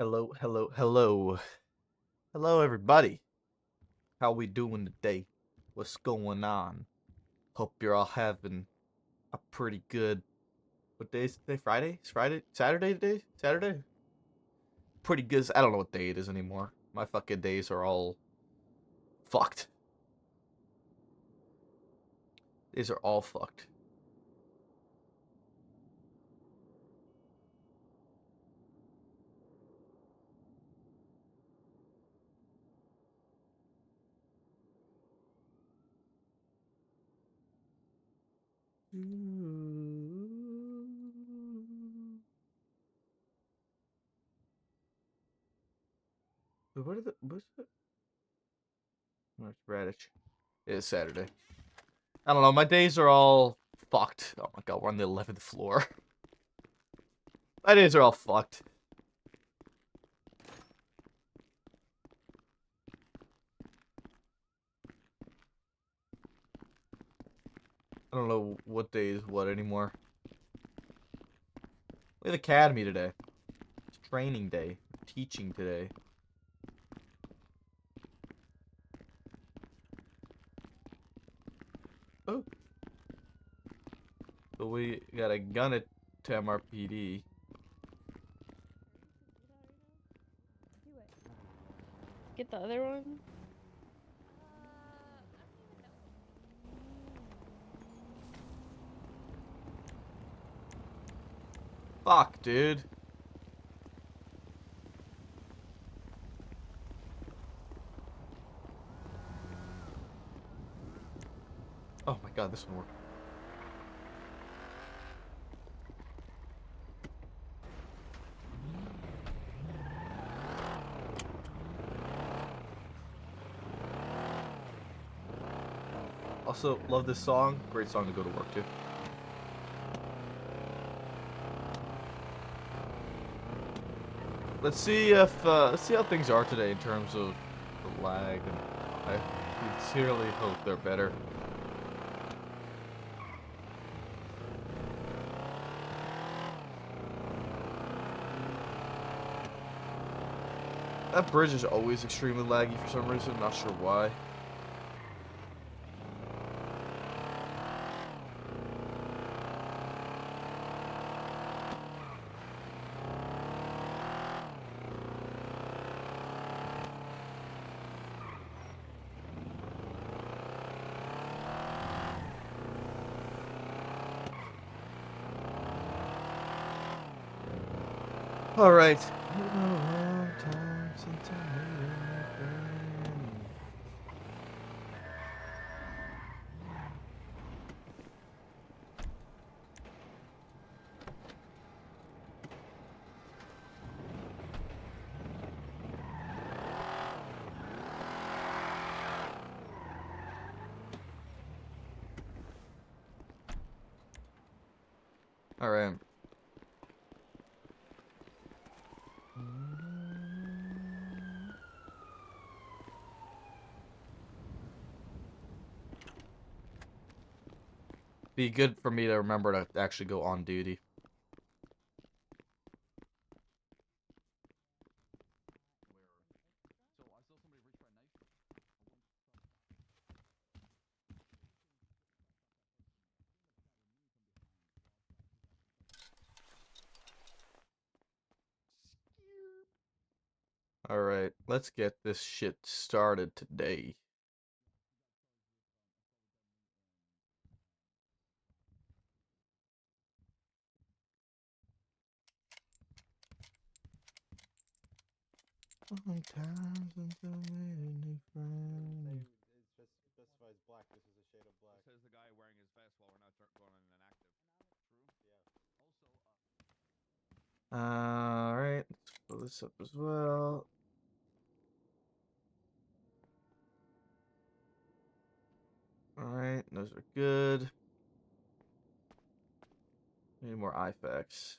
Hello, hello, hello. Hello, everybody. How we doing today? What's going on? Hope you're all having a pretty good... What day is today? Friday? It's Friday? Saturday today? Saturday? Pretty good. I don't know what day it is anymore. My fucking days are all fucked. Days are all fucked. What are the... What's the... Where's Radish? It's Saturday. I don't know. My days are all fucked. Oh my god, we're on the 11th floor. My days are all fucked. I don't know what day is what anymore. We have academy today. It's training day. Teaching today. Oh. So we got a gun at MRPD. Get the other one. Fuck, dude. Oh my god, this one worked. Also, love this song. Great song to go to work to. Let's see if let's see how things are today in terms of the lag, and I sincerely hope they're better. That bridge is always extremely laggy for some reason, not sure why. Alright. Alright. Be good for me to remember to actually go on duty. Alright, let's get this shit started today. Sometimes until I made a new friend. It specifies black. This is a shade of black. Says the guy wearing his vest while we're not going on an active. True. Alright, let's pull this up as well. Alright, those are good. Need more IFAKs.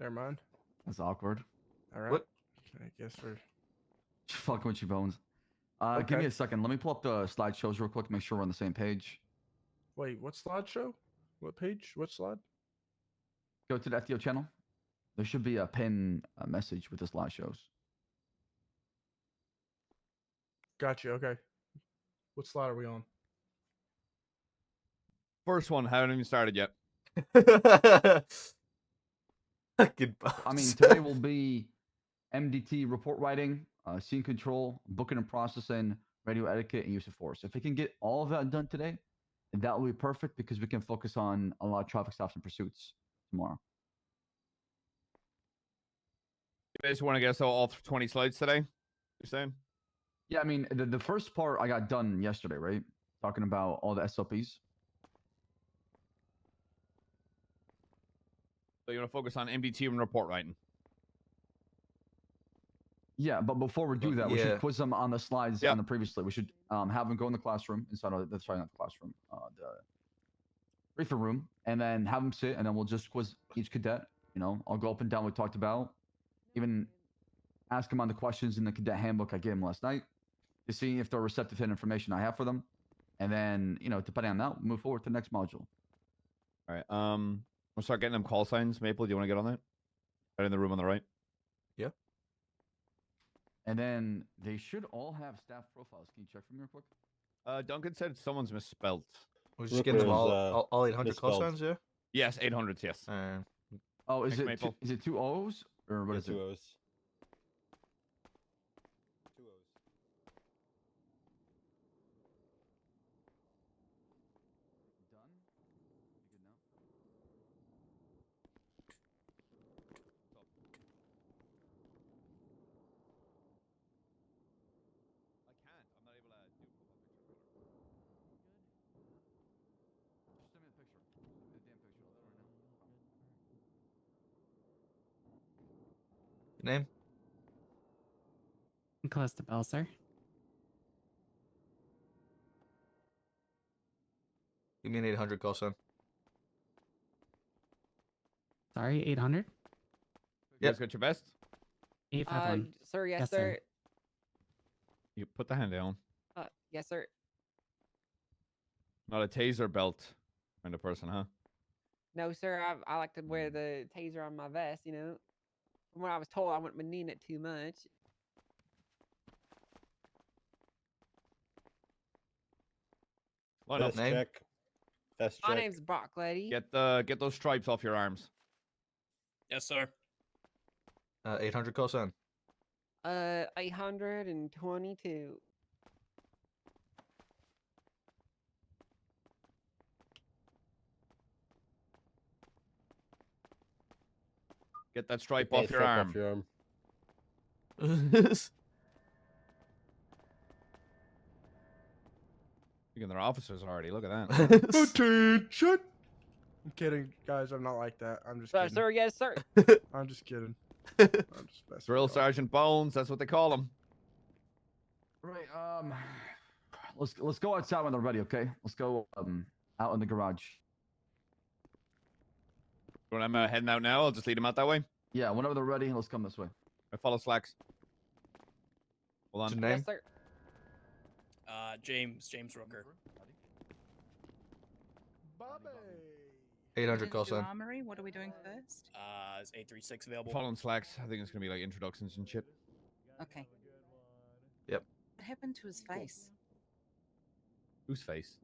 Never mind. That's awkward. All right. What? I guess we're. Just fucking with you, Bones. Give me a second. Let me pull up the slideshows real quick. Make sure we're on the same page. Wait, what slideshow? What page? What slide? Go to the FTO channel. There should be a pin message with the slideshows. Gotcha. Okay. What slide are we on? First one, haven't even started yet. Fucking I mean, boss. today will be MDT report writing, scene control, booking and processing, radio etiquette, and use of force. If we can get all of that done today, that will be perfect because we can focus on a lot of traffic stops and pursuits tomorrow. You guys want to get all 20 slides today? You're saying? Yeah, I mean, the first part I got done yesterday, right? Talking about all the SLPs. So you want to focus on MDT and report writing? Yeah, but before we do that, we Yeah. should quiz them on the slides Yep. on the previous slide. We should have them go in the classroom inside of the sorry, not the classroom, the briefing room, and then have them sit, and then we'll just quiz each cadet. You know, I'll go up and down what we talked about, even ask them on the questions in the cadet handbook I gave them last night to see if they're receptive to the information I have for them, and then depending on that, move forward to the next module. All right. We'll start getting them call signs. Maple, do you want to get on that? Right in the room on the right. And then they should all have staff profiles. Can you check for me real quick? Duncan said someone's misspelled. We're just getting them Ripper is, all 800 call misspelled. signs, yeah? Yes, 800s, yes. Oh, is Thanks, it Maple. is it two O's or what Yeah, is it? 2 O's. 2 O's. Done. You good now? I can't. I'm not able to do profile picture. Just send me the picture. Send me the damn picture. Let's do it right now. Your name? Close the bell, sir. Give me an 800 call sign. Sorry, 800? You guys got your best? 851. Sir, yes, Yes, sir. sir. You put the hand down. Yes, sir. Not a taser belt kind of person, huh? No, sir. I like to wear the taser on my vest. You know, from what I was told, I wouldn't be needing it too much. Line up. Vest Name? check. Vest My check. name's Brock, lady. Get those stripes off your arms. Yes, sir. 800 call sign. 822. Get that stripe Okay, off your strap arm. Off your arm. Thinking they're officers already. Look at that. Attention! I'm kidding, guys. I'm not like that. I'm just Sir, kidding. sir, yes, sir. I'm just kidding. I'm just messing Drill with y'all. Sergeant Bones. That's what they call him. Right. Let's go outside when they're ready. Okay. Let's go out in the garage. When I'm heading out now, I'll just lead them out that way. Yeah. Whenever they're ready, let's come this way. I follow slacks. Hold What's on. your name? Yes, sir. James Rooker. Bobby. 800 call sign. Armory. What are we doing first? Is 836 available? Following slacks. I think it's gonna be like introductions and shit. Okay. Yep. What happened to his face? Whose face?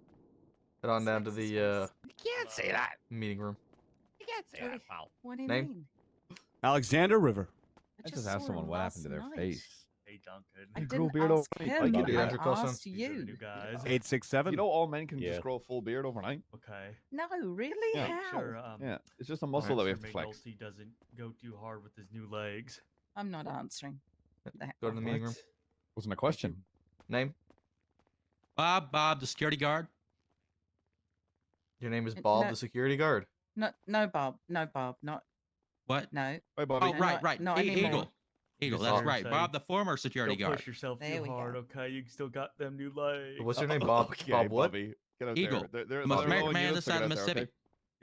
Head on down to Slacks' the You can't say that. meeting room. You can't say that, pal. What do you Name? mean? Alexander River. I just asked saw someone him what happened to their last night. Hey, face. Duncan. I You grew a didn't beard ask overnight? him. Give me the I 800 call sign. asked you. New guys. 867. You know, all men can Yeah. just grow a full beard overnight. Okay. No, really? Yeah, How? Sure. Yeah, it's just a muscle that we have to flex. He doesn't go too hard with his new legs. I'm not answering. What the Go to the meeting room. Wasn't a question. Name? Bob, the security guard. Your name is Bob, No. the security guard. No, Bob. No, Bob. Not. What? No. Bye, Bobby. Oh, No, right, not- right. not Eagle. anymore. Eagle, Yes, that's sir. right. Say, Bob, the former security Don't guard. push yourself There too we hard, go. okay? You still got them new legs. What's your name, Bob? Okay, Bob what? Bobby. Get out Eagle. There. They're The most they're American rolling man units, this side so of get out there, Mississippi.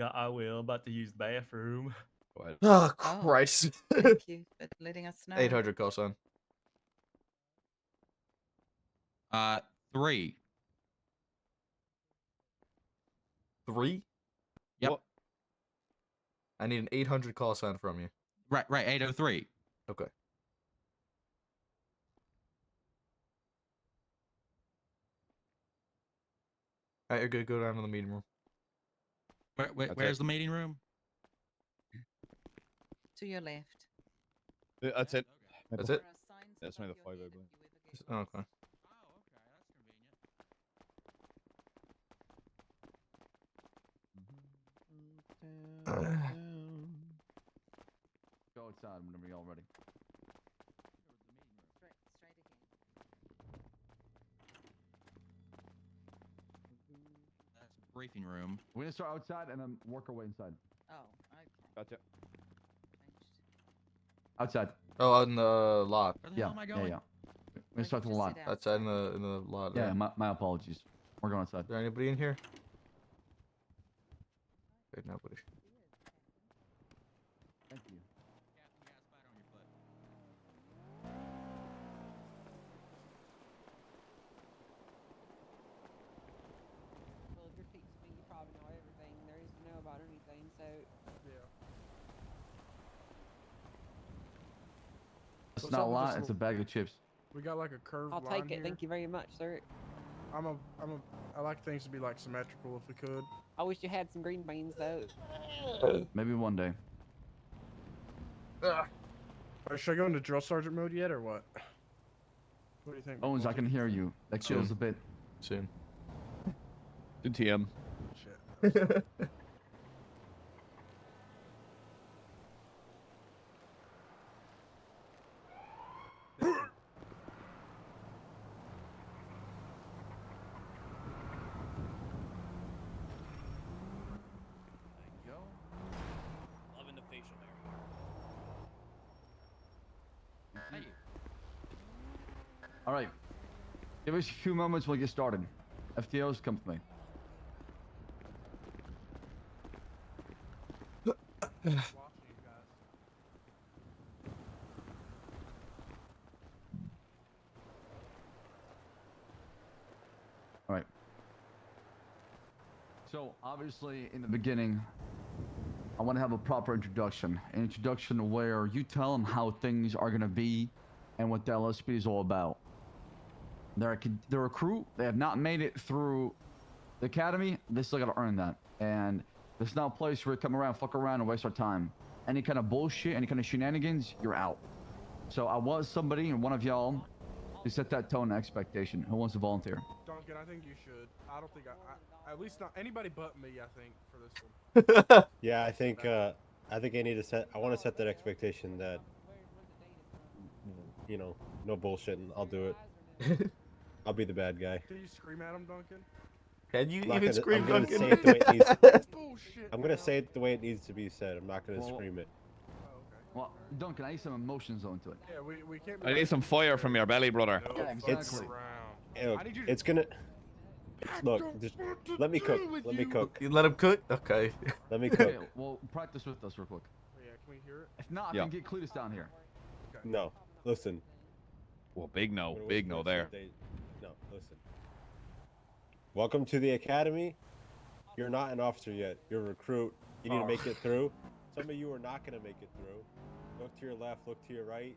Yeah, I will. I'm about to use the bathroom. Go ahead. Oh, Oh. Christ. Thank you for letting us know. 800 call sign. 3. 3? Yep. What? I need an 800 call sign from you. Right, 803. Okay. Alright, you're good. Go down to the meeting room. Where's it. the meeting room? To your left. That's it. That's There it? are signs That's above only the your 5, I head believe. if you ever get Oh, okay. Go outside whenever you're all ready. straight ahead. That's the briefing room. We're gonna start outside and then work our way inside. Oh, okay. Gotcha. Changed. Outside. Oh, on the lot. Where the Yeah. hell am I Yeah, going? yeah. We're gonna start with the Just lot. sit Outside in outside. the lot. Yeah, Right? my apologies. We're going outside. Is there anybody in here? Okay, nobody. Thank you. Captain, you got a spider on your foot. Well, if you're teaching me, you probably know everything there is to know about anything. So Yeah. It's What's not a up with lot. this It's a bag of chips. We got like a curved I'll line take it. here. Thank you very much, sir. I like things to be like symmetrical if we could. I wish you had some green beans though. Maybe one day. Alright, should I go into drill sergeant mode yet or what? What do you think? Owens, I Walter? can hear you. That kills a bit. Soon. Good TM. Shit. Loving the facial hair. Hey, All right. Give us a few moments. We'll get started. FTOs, come with me. Watching you guys. All right. So, obviously, in the beginning, I want to have a proper introduction. An introduction where you tell them how things are going to be and what the LSPD is all about. They're a recruit. They have not made it through the academy. They still got to earn that. And there's not a place where we come around, fuck around, and waste our time. Any kind of bullshit, any kind of shenanigans, you're out. So I was somebody, and one of y'all, who set that tone and expectation. Who wants to volunteer? Duncan, I think you should. I don't think I at least not anybody but me, I think, for this one. Yeah, I think I need to set. I want to set that expectation that no bullshit, and I'll do it. I'll be the bad guy. Can you scream at him, Duncan? Can you I'm not even gonna- scream, I'm gonna Duncan? say it the way it needs. That's bullshit. I'm gonna say it the way it needs to be said. I'm not gonna Well- scream it. Oh, okay. Well, Duncan, I need some emotions into it. Yeah, we can't. Be I like, need some fire from your belly, brother. No, Yeah, fuck exactly. around. Look, I need you to- it's gonna. I Look, don't just want to let me cook. deal with Let me you. cook. You let him cook? Okay. Let me Okay, cook. well, practice with us real quick. Yeah, can we hear it? If not, Yeah. I can get Cletus down here. No, listen. Well, big no, I'm gonna big whisper no it so there. No, listen. Welcome to the academy. You're not an officer yet. You're a recruit. You need to make it through. Some of you are not going to make it through. Look to your left. Look to your right.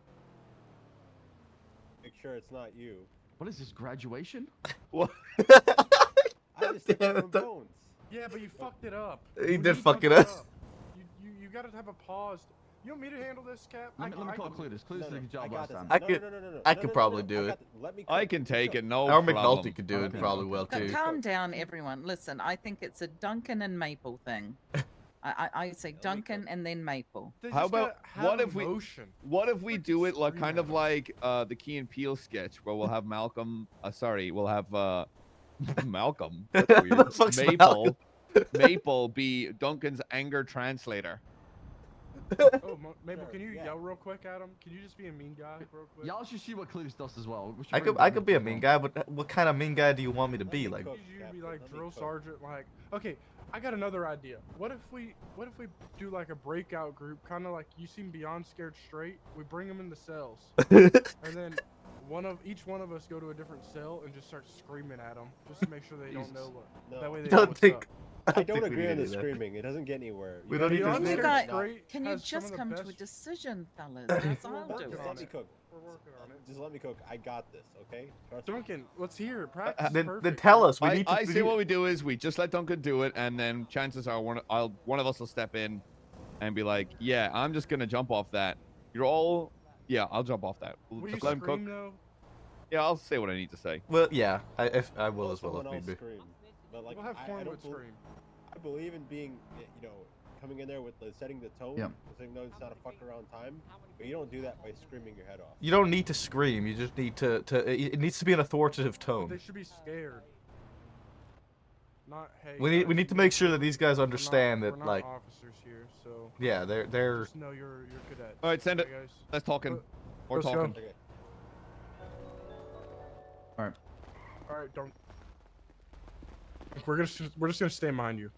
Make sure it's not you. What is this, graduation? What? I just took it from Damn, Bones. Yeah, but you fucked it up. He When did you fuck it fucked up. You gotta have a pause. You want me to handle this, Cap? Let me call Cletus. Cletus did a good job last time. I could- I could probably do it. Let me I cook. can take it, no Our problem. McNulty could do it Okay. probably well But too. calm down, everyone. Listen, I think it's a Duncan and Maple thing. I say Duncan and then Maple. They How just gotta about- have what if we- emotion. What if we Freaking do it like scream kind at of him. like the Key and Peele sketch where we'll have Malcolm? We'll have Malcolm. That's weird. The fuck's Maple be Duncan's anger translator. Oh, Mabel, can you yell real quick at him? Can you just be a mean guy real quick? Y'all should see what Cletus does as well. We should I bring could him I back could here be a as mean well. guy, but what kind of mean guy do you want me to be? Like, I need you to be like drill sergeant. Like, okay, I got another idea. What if we do like a breakout group, kind of like you seen Beyond Scared Straight? We bring them in the cells, and then each one of us go to a different cell and just start screaming at them, just to make sure they don't know what. No. That way they Don't know what's think- up. I don't think we agree need on to the do that. screaming. It doesn't get anywhere. We don't need to Beyond do Scared that. Straight Can you has some just of the come to a best- decision, fellas? That's all I'll We're do. working Just on let me it. cook. We're working on it. Just let me cook. I got this, okay? Trust me. Duncan, let's hear it. Practice is then perfect. tell us. We I need to. say what we do is we just let Duncan do it, and then chances are one of us will step in and be like, "Yeah, I'm just gonna jump off that. You're all, yeah, I'll jump off that. We'll Will just you let him cook. scream though? Yeah, I'll say what I need to say. Well, yeah, I will Let as well someone if else need be. scream. But like, We'll have I Cornwood don't scream. I believe in being, coming in there with setting the tone. Yeah. Saying no, it's not a fuck around time. But you don't do that by screaming your head off. You don't need to scream. You just need to. It needs to be an authoritative But tone. they should be scared. Not hey. We need to make sure that these guys understand we're that not like officers here, so yeah they're just know you're cadets. All right, send it. Okay, guys? Let's talking. Or Let's go. talking. Okay. All right, don't. We're just gonna stay behind you.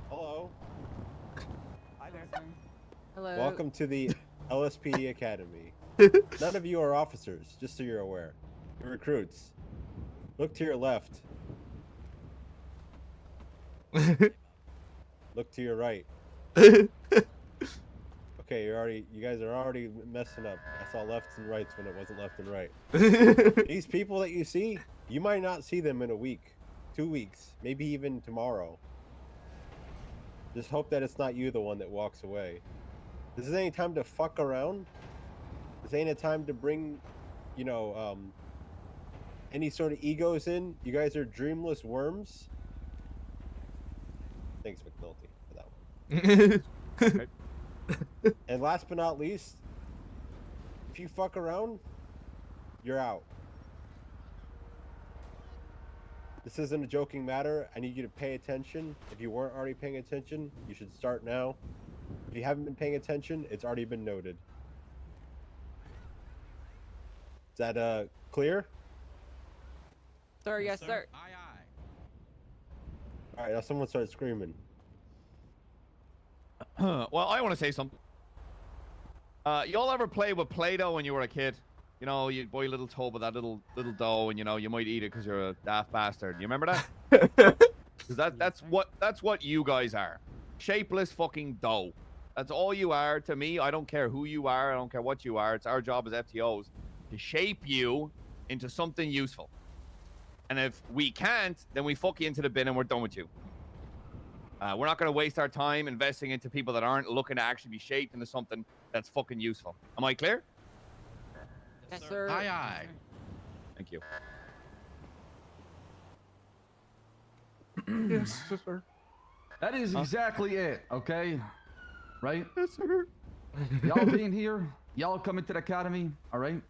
Hello. Hi there. Hello. Welcome to the LSPD Academy. None of you are officers, just so you're aware. You're recruits. Look to your left. Look to your right. Okay, you guys are already messing up. I saw lefts and rights when it wasn't left and right. These people that you see, you might not see them in a week, 2 weeks, maybe even tomorrow. Just hope that it's not you the one that walks away. This is any time to fuck around. This ain't a time to bring, any sort of egos in. You guys are dreamless worms. Thanks, McNulty, for that one. And last but not least, if you fuck around, you're out. This isn't a joking matter. I need you to pay attention. If you weren't already paying attention, you should start now. If you haven't been paying attention, it's already been noted. Is that clear? Sir, yes, sir. Aye, aye. All right, now someone start screaming. Well, I want to say something. Y'all ever play with Play-Doh when you were a kid? You know, you buy a little tub of that little dough, and you might eat it because you're a daft bastard. You remember that? Because that's what you guys are. Shapeless fucking dough. That's all you are to me. I don't care who you are. I don't care what you are. It's our job as FTOs to shape you into something useful. And if we can't, then we fuck you into the bin and we're done with you. We're not going to waste our time investing into people that aren't looking to actually be shaped into something that's fucking useful. Am I clear? Yes, sir. Aye, aye. Thank you. Yes, sir. That is exactly it, okay? Right? Yes, sir. Y'all being here, y'all coming to the academy, all right?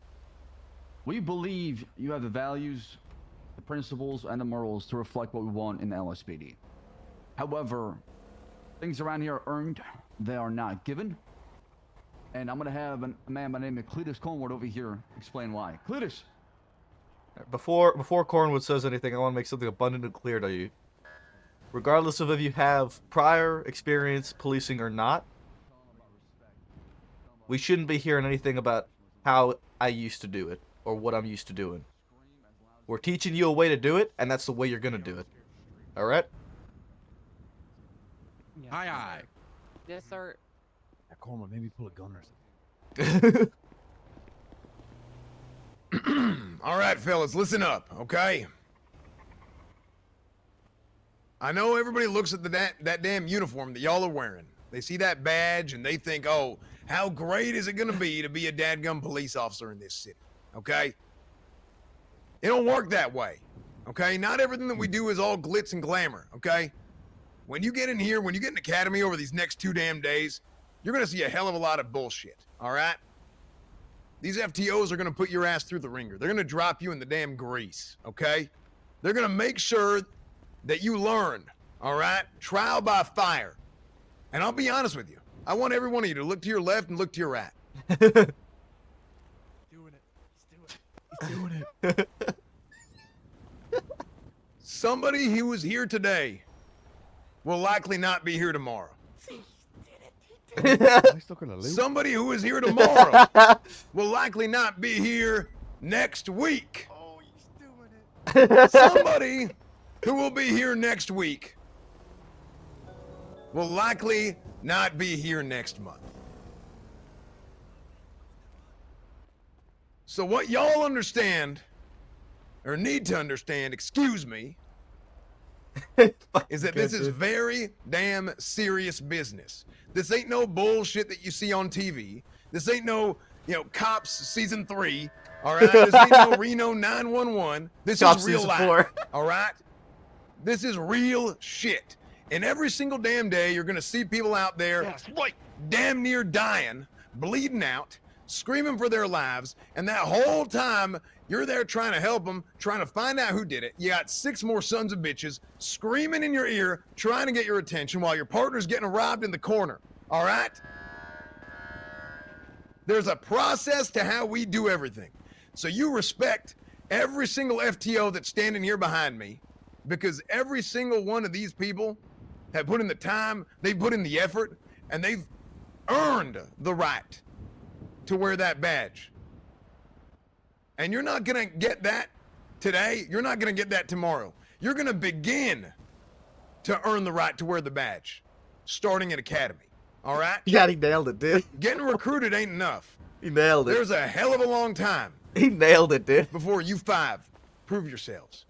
We believe you have the values, the principles, and the morals to reflect what we want in the LSPD. However, things around here are earned, they are not given. And I'm gonna have a man by the name of Cletus Cornwood over here explain why. Cletus! Before Cornwood says anything, I want to make something abundantly clear to you. Regardless of if you have prior experience policing or not, we shouldn't be hearing anything about how I used to do it or what I'm used to doing. We're teaching you a way to do it, and that's the way you're gonna do it. All right? Aye, aye. Yes, sir. Yeah, Cornwood, maybe pull a gun or something. All right, fellas, listen up, okay? I know everybody looks at that damn uniform that y'all are wearing. They see that badge and they think, oh, how great is it gonna be to be a dadgum police officer in this city, okay? It don't work that way, okay? Not everything that we do is all glitz and glamour, okay? When you get in here, when you get in academy over these next 2 damn days, you're gonna see a hell of a lot of bullshit, all right? These FTOs are gonna put your ass through the ringer. They're gonna drop you in the damn grease, okay? They're gonna make sure that you learn, All right? Trial by fire. And I'll be honest with you. I want every one of you to look to your left and look to your right. Doing it. He's doing it. Somebody who was here today will likely not be here tomorrow. Somebody who is here tomorrow will likely not be here next week. Oh, he's doing it. Somebody who will be here next week will likely not be here next month. So what y'all understand, or need to understand, excuse me, is that this is very damn serious business. This ain't no bullshit that you see on TV. This ain't no, Cops season 3. All right, this ain't no Reno 911. This Cops is real season life. 4. All right, this is real shit. And every single damn day, you're gonna see people out there, damn near dying, bleeding out, screaming for their lives, and that whole time you're there trying to help them, trying to find out who did it. You got 6 more sons of bitches screaming in your ear, trying to get your attention while your partner's getting robbed in the corner. All right? There's a process to how we do everything. So you respect every single FTO that's standing here behind me, because every single one of these people have put in the time, they've put in the effort, and they've earned the right to wear that badge. And you're not gonna get that today. You're not gonna get that tomorrow. You're gonna begin to earn the right to wear the badge, starting at Academy. All right? Yeah, he nailed it, dude. Getting recruited ain't enough. He nailed it. There's a hell of a long time He nailed it, dude. before you 5 prove yourselves.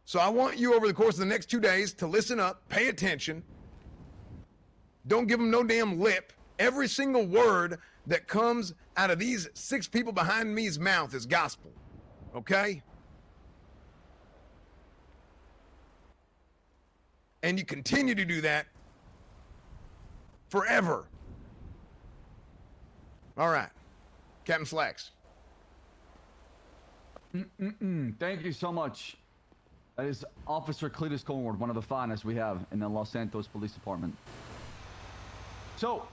So I want you over the course of the next 2 days to listen up, pay attention. Don't give them no damn lip. Every single word that comes out of these 6 people behind me's mouth is gospel. Okay? And you continue to do that forever. All right. Captain Slacks. Thank you so much. That is Officer Cletus Colward, one of the finest we have in the Los Santos Police Department. So,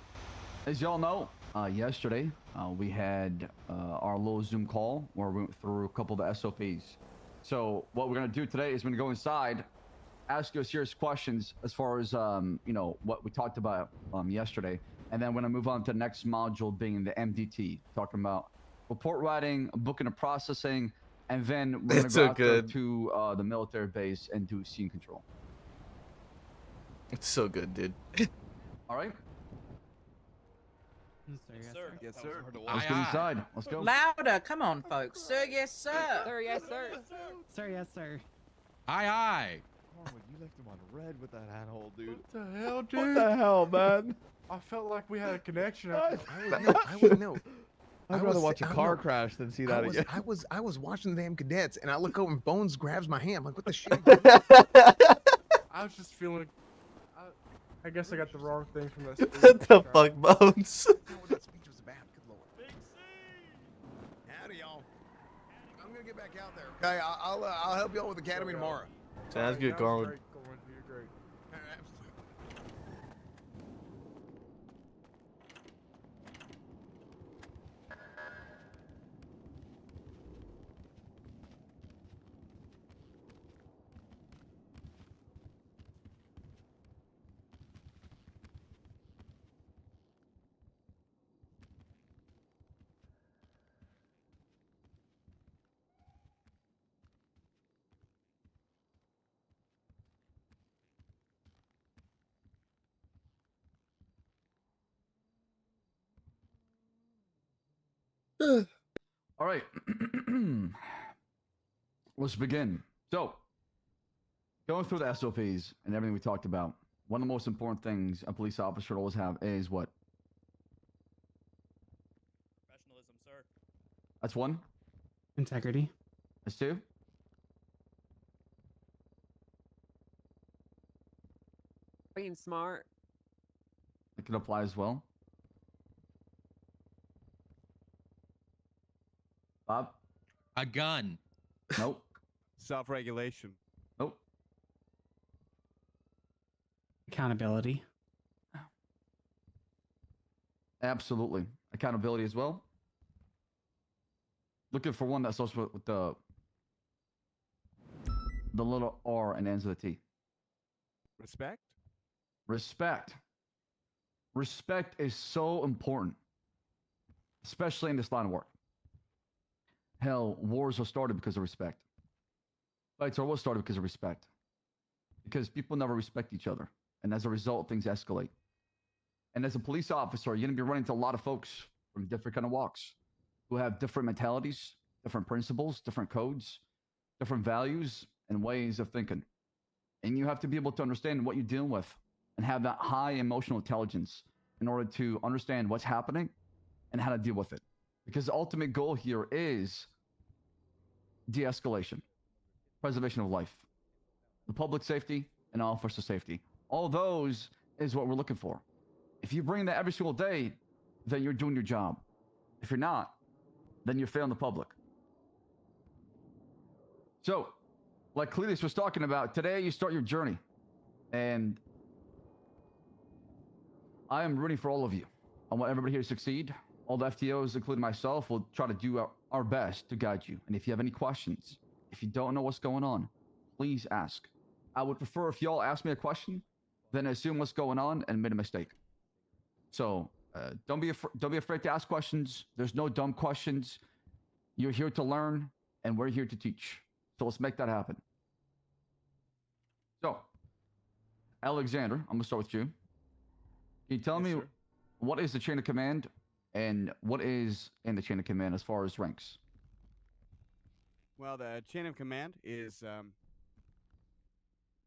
as y'all know, yesterday we had our little Zoom call where we went through a couple of the SOPs. So what we're gonna do today is we're gonna go inside, ask you a series of questions as far as what we talked about yesterday, and then we're gonna move on to the next module being the MDT, talking about report writing, booking and processing, and then we're gonna It's go so out there good. to the military base and do scene control. It's so good, dude. All right. Yes, sir. Yes, sir. Let's get inside. Let's go. Louder. Come on, folks. Sir, yes, sir. Sir, yes, sir. Sir, yes, sir. Aye, aye. Carwood, you left him on red with that handhold, dude. What the hell, dude? What the hell, man? I felt like we had a connection. I would know. I'd rather watch a car crash than see that again. I was watching the damn cadets, and I look over and Bones grabs my hand. I'm like, what the shit? I was just feeling. I guess I got the wrong thing from that. What the fuck, Bones? What that speech was about. Good lord. Howdy, y'all. I'm gonna get back out there. Okay, I'll help y'all with Academy tomorrow. Sounds good, That was Carwood. great, Corwin. You're great. Absolutely. All right. Let's begin. So, going through the SOPs and everything we talked about, one of the most important things a police officer should always have is what? Professionalism, sir. That's 1. Integrity. That's 2. Being smart. It can apply as well. Bob? A gun. Nope. Self-regulation. Nope. Accountability. Absolutely. Accountability as well. Looking for one that starts with the little R and ends with a T. Respect? Respect. Respect is so important, especially in this line of work. Hell, wars are started because of respect. Fights are always started because of respect. Because people never respect each other. And as a result, things escalate. And as a police officer, you're going to be running into a lot of folks from different kind of walks who have different mentalities, different principles, different codes, different values, and ways of thinking. And you have to be able to understand what you're dealing with and have that high emotional intelligence in order to understand what's happening and how to deal with it. Because the ultimate goal here is de-escalation, preservation of life, the public safety, and officer safety. All those is what we're looking for. If you bring that every single day, then you're doing your job. If you're not, then you're failing the public. So, like Cletus was talking about, today you start your journey. And I am rooting for all of you. I want everybody here to succeed. All the FTOs, including myself, will try to do our best to guide you. And if you have any questions, if you don't know what's going on, please ask. I would prefer if y'all ask me a question than assume what's going on and made a mistake. So don't be afraid to ask questions. There's no dumb questions. You're here to learn, and we're here to teach. So let's make that happen. So, Alexander, I'm gonna start with you. Can you tell me what is the chain of command and what is in the chain of command as far as ranks? Well, the chain of command is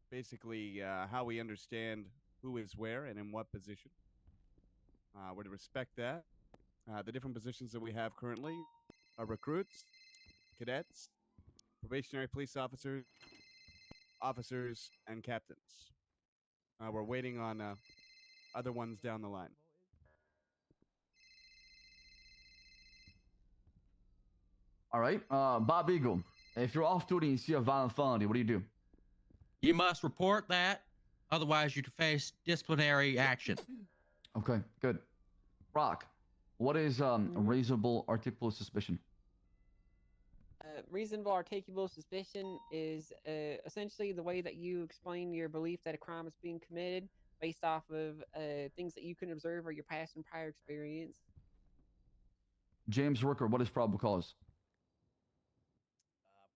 basically how we understand who is where and in what position. We're to respect that. The different positions that we have currently are recruits, cadets, probationary police officers, officers, and captains. We're waiting on other ones down the line. All right, Bob Eagle, if you're off duty and you see a violent felony, what do? You must report that, otherwise you face disciplinary action. Okay, good. Brock, what is a reasonable articulable suspicion? Reasonable articulable suspicion is essentially the way that you explain your belief that a crime is being committed based off of things that you can observe or your past and prior experience. James Rooker, what is probable cause?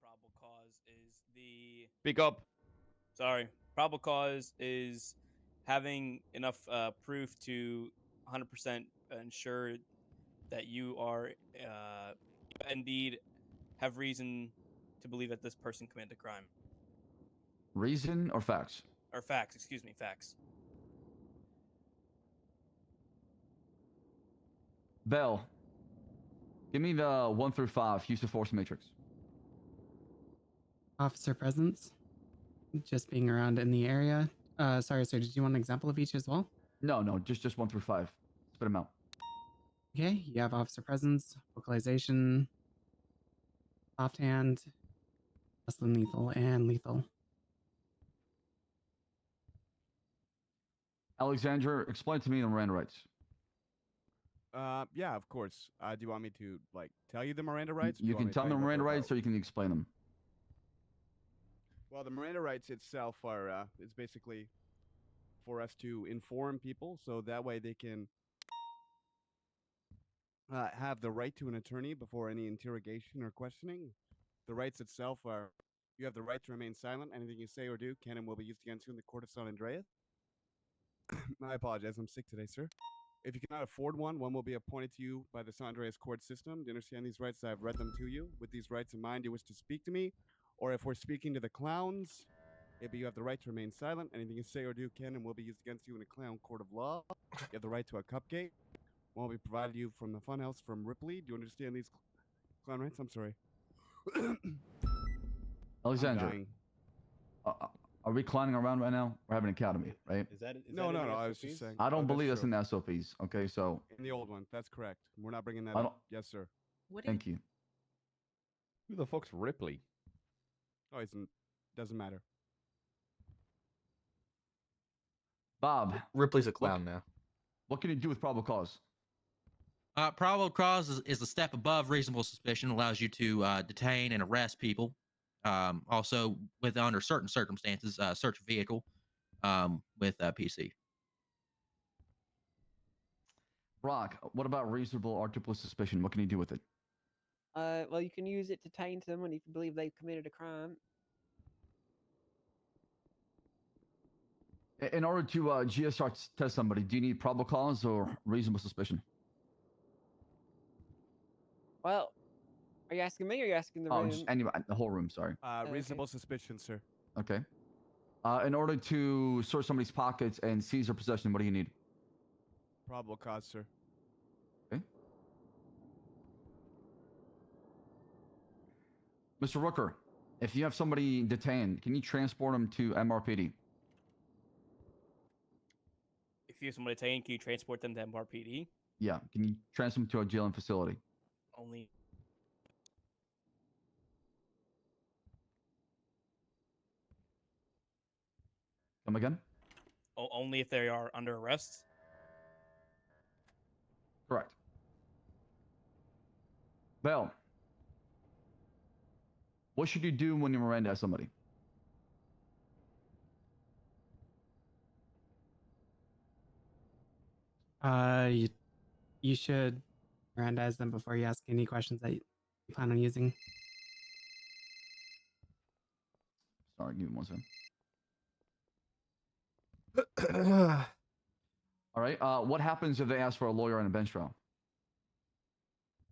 Probable cause is the... Speak up. Sorry. Probable cause is having enough proof to 100% ensure that you are indeed have reason to believe that this person committed a crime. Reason or facts? Or facts, excuse me, facts. Bell, give me the 1 through 5 use of force matrix. Officer presence. Just being around in the area. Sorry, sir. Did you want an example of each as well? No, just 1 through 5. Spit them out. Okay, you have officer presence, vocalization, offhand, less than lethal, and lethal. Alexander, explain to me the Miranda rights. Yeah, of course. Do you want me to like tell you the Miranda rights? You can tell me the Miranda rights, or you can explain them. Well, the Miranda rights itself are it's basically for us to inform people, so that way they can have the right to an attorney before any interrogation or questioning. The rights itself are: you have the right to remain silent. Anything you say or do can and will be used against you in the court of San Andreas. I apologize. I'm sick today, sir. If you cannot afford one will be appointed to you by the San Andreas court system. Do you understand these rights? I've read them to you. With these rights in mind, you wish to speak to me, or if we're speaking to the clowns, maybe you have the right to remain silent. Anything you say or do can and will be used against you in a clown court of law. You have the right to a cupcake. One will be provided you from the funhouse from Ripley. Do you understand these clown rights? I'm sorry. Alexander, I'm dying. are we clowning around right now? We're having an academy, right? Is that No. I was just saying. I don't Oh, believe that's true. in the SOPs. Okay, so In the old one, that's correct. We're not bringing that I up. don't- Yes, sir. thank you. Who the fuck's Ripley? Oh, doesn't matter. Bob, Ripley's a clown now. what can you do with probable cause? Probable cause is a step above reasonable suspicion. Allows you to detain and arrest people. Also, with under certain circumstances, search a vehicle with PC. Brock, what about reasonable articulable suspicion? What can you do with it? Well, you can use it to detain someone if you believe they've committed a crime. In order to GSR test somebody, do you need probable cause or reasonable suspicion? Well, are you asking me or are you asking the Oh, room? just anyway, the whole room. Sorry. Reasonable suspicion, sir. Okay. In order to search somebody's pockets and seize their possession, what do you need? Probable cause, sir. Okay. Mr. Rooker, if you have somebody detained, can you transport them to MRPD? If you have somebody detained, can you transport them to MRPD? Yeah. Can you transfer them to a jail and facility? Only. Come again? Only if they are under arrest. Correct. Bell, what should you do when you Miranda somebody? You should Mirandize them before you ask any questions that you plan on using. Sorry, give me 1 second. All All right. What happens if they ask for a lawyer on a bench trial?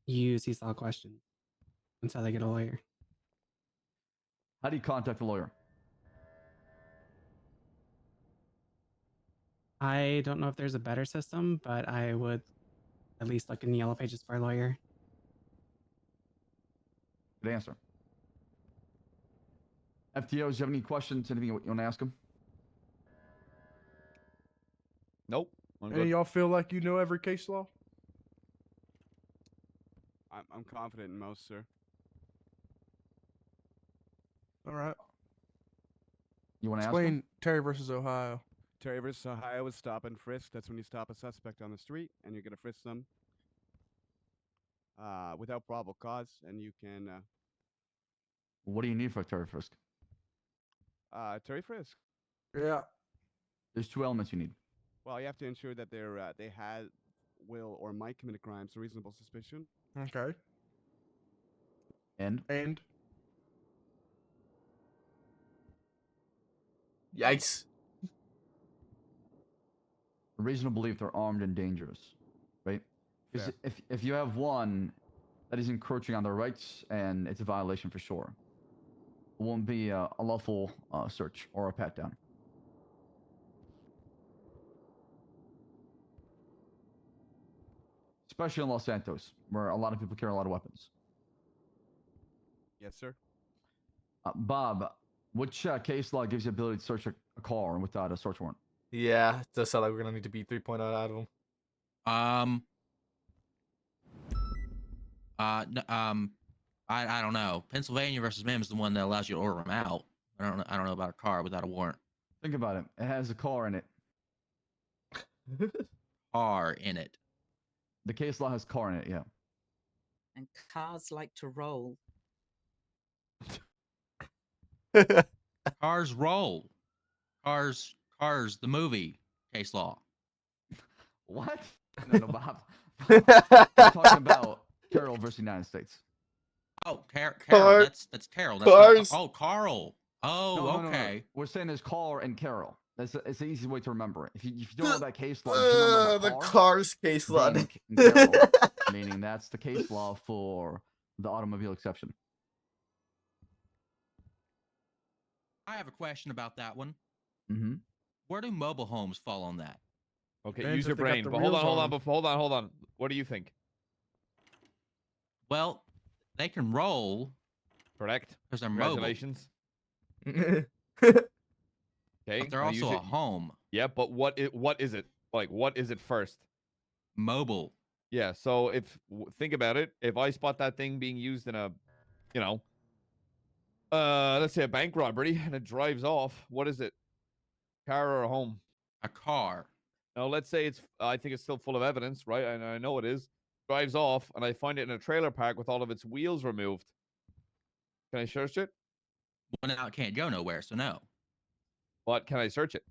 You seesaw questions until they get a lawyer. How do you contact a lawyer? I don't know if there's a better system, but I would at least look in the yellow pages for a lawyer. Good answer. FTOs, do you have any questions? Anything you want to ask them? Nope. Any of y'all feel like you know every case law? I'm confident in most, sir. All right. You want to ask them? Explain Terry versus Ohio. Terry versus Ohio is stop and frisk. That's when you stop a suspect on the street and you're gonna frisk them without probable cause, and you can What do you need for a Terry frisk? Terry frisk. Yeah. There's 2 elements you need. Well, you have to ensure that they had, will, or might commit a crime. So reasonable suspicion. Okay. And? Yikes. A reasonable belief they're armed and dangerous, right? Because if you have one that is encroaching on their rights, and it's a violation for sure, it won't be a lawful search or a pat down. Especially in Los Santos, where a lot of people carry a lot of weapons. Yes, sir. Bob, which case law gives you the ability to search a car without a search warrant? Yeah, it does sound like we're gonna need to be 3.0 out of them. I don't know. Pennsylvania versus Mim is the one that allows you to order them out. I don't know about a car without a warrant. Think about it. It has a car in it. Car in it. The case law has car in it, yeah. And cars like to roll. Cars roll. Cars, the movie. Case law. What? No, Bob. I'm talking about Carroll versus United States. Oh, Carol. That's Carol. Cars. Oh, Carl. Oh, No. okay. We're saying there's car and Carroll. It's the easy way to remember it. If you don't know that case law, just remember the car, cars case law. and Carroll, meaning that's the case law for the automobile exception. I have a question about that one. Mm-hmm. Where do mobile homes fall on that? Okay, Depends use if your they got brain. the But hold wheels on. on 'em. Hold on. What do you think? Well, they can roll Correct. because they're mobile. Congratulations. Okay. But they're now also use a it. home. Yeah, but what is it? Like, what is it first? Mobile. Yeah, so think about it. If I spot that thing being used in a, let's say a bank robbery, and it drives off, what is it? Car or a home? A car. Now, let's say I think it's still full of evidence, right? And I know it is. Drives off, and I find it in a trailer park with all of its wheels removed. Can I search it? Well, now it can't go nowhere, so no. But can I search it?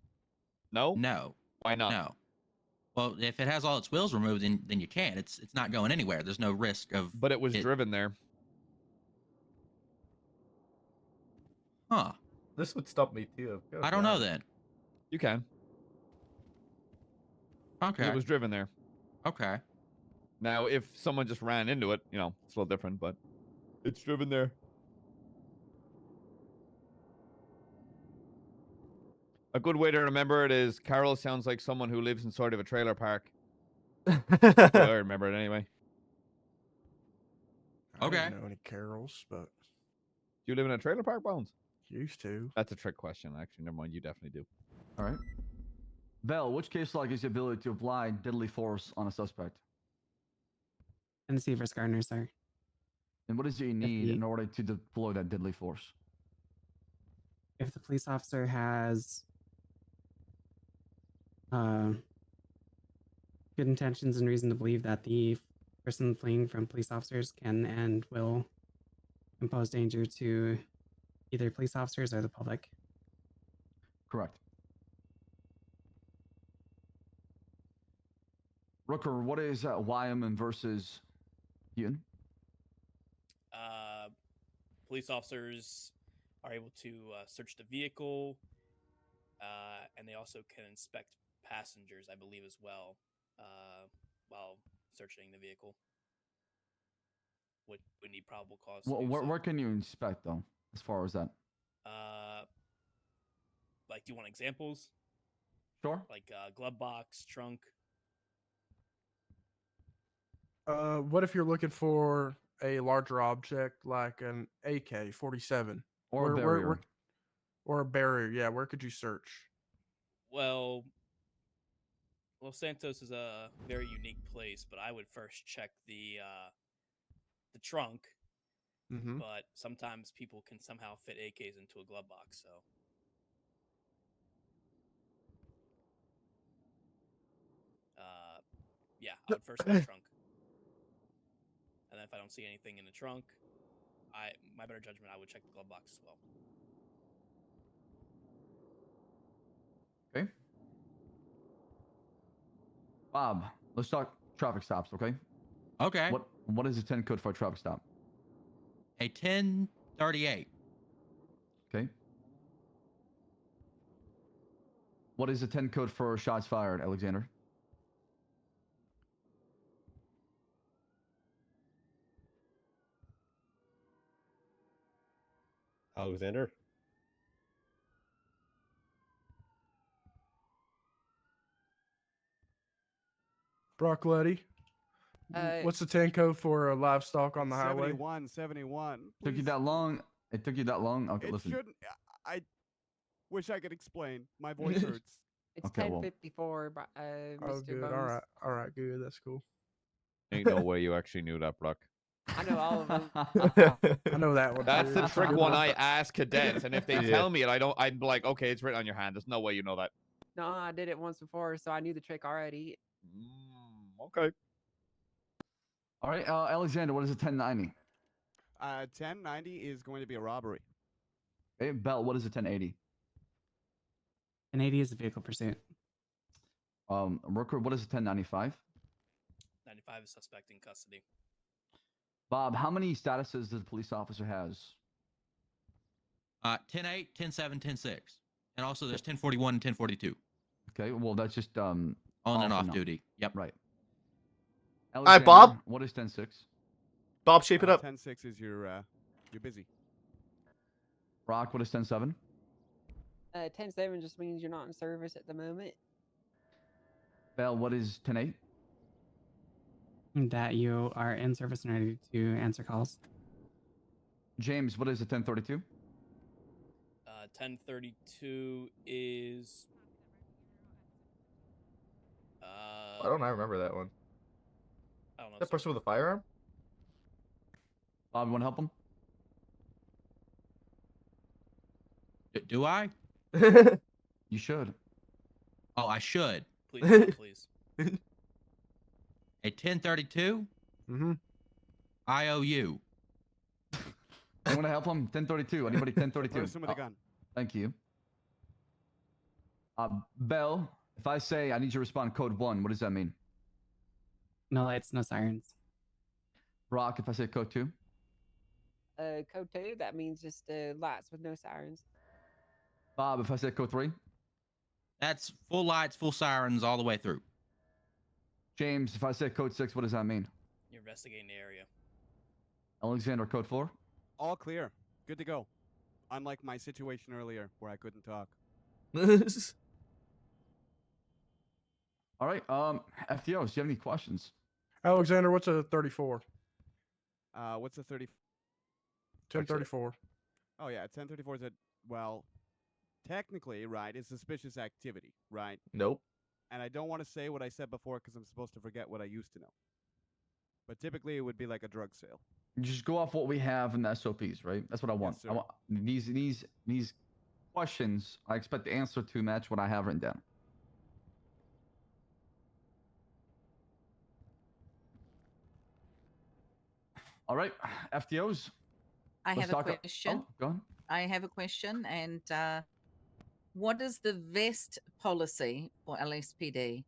No? No. Why not? No. Well, if it has all its wheels removed, then you can't. It's not going anywhere. There's no risk of. But it was driven there. Huh. This would stop me too. I don't know then. You can. 'Cause Okay. it was driven there. Okay. Now, if someone just ran into it, you know, it's a little different, but it's driven there. A good way to remember it is Carol sounds like someone who lives inside of a trailer park. That's the way I remember it anyway. I Okay. don't know any carols, but Do you live in a trailer park, Bones? used to. That's a trick question, actually. Never mind. You definitely do. All right. Bell, which case law gives you the ability to apply deadly force on a suspect? Tennessee versus Gardner, sir. And what is it you need in order to deploy that deadly force? If the police officer has good intentions and reason to believe that the person fleeing from police officers can and will impose danger to either police officers or the public. Correct. Rooker, what is Wyman versus Houghton? Police officers are able to search the vehicle, and they also can inspect passengers, I believe, as well, while searching the vehicle. Would need probable cause. To Well, do where so. can you inspect, though, as far as that? Like, do you want examples? Sure. Like glove box, trunk. What if you're looking for a larger object like an AK-47 Or a barrier. or a barrier? Yeah, where could you search? Well, Los Santos is a very unique place, but I would first check the trunk. Mm-hmm. But sometimes people can somehow fit AKs into a glove box, so. Yeah, I would first check the trunk. And then if I don't see anything in the trunk, my better judgment, I would check the glove box as well. Okay. Bob, let's talk traffic stops, okay? Okay. What is the 10 code for a traffic stop? A 1038. Okay. What is the 10 code for shots fired, Alexander? Alexander? Brock Letty. What's the 10 code for livestock on the highway? 71. Took you that long? It took you that long? Okay, It listen. shouldn't. I wish I could explain. My voice hurts. It's Okay, well. 1054, Mr. Oh, good. Bones. All right, good. That's cool. Ain't no way you actually knew that, Brock. I know all of them. I know that one. That's too. the That's a trick good one I ask cadets, and if they Yeah. tell me it, I'm like, okay, it's written on your hand. There's no way you know that. No, I did it once before, so I knew the trick already. Okay. All right, Alexander, what is a 1090? 1090 is going to be a robbery. Okay, Bell, what is a 1080? An 80 is a vehicle pursuit. Rooker, what is a 1095? 95 is suspect in custody. Bob, how many statuses does a police officer has? 10-8, 10-7, 10-6. And also there's 1041 and 1042. Okay, well, that's just On and off on. duty. Yep. Right. right, Bob. What is 10-6? Bob, shape it up. 10-6 is you're busy. Brock, what is 10-7? 10-7 just means you're not in service at the moment. Bell, what is 10-8? That you are in service and ready to answer calls. James, what is a 1032? 1032 is. Why don't I remember that one? I don't know. That sir. person with a firearm? Bob, you want to help him? Do I? You should. Oh, I should. Please, don't, please. A 1032 Mm-hmm. IOU. Anyone to help him? 1032. Anybody? 1032. Person with a gun. Thank you. Bell, if I say I need you to respond code 1, what does that mean? No lights, no sirens. Brock, if I say code 2? Code 2, that means just lights with no sirens. Bob, if I say code 3? That's full lights, full sirens all the way through. James, if I say code 6, what does that mean? You're investigating the area. Alexander, code 4? All clear. Good to go. Unlike my situation earlier where I couldn't talk. All right. FTOs, do you have any questions? Alexander, what's a 34? What's a 30? 1034. Oh yeah, 1034 is a well, technically, right, is suspicious activity, right? Nope. And I don't want to say what I said before because I'm supposed to forget what I used to know. But typically, it would be like a drug sale. Just go off what we have in the SOPs, right? That's what I want. sir. I want these questions. I expect the answer to match what I have written down. All right, FTOs. I let's have a talk question. Oh, go on. I have a question, and what is the vest policy for LSPD?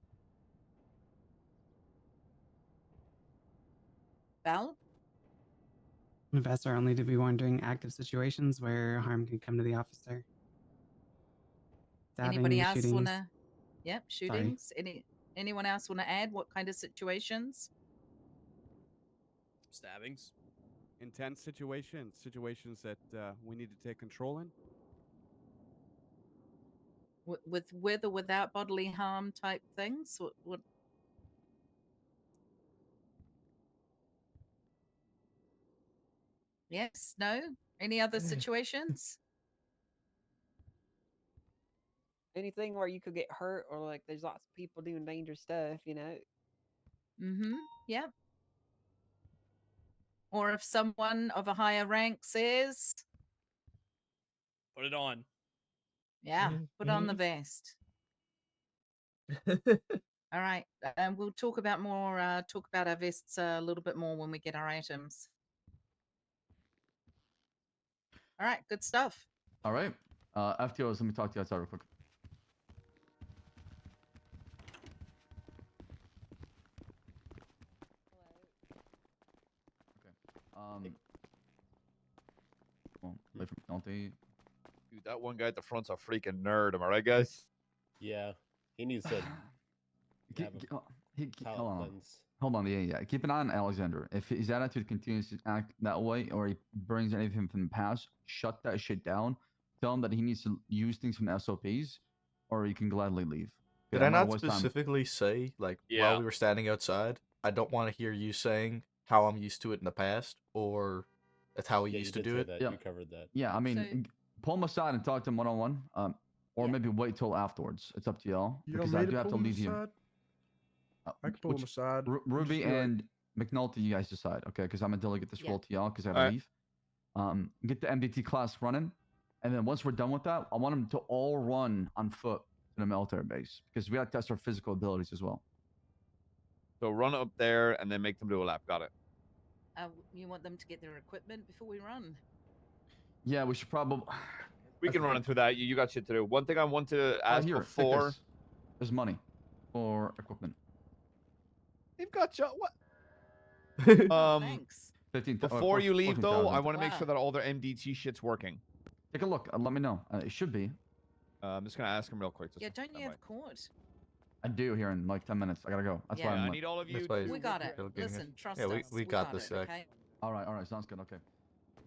Val? Vests are only to be worn during active situations where harm can come to the officer. Anybody Stabbing, else shootings. wanna? Yep, shootings. Anyone else wanna add what kind of situations? Stabbings. Intense situations, situations that we need to take control in. With or without bodily harm type things? What? Yes, no? Any other situations? Anything where you could get hurt or like there's lots of people doing dangerous stuff, you know? Mm-hmm. Yep. Or if someone of a higher rank says, Put it on. yeah, put on the vest. All right. And we'll talk about our vests a little bit more when we get our items. All right, good stuff. All right. FTOs, let me talk to you outside real quick. Okay. Well, wait for penalty. Dude, that one guy at the front's a freaking nerd. Am I right, guys? Yeah, he needs to. have a palate Hold on. cleanse. Hold on. Yeah. Keep an eye on Alexander. If his attitude continues to act that way, or he brings anything from the past, shut that shit down. Tell him that he needs to use things from the SOPs, or he can gladly leave. Did I not specifically say, like, while we were standing outside, I don't want to hear you saying how I'm used to it in the past, or that's how we used to do it? That. You covered that. Yeah, I mean, pull him aside and talk to him one-on-one, or maybe wait till afterwards. It's up to y'all. You Because don't I need do to have to pull him leave you. aside? I can pull him aside. Ruby Just be like- and McNulty, you guys decide, okay? Because I'm gonna delegate this role to y'all because I Alright. leave. Get the MDT class running, and then once we're done with that, I want them to all run on foot to the military base because we got to test our physical abilities as well. So run up there and then make them do a lap. Got it. You want them to get their equipment before we run? Yeah, we should probably. We can run through that. You got shit to do. One thing I want to ask Here, take before. this. There's money for equipment. They've got you. What? Thanks. 15. Before you leave, though, 14,000. I want to make sure that all their MDT shit's working. Take a look. Let me know. It should be. I'm just gonna ask him real quick. Yeah, don't you have court? I do here in like 10 minutes. I gotta go. That's Yeah. why I'm. I like- need all of you. That's why We got it. It'll get here. Listen, trust Yeah, us. we got this, it, Zach. okay? All right. Sounds good. Okay.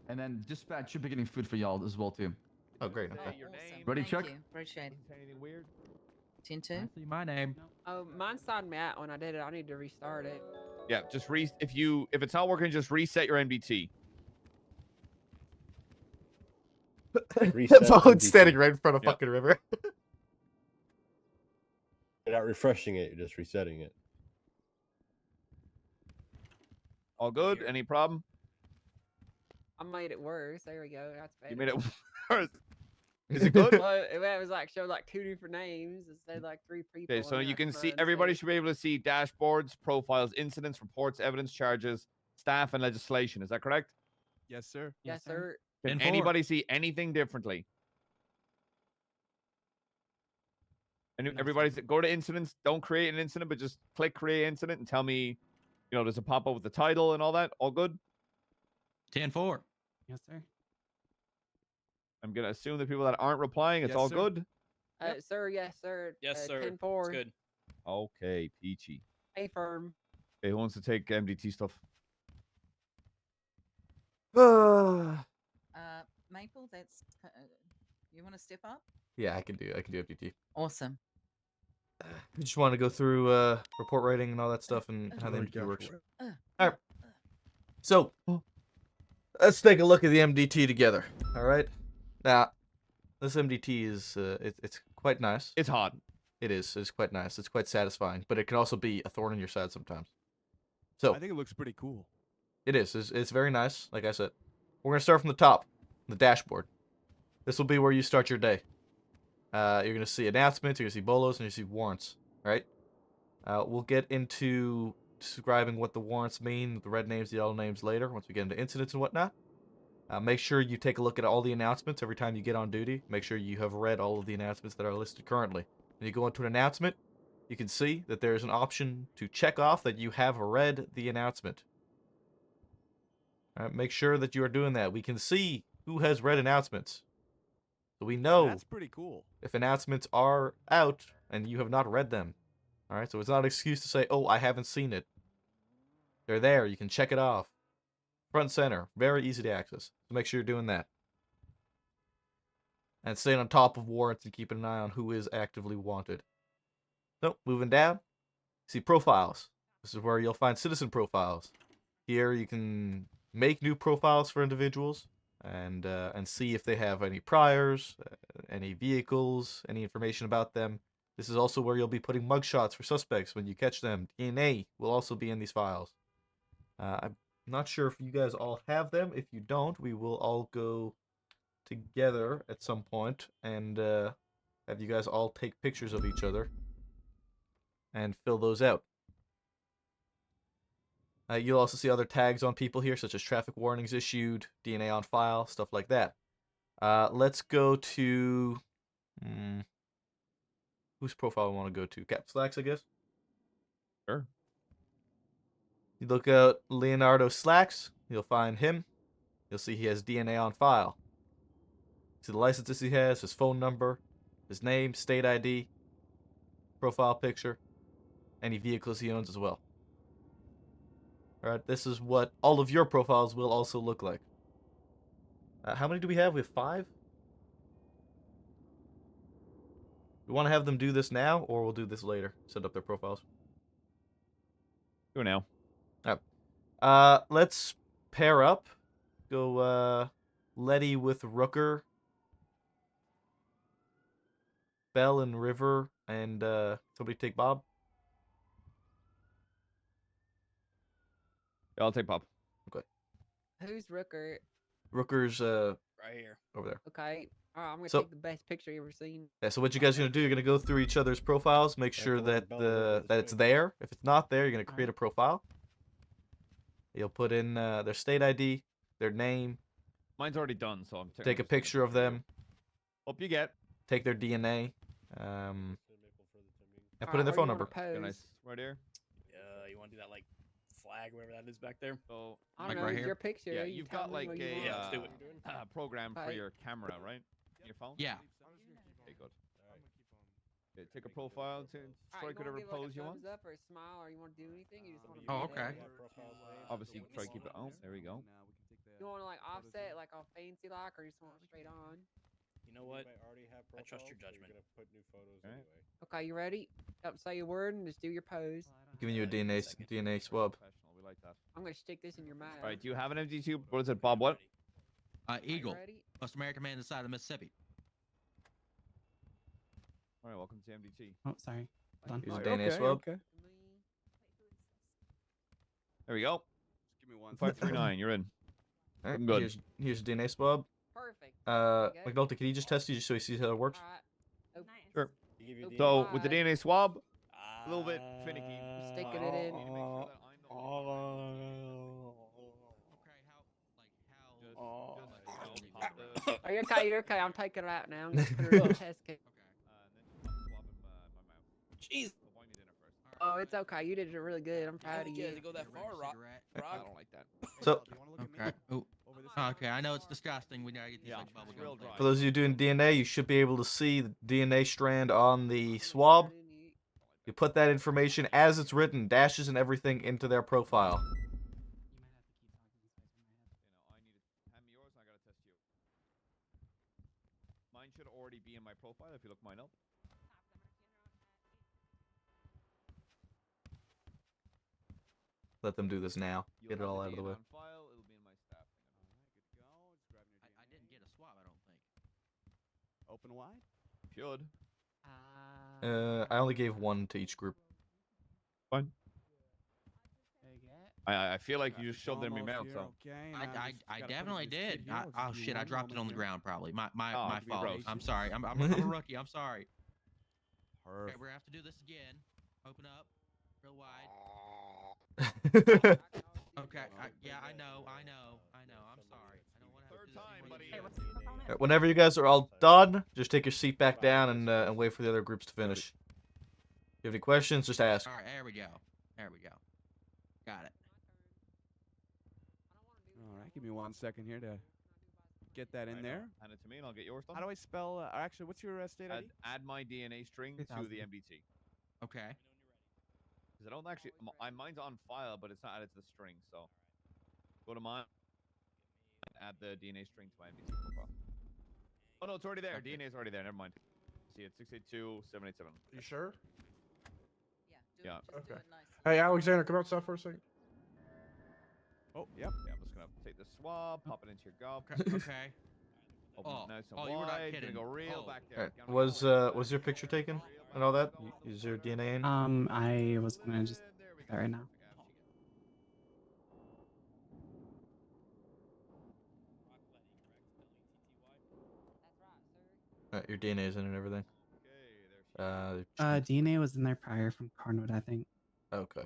And then dispatch should be getting food for y'all as well too. Oh, great. Oh, Okay. awesome. Ready, Thank Chuck? You. Appreciate it. Anything weird? 10-2. I see my name. Oh, mine signed me out when I did it. I need to restart it. Yeah, just if it's not working, just reset your MDT. Phone's standing right in front of fucking River. You're not refreshing it. You're just resetting it. All good? Any problem? I made it worse. There we go. That's better. You made it worse. Is it good? Well, it was like showed like 2 different names instead of like 3 people. Okay, so and you I can couldn't see everybody understand. should be able to see dashboards, profiles, incidents, reports, evidence, charges, staff, and legislation. Is that correct? Yes, sir. Yes, sir. Can 10-4. anybody see anything differently? And everybody go to incidents. Don't create an incident, but just click create incident and tell me, does it pop up with the title and all that? All good? 10-4. Yes, sir. I'm gonna assume the people that aren't replying, it's Yes, all sir. good. Sir, yes, sir. Yes, sir. 10-4. It's good. Okay, peachy. A firm. Okay, who wants to take MDT stuff? Maple, that's you want to step up? Yeah, I can do FTT. Awesome. You just want to go through report writing and all that stuff and how the Sorry, MDT go works. for it. All right. So let's take a look at the MDT together. All right. Now, this MDT is it's quite nice. It's hot. It is. It's quite nice. It's quite satisfying, but it can also be a thorn in your side sometimes. So I think it looks pretty cool. it is. It's very nice. Like I said, we're gonna start from the top, the dashboard. This will be where you start your day. You're gonna see announcements. You're gonna see bolos, and you see warrants. Right. We'll get into describing what the warrants mean, the red names, the yellow names later, once we get into incidents and whatnot. Make sure you take a look at all the announcements every time you get on duty. Make sure you have read all of the announcements that are listed currently. When you go into an announcement, you can see that there is an option to check off that you have read the announcement. All right, make sure that you are doing that. We can see who has read announcements. So we know That's pretty cool. if announcements are out and you have not read them. All right, so it's not an excuse to say, oh, I haven't seen it. They're there. You can check it off. Front and center. Very easy to access. So make sure you're doing that. And staying on top of warrants and keeping an eye on who is actively wanted. So, moving down, see profiles. This is where you'll find citizen profiles. Here you can make new profiles for individuals and see if they have any priors, any vehicles, any information about them. This is also where you'll be putting mugshots for suspects when you catch them. DNA will also be in these files. I'm not sure if you guys all have them. If you don't, we will all go together at some point and have you guys all take pictures of each other and fill those out. You'll also see other tags on people here, such as traffic warnings issued, DNA on file, stuff like that. Let's go to... whose profile I want to go to? Cap Slacks, I guess? Sure. You look at Leonardo Slacks, you'll find him. You'll see he has DNA on file. See the licenses he has, his phone number, his name, state ID, profile picture, any vehicles he owns as well. Alright, this is what all of your profiles will also look like. How many do we have? We have 5? We want to have them do this now, or we'll do this later? Set up their profiles. Do it now. Alright. Let's pair up. Go, Letty with Rooker. Bell and River, and, somebody take Bob. Yeah, I'll take Bob. Okay. Who's Rooker? Rooker's, Right here. over there. Okay. Alright, I'm gonna So- take the best picture you ever seen. Yeah, so what you guys are gonna do, you're gonna go through each other's profiles, make sure that that it's there. If it's not there, you're gonna create a profile. You'll put in their state ID, their name, Mine's already done, so I'm take a picture of them, Hope you get. take their DNA, and put in Alright, their where phone you wanna number. pose? Nice. Right here. You want to do that like flag, whatever that is back there? So I don't Like know, right it's here? your picture. yeah, you you've tell got me like what you a want. Yeah, let's do it. program for Okay. your camera, right? In your phone. Yeah. Okay, good. Okay, take a profile to strike whatever give, like, pose a you want. thumbs up or a smile, or you want to do anything? You just want to. Oh, okay. Obviously, try to keep it on. There we go. You want to like offset, like all fancy like, or you just want it straight on? You know what? I trust your judgment. Okay, you ready? Don't say a word and just do your pose. Giving you a DNA swab. Professional. We like that. I'm gonna stick this in your mouth. All right. Do you have an MD2? What is it, Bob? What? Eagle. Ready? Most American man inside of Mississippi. All right. Welcome to MDT. Oh, sorry. Hold Here's on. a DNA swab. Me. There we go. Give me one. 539. You're in. Alright, Good. Here's DNA swab. Perfect. There you go. McNulty, can you just test you just so he sees how it works? Alright. Sure. Open So with the wide. DNA swab, a little bit finicky. Sticking it in. Are you okay? You're okay. I'm taking it out now. I'm gonna put it in the test kit. Jeez. Oh, it's okay. You did it really good. I'm proud of you. To go that far, Rock. I don't like that. So, Okay. Ooh. Okay, I know it's disgusting. We gotta get this like bubble real gum thing. dry. for those of you doing DNA, you should be able to see the DNA strand on the swab. You put that information as it's written, dashes and everything into their profile. Hand me yours, I gotta test you. Mine should already be in my profile if you look mine up. Let them do this now. You'll Get it have all the out of the DNA way. on file, it'll be in my staff thing. I didn't get a swab, I don't think. Open wide. Should. I only gave one to each group. Fine. I feel like you just shoved it in my mouth, so. I definitely did. Oh shit! I dropped it on the ground. Probably my Oh, fault. gross. I'm sorry. I'm a rookie. I'm sorry. Okay, Perfect. we're gonna have to do this again. Open up, real wide. Okay. Yeah, I know. I'm sorry. I don't want to have to do this anymore. Alright, whenever you guys are all done, just take your seat back down and wait for the other groups to finish. If you have any questions, just ask. All right, there we go. Got it. All right, give me 1 second here to get that in there. Hand it to me and I'll get yours done. How do I spell? Actually, what's your state ID? Add my DNA string to the MDT. Okay. Because I don't actually, mine's on file, but it's not added to the string. So go to mine, add the DNA string to my MDT profile. Oh no, it's already there. Okay. DNA's already there. Never mind. See it, 682-787. You sure? Yeah. Okay. Hey, Alexander, come outside for a second. Oh, yep. Yeah, I'm just gonna take the swab, pop it into your gob. Okay. Open Oh, it nice and oh, you were not wide. kidding. Gonna go real Oh. back there. Alright, was your picture taken and all that? Is your DNA in? I was gonna just do that right now. Alright, your DNA is in and everything. DNA was in there prior from Carnwood, I think. Okay.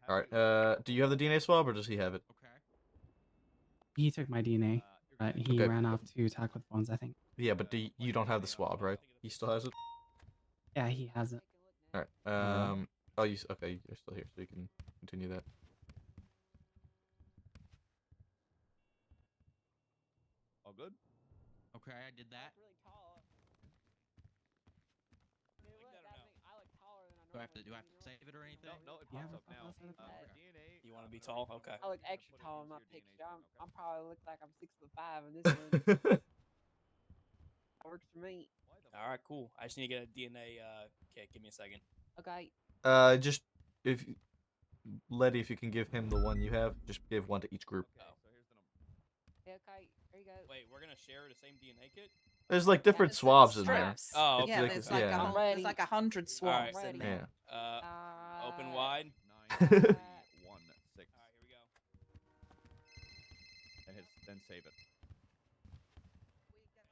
Alright, do you have the DNA swab or does he have it? Okay. He took my DNA, but he Okay. ran off to talk with Bones, I think. Yeah, but you don't have the swab, right? He still has it? Yeah, he has it. Alright, oh, okay, you're still here, so you can continue that. All good? Okay, I did that. Do I have to save it or anything? No, it Yeah, pops up now. You want to be tall? Okay. I look extra tall in my picture. I'm probably look like I'm 6'5" in this one. That works for me. All right, cool. I just need to get a DNA kit. Give me a second. Okay. Just if Letty, if you can give him the one you have, just give one to each group. Yeah, okay. There you go. Wait, we're gonna share the same DNA kit? There's like different swabs in there. Strips. Oh, Yeah, okay. there's like Yeah. there's like 100 swabs Alright. in there. Yeah. Open wide. 9-3-1-6. All right, here we go. And then save it. There you go. All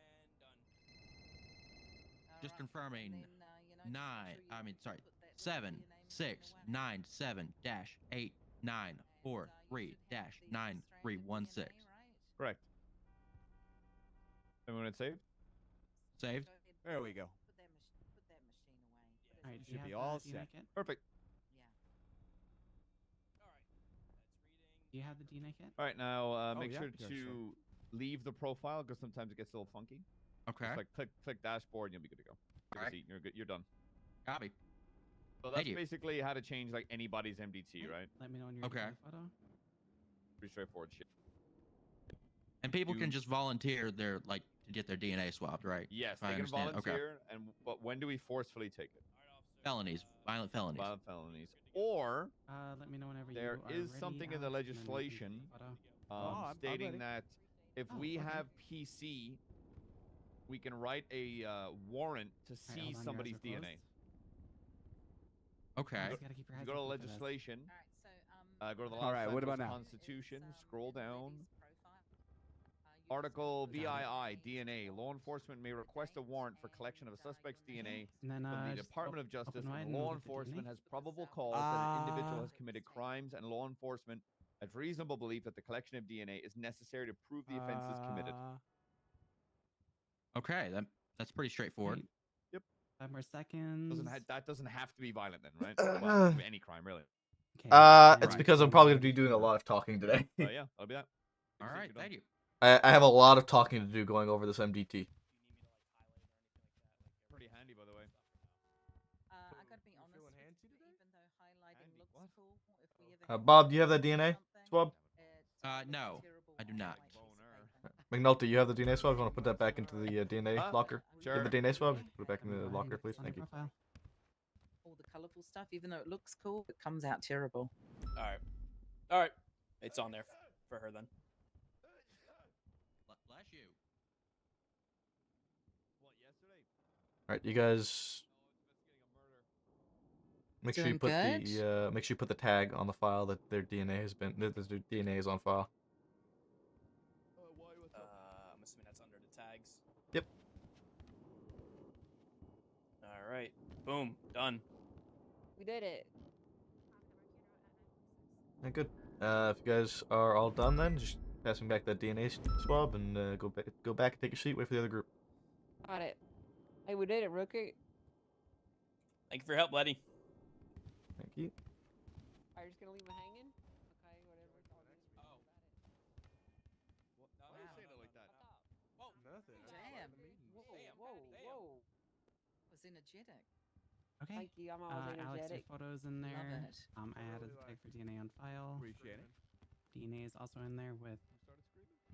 right, and done. Just confirming. And then, you know, just make sure you put that 7 your name 6 in 9 7 dash 8 9 4 3 dash 9 3 1 6. Correct. Everyone had saved? Saved. There we go. Put that machine away. All right, You do you should be have all the DNA set. kit? Perfect. Yeah. All right. That's reading. Do you have the DNA kit? All right, now make yeah, sure yeah, to sure. leave the profile because sometimes it gets a little funky. Okay. Just like click dashboard and you'll be good to go. Take a Alright. seat, you're good. You're done. Copy. So Thank that's you. basically how to change like anybody's MDT, right? Let me know when you're Okay. ready for the photo. Pretty straightforward shit. And people You- can just volunteer their like to get their DNA swabbed, right? Yes, If I they can understand. Okay. volunteer, but when do we forcefully take it? Felonies, violent felonies. Violent felonies. Or Let me know whenever there you are is ready, something in the Alex, and then we can take legislation the photo. I'm stating ready. that if Oh, we okay. have PC, we can write a warrant to Alright, hold seize on, your eyes somebody's are closed. DNA. Okay. You gotta keep your If eyes you go to open for this. legislation, All right, so go to the All last right, sentence what of about now? Constitution, scroll down. Article VII, DNA. Law enforcement may request a warrant for collection of a suspect's DNA And then from the just Department of Justice open wide when and law we'll get the enforcement DNA. has probable cause that an individual has committed crimes and law enforcement has reasonable belief that the collection of DNA is necessary to prove the offense is committed. Okay, that's pretty straightforward. Right. Yep. 5 more seconds. That doesn't have to be violent then, right? Well, any crime really. Okay. It's and because I'm probably gonna be doing a lot of talking today. But yeah, that'll be that. All right, thank you. I have a lot of talking to do going over this MDT. Pretty handy, by the way. I gotta be honest with you, even though highlighting looks cool, if we ever have Bob, to do you have that do DNA something, swab? No, I do not. McNulty, you have the DNA swab? You want to put that back into the DNA locker? Sure. You have the DNA swab? Put it back in Go the ahead and locker, get please. this on Thank your you. profile. all the colorful stuff, even though it looks cool, it comes out terrible. All right. It's on there for her then. Bless you. What, yesterday? Alright, you guys make sure you Doing put good. make sure you put the tag on the file that their DNA has been that their DNA is on file. I'm assuming that's under the tags. Yep. All right. Boom. Done. We did it. Yeah, good. If you guys are all done then, just pass me back that DNA swab and go back and take your seat, wait for the other group. Got it. Hey, we did it, rookie. Thank you for your help, Letty. Thank you. Are you just gonna leave me hanging? Okay, whatever. Why are you saying it like that? Nothing. Damn. Whoa. Was energetic. Okay. Thank you. I'm always Alex, your energetic. photos in Love there. it. I added the tag for DNA on file. Appreciate it. DNA is also in there with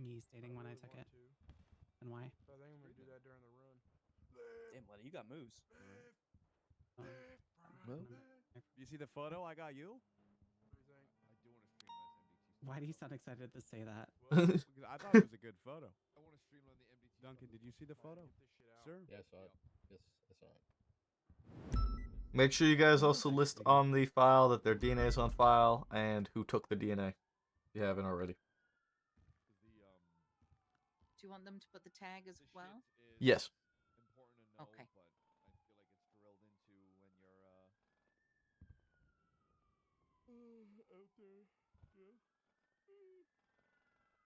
me stating when I took it and why. So I think I'm gonna do that during the run. Damn, Letty, you got moves. You see the photo I got you? Why do you sound excited to say that? Because I thought it was a good photo. I want to streamline the MDT. Duncan, did you see the photo? Sir? Yeah, I saw it. Yes, I saw it. Make sure you guys also list on the file that their DNA is on file and who took the DNA. If you haven't already. Do you want them to put the tag as well? Yes. Important to know, Okay. but I feel like it's drilled into when you're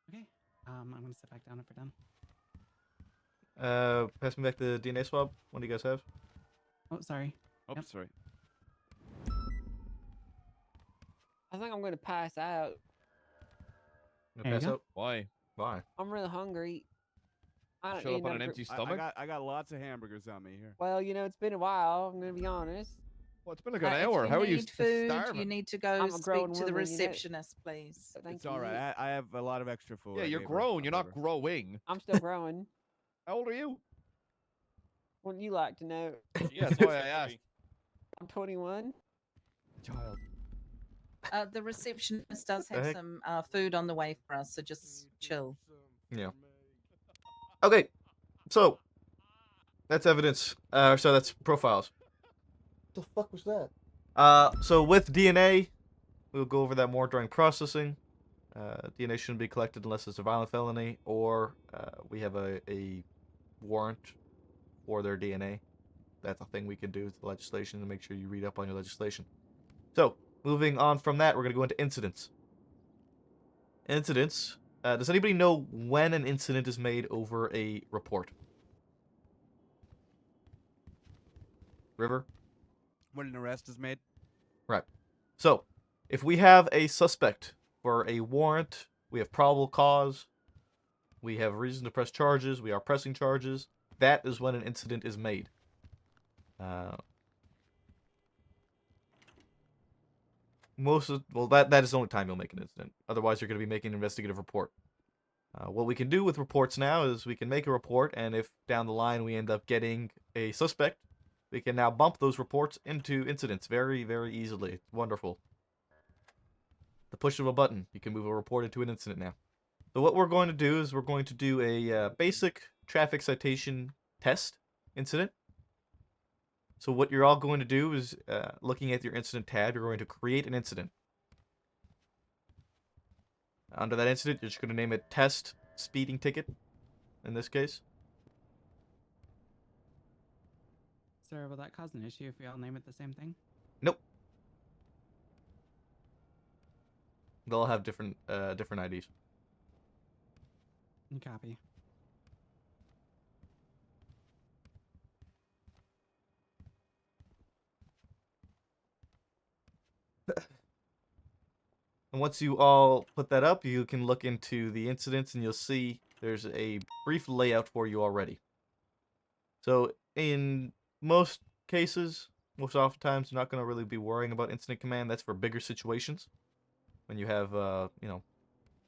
Out there. Okay. I'm gonna sit back down if we're done. Pass me back the DNA swab. What do you guys have? Oh, sorry. Oh, Yep. sorry. I think I'm gonna pass out. Gonna There you pass go. out? Why? Why? I'm really hungry. I don't Show need up on an another empty gr- stomach? I got lots of hamburgers on me here. Well, it's been a while. I'm gonna be honest. Well, it's been like an If hour. you How are you need food, starving? you need to go I'm a speak grown to the woman, receptionist, please. But thank It's all right. you. I have a lot of extra food. Yeah, I you're gave her. grown. I'll You're give not her. growing. I'm still growing. How old are you? Wouldn't you like to know? Yeah, that's why I asked. I'm 21. Child. The receptionist does The have heck? some food on the way for us, so just chill. Yeah. Okay. So that's evidence. So that's profiles. What the fuck was that? So with DNA, we'll go over that more during processing. DNA shouldn't be collected unless it's a violent felony or we have a warrant for their DNA. That's a thing we can do with the legislation to make sure you read up on your legislation. So, moving on from that, we're going to go into incidents. Incidents. Does anybody know when an incident is made over a report? River? When an arrest is made. Right. So, if we have a suspect for a warrant, we have probable cause, we have reason to press charges, we are pressing charges, that is when an incident is made. That is the only time you'll make an incident. Otherwise, you're going to be making an investigative report. What we can do with reports now is we can make a report, and if down the line we end up getting a suspect, we can now bump those reports into incidents very, very easily. It's wonderful. The push of a button, you can move a report into an incident now. So what we're going to do is we're going to do a basic traffic citation test incident. So what you're all going to do is, looking at your incident tab, you're going to create an incident. Under that incident, you're just going to name it test speeding ticket, in this case. Sir, will that cause an issue if we all name it the same thing? Nope. They'll have different IDs. You copy. And once you all put that up, you can look into the incidents and you'll see there's a brief layout for you already. So in most cases, most oftentimes, you're not going to really be worrying about incident command. That's for bigger situations. When you have,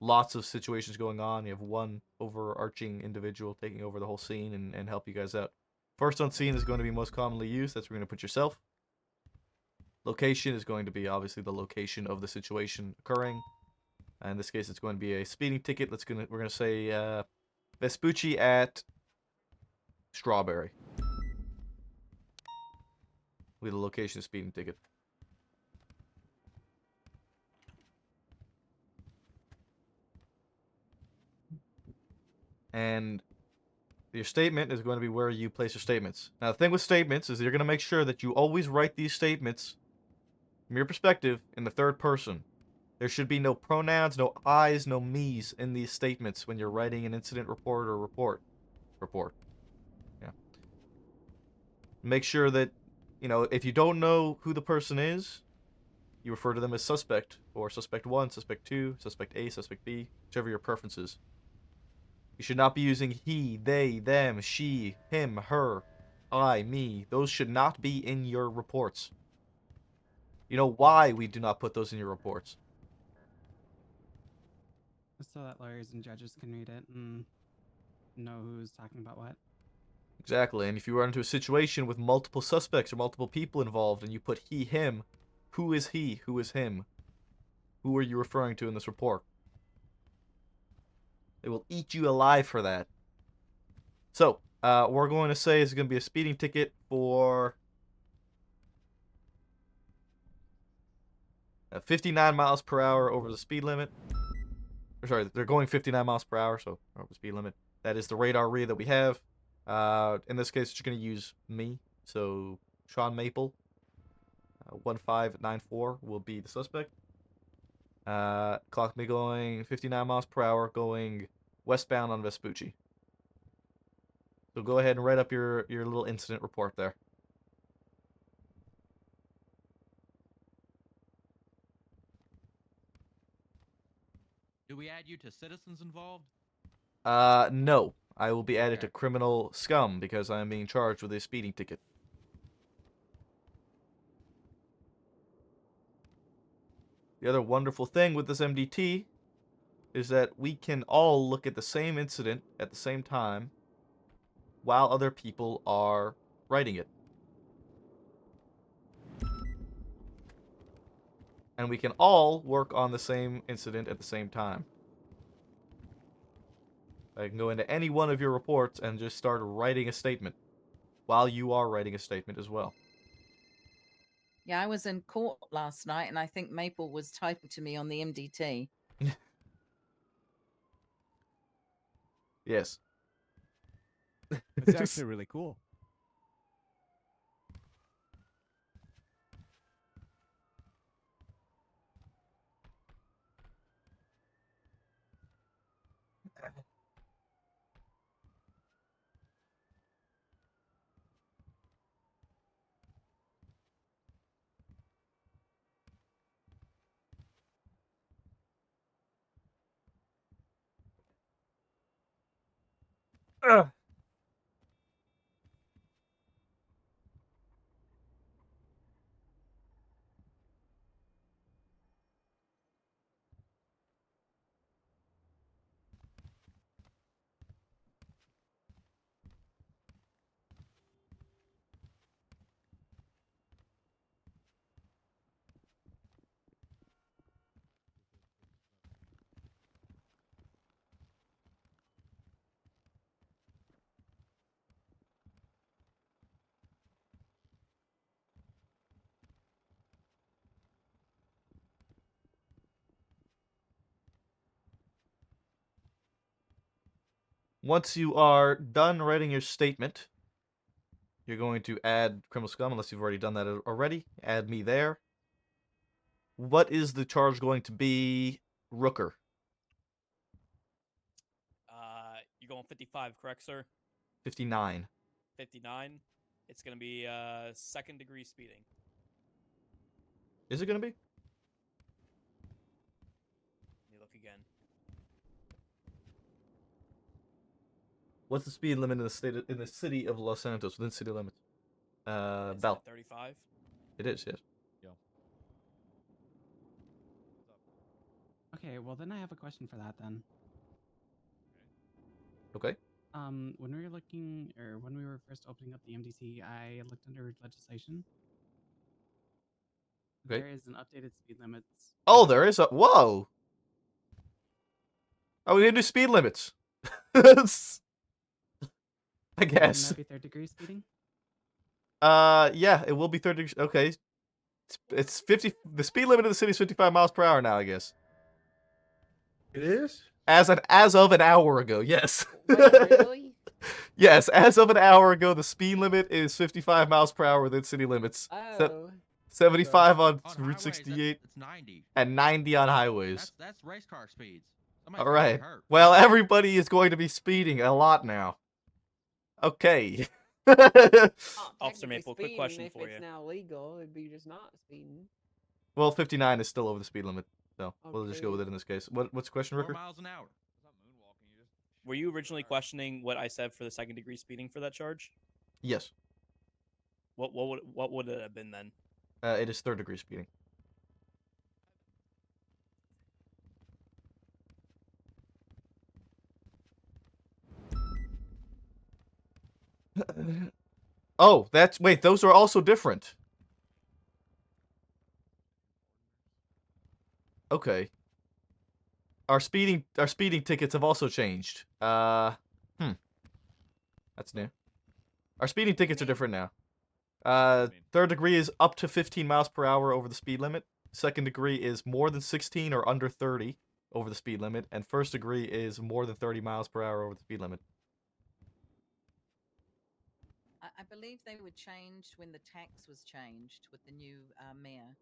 lots of situations going on, you have one overarching individual taking over the whole scene and help you guys out. First on scene is going to be most commonly used. That's where you're going to put yourself. Location is going to be obviously the location of the situation occurring. In this case, it's going to be a speeding ticket. We're gonna say Vespucci at Strawberry. With the location of speeding ticket. And your statement is going to be where you place your statements. Now, the thing with statements is you're going to make sure that you always write these statements from your perspective in the third person. There should be no pronouns, no I's, no me's in these statements when you're writing an incident report or report. Yeah. Make sure that, if you don't know who the person is, you refer to them as suspect, or suspect 1, suspect 2, suspect A, suspect B, whichever your preference is. You should not be using he, they, them, she, him, her, I, me. Those should not be in your reports. You know why we do not put those in your reports? So that lawyers and judges can read it and know who's talking about what. Exactly, and if you run into a situation with multiple suspects or multiple people involved and you put he, him, who is he, who is him? Who are you referring to in this report? They will eat you alive for that. So, we're going to say it's going to be a speeding ticket for 59 miles per hour over the speed limit. Sorry, they're going 59 miles per hour, so over the speed limit. That is the radar read that we have. In this case, you're going to use me. So, Sean Maple, 1594 will be the suspect. Clock me going 59 miles per hour, going westbound on Vespucci. So go ahead and write up your little incident report there. Do we add you to citizens involved? No. I will be added Okay. to criminal scum because I am being charged with a speeding ticket. The other wonderful thing with this MDT is that we can all look at the same incident at the same time while other people are writing it. And we can all work on the same incident at the same time. I can go into any one of your reports and just start writing a statement while you are writing a statement as well. Yeah, I was in court last night, and I think Maple was typing to me on the MDT. Yes. It's actually really cool. Ugh. once you are done writing your statement, you're going to add criminal scum, unless you've already done that already. Add me there. What is the charge going to be, Rooker? You're going 55, correct, sir? 59. 59. It's going to be second-degree speeding. Is it going to be? Let me look again. What's the speed limit in the city of Los Santos, within city limits? It's Bell. at 35. It is, yes. Okay, well then I have a question for that then. Okay. When we were looking, or when we were first opening up the MDT, I looked under legislation. Okay. There is an updated speed limits. Oh, there is a... Whoa! Oh, we can do speed limits. I guess. Wouldn't that be third degree speeding? Yeah, it will be 30... Okay. It's 50... The speed limit in the city is 55 miles per hour now, I guess. It is? As of an hour ago, yes. Wait, really? Yes, as of an hour ago, the speed limit is 55 miles per hour within city limits. Oh. 75 on On Route highways, 68 It's 90. and 90 on highways. That's race car speeds. Somebody's All gonna get right. hurt. Well, everybody is going to be speeding a lot now. Okay. Officer Maple, quick question if for it's you. now legal, it'd be just not speeding. Well, 59 is still over the speed limit, so we'll just go Okay. with it in this case. What's the question, 4 Rooker? miles an hour. Were you originally questioning what I said for the second-degree speeding for that charge? Yes. What would it have been then? It is third degree speeding. Oh, wait, those are also different. Okay. Our speeding tickets have also changed. That's new. Our speeding tickets are different now. Third degree is up to 15 miles per hour over the speed limit. Second degree is more than 16 or under 30 over the speed limit, and first degree is more than 30 miles per hour over the speed limit. I believe they were changed when the tax was changed with the new mayor.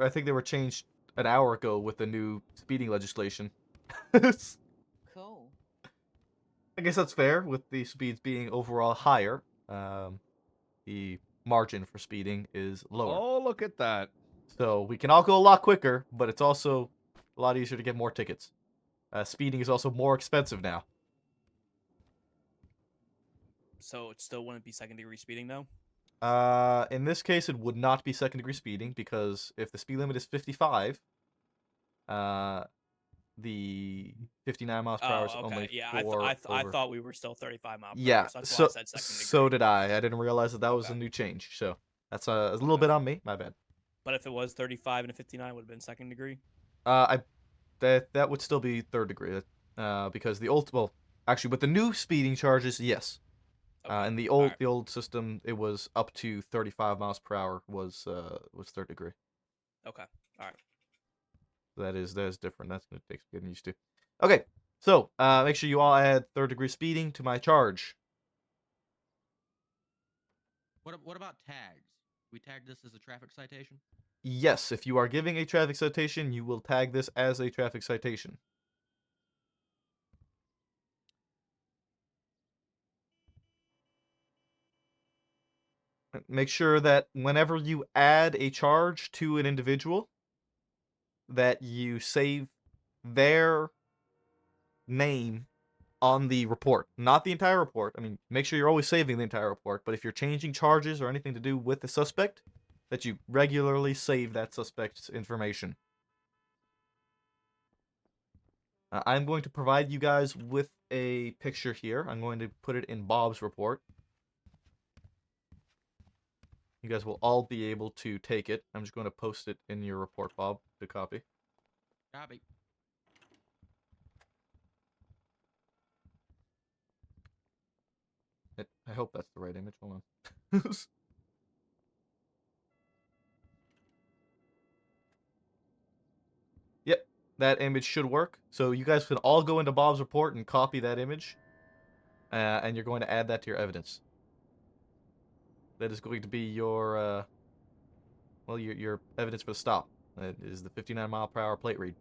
I think they were changed an hour ago with the new speeding legislation. Cool. I guess that's fair, with the speeds being overall higher. The margin for speeding is lower. Oh, look at that. So we can all go a lot quicker, but it's also a lot easier to get more tickets. Speeding is also more expensive now. So it still wouldn't be second-degree speeding, though? In this case, it would not be second-degree speeding, because if the speed limit is 55, the 59 miles per hour is okay. only Yeah, 4 I over. thought we were still 35 miles per Yeah, hour, so that's why I said second degree. so did I. I didn't realize that was a new change. So that's a little bit on me. My bad. But if it was 35 and a 59, it would have been second degree? That would still be third degree. Because actually with the new speeding charges, yes. In the old system, it was up to 35 miles per hour was third degree. Okay. All right. That is different. That's gonna take some getting used to. Okay, so make sure you all add third degree speeding to my charge. What about tags? We tag this as a traffic citation? Yes, if you are giving a traffic citation, you will tag this as a traffic citation. Make sure that whenever you add a charge to an individual, that you save their name on the report. Not the entire report. I mean, make sure you're always saving the entire report, but if you're changing charges or anything to do with the suspect, that you regularly save that suspect's information. I'm going to provide you guys with a picture here. I'm going to put it in Bob's report. You guys will all be able to take it. I'm just going to post it in your report, Bob, to copy. Copy. I hope that's the right image. Hold on. Yep, that image should work. So you guys can all go into Bob's report and copy that image. and you're going to add that to your evidence. That is going to be your, well, your evidence for the stop. That is the 59-mile-per-hour plate read.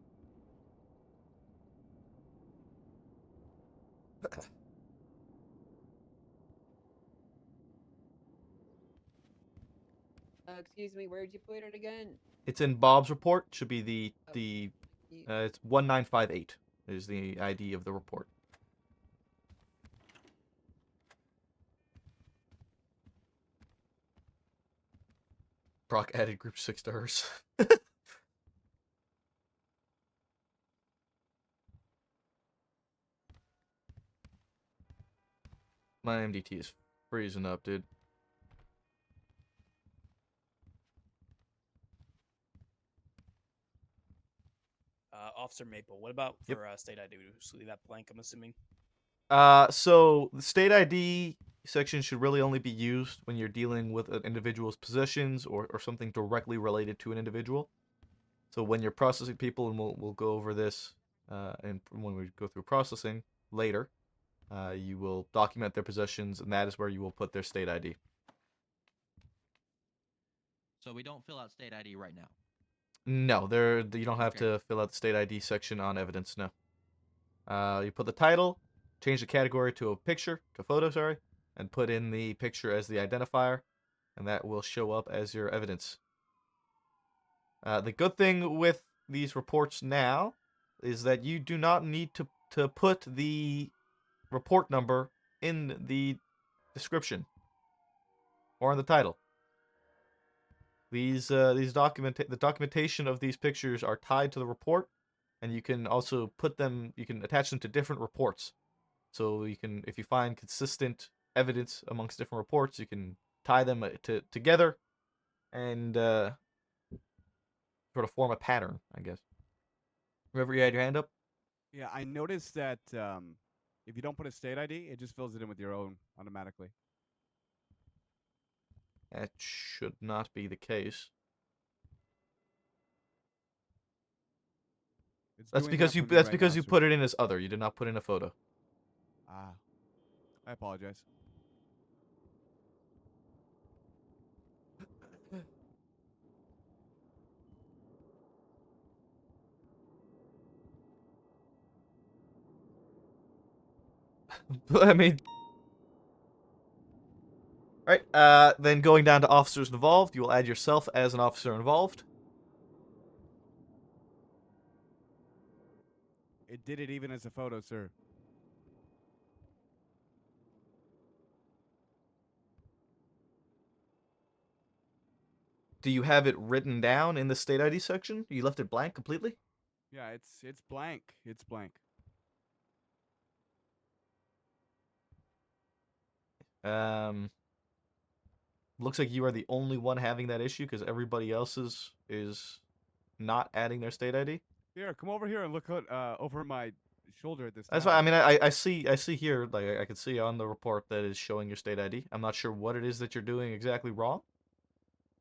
Excuse me, where'd you put it again? It's in Bob's report. Should be Oh, you, it's 1958 is the ID of the report. Brock added group 6 to hers. My MDT is freezing up, dude. Officer Maple, what about Yep. for state ID? Just leave that blank, I'm assuming. So the state ID section should really only be used when you're dealing with an individual's possessions or something directly related to an individual. So when you're processing people, and we'll go over this, and when we go through processing later, you will document their possessions, and that is where you will put their state ID. So we don't fill out state ID right now. No, you don't have to fill out the state ID section on evidence. No. You put the title, change the category to a picture, to photo, sorry, and put in the picture as the identifier, and that will show up as your evidence. The good thing with these reports now is that you do not need to put the report number in the description or in the title. The documentation of these pictures are tied to the report, and you can also you can attach them to different reports. So you can, if you find consistent evidence amongst different reports, you can tie them together and sort of form a pattern, I guess. Remember, you had your hand up? Yeah, I noticed that if you don't put a state ID, it just fills it in with your own automatically. That should not be the case. It's That's doing because that you for me right now, you sir. put it in as other. You did not put in a photo. Ah, I apologize. I mean, all right. Then going down to officers involved, you will add yourself as an officer involved. It did it even as a photo, sir. Do you have it written down in the state ID section? You left it blank completely? Yeah, it's blank. It's blank. Looks like you are the only one having that issue because everybody else's is not adding their state ID. Here, come over here and look over my shoulder at this That's tab. why I mean I see here, like I can see on the report that is showing your state ID. I'm not sure what it is that you're doing exactly wrong.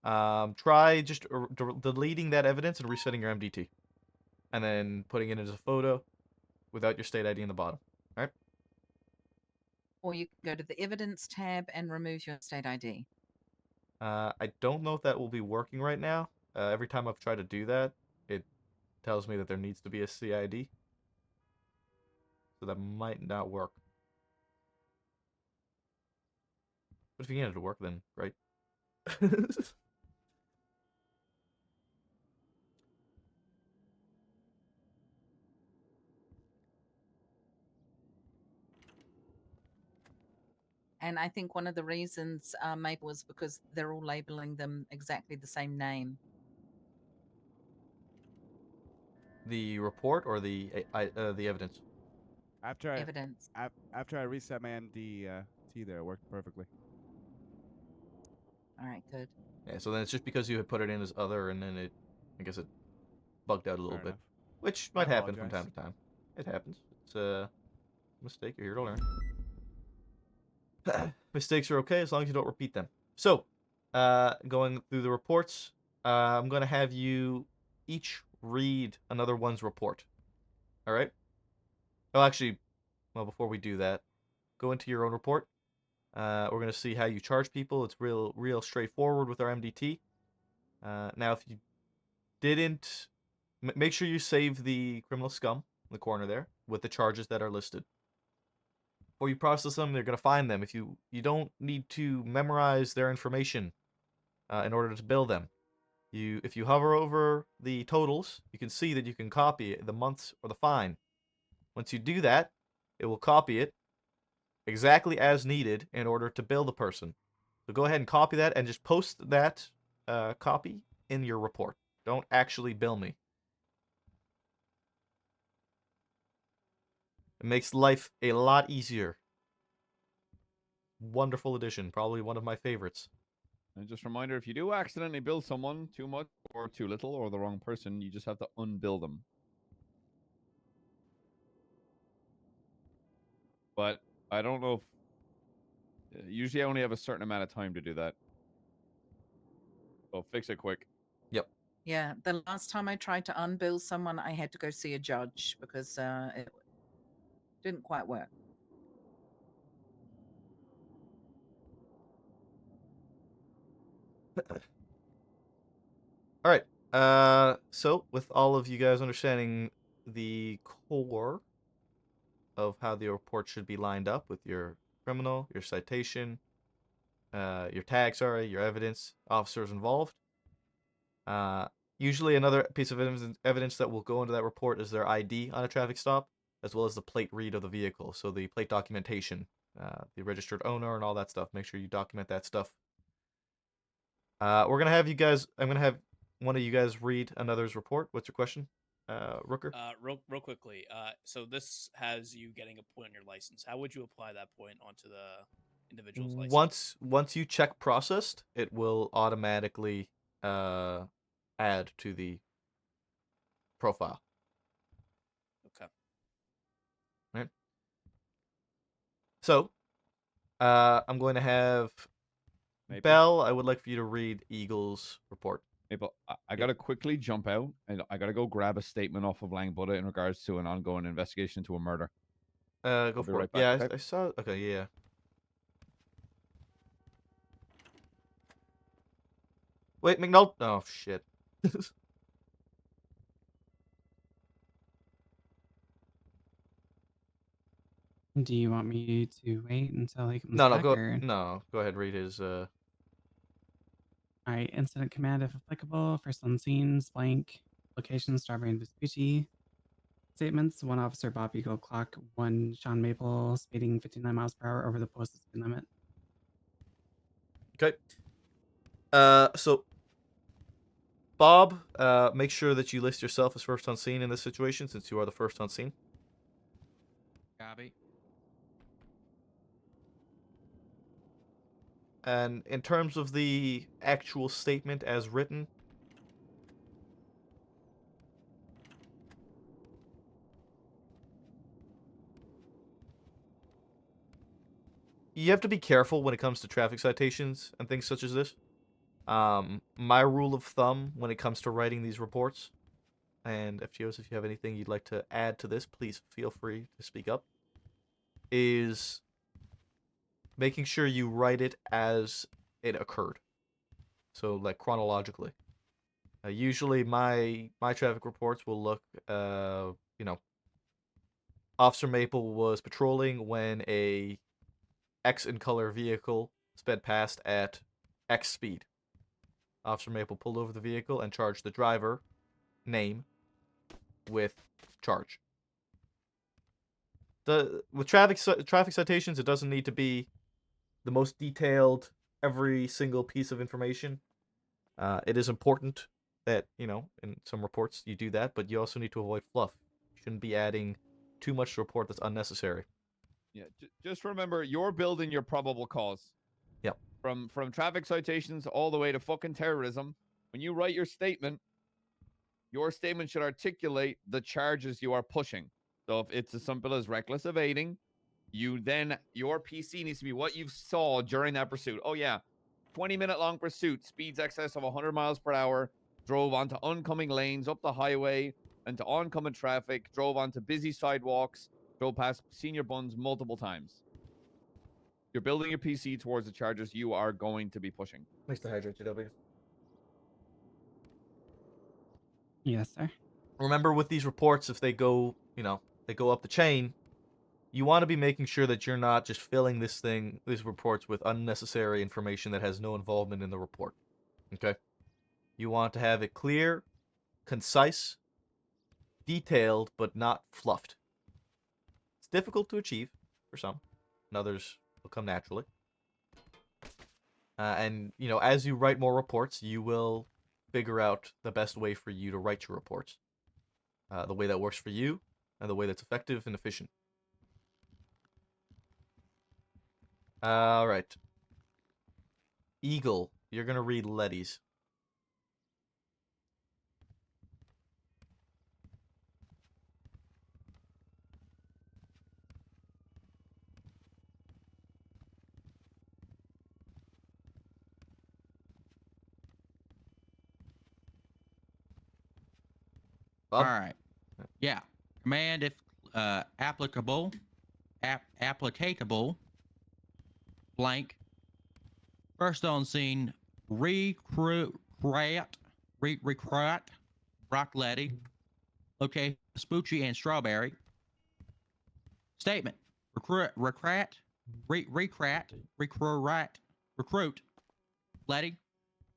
Try just deleting that evidence and resetting your MDT, and then putting it as a photo without your state ID in the bottom. All right. Or you can go to the evidence tab and remove your state ID. I don't know if that will be working right now. Every time I've tried to do that, it tells me that there needs to be a CID. So that might not work. But if you can get it to work, then great. And I think one of the reasons maybe was because they're all labeling them exactly the same name. The report or the evidence? After I Evidence. after I reset my MDT there, it worked perfectly. All right, good. Yeah, so then it's just because you had put it in as other, and then I guess it bugged out a little Fair bit. enough. Which I might happen from time apologize. to time. It happens. It's a mistake. You're here to learn. Mistakes are okay as long as you don't repeat them. So, going through the reports, I'm going to have you each read another one's report. All right? Oh, actually, well, before we do that, go into your own report. We're going to see how you charge people. It's real straightforward with our MDT. Now, if you didn't, make sure you save the criminal scum in the corner there with the charges that are listed. Before you process them, they're going to find them. If you don't need to memorize their information in order to bill them. If you hover over the totals, you can see that you can copy the months or the fine. Once you do that, it will copy it exactly as needed in order to bill the person. So go ahead and copy that and just post that copy in your report. Don't actually bill me. It makes life a lot easier. Wonderful addition, probably one of my favorites. And just a reminder, if you do accidentally bill someone too much or too little or the wrong person, you just have to unbill them. But I don't know if... usually I only have a certain amount of time to do that. So fix it quick. Yep. Yeah, the last time I tried to unbill someone, I had to go see a judge because it didn't quite work. All right. So with all of you guys understanding the core of how the report should be lined up with your criminal, your citation, your tag, your evidence, officers involved. Usually another piece of evidence that will go into that report is their ID on a traffic stop, as well as the plate read of the vehicle. So the plate documentation, the registered owner and all that stuff. Make sure you document that stuff. We're gonna have you guys. I'm gonna have one of you guys read another's report. What's your question, Rooker? Real quickly. So this has you getting a point on your license. How would you apply that point onto the individual's license? Once you check processed, it will automatically add to the profile. Okay. Right. So, I'm going to have Maple? Bell. I would like for you to read Eagle's report. Maple, I gotta quickly jump out and I gotta go grab a statement off of Lang Buddha in regards to an ongoing investigation into a murder. Go I'll be for right it. back, Yeah, okay? I saw. Okay, yeah. Wait, McNulty. Oh shit. Do you want me to wait until he comes No, back? go Or... no. Go ahead, read his. All right, incident command if applicable. First on scenes, blank. Location, Strawberry and Vespucci. Statements: 1 Officer Bob Eagle clock, 1 Sean Maple speeding 59 miles per hour over the posted speed limit. Okay. So Bob, make sure that you list yourself as first on scene in this situation, since you are the first on scene. Copy. And in terms of the actual statement as written, you have to be careful when it comes to traffic citations and things such as this. My rule of thumb when it comes to writing these reports, and FTOs, if you have anything you'd like to add to this, please feel free to speak up, is making sure you write it as it occurred. So, like, chronologically. Usually my traffic reports will look, Officer Maple was patrolling when a X in color vehicle sped past at X speed. Officer Maple pulled over the vehicle and charged the driver name with charge. With traffic citations, it doesn't need to be the most detailed, every single piece of information. It is important that, in some reports you do that, but you also need to avoid fluff. You shouldn't be adding too much to a report that's unnecessary. Yeah, just remember, you're building your probable cause. Yep. From traffic citations all the way to fucking terrorism. When you write your statement should articulate the charges you are pushing. So if it's as simple as reckless evading, your PC needs to be what you saw during that pursuit. Oh yeah, 20-minute long pursuit, speeds excess of 100 miles per hour, drove onto oncoming lanes, up the highway, into oncoming traffic, drove onto busy sidewalks, drove past senior buns multiple times. You're building your PC towards the charges you are going to be pushing. Thanks to hydrate, GW. Yes, sir. Remember, with these reports, if they go, they go up the chain, you want to be making sure that you're not just filling these reports with unnecessary information that has no involvement in the report. Okay? You want to have it clear, concise, detailed, but not fluffed. It's difficult to achieve for some, and others will come naturally. And, as you write more reports, you will figure out the best way for you to write your reports. The way that works for you, and the way that's effective and efficient. All right. Eagle, you're going to read Letty's. All Bob? right. Yeah. Command if applicable, applicable, blank. First on scene, recruit Brock Letty. Location, Spoochie and Strawberry. Statement, recruit Letty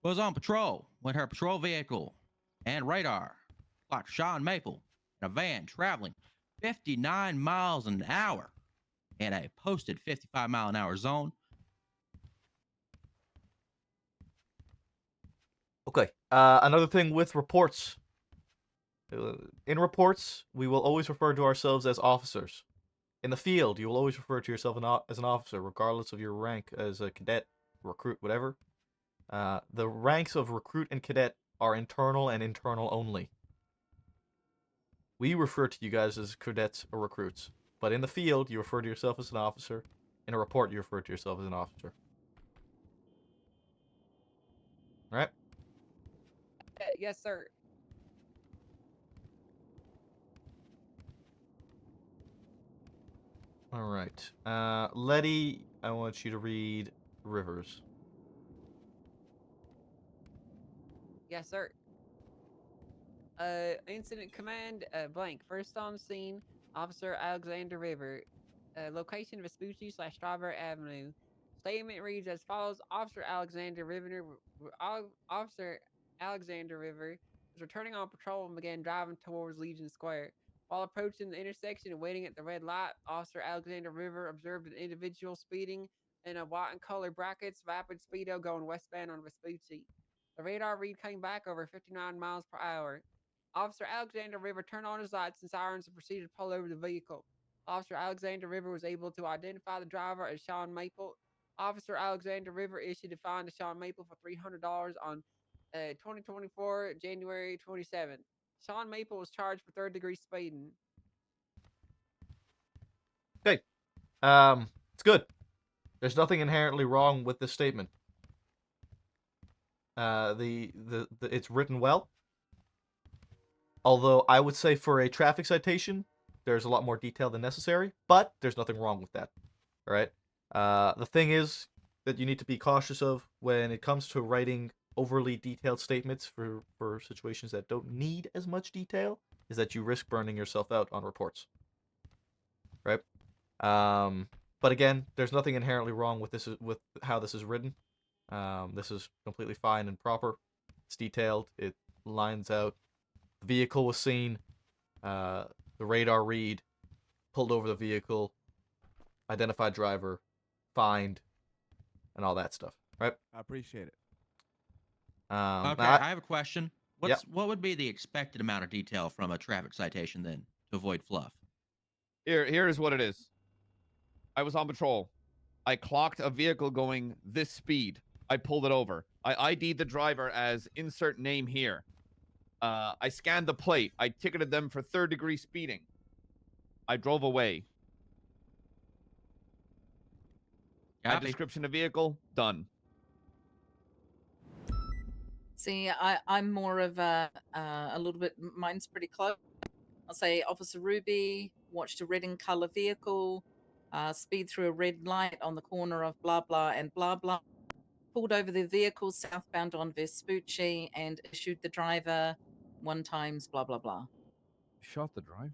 was on patrol when her patrol vehicle and radar clocked Sean Maple in a van traveling 59 miles an hour in a posted 55-mile-an-hour zone. Okay. Another thing with reports. In reports, we will always refer to ourselves as officers. In the field, you will always refer to yourself as an officer, regardless of your rank as a cadet, recruit, whatever. The ranks of recruit and cadet are internal and internal only. We refer to you guys as cadets or recruits. But in the field, you refer to yourself as an officer. In a report, you refer to yourself as an officer. Right? Yes, sir. All right. Letty, I want you to read Rivers. Yes, sir. Incident command, blank. First on scene, Officer Alexander River. Location Vespucci / Strawberry Avenue. Statement reads as follows: Officer Alexander River was returning on patrol and began driving towards Legion Square. While approaching the intersection and waiting at the red light, Officer Alexander River observed an individual speeding in a white and colored brackets vapid speedo going westbound on Vespucci. The radar read came back over 59 miles per hour. Officer Alexander River turned on his lights and sirens and proceeded to pull over the vehicle. Officer Alexander River was able to identify the driver as Sean Maple. Officer Alexander River issued a fine to Sean Maple for $300 on 2024 January 27th. Sean Maple was charged for third-degree speeding. Okay. It's good. There's nothing inherently wrong with this statement. It's written well. Although I would say for a traffic citation, there's a lot more detail than necessary, but there's nothing wrong with that. All right. The thing is that you need to be cautious of when it comes to writing overly detailed statements for situations that don't need as much detail, is that you risk burning yourself out on reports. Right. But again, there's nothing inherently wrong with with how this is written. This is completely fine and proper. It's detailed. It lines out. The vehicle was seen. The radar read. Pulled over the vehicle. Identified driver. Fined. And all that stuff. Right? I appreciate it. Okay, now I have a question. What would be the expected amount of detail from a traffic citation then to avoid fluff? Here is what it is. I was on patrol. I clocked a vehicle going this speed. I pulled it over. I ID'd the driver as insert name here. I scanned the plate. I ticketed them for third-degree speeding. I drove away. My description of vehicle, done. See, I'm more of a little bit. Mine's pretty close. I'll say Officer Ruby watched a red in color vehicle, speed through a red light on the corner of blah blah and blah blah, pulled over their vehicle southbound on Vespucci and issued the driver 1 times blah blah blah. Shot the driver.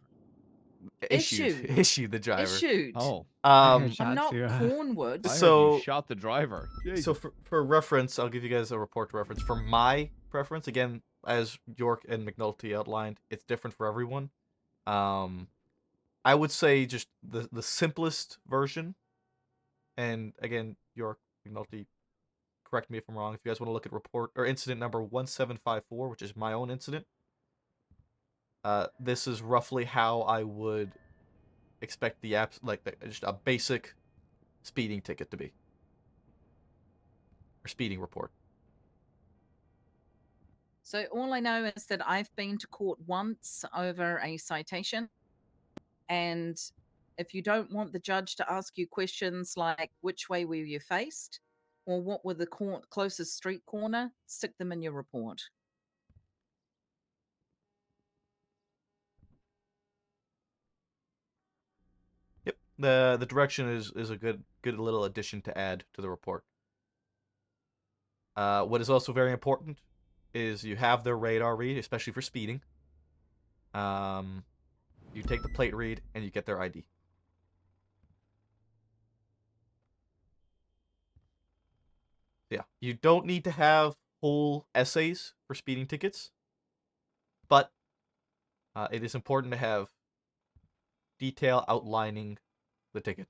Issued. Issued the driver. Issued. Oh. I heard Um, shot I'm not too. Cornwood. I heard So- you shot the driver. So Jesus. for reference, I'll give you guys a report to reference. For my preference, again, as York and McNulty outlined, it's different for everyone. I would say just the simplest version. And again, York, McNulty, correct me if I'm wrong. If you guys want to look at report or incident number 1754, which is my own incident, this is roughly how I would expect the just a basic speeding ticket to be, or speeding report. So all I know is that I've been to court once over a citation, and if you don't want the judge to ask you questions like which way were you faced or what were the closest street corner, stick them in your report. Yep. The direction is a good little addition to add to the report. What is also very important is you have their radar read, especially for speeding. You take the plate read and you get their ID. Yeah, you don't need to have whole essays for speeding tickets, but it is important to have detail outlining the ticket.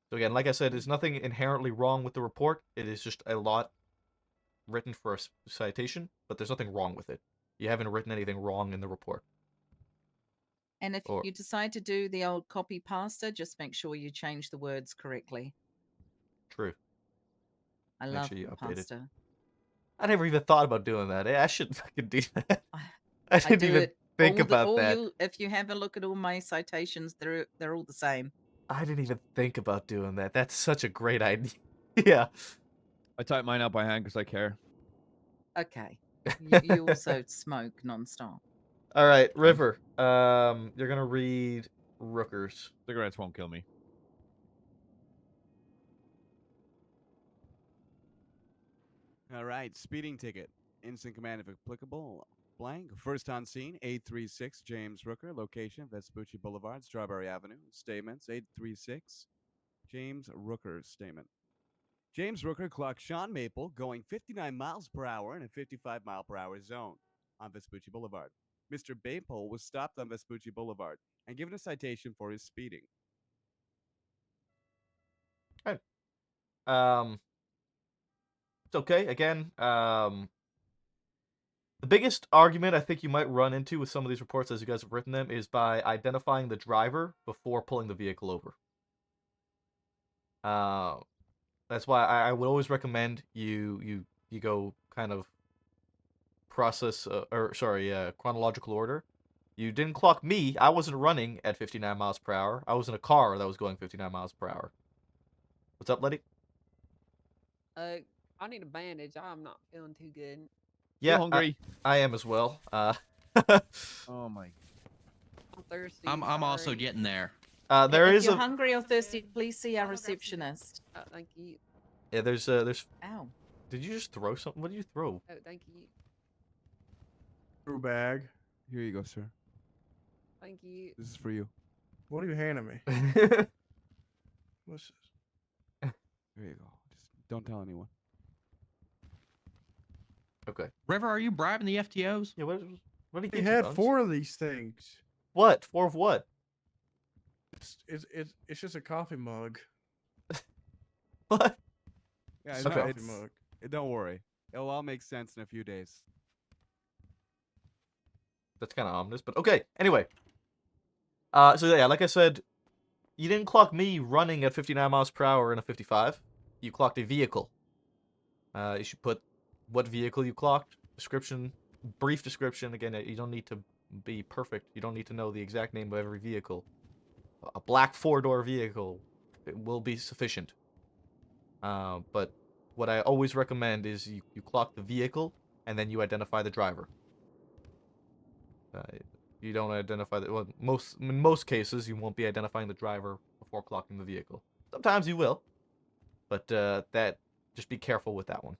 So again, like I said, there's nothing inherently wrong with the report. It is just a lot written for a citation, but there's nothing wrong with it. You haven't written anything wrong in the report. And if Or- you decide to do the old copy pasta, just make sure you change the words correctly. True. I Make love sure you the update it. pasta. I never even thought about doing that. I should fucking do that. I I didn't do even it think all the- about all that. if you have a look at all my citations, they're all the same. I didn't even think about doing that. That's such a great idea. Yeah. I type mine out by hand because I care. Okay. You also smoke nonstop. All right, River. You're gonna read Rookers. Cigarettes won't kill me. All right, speeding ticket. Instant command if applicable. Blank. First on scene, 836 James Rooker. Location, Vespucci Boulevard, Strawberry Avenue. Statements, 836 James Rooker statement. James Rooker clocked Sean Maple going 59 miles per hour in a 55 mile per hour zone on Vespucci Boulevard. Mr. Maple was stopped on Vespucci Boulevard and given a citation for his speeding. It's okay. Again, the biggest argument I think you might run into with some of these reports as you guys have written them is by identifying the driver before pulling the vehicle over. That's why I would always recommend you go kind of process chronological order. You didn't clock me. I wasn't running at 59 miles per hour. I was in a car that was going 59 miles per hour. What's up, Letty? I need a bandage. I'm not feeling too good. Yeah, hungry? I am as well. Oh my. I'm thirsty. I'm also sorry. getting there. There if is you're a hungry or thirsty, please see our receptionist. Thank you. yeah. There's Ow. Did you just throw something? What did you throw? Oh, thank you. Crew bag. Here you go, sir. Thank you. This is for you. What are you handing me? What's this? There you go. Just don't tell anyone. Okay. River, are you bribing the FTOs? Yeah. What did he He get you, had Bones? 4 of these things. What? 4 of what? It's just a coffee mug. What? Yeah, It's it's, a Okay. coffee mug. don't worry. It'll all make sense in a few days. That's kind of ominous, but okay. Anyway. So yeah, like I said, you didn't clock me running at 59 miles per hour in a 55. You clocked a vehicle. You should put what vehicle you clocked, description, brief description. Again, you don't need to be perfect. You don't need to know the exact name of every vehicle. A black 4-door vehicle, it will be sufficient. But what I always recommend is you clock the vehicle and then you identify the driver. you don't identify the well, in most cases you won't be identifying the driver before clocking the vehicle. Sometimes you will, but that just be careful with that one.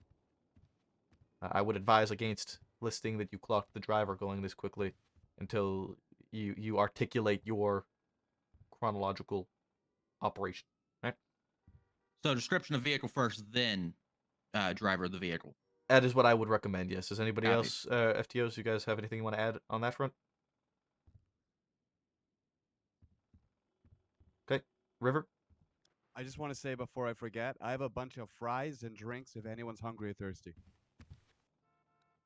I would advise against listing that you clocked the driver going this quickly until you articulate your chronological operation. Right? So description of vehicle first, then driver of the vehicle. That is what I would recommend. Yes. Does anybody Copy. else, FTOs, you guys have anything you want to add on that front? Okay, River. I just want to say before I forget, I have a bunch of fries and drinks if anyone's hungry or thirsty.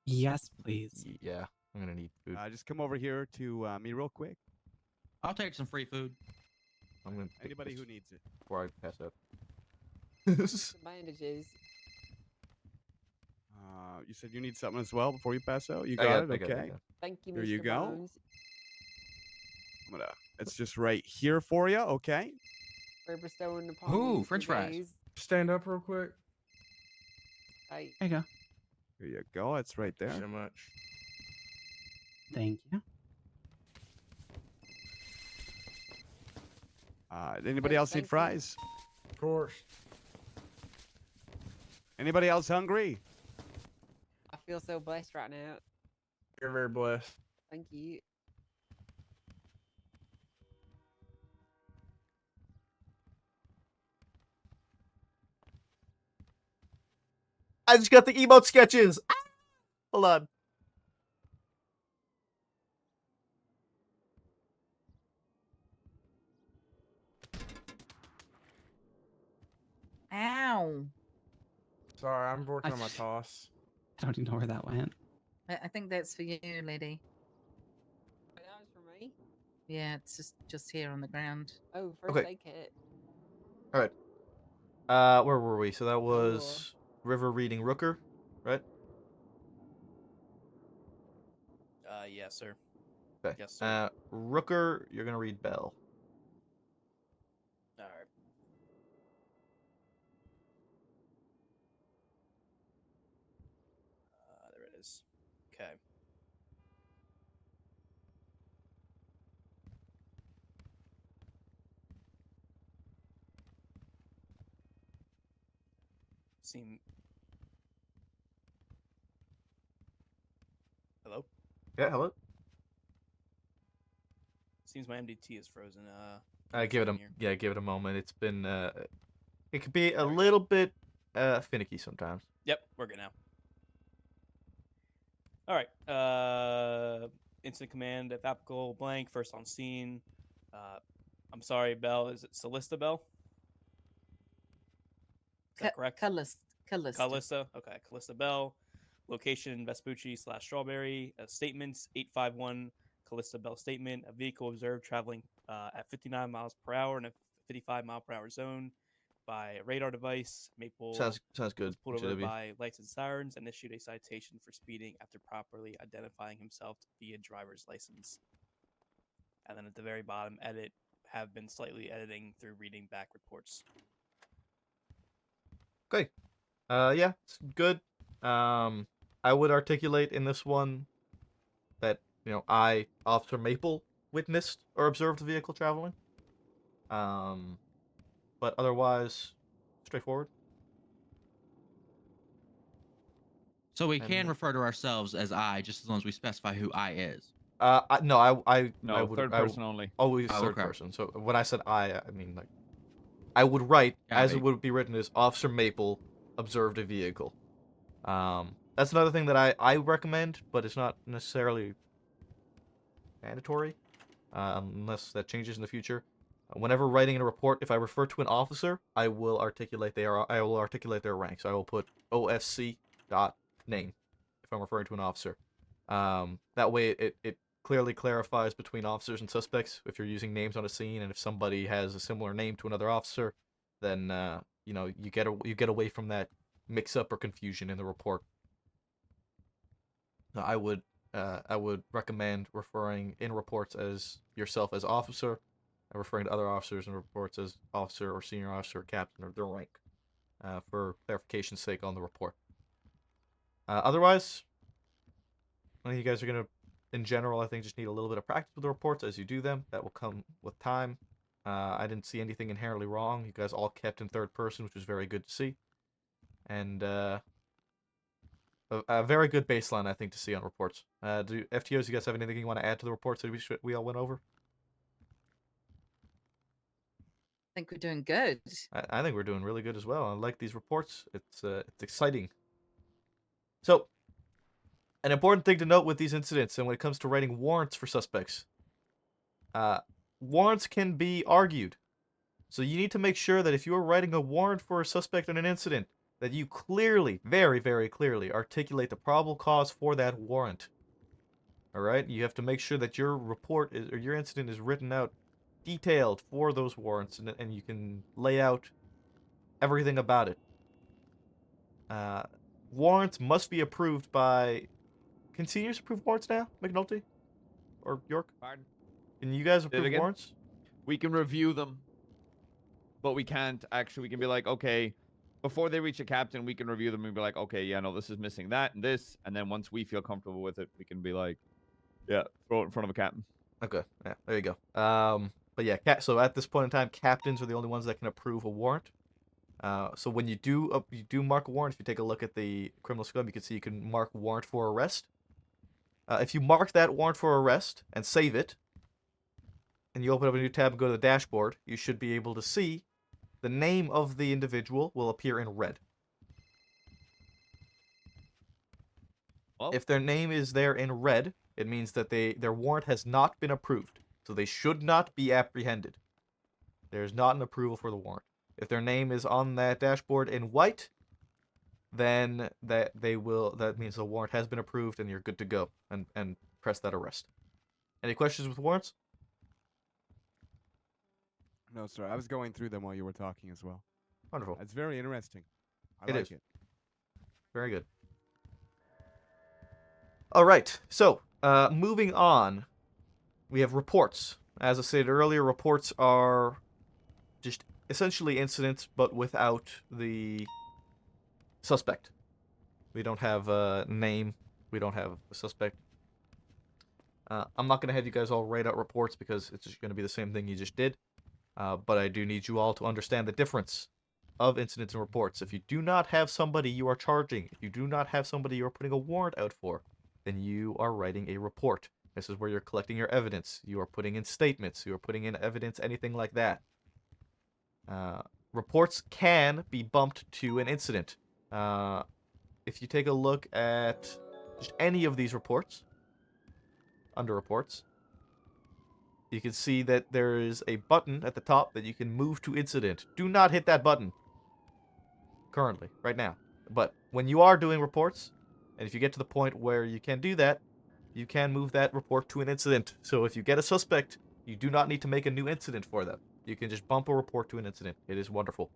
Yes, please. Yeah, I'm gonna need food. Just come over here to me real quick. I'll take some free food. I'm gonna take Anybody this who needs it. before I pass out. Some bandages. You said you need something as well before you pass out. You I got it. got it, Okay. Thank you, Here Mr. you go. Bones. It's just right here for you. Okay. For bestowing upon Ooh, me French fries. today's- Stand up real quick. I, There you go. Here you go. It's right there. So much. Thank you. Anybody else thank need you. fries? Of course. Anybody else hungry? I feel so blessed right now. You're very blessed. Thank you. I just got the emote sketches. Ah! Hold on. Ow. Sorry, I'm working on my toss. I don't even know where that went. I think that's for you, lady. That was for me. Yeah, it's just here on the ground. Oh, first Okay. aid kit. All right. Where were we? So that was River reading Rooker, right? Yes, sir. Okay. Yes, sir. Rooker, you're gonna read Bell. All right. There it is. Okay. Seem. Hello. Yeah, hello. Seems my MDT is frozen. Give it a here. give it a moment. It's been it could be a little bit finicky sometimes. Yep, we're good now. All right. Instant command if applicable blank. First on scene. I'm sorry, Bell. Is it Callista Bell? Is that correct? Callista. Callista. Okay, Callista Bell. Location Vespucci / Strawberry. Statements 851. Callista Bell statement. A vehicle observed traveling at 59 miles per hour in a 55 mile per hour zone by a radar device. Maple Sounds good. was pulled over JW. by lights and sirens and issued a citation for speeding after properly identifying himself via driver's license. And then at the very bottom, edit, have been slightly editing through reading back reports. Okay. Yeah, it's good. I would articulate in this one that, I, Officer Maple, witnessed or observed the vehicle traveling. But otherwise, straightforward. So we can refer to ourselves as I, just as long as we specify who I is. No, I No, would, third person only. Always Oh, third okay. person. So when I said I mean like, I would write as it Copy. would be written as Officer Maple observed a vehicle. That's another thing that I recommend, but it's not necessarily mandatory, unless that changes in the future. Whenever writing in a report, if I refer to an officer, I will articulate their rank. So I will put OSC dot name if I'm referring to an officer. That way it clearly clarifies between officers and suspects if you're using names on a scene, and if somebody has a similar name to another officer, then you get away from that mix-up or confusion in the report. I would recommend referring in reports as yourself as officer, and referring to other officers in reports as officer or senior officer or captain or their rank, for clarification's sake on the report. Otherwise, I think you guys are gonna in general, I think just need a little bit of practice with the reports as you do them. That will come with time. I didn't see anything inherently wrong. You guys all kept in third person, which was very good to see. And a very good baseline, I think, to see on reports. Do FTOs, you guys have anything you want to add to the reports that we all went over? I think we're doing good. I think we're doing really good as well. I like these reports. It's exciting. So, an important thing to note with these incidents and when it comes to writing warrants for suspects, warrants can be argued. So you need to make sure that if you are writing a warrant for a suspect in an incident, that you clearly, very, very clearly, articulate the probable cause for that warrant. Alright? You have to make sure that your report or your incident is written out detailed for those warrants, and you can lay out everything about it. Warrants must be approved by... Can seniors approve warrants now, McNulty? Or York? Pardon? Can you guys Say it approve again? warrants? We can review them, but we can't actually. We can be like, okay, before they reach a captain, we can review them and be like, okay, yeah, no, this is missing that and this, and then once we feel comfortable with it, we can be like, yeah, throw it in front of a captain. Okay, yeah, there you go. But yeah, so at this point in time, captains are the only ones that can approve a warrant. So when you do mark a warrant, if you take a look at the criminal scum, you can see you can mark warrant for arrest. If you mark that warrant for arrest and save it, and you open up a new tab and go to the dashboard, you should be able to see the name of the individual will appear in red. Well, If their name is there in red, it means that their warrant has not been approved, so they should not be apprehended. There's not an approval for the warrant. If their name is on that dashboard in white, then that means the warrant has been approved and you're good to go and press that arrest. Any questions with warrants? No, sir. I was going through them while you were talking as well. Wonderful. It's very interesting. I It like is. it. Very good. All right. So, moving on, we have reports. As I said earlier, reports are just essentially incidents, but without the suspect. We don't have a name. We don't have a suspect. I'm not going to have you guys all write out reports because it's just going to be the same thing you just did. But I do need you all to understand the difference of incidents and reports. If you do not have somebody you are charging, if you do not have somebody you are putting a warrant out for, then you are writing a report. This is where you're collecting your evidence. You are putting in statements. You are putting in evidence, anything like that. Reports can be bumped to an incident. If you take a look at just any of these reports, under reports, you can see that there is a button at the top that you can move to incident. Do not hit that button currently, right now. But when you are doing reports, and if you get to the point where you can do that, you can move that report to an incident. So if you get a suspect, you do not need to make a new incident for them. You can just bump a report to an incident. It is wonderful.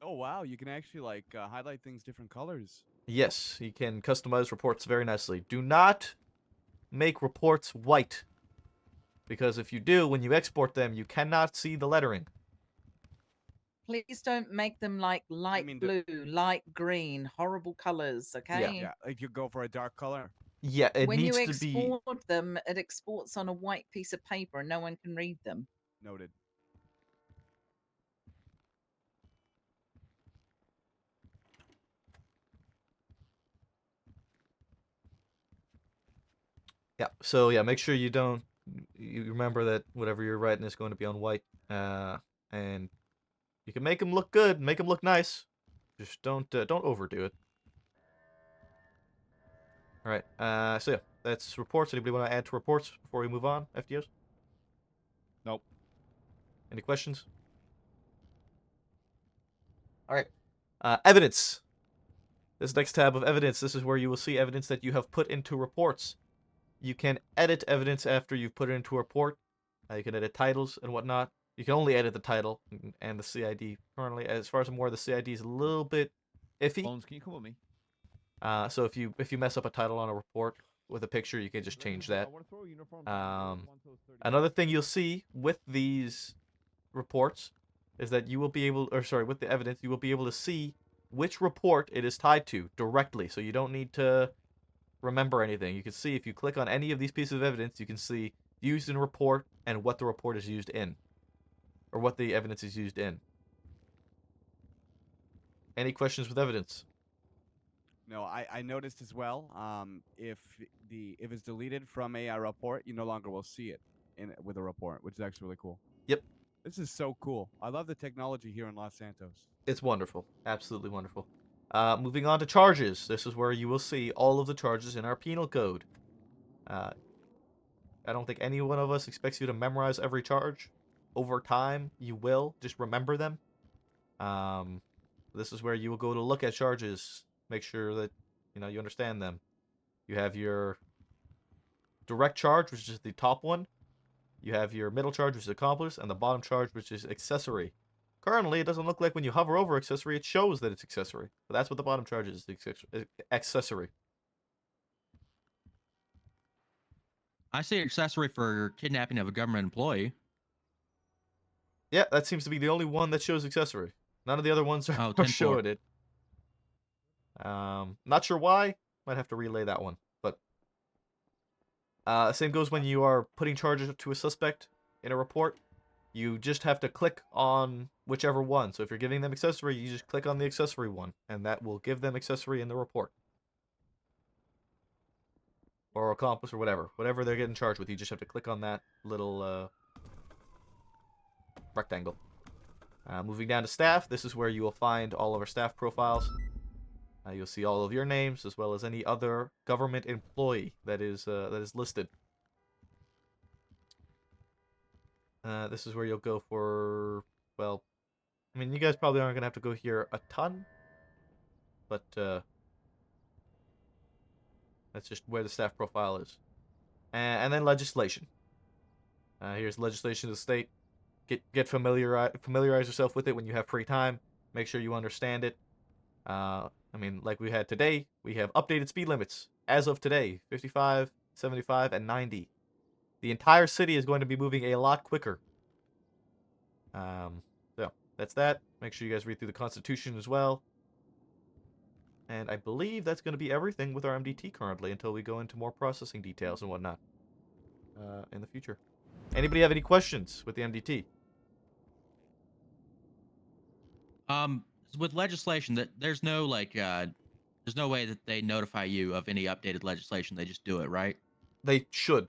Oh wow, you can actually like highlight things different colors. Yes, you can customize reports very nicely. Do not make reports white, because if you do, when you export them, you cannot see the lettering. Please don't make them like light mean, blue, light green, horrible colors, okay? Yeah, like you go for a dark color. Yeah, it When you needs to be... export them, it exports on a white piece of paper and no one can read them. Noted. Yeah, so yeah, make sure you remember that whatever you're writing is going to be on white, and you can make them look good, make them look nice. Just don't overdo it. All right, so yeah, that's reports. Anybody want to add to reports before we move on? FTOs? Nope. Any questions? All right, evidence. This next tab of evidence, this is where you will see evidence that you have put into reports. You can edit evidence after you've put it into a report. You can edit titles and whatnot. You can only edit the title and the CID currently. As far as I'm aware, the CID is a little bit iffy. Bones, can you come with me? So if you mess up a title on a report with a picture, you can just change that. Another thing you'll see with these reports is that you will be able, with the evidence, you will be able to see which report it is tied to directly. So you don't need to remember anything. You can see if you click on any of these pieces of evidence, you can see used in a report and what the report is used in, or what the evidence is used in. Any questions with evidence? No, I noticed as well. If it's deleted from a report, you no longer will see it with a report, which is actually really cool. Yep. This is so cool. I love the technology here in Los Santos. It's wonderful. Absolutely wonderful. Moving on to charges. This is where you will see all of the charges in our penal code. I don't think any one of us expects you to memorize every charge. Over time, you will. Just remember them. This is where you will go to look at charges. Make sure that, you understand them. You have your direct charge, which is the top one. You have your middle charge, which is accomplice, and the bottom charge, which is accessory. Currently, it doesn't look like when you hover over accessory, it shows that it's accessory. But that's what the bottom charge is, accessory. I see accessory for kidnapping of a government employee. Yeah, that seems to be the only one that shows accessory. None of the other ones are, are showing it. Not sure why. Might have to relay that one. But same goes when you are putting charges to a suspect in a report. You just have to click on whichever one. So if you're giving them accessory, you just click on the accessory one, and that will give them accessory in the report. Or accomplice or whatever. Whatever they're getting charged with, you just have to click on that little rectangle. Moving down to staff, this is where you will find all of our staff profiles. You'll see all of your names, as well as any other government employee that is listed. This is where you'll go for, well, I mean, you guys probably aren't going to have to go here a ton, but that's just where the staff profile is. And then legislation. Here's legislation of the state. Get familiarize yourself with it when you have free time. Make sure you understand it. I mean, like we had today, we have updated speed limits. As of today, 55, 75, and 90. The entire city is going to be moving a lot quicker. So, that's that. Make sure you guys read through the Constitution as well. And I believe that's going to be everything with our MDT currently until we go into more processing details and whatnot in the future. Anybody have any questions with the MDT? With legislation, that there's no there's no way that they notify you of any updated legislation. They just do it, right? They should.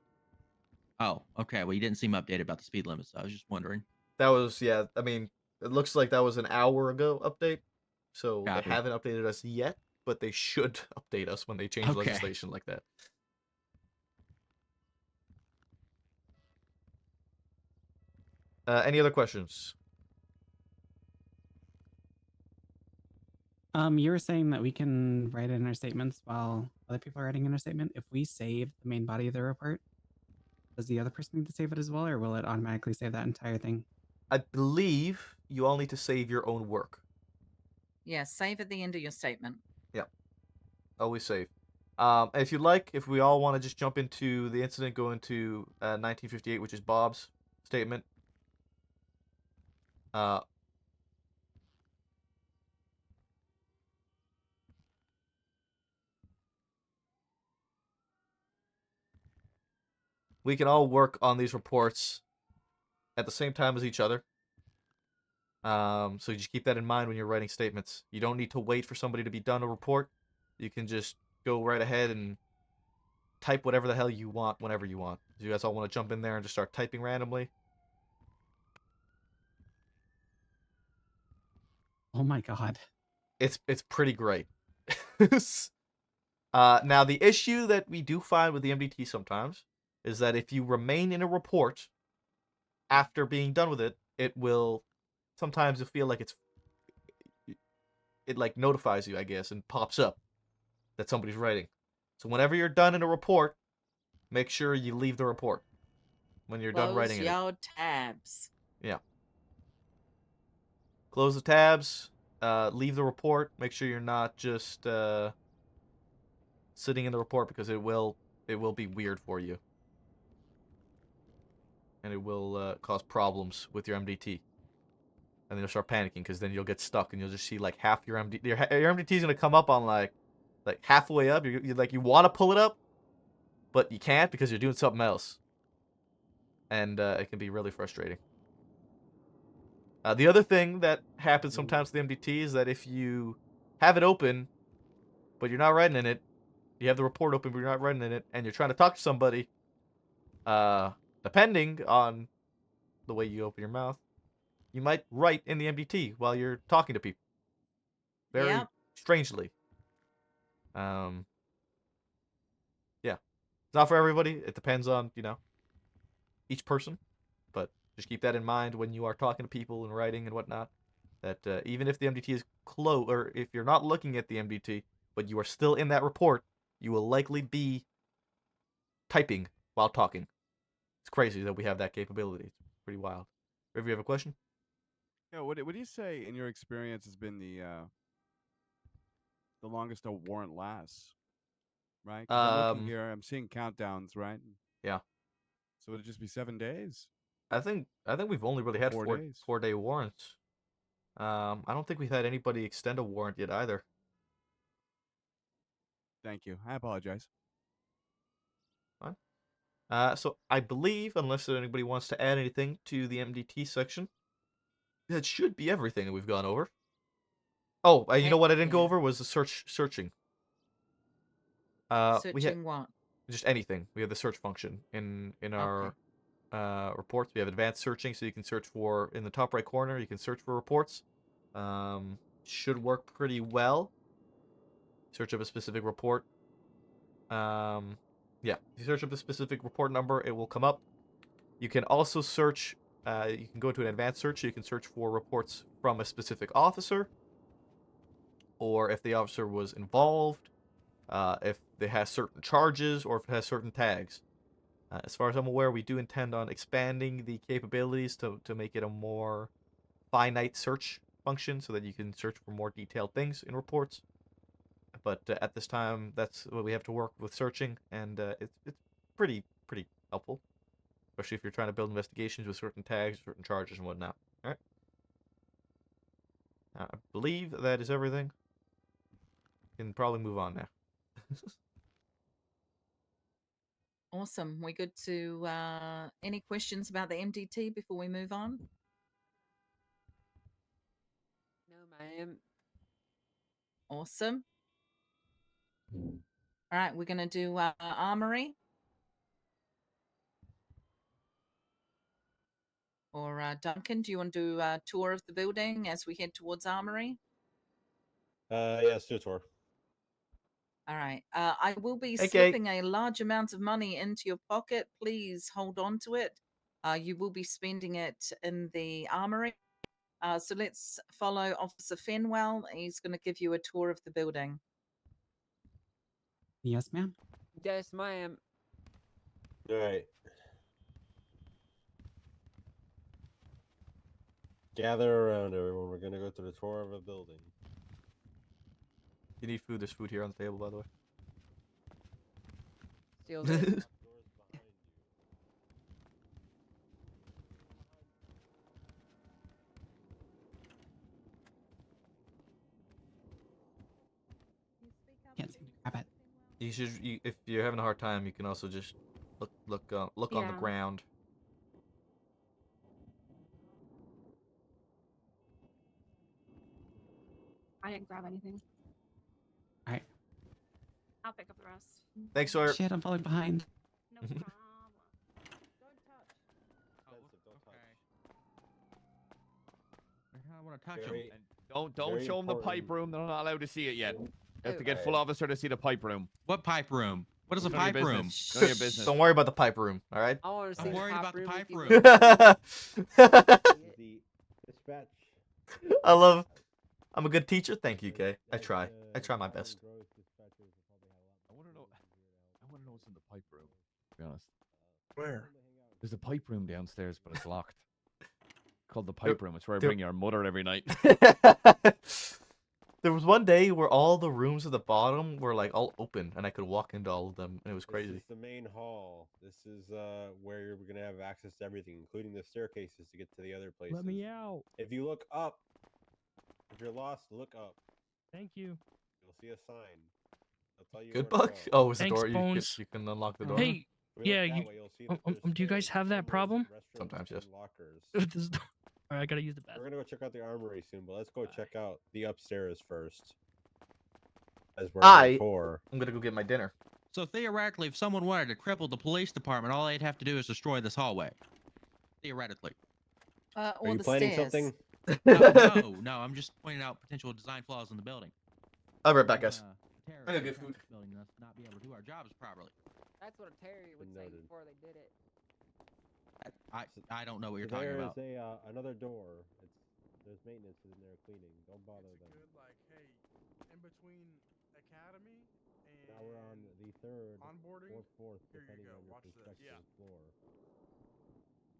Oh, okay. Well, you didn't seem updated about the speed limit, so I was just wondering. That was, yeah, I mean, it looks like that was an hour ago update. So Copy. They haven't updated us yet, but they should update us when they change legislation like that. Any other questions? You were saying that we can write in our statements while other people are writing in our statement. If we save the main body of the report, does the other person need to save it as well, or will it automatically save that entire thing? I believe you all need to save your own work. Yeah, save at the end of your statement. Yeah. Always save. If you'd like, if we all want to just jump into the incident, go into 1958, which is Bob's statement. We can all work on these reports at the same time as each other. So you just keep that in mind when you're writing statements. You don't need to wait for somebody to be done a report. You can just go right ahead and type whatever the hell you want whenever you want. Do you guys all want to jump in there and just start typing randomly? Oh my god. It's pretty great. Now, the issue that we do find with the MDT sometimes is that if you remain in a report after being done with it, it will sometimes feel like it like notifies you, I guess, and pops up that somebody's writing. So whenever you're done in a report, make sure you leave the report when you're done writing it. Close your tabs. Yeah. Close the tabs. Leave the report. Make sure you're not just sitting in the report, because it will be weird for you, and it will cause problems with your MDT. And then you'll start panicking, because then you'll get stuck and you'll just see like half your MDT. Your MDT is gonna come up on like like halfway up. You like you want to pull it up, but you can't because you're doing something else, and it can be really frustrating. The other thing that happens sometimes with the MDT is that if you have it open, but you're not writing in it, you have the report open, but you're not writing in it, and you're trying to talk to somebody, depending on the way you open your mouth, you might write in the MDT while you're talking to people. Very Yep. strangely. Yeah. It's not for everybody. It depends on, each person. But just keep that in mind when you are talking to people and writing and whatnot. That even if the MDT is closed, or if you're not looking at the MDT, but you are still in that report, you will likely be typing while talking. It's crazy that we have that capability. It's pretty wild. River, you have a question? Yeah, what do you say in your experience has been the longest a warrant lasts? Right? Because I'm looking here, I'm seeing countdowns, right? Yeah. So would it just be 7 days? I think we've only really had 4 days? 4-day warrants. I don't think we've had anybody extend a warrant yet either. Thank you. I apologize. Fine. So I believe, unless anybody wants to add anything to the MDT section, that should be everything that we've gone over. Oh, you know what I didn't go Yeah. over was the searching. We had Searching what? just anything. We have the search function in our reports. We have advanced searching, so you can search for, in the top right corner, you can search for reports. Should work pretty well. Search up a specific report. Yeah, if you search up the specific report number, it will come up. You can also search, you can go to an advanced search, so you can search for reports from a specific officer, or if the officer was involved, if it has certain charges, or if it has certain tags. As far as I'm aware, we do intend on expanding the capabilities to make it a more finite search function so that you can search for more detailed things in reports. But at this time, that's what we have to work with searching, and it's pretty helpful, especially if you're trying to build investigations with certain tags, certain charges, and whatnot. All right. I believe that is everything. Can probably move on now. Awesome. We good to any questions about the MDT before we move on? No, ma'am. Awesome. All right, we're gonna do armory. Or Duncan, do you want to do a tour of the building as we head towards armory? Yeah, let's do a tour. All right. I will be Hey, Kate. slipping a large amount of money into your pocket. Please hold on to it. You will be spending it in the armory. So let's follow Officer Fenwell. He's going to give you a tour of the building. Yes, ma'am. Yes, ma'am. All right. Gather around, everyone. We're gonna go through the tour of a building. You need food. There's food here on the table, by the way. Steals it. Can't seem to grab it. You should, if you're having a hard time, you can also just look on the Yeah. ground. I didn't grab anything. All right. I'll pick up the rest. Thanks, Sawyer. Shit, I'm falling behind. No problem. I want to touch Very- them. And don't very show them the pipe important. room. They're not allowed to see it yet. You have to get Okay. full officer to see the pipe room. What pipe room? What is a None of your pipe room? business. None of your business. Don't worry about the pipe room, all right? I want to see I'm the worried pipe about the room pipe if you room. will. The dispatch. I love. I'm a good teacher. Thank you, Kay. I try. I try my best. I want to know. I want to know what's in the pipe room. To be honest. Where? There's a pipe room downstairs, but it's locked. Called the pipe room. It's where I there- bring your mother every night. There was one day where all the rooms at the bottom were like all open, and I could walk into all of them, and it was This crazy. is the main hall. This is where you're gonna have access to everything, including the staircases to get to the other places. Let me out. If you look up, if you're lost, look up. Thank you. You'll see a sign. I'll tell you Good where to buck? go. Oh, it's the Thanks, door. Bones. You can unlock the door. Hey, If we look yeah, that you. way, you'll see that there's Do you guys stairs, have that cameras, problem? restrooms, Sometimes, yes. and lockers. With this door? All right, I gotta use the We're bathroom. gonna go check out the armory soon, but let's go check out the upstairs first. As we're on I'm tour. gonna go get my dinner. So theoretically, if someone wanted to cripple the police department, all they'd have to do is destroy this hallway. Theoretically. Or Are you the planning stairs. something? No. I'm just pointing out potential design flaws in the building. I'll be right back, guys. Terrorists I'm gonna get attack food. this building and us not be able to do our jobs properly. That's what a Terry would say Noted. before they did it. I don't know what you're So talking there about. is a another door. There's maintenance in there cleaning. Don't bother It's a them. good, like, hey, in between academy and Now we're on the third onboarding. or fourth, Here you depending go. on your Watch this. perspective floor.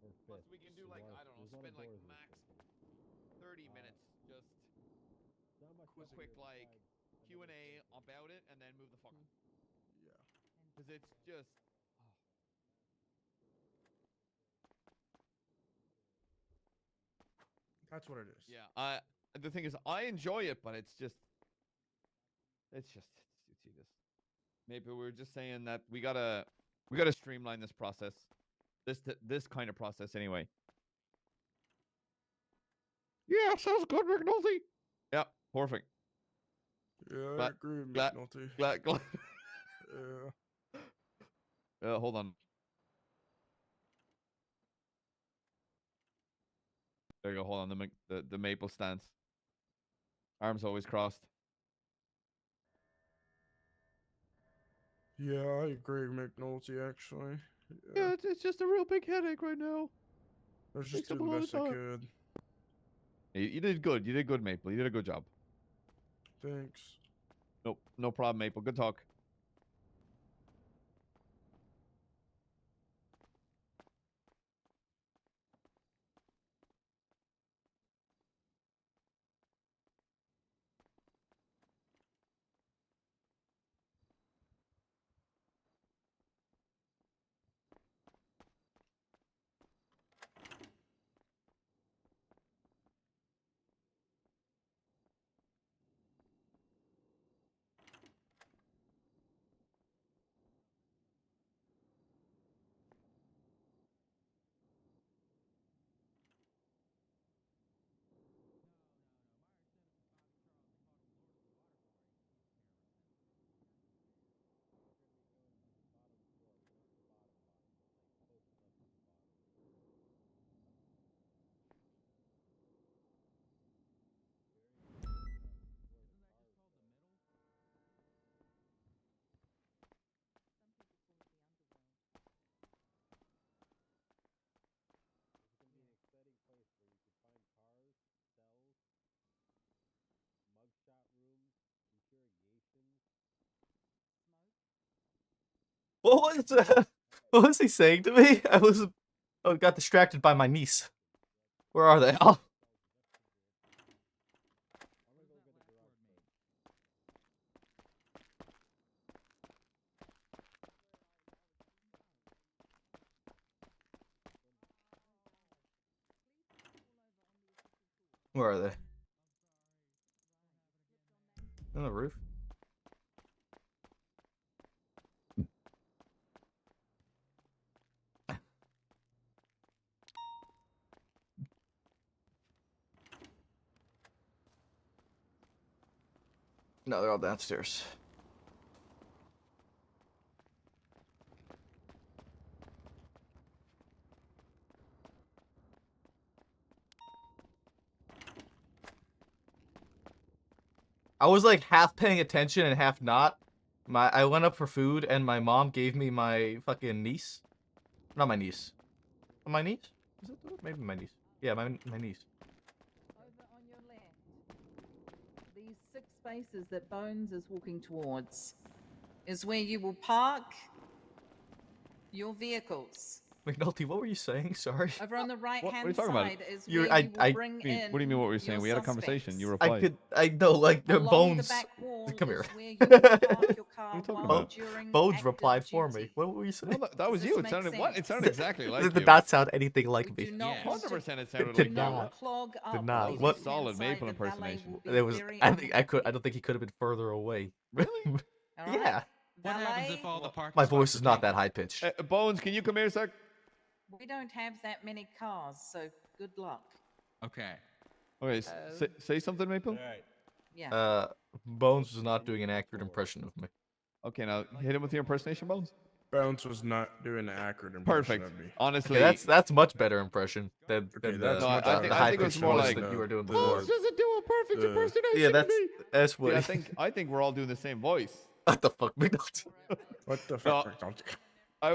Or Plus, fifth. we can do There's like, a lot I don't know, there's a lot of spend like doors in this max building. 30 minutes just Not much a quick here like besides Q&A another door. about it and then move the fuck on. Yeah. Because it's just. That's what it is. Yeah, the thing is, I enjoy it, but it's tedious. Maybe we're just saying that we gotta streamline this process, this kind of process anyway. Yeah, sounds good, McNulty. Yeah, perfect. Yeah, I Glad- agree with glad- McNulty. glad- Yeah. Hold on. There you go. Hold on. The maple stance. Arms always crossed. Yeah, I agree with McNulty, actually. Yeah, it's just a real big headache right now. I was just Takes up doing a the lot best of I time. could. You did good. You did good, Maple. You did a good job. Thanks. Nope, no problem, Maple. Good talk. What was what was he saying to me? I got distracted by my niece. Where are they all? Where are they? On the roof? No, they're all downstairs. I was like half paying attention and half not. I went up for food and my mom gave me my fucking niece. Not my niece. My niece? Is it maybe my niece? Yeah, my niece. Over on your left, these 6 spaces that Bones is walking towards is where you will park your vehicles. McNulty, what were you saying? Sorry. Over on the right What are you hand talking about? side is where you will bring in. What do you mean? What were you saying? your We had a conversation. You replied. I know, like the Along Bones. the back wall Come here. is where you will park your car What are you talking while about? during Bones active replied for me. duty. What were you saying? No, that was Does you. this It make sounded what? It sense? sounded exactly like you. Did not sound anything like We me. do not Yes. want to 100% it sounded Did like not. you. clog up. Did not. the What- left-hand Solid side. Maple The valet impersonation. will be There was. very I think I don't think he could have been further away. Really? All right. Yeah. What happens if Valet, all the parking My spots voice are is not taken? that high pitched. Bones, can you come here a sec? we don't have that many cars, so good luck. Okay. Okay, say something, Maple. All right. Yeah. Bones was not doing an accurate impression of me. Okay, now hit him with your impersonation, Bones. Bounce was not doing an accurate impression Perfect. of me. Honestly, Okay, that's much better impression than Okay, the, that's No, much I better. think high it was pitched more voice like that you were doing the- before. Bones doesn't do a perfect impersonation. Yeah, of me. that's what. I think we're all doing the same voice. What the fuck, McDonald's? What the No, fuck? McDonald's? I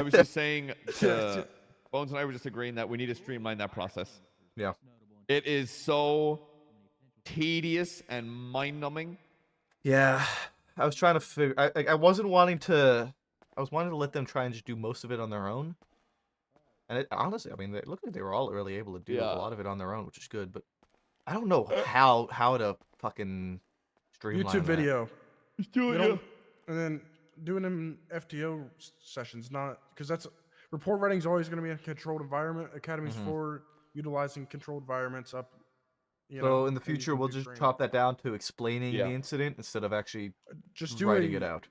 was just saying to Bones and I were just agreeing that we need to streamline that process. Yeah. It is so tedious and mind-numbing. Yeah, I was trying to figure. I wasn't wanting to. I was wanting to let them try and just do most of it on their own. And honestly, I mean, they looked like they were all really able to do a lot of it on their own, which is good. But I don't know how to fucking streamline YouTube that. video. Just do You it, don't, and then doing them in FTO sessions, not because that's report writing is always going to be in a controlled environment. Academy's Mhm. for utilizing controlled environments up. You So know, in the and you future, can we'll do just training. chop that down to explaining Yeah. the incident instead of actually Just do writing a- it out.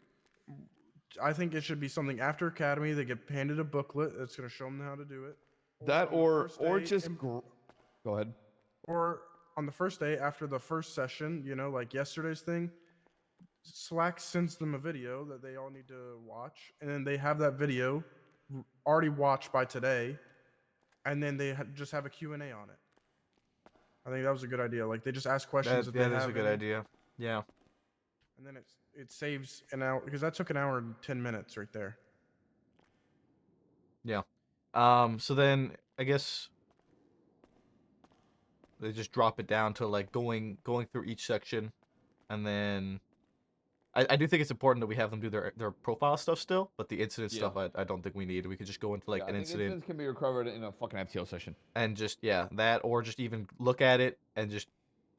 I think it should be something after Academy. They get handed a booklet that's going to show them how to do it. That on the or first day just in- go ahead. or on the first day after the first session, you know, like yesterday's thing, Slack sends them a video that they all need to watch, and then they have that video already watched by today, and then they just have a Q&A on it. I think that was a good idea. Like, they just ask questions if they That have is a good any, idea. Yeah. and then it saves an hour, because that took an hour and 10 minutes right there. Yeah. So then I guess they just drop it down to like going through each section, and then I do think it's important that we have them do their profile stuff still, but the incident Yeah. stuff I don't think we need. We could just go into like Yeah, I an think incident incidents can be recovered in a fucking FTO session. and just that, or just even look at it and just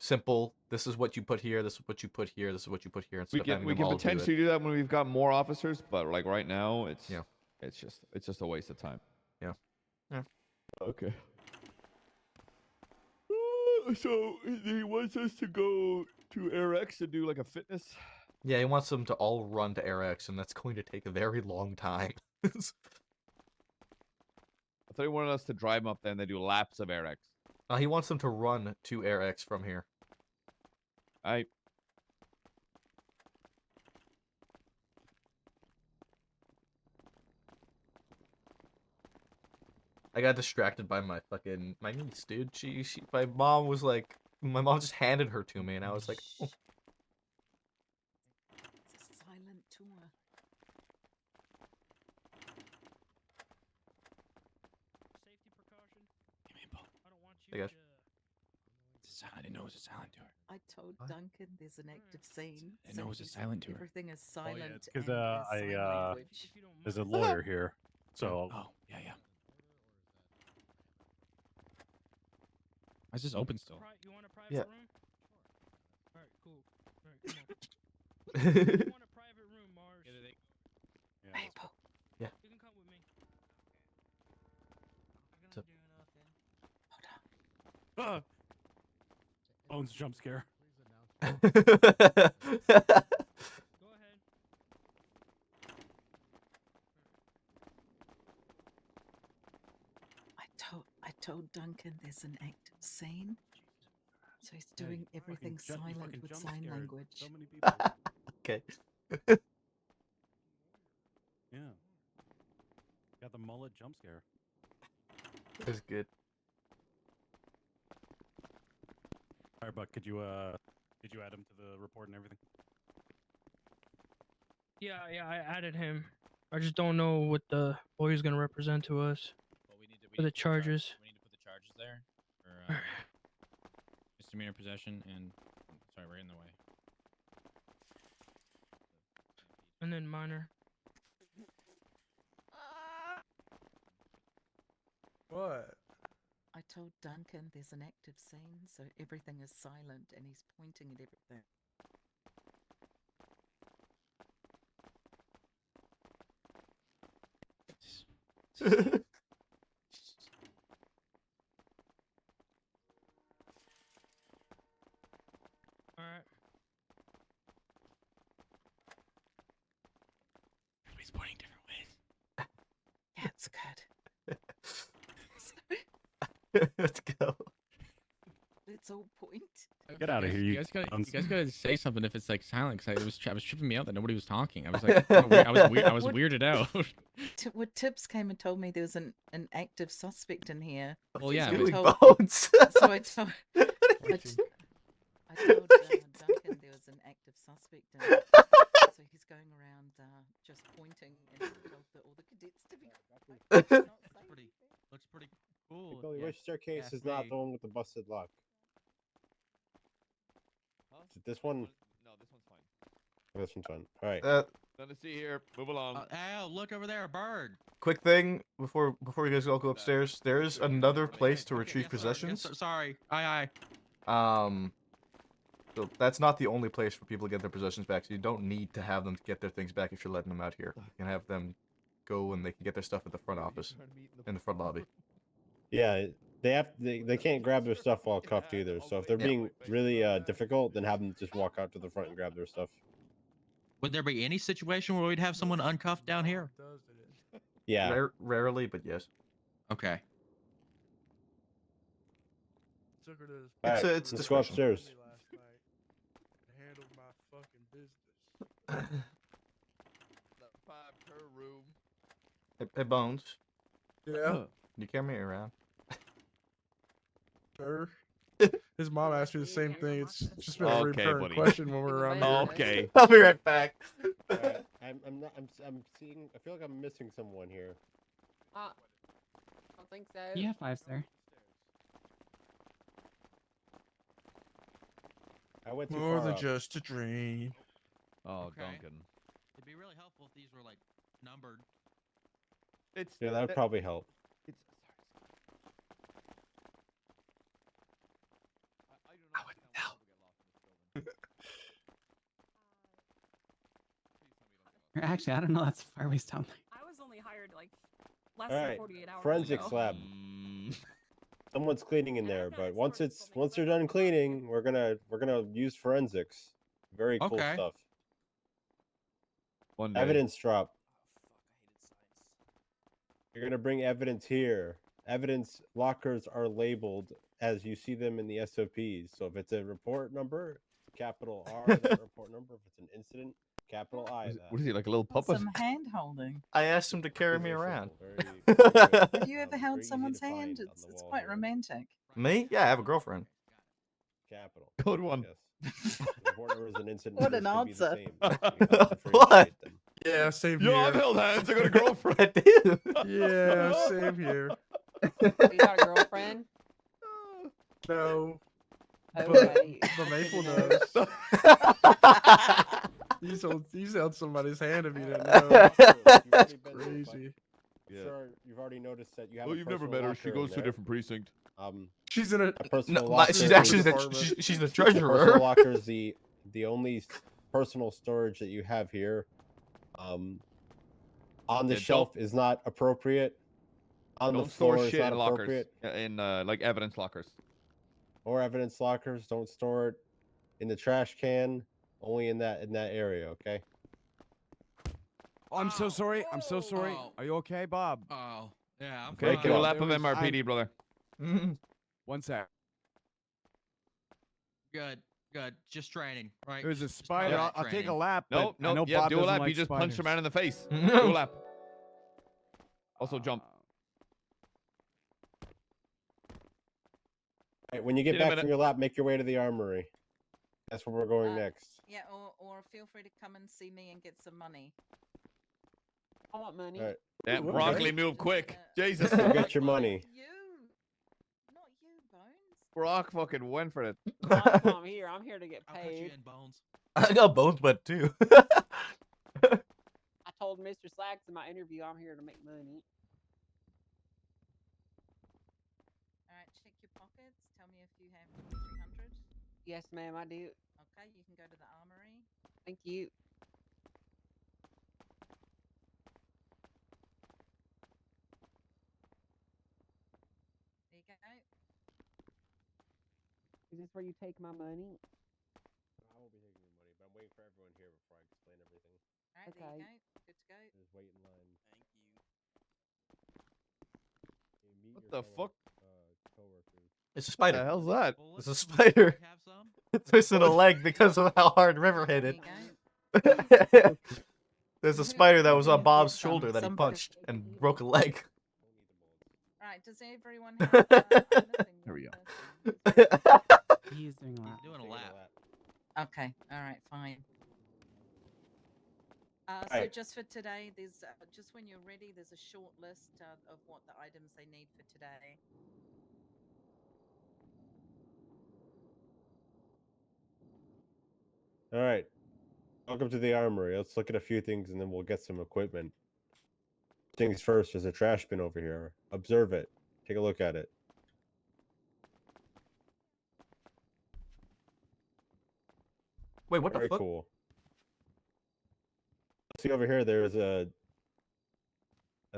simple. This is what you put here. This is what you put here. This is what you put here. Instead We of can having we them can all do it. potentially do that when we've got more officers, but like right now, it's Yeah. it's just a waste of time. Yeah. Yeah. Okay. So he wants us to go to Air X and do like a fitness. Yeah, he wants them to all run to Air X, and that's going to take a very long time. I thought he wanted us to drive them up there and they do laps of Air X. He wants them to run to Air X from here. I got distracted by my niece, dude. My mom just handed her to me, and I was like, oh. It's a silent tour. Safety precaution. I don't want Hey, you guys. to. I didn't know it was a silent tour. I told Duncan there's an active scene. I didn't know it was a silent tour. Everything is silent. Because and there's sign language. there's a lawyer here, so. Oh, yeah, yeah. Why is this open still? You want a private Yeah. room? Sure. All right, cool. All right, come on. You want a private room, Mars? Maple. Yeah. You can come with me. What's up? Ah! Bones jump scare. Go ahead. I told Duncan there's an active scene. So he's doing everything silent with sign language. So many people. Okay. Yeah. Got the mullet jump scare. That's good. All right, Buck, did you add him to the report and everything? Yeah, I added him. I just don't know what the lawyer's gonna represent to us for the charges. We need to put the charges there for misdemeanor possession and sorry, we're in the way. And then minor. What? I told Duncan there's an active scene, so everything is silent, and he's pointing at everything. All right. Let's go. Let's all point. Get out of here, You guys gotta, cunts. you guys gotta say something if it's like silent, because I was tripping me out that nobody was talking. I was like, I was What- weirded out. What Tips came and told me there was an active suspect in here. Well, He's yeah, So I but- doing told, bones. so I told, I told Duncan there was an active suspect in it. So he's going around just pointing and told all the cadets to be quiet, not say Pretty, anything. looks pretty cool. The only yeah. which staircase Ask is not me. the one with the busted lock? Huh? Is it this one? No, this one's fine. This one's fine. All right. Nothing to see here. Move along. Oh, look over there, a bird. Quick thing before you guys all go upstairs. There is another place to retrieve Yes, sir. possessions. Yes, sir. Sorry. Aye. So that's not the only place for people to get their possessions back. So you don't need to have them get their things back if you're letting them out here. You can have them go and they can get their stuff at the front office, in the front lobby. Yeah, they can't grab their stuff while cuffed either. So if they're being really difficult, then have them just walk out to the front and grab their stuff. Would there be any situation where we'd have someone uncuffed down here? Yeah. Rarely, but yes. Okay. Took her to this All right, place it's for let's go discretion. upstairs. last night. Handled my fucking business. Per room. Hey, Bones, Yeah, can you carry me around? sure. His mom asked me the same thing. It's just been a Okay, recurring buddy. question when we're around here. Okay. I'll be right back. All right. I'm seeing. I feel like I'm missing someone here. I don't think so. You have 5, sir. I went too More far than up. just a dream. Oh, Okay. Duncan. It'd be really helpful if these were like numbered. It's Yeah, that would probably help. It's I do not understand why people get lost in this building. Please tell me you don't get lost. Actually, I don't know. That's far ways down there. I was only hired like less All than right. 48 hours Forensics ago. lab. Mm. Someone's cleaning in And there, I've but noticed once more it's people once make they're fun done of cleaning, we're gonna use forensics. Very cool Okay. stuff. One day. Evidence drop. Oh, fuck, I hated science. You're gonna bring evidence here. Evidence lockers are labeled as you see them in the SOPs. So if it's a report number, capital R that report number. If it's an incident, capital I that. What is he, like a little Oh, puppet? some hand holding. I asked him to carry These me are around. simple, very quick, Have you ever held very easy someone's to find hand? on It's the wall quite here. romantic. Me? Yeah, I have a girlfriend. Capital. Good one. Yes. The report number is an incident. What numbers an can be the answer. same. You have to What? differentiate them. Yeah, same Yo, I've here. held hands. I got a girlfriend. I do. Yeah, same here. You got a girlfriend? No, Oh, but, wait. but Maple knows. He's held somebody's hand if you didn't know. You've already been there, but Crazy. Yeah. Sure, you've already noticed that you have. Well, a you've never personal met her. She locker in goes to a there. different precinct. She's in a. A personal No, locker. she's is- actually Department. she's the personal treasurer. locker is the only personal storage that you have here. On the Yeah, shelf is not appropriate. On the Don't store floor is shit not in lockers. appropriate. In like evidence lockers. Or evidence lockers. Don't store it in the trash can. Only in that area. Okay. Oh, I'm so sorry. I'm so sorry. Oh. Are you okay, Bob? Oh, yeah. I'm Okay, Break do it a up. lap of There was- MRPD, brother. One sec. Good. Just training, right? There's a Just spider. pilot I'll take a training. lap. Nope, but I know nope. Yeah, Bob do a doesn't lap. like You just punched a man spiders. in the face. Do a lap. Also jump. Right, when you get See you in a back minute. from your lap, make your way to the armory. That's where we're going next. Yeah, or feel free to come and see me and get some money. I want money. All right. That Ooh, broccoli okay. moved quick. Jesus. Go get your money. You, not you, Bones. Brock fucking went for it. I'm here. I'm here to get I'll put you paid. in, Bones. I got bones wet too. I told Mr. Slacks in my interview I'm here to make money. All right, check your pockets. Tell me if you have 300. Yes, ma'am, I do. Okay, you can go to the armory. Thank you. There you go. Is this where you take my money? I won't be taking your money, but I'm waiting for everyone here before I explain everything. All right, there you go. Good to go. Just wait in line. Thank you. Okay, meet What your the fellow, fuck? It's a What spider. the hell's that? It's a spider. It's missing a leg because of how hard River hit it. There's a spider that was on Bob's shoulder that he punched and broke a leg. Right, does everyone have Here we go. He's doing a lap. Doing a lap. Okay, all right, fine. So Right. just for today, there's just when you're ready, there's a short list of what the items they need for today. All right. Welcome to the armory. Let's look at a few things and then we'll get some equipment. Things first, there's a trash bin over here. Observe it. Take a look at it. Wait, what Very the fuck? cool. See over here, there's a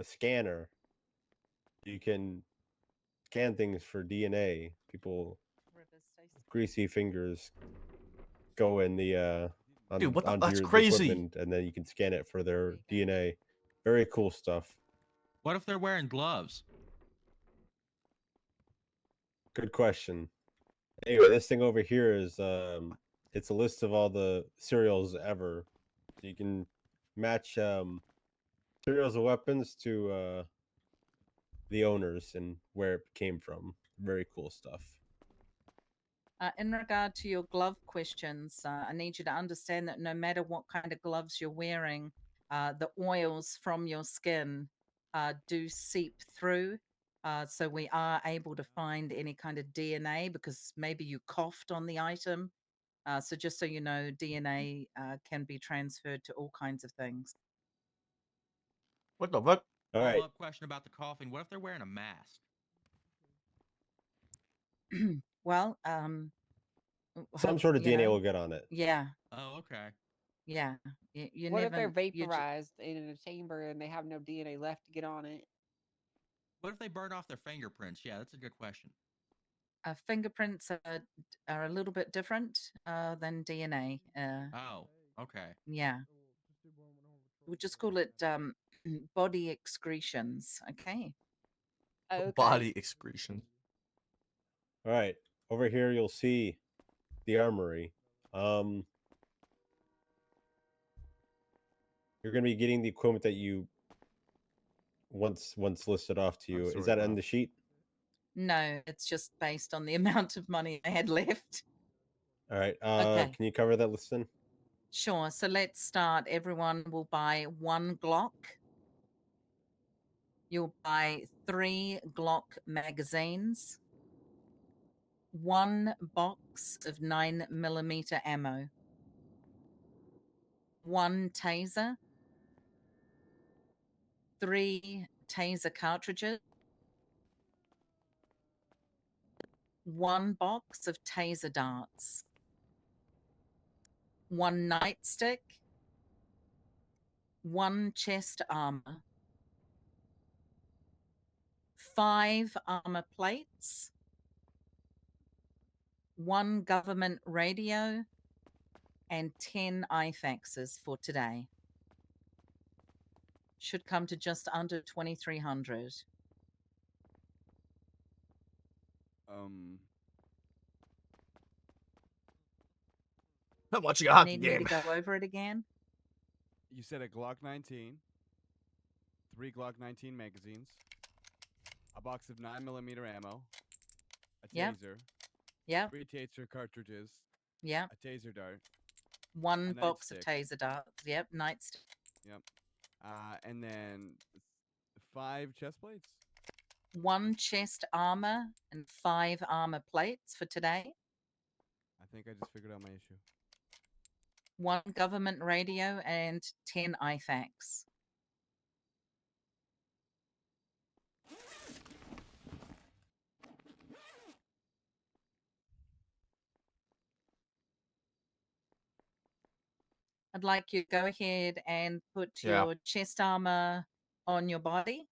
scanner. You can scan things for DNA. People with greasy fingers go in the Dude, what the- onto that's the crazy. equipment, and then you can scan it for their DNA. Very cool stuff. What if they're wearing gloves? Good question. Anyway, this thing over here is it's a list of all the serials ever. So you can match serials of weapons to the owners and where it came from. Very cool stuff. In regard to your glove questions, I need you to understand that no matter what kind of gloves you're wearing, the oils from your skin do seep through. So we are able to find any kind of DNA because maybe you coughed on the item. So just so you know, DNA can be transferred to all kinds of things. What the fuck? All right. Follow-up question about the coughing. What if they're wearing a mask? Well, Some sort of you DNA know, will get on it. yeah, Oh, okay. yeah. You What if never. they're You vaporized in a chamber and they have no DNA left to get on it? What if they burn off their fingerprints? Yeah, that's a good question. Fingerprints are a little bit different than DNA. Oh, okay. Yeah, we'll just call it body excretions. Okay. Okay. Body excretion. All right. Over here, you'll see the armory. You're going to be getting the equipment that you once listed off to you. Is that on the sheet? No, it's just based on the amount of money I had left. All right. Okay. Can you cover that list then? Sure. So let's start. Everyone will buy 1 Glock. You'll buy 3 Glock magazines, 1 box of 9mm ammo, 1 taser, 3 taser cartridges, 1 box of taser darts, 1 nightstick, 1 chest armor, 5 armor plates, 1 government radio, and 10 IFAXs for today. Should come to just under 2,300. I'm watching a hockey Need me game. to go over it again? You said a Glock 19, 3 Glock 19 magazines, a box of 9mm ammo, a Yep. taser, Yep. 3 taser cartridges, Yep. a taser dart, 1 a box of nightstick. taser darts. Yep. Nightstick. Yep. And then 5 chest plates. 1 chest armor and 5 armor plates for today. I think I just figured out my issue. 1 government radio and 10 IFAX. I'd like you to go ahead and put Yeah. your chest armor on your body.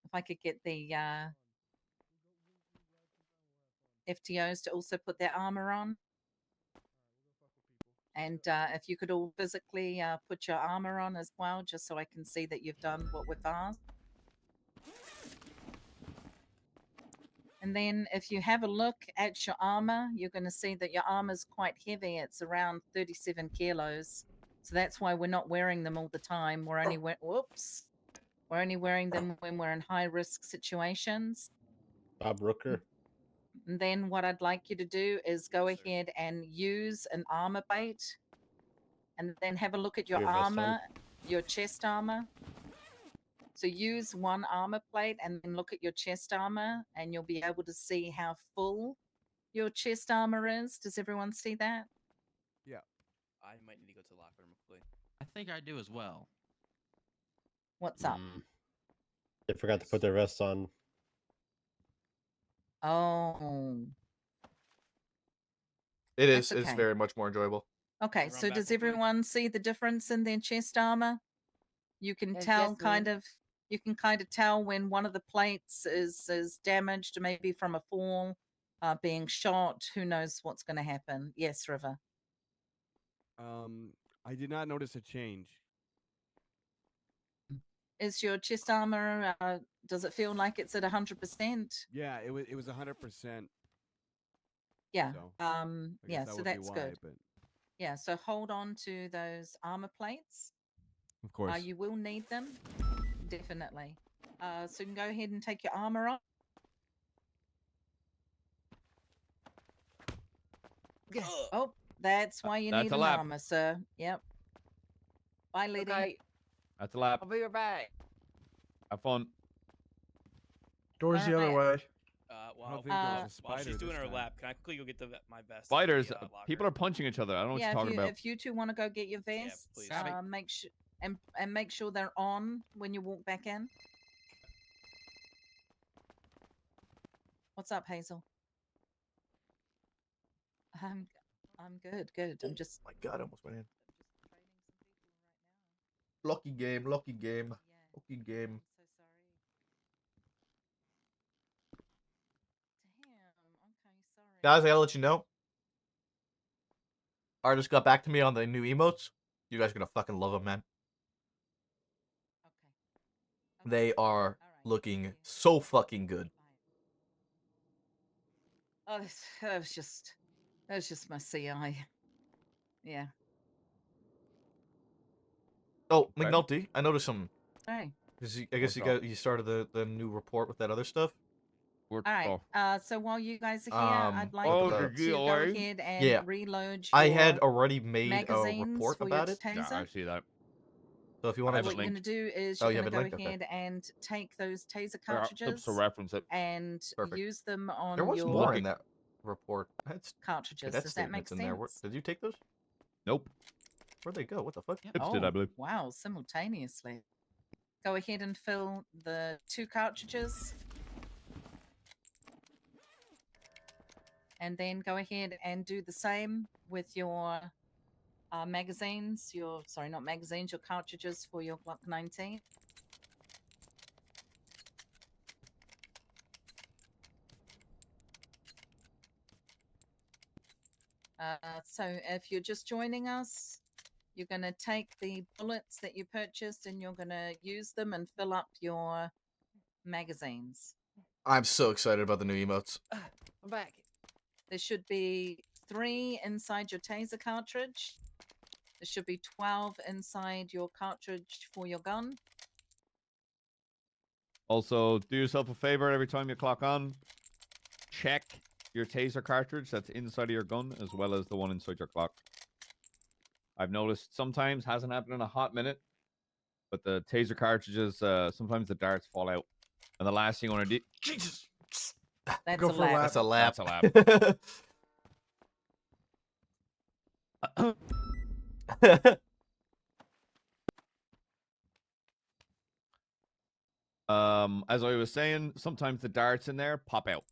If I could get the FTOs to also put their armor on. And if you could all physically put your armor on as well, just so I can see that you've done what we've asked. And then if you have a look at your armor, you're going to see that your armor is quite heavy. It's around 37 kilos. So that's why we're not wearing them all the time. We're only whoops. We're only wearing them when we're in high risk situations. Bob Rooker. And then what I'd like you to do is go ahead and use an armor plate, and then have a look at your Your vest on. armor, your chest armor. So use one armor plate and then look at your chest armor, and you'll be able to see how full your chest armor is. Does everyone see that? Yeah. I might need to go to the locker room quickly. I think I do as well. What's up? They forgot to put their vests on. Oh. It is. That's It's okay. very much more enjoyable. Okay, Run so back does real quick. everyone see the difference in their chest armor? You can Yes, tell yes, kind ma'am. of you can kind of tell when one of the plates is damaged, maybe from a fall, being shot. Who knows what's going to happen? Yes, River. I did not notice a change. Is your chest armor? Does it feel like it's at 100%? Yeah, it was 100%. Yeah. So, Yeah. that So would be that's why, good. but Yeah. So hold on to those armor plates. of course. You will need them, definitely. So you can go ahead and take your armor off. Oh, that's why you That's need a an lap. armor, sir. Yep. Bye, lady. Okay, That's a lap. I'll be right back. Have fun. Doors the other Alright. way. I don't think there was a While she's spider doing this her time. lap, can I quickly go get my vest? Spiders. People are punching each other. I don't know what Yeah, you're talking about. if you two want to go get your vests, please. make sure and make sure they're on when you walk back in. What's up, Hazel? I'm good. I'm just My God, I almost went in. Lucky game. Lucky game. Lucky game. so sorry. Damn. Okay, sorry. Guys, I gotta let you know. Artist got back to me on the new emotes. You guys are gonna fucking love them, man. Okay. They are All right. looking so fucking good. Oh, that was just my CI. Yeah. Oh, Okay. McNulty, I noticed some. Hey. I guess you started the new report with that other stuff. All right. So while you guys are here, I'd like Oh, you the to go ahead and Yeah. reload your I had already made a magazines report for about your it. taser. Yeah, I see that. So if you want to What just you're going to do is Oh, you're you going have to it go linked? Okay. ahead and take those taser I got cartridges clips to reference it. and Perfect. use them on There was your more in that report. That's cartridges. cadet Does that make statements in there. sense? Did you take those? Nope. Where'd they go? What the fuck? Tips did, I believe. Wow, simultaneously. Go ahead and fill the 2 cartridges. And then go ahead and do the same with your magazines. Sorry, not magazines, your cartridges for your Glock 19. So if you're just joining us, you're going to take the bullets that you purchased and you're going to use them and fill up your magazines. I'm so excited about the new emotes. I'm back. There should be 3 inside your taser cartridge. There should be 12 inside your cartridge for your gun. Also, do yourself a favor every time you clock on. Check your taser cartridge that's inside of your gun as well as the one inside your clock. I've noticed sometimes, hasn't happened in a hot minute, but the taser cartridges, sometimes the darts fall out. And the last thing you want to do... Jesus! That's Go a for a lap. That's a lap. That's a lap. As I was saying, sometimes the darts in there pop out.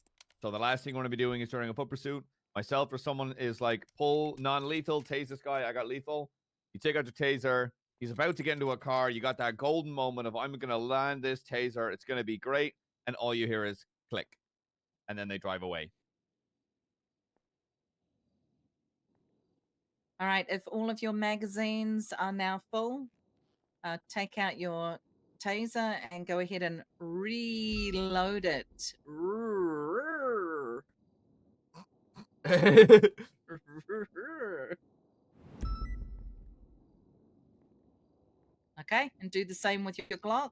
So the last thing you want to be doing is during a foot pursuit. Myself or someone is like, pull non-lethal, tase this guy, I got lethal. You take out your taser. He's about to get into a car. You got that golden moment of, I'm going to land this taser. It's going to be great. And all you hear is click. And then they drive away. All right, if all of your magazines are now full, take out your taser and go ahead and reload it. Okay, and do the same with your Glock.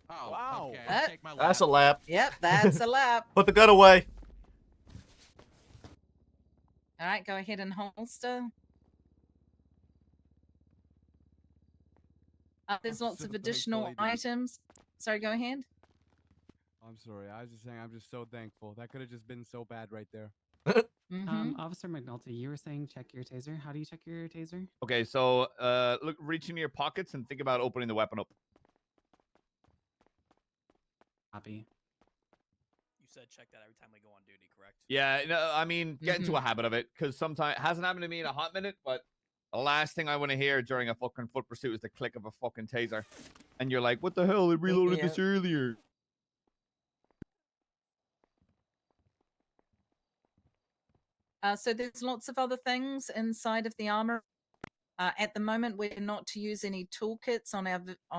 Oh, Wow. okay. I'll take my That's lap. a lap. Yep, that's a lap. Put the gun away. All right, go ahead and holster. There's I'm lots so of thankful additional I didn't. items. Sorry, go ahead. I'm sorry. I was just saying I'm just so thankful. That could have just been so bad right there. Officer McNulty, you were saying check your taser. How do you check your taser? Okay, so look, reach into your pockets and think about opening the weapon up. Copy. You said check that every time we go on duty, correct? Yeah, no, I mean, get into a habit of it, because sometimes hasn't happened to me in a hot minute, but the last thing I want to hear during a fucking foot pursuit is the click of a fucking taser, and you're like, "What the hell? I reloaded this earlier." So there's lots of other things inside of the armor. At the moment, we're not to use any toolkits on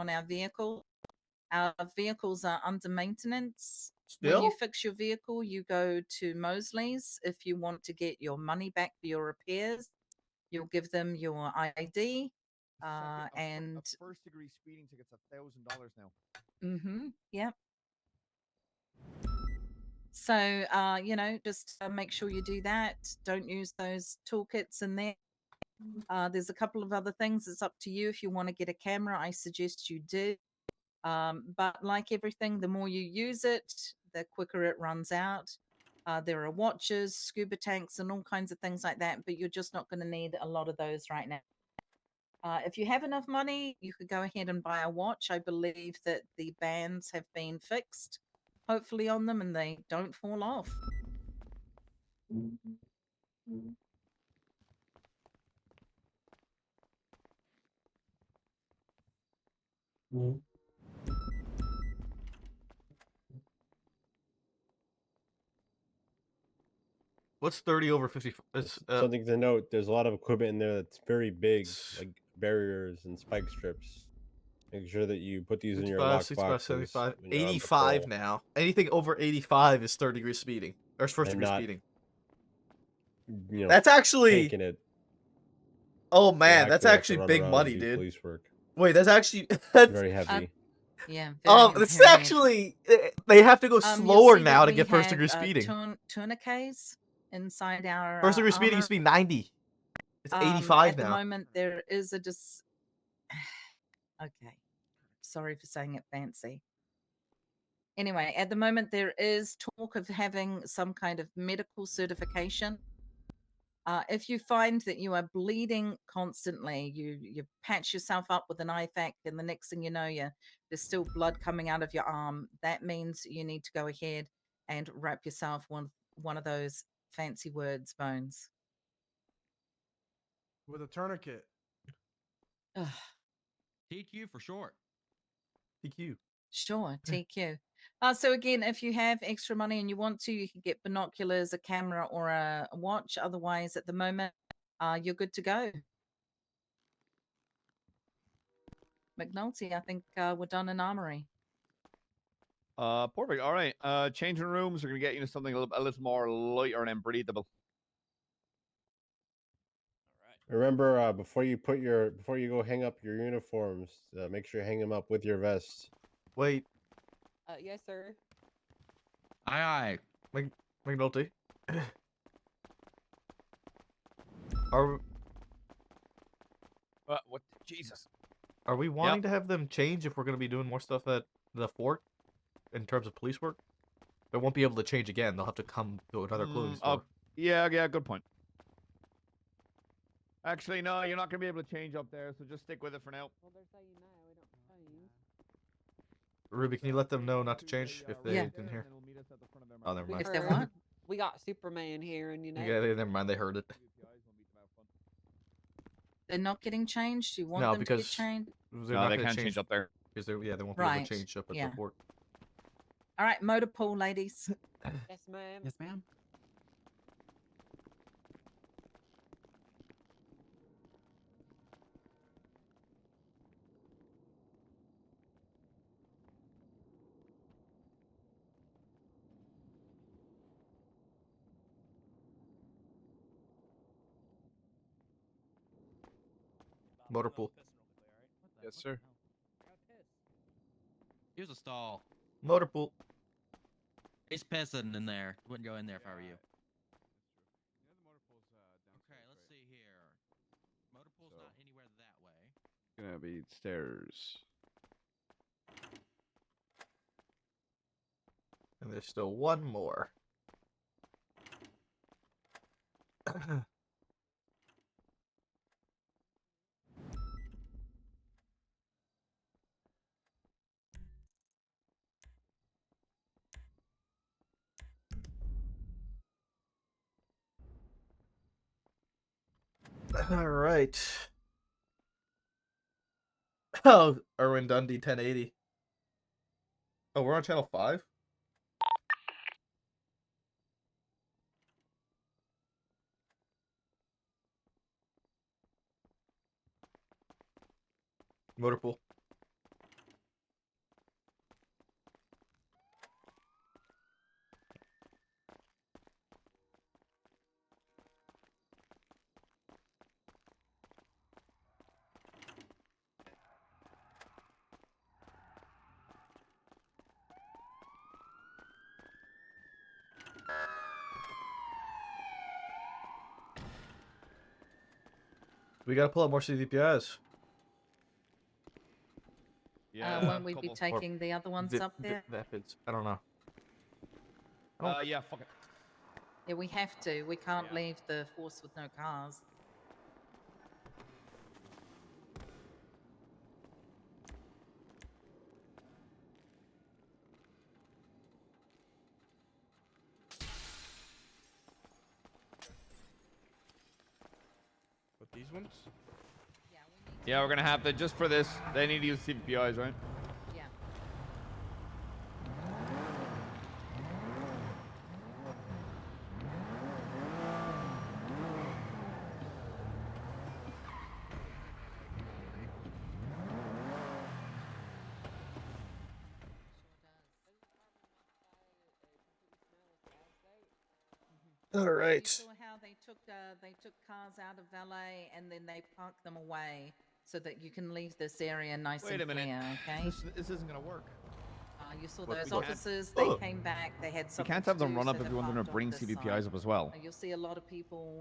our vehicle. Our vehicles are under maintenance. When you Still? fix your vehicle, you go to Mosley's. If you want to get your money back for your repairs, you'll give them your ID. And first-degree speeding ticket's $1,000 now. Yep. So, just make sure you do that. Don't use those toolkits in there. There's a couple of other things. It's up to you. If you want to get a camera, I suggest you do. But like everything, the more you use it, the quicker it runs out. There are watches, scuba tanks, and all kinds of things like that, but you're just not going to need a lot of those right now. If you have enough money, you could go ahead and buy a watch. I believe that the bands have been fixed, hopefully, on them, and they don't fall off. What's 30 over 50? It's, Something to note: there's a lot of equipment in there that's very big, like barriers and spike strips. Make sure that you put these in your 55, lock 65, boxes 75, when you're on 85 patrol. now. Anything over 85 is third-degree speeding. Or first-degree not, speeding. You know, That's actually... taking it. Oh, You man, that's actually have to actually run big around money, and do dude. police work. Wait, that's actually... That's, very heavy. Yeah. This is actually... They have to go slower you'll see now that to we get first-degree have, speeding. tourniquets inside our First-degree speeding used to be 90. It's 85 at the now. moment, there is a okay. Sorry for saying it fancy. Anyway, at the moment, there is talk of having some kind of medical certification. If you find that you are bleeding constantly, you patch yourself up with an IFAC, and the next thing you know, there's still blood coming out of your arm. That means you need to go ahead and wrap yourself one of those fancy words, Bones. With a tourniquet. TQ for short. TQ. Sure, TQ. So again, if you have extra money and you want to, you can get binoculars, a camera, or a watch. Otherwise, at the moment, you're good to go. McNulty, I think we're done in armory. Perfect. All right. Changing rooms. We're gonna get you into something a little more lighter and breathable. Remember, before you go hang up your uniforms, make sure you hang them up with your vests. Wait. Yes, sir. Aye, aye. McNulty. Are What? Jesus. Are we wanting to have them change if we're going to be doing more stuff at the fort in terms of police work? They won't be able to change again. They'll have to come to another clothing store. Yeah, good point. Actually, no, you're not gonna be able to change up there, so just stick with it for now. Well, they're saying now we don't change. Ruby, can you let them know not to change if they didn't hear? Oh, never mind. If they want. We got Superman here, and Yeah, never mind. They heard it. They're not getting changed. You want No, them because to get changed? they're No, not they gonna can't change up there. Because they won't be able Right, to change up at yeah. the fort. All right, motor pool, ladies. Yes, ma'am. Yes, ma'am. Motor pool. Yes, sir. Here's a stall. Motor pool. He's pissing in there. Wouldn't go in there if I were you. Okay, let's see here. Motor pool's not anywhere that way. Gonna be stairs. And there's still one more. All right. Oh, Erwin Dundee 1080. Oh, we're on channel 5? Motor pool. We gotta pull up more CVPIs. Yeah. Won't we be taking the other ones up there? Vapids. I don't know. Yeah, fuck it. Yeah, we have to. We can't leave the force with no cars. But these ones? Yeah, we're gonna have to, just for this, they need to use CVPIs, right? Yeah. All right. You saw how they took cars out of valet and then they parked them away so that you can leave this area nice Wait and a minute. clear, okay? This isn't gonna work. You saw What, those we can't- officers, they came back, they had We something can't to have them do, run so up they if you want them to parked off bring this CVPIs side. up as well. You'll see a lot of people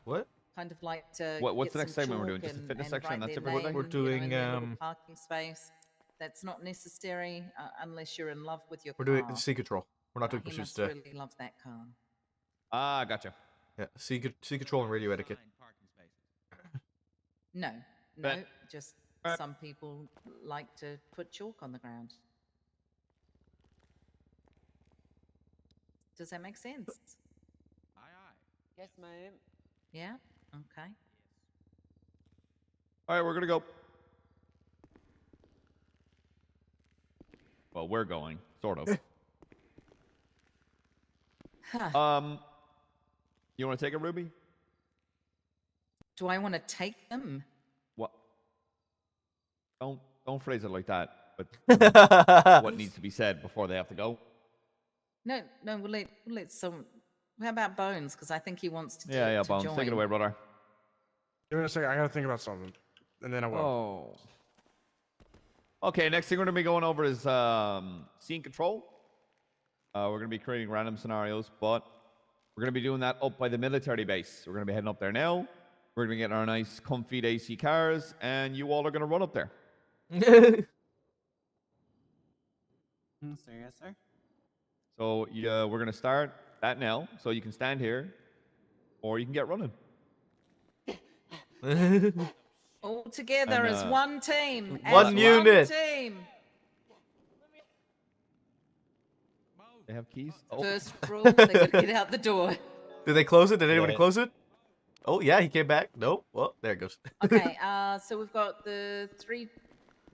What? kind of like to What's get the next some segment we're doing? chalk Just a and- fitness and section and write that's their it for the day? name, We're doing, in their little um, parking space. That's not necessary unless you're in love with your We're car. doing sea control. We're not doing He pursuits must today. really love that car. Ah, gotcha. Yeah, sea control and radio etiquette. No, Bet. no, just some people like to put chalk on the ground. Does that make sense? Yes, ma'am. Yeah? Okay. All right, we're gonna go. Well, we're going, sort of. You want to take it, Ruby? Do I want to take them? What? Don't phrase it like that. But what needs to be said before they have to go? No, we'll let some. How about Bones? Because I think he wants to. Yeah, to Bones, join. take it away, brother. Give me a second. I gotta think about something, and then I will. Oh. Okay, next thing we're gonna be going over is scene control. We're gonna be creating random scenarios, but we're gonna be doing that up by the military base. We're gonna be heading up there now. We're gonna get our nice, comfy AC cars, and you all are gonna run up there. Sir, yes, sir. So yeah, we're gonna start that now. So you can stand here, or you can get running. All together And, as one team. one as unit. One team. They have keys. Oh. First rule: they gotta get out the door. Did they close it? Did anybody Yeah. close it? Oh yeah, he came back. Nope. Well, there it goes. Okay. So we've got the 3,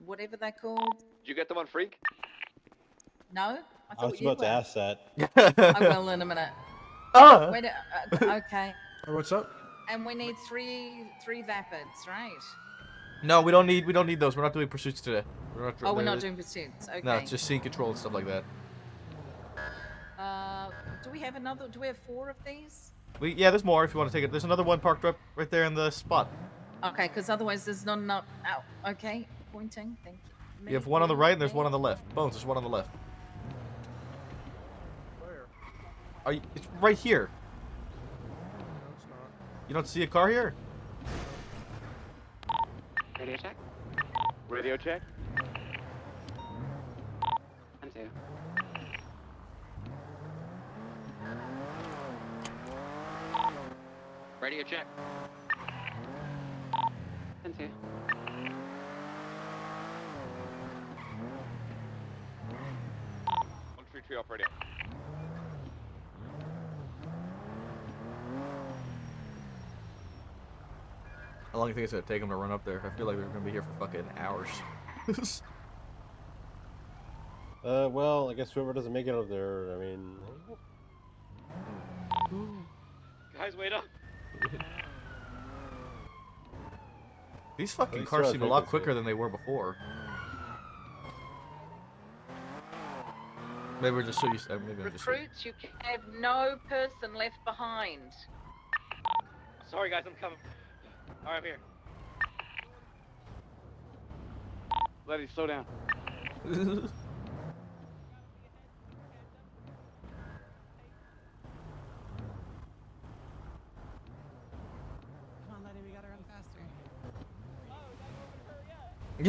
whatever they're called. Did you get them on Freak? No. I I thought was you about to were. ask that. I will in a minute. Ah! Wait, okay. What's up? And we need three vapids, right? No, we don't need those. We're not doing pursuits today. Oh, we're not doing pursuits. Okay. No, it's just scene control and stuff like that. Do we have another? Do we have 4 of these? Yeah, there's more if you want to take it. There's another one parked right there in the spot. Okay, because otherwise there's not enough. Ow. Okay, pointing. Thank you. You have one on the right and there's one on the left. Bones, there's one on the left. Where? It's right here. No, it's not. You don't see a car here? Radio check. Radio check. 1-2. Radio check. 1-2. Tree off radio. How long do you think it's gonna take them to run up there? I feel like we're gonna be here for fucking hours. Well, I guess whoever doesn't make it up there, I mean. Guys, wait up. These fucking Least cars they're seem a on lot frequency. quicker than they were before. Maybe we're just so used to maybe I'm just Recruits, you have no person left behind. Sorry, guys, I'm coming. All right, I'm here. Letty, slow down. Come on, Letty, we gotta run faster. Oh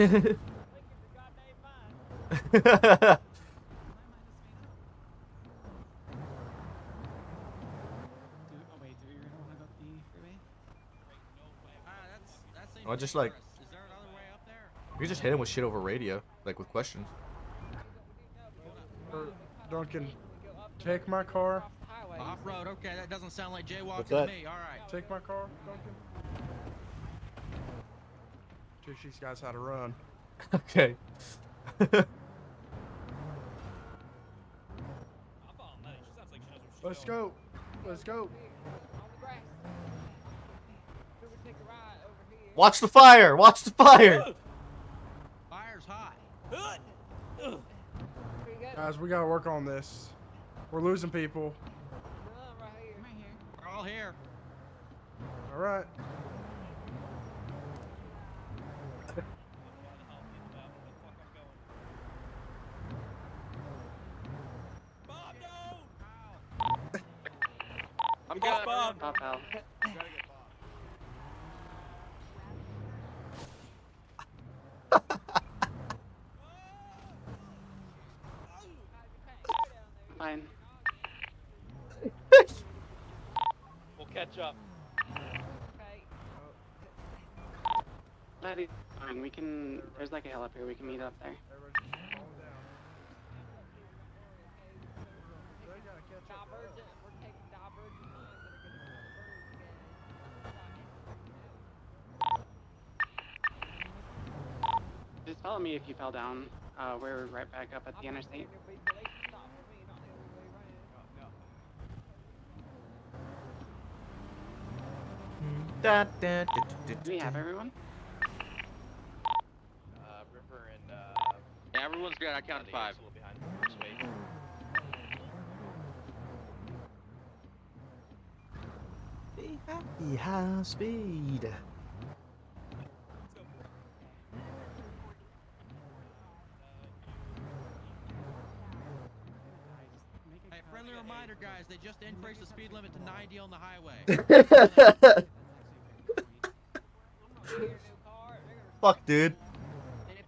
wait, do you really want to go up the freeway? Or just like Is there another way up there? you just hit him with shit over radio, like with questions. Duncan, take my car. Off road. Okay, that doesn't sound like jaywalking What's to that? me. All right. Take my car, Duncan. Teach these guys how to run. Okay. Let's go. Let's go. Watch the fire! Watch the fire! Fire's hot. Guys, we gotta work on this. We're losing people. We're all here. All right. I'm good. Bob. Pop out. Fine. We'll catch up. Letty, fine. We can. There's like a hill up here. We can meet up there. Just follow me if you fell down. We're right back up at the interstate. Do we have everyone? River and yeah, everyone's good. I counted 5. A little behind. Just wait. Be high speed. Hey, friendly reminder, guys. They just increased the speed limit to 90 on the highway. Fuck, dude.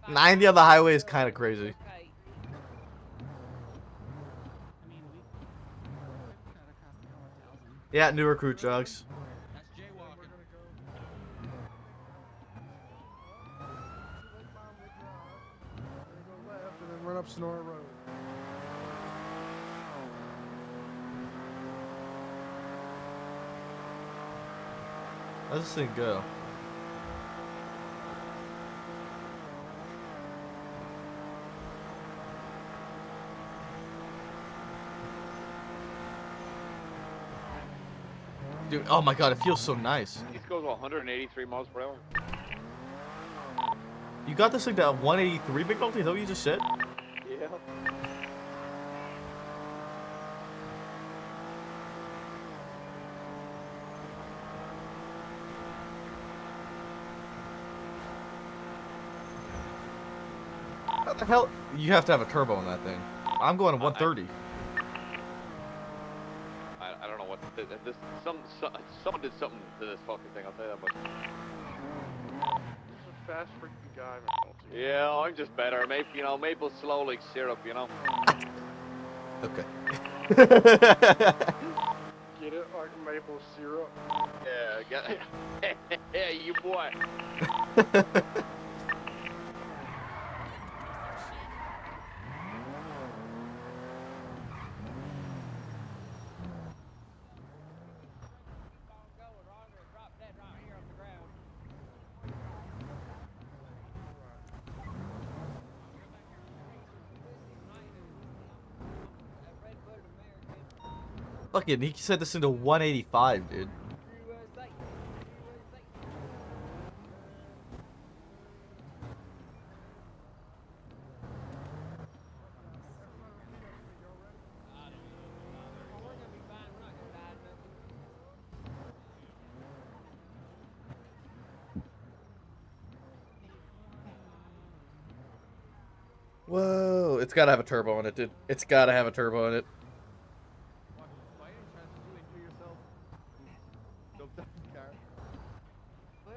90 on the highway is kind of crazy. Yeah, new recruit drugs. That's jaywalking. Go left and then run up Sonora Road. How's this thing go? Dude, oh my god, it feels so nice. This goes 183 miles per hour. You got this thing to 183 McNulty? Is that what you just said? Yeah. What the hell? You have to have a turbo on that thing. I'm going to 130. I don't know what this. Someone did something to this fucking thing. I'll tell you that much. He's a fast freaking guy, McNulty. Yeah, I'm just better. Maple slow like syrup, you know. Okay. Get it? Like maple syrup? Yeah, get it. Yeah, you boy. Fucking, he said this into 185, dude. Whoa, it's gotta have a turbo in it, dude. It's gotta have a turbo in it. What?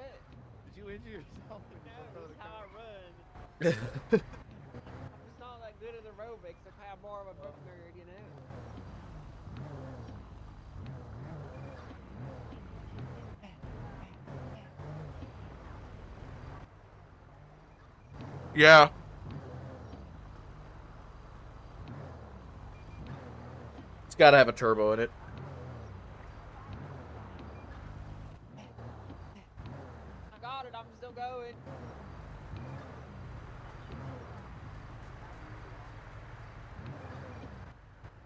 Did you injure yourself? No, this is how I run. I'm just not that good at aerobics. Okay, I'm more of a book nerd, you know? Yeah. It's gotta have a turbo in it. I got it. I'm still going.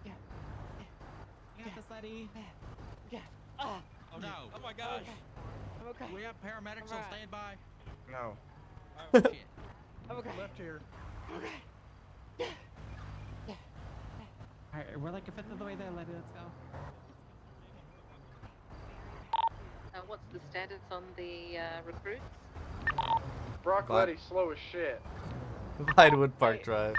You got this, Letty. Yeah. Ah. Oh no. Oh my gosh. I'm okay. We have paramedics on standby. No. Oh shit. I'm okay. Left here. Okay. Alright, we're like a fifth of the way there, Letty. Let's go. What's the status on the recruits? Brock What? Letty, slow as shit. Vinewood Park Drive.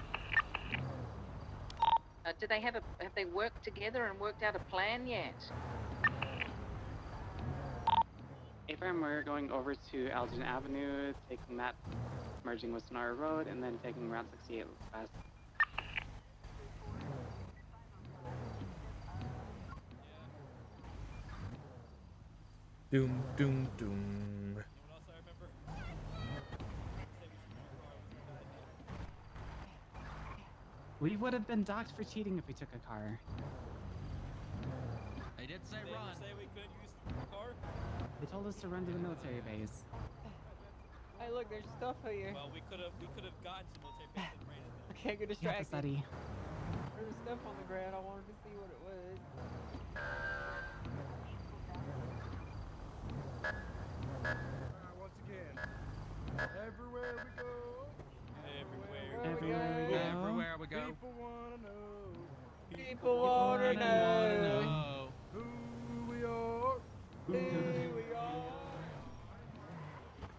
Do they have they worked together and worked out a plan yet? Abraham, we're going over to Alden Avenue, taking that, merging with Sonora Road, and then taking Route 68 west. Doom, doom, doom. We would have been docked for cheating if we took a car. They did say They run. say we could use the car. They told us to run to the military base. Hey, look, there's stuff here. Well, we could have gotten to military base and ran it. I can't get You have distracted. to study. There was stuff on the ground. I wanted to see what it was. Once again, everywhere we go. Everywhere we go. Everywhere we go. People wanna know People wanna know who we are. who we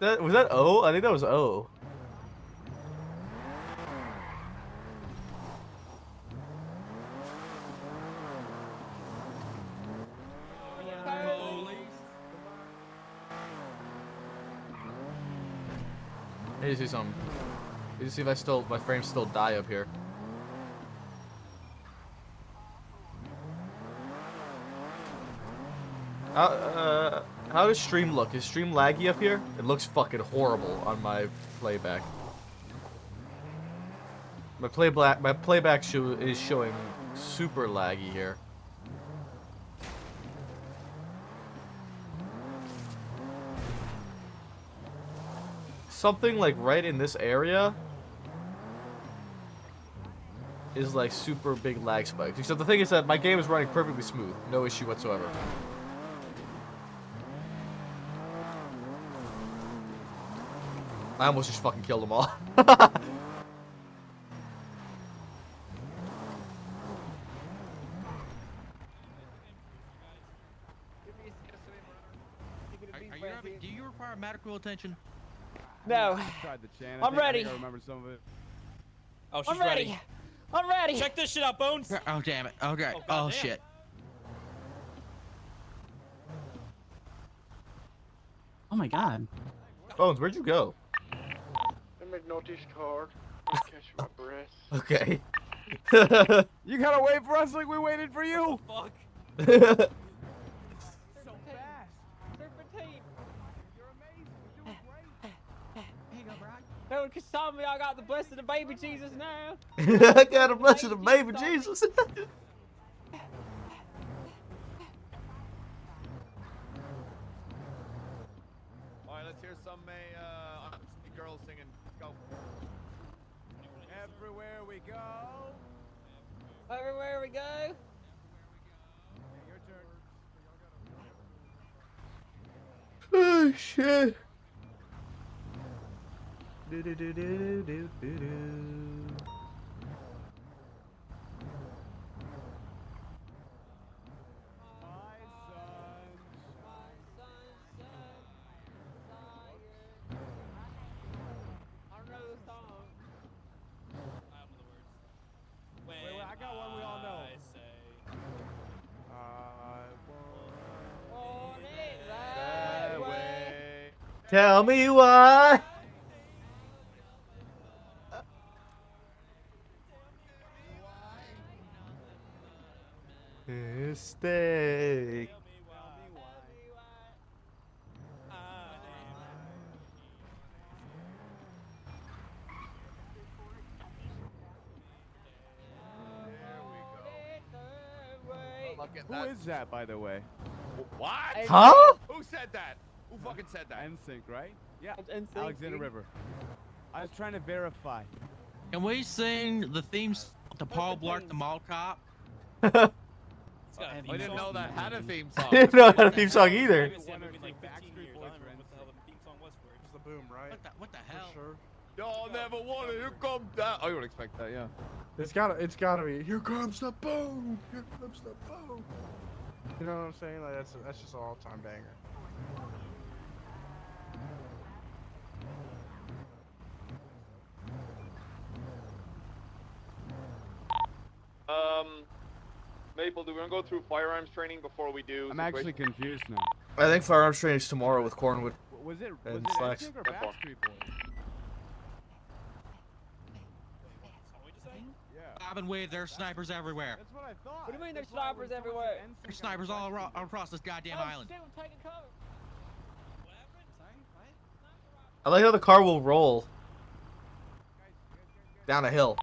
are. Was that O? I think that was O. I need to see something. I need to see if my frames still die up here. How does stream look? Is stream laggy up here? It looks fucking horrible on my playback. My playback is showing super laggy here. Something like right in this area is like super big lag spikes. Except the thing is that my game is running perfectly smooth, no issue whatsoever. I almost just fucking killed them all. Do you require medical attention? No. I tried the chant. I'm ready. I think I remember some of it. Oh, she's I'm ready. I'm ready. Check this shit out, Bones. Oh, damn it. Okay. Oh, Oh, goddamn. shit. Oh my god. Bones, where'd you go? I made notice card. Catch my breath. Okay. You gotta wait for us like we waited for you. Fuck. Serpentine. You're amazing. You're doing great. Here you go, Brock. No one can stop me. I got the blessing of baby Jesus now. I got a blessing of baby Jesus. All right, let's hear some girls singing. Let's go. Everywhere we go. Everywhere we go. Your turn. Oh shit. Do do do do do do do. Wait, I got one we all know. Want it that way. Tell me why. Mistake. Look at Who that. is that, by the way? What? Huh? Who said that? Who fucking said that? NSYNC, right? Yeah. NSYNC, Alexander dude. River. I was trying to verify. Can we sing the theme song to Paul Blart the Mall Cop? I didn't know that had a theme song. I didn't know it had a theme song either. Like 15 years. I don't remember what the hell the theme song was for it. It's the boom, right? What the hell? Sure. Y'all never wanted. Here comes that. I would expect that, yeah. It's gotta be. Here comes the boom. Here comes the boom. You know what I'm saying? Like that's just an all-time banger. Maple, do we want to go through firearms training before we do? I'm actually confused now. I think firearms training is tomorrow with Cornwood. Was it And Slacks. NSYNC or That's fine. Backstreet Boys? Yeah. Bob and Wade, there are snipers everywhere. That's what I thought. What do you mean there's That's why when snipers someone everywhere? said NSYNC, There's snipers all across this goddamn Oh island. shit, we're taking cover. I like how the car will roll down a hill.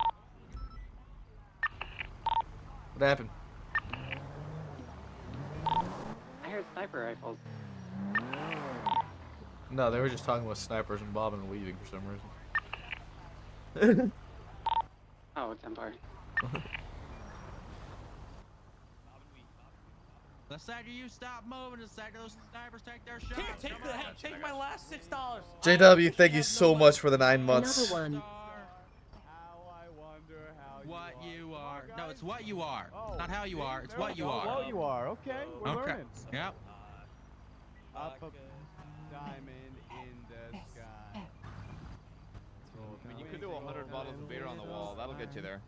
What happened? I heard sniper rifles. No, they were just talking about snipers and bobbing and weaving for some reason. Oh, Templar. The second you stop moving, the second those snipers take their shots. Here, take my last $6. JW, thank you so much for the 9 months. Another one. How I wonder how What you are. Oh, No, guys. it's what you are. Oh, Not how you see? are. It's There what we you go. are. What you are. Okay, we're Okay. learning. Yep. Up a diamond in the sky. I mean, you could do 100 bottles of beer on the wall. That'll get you there.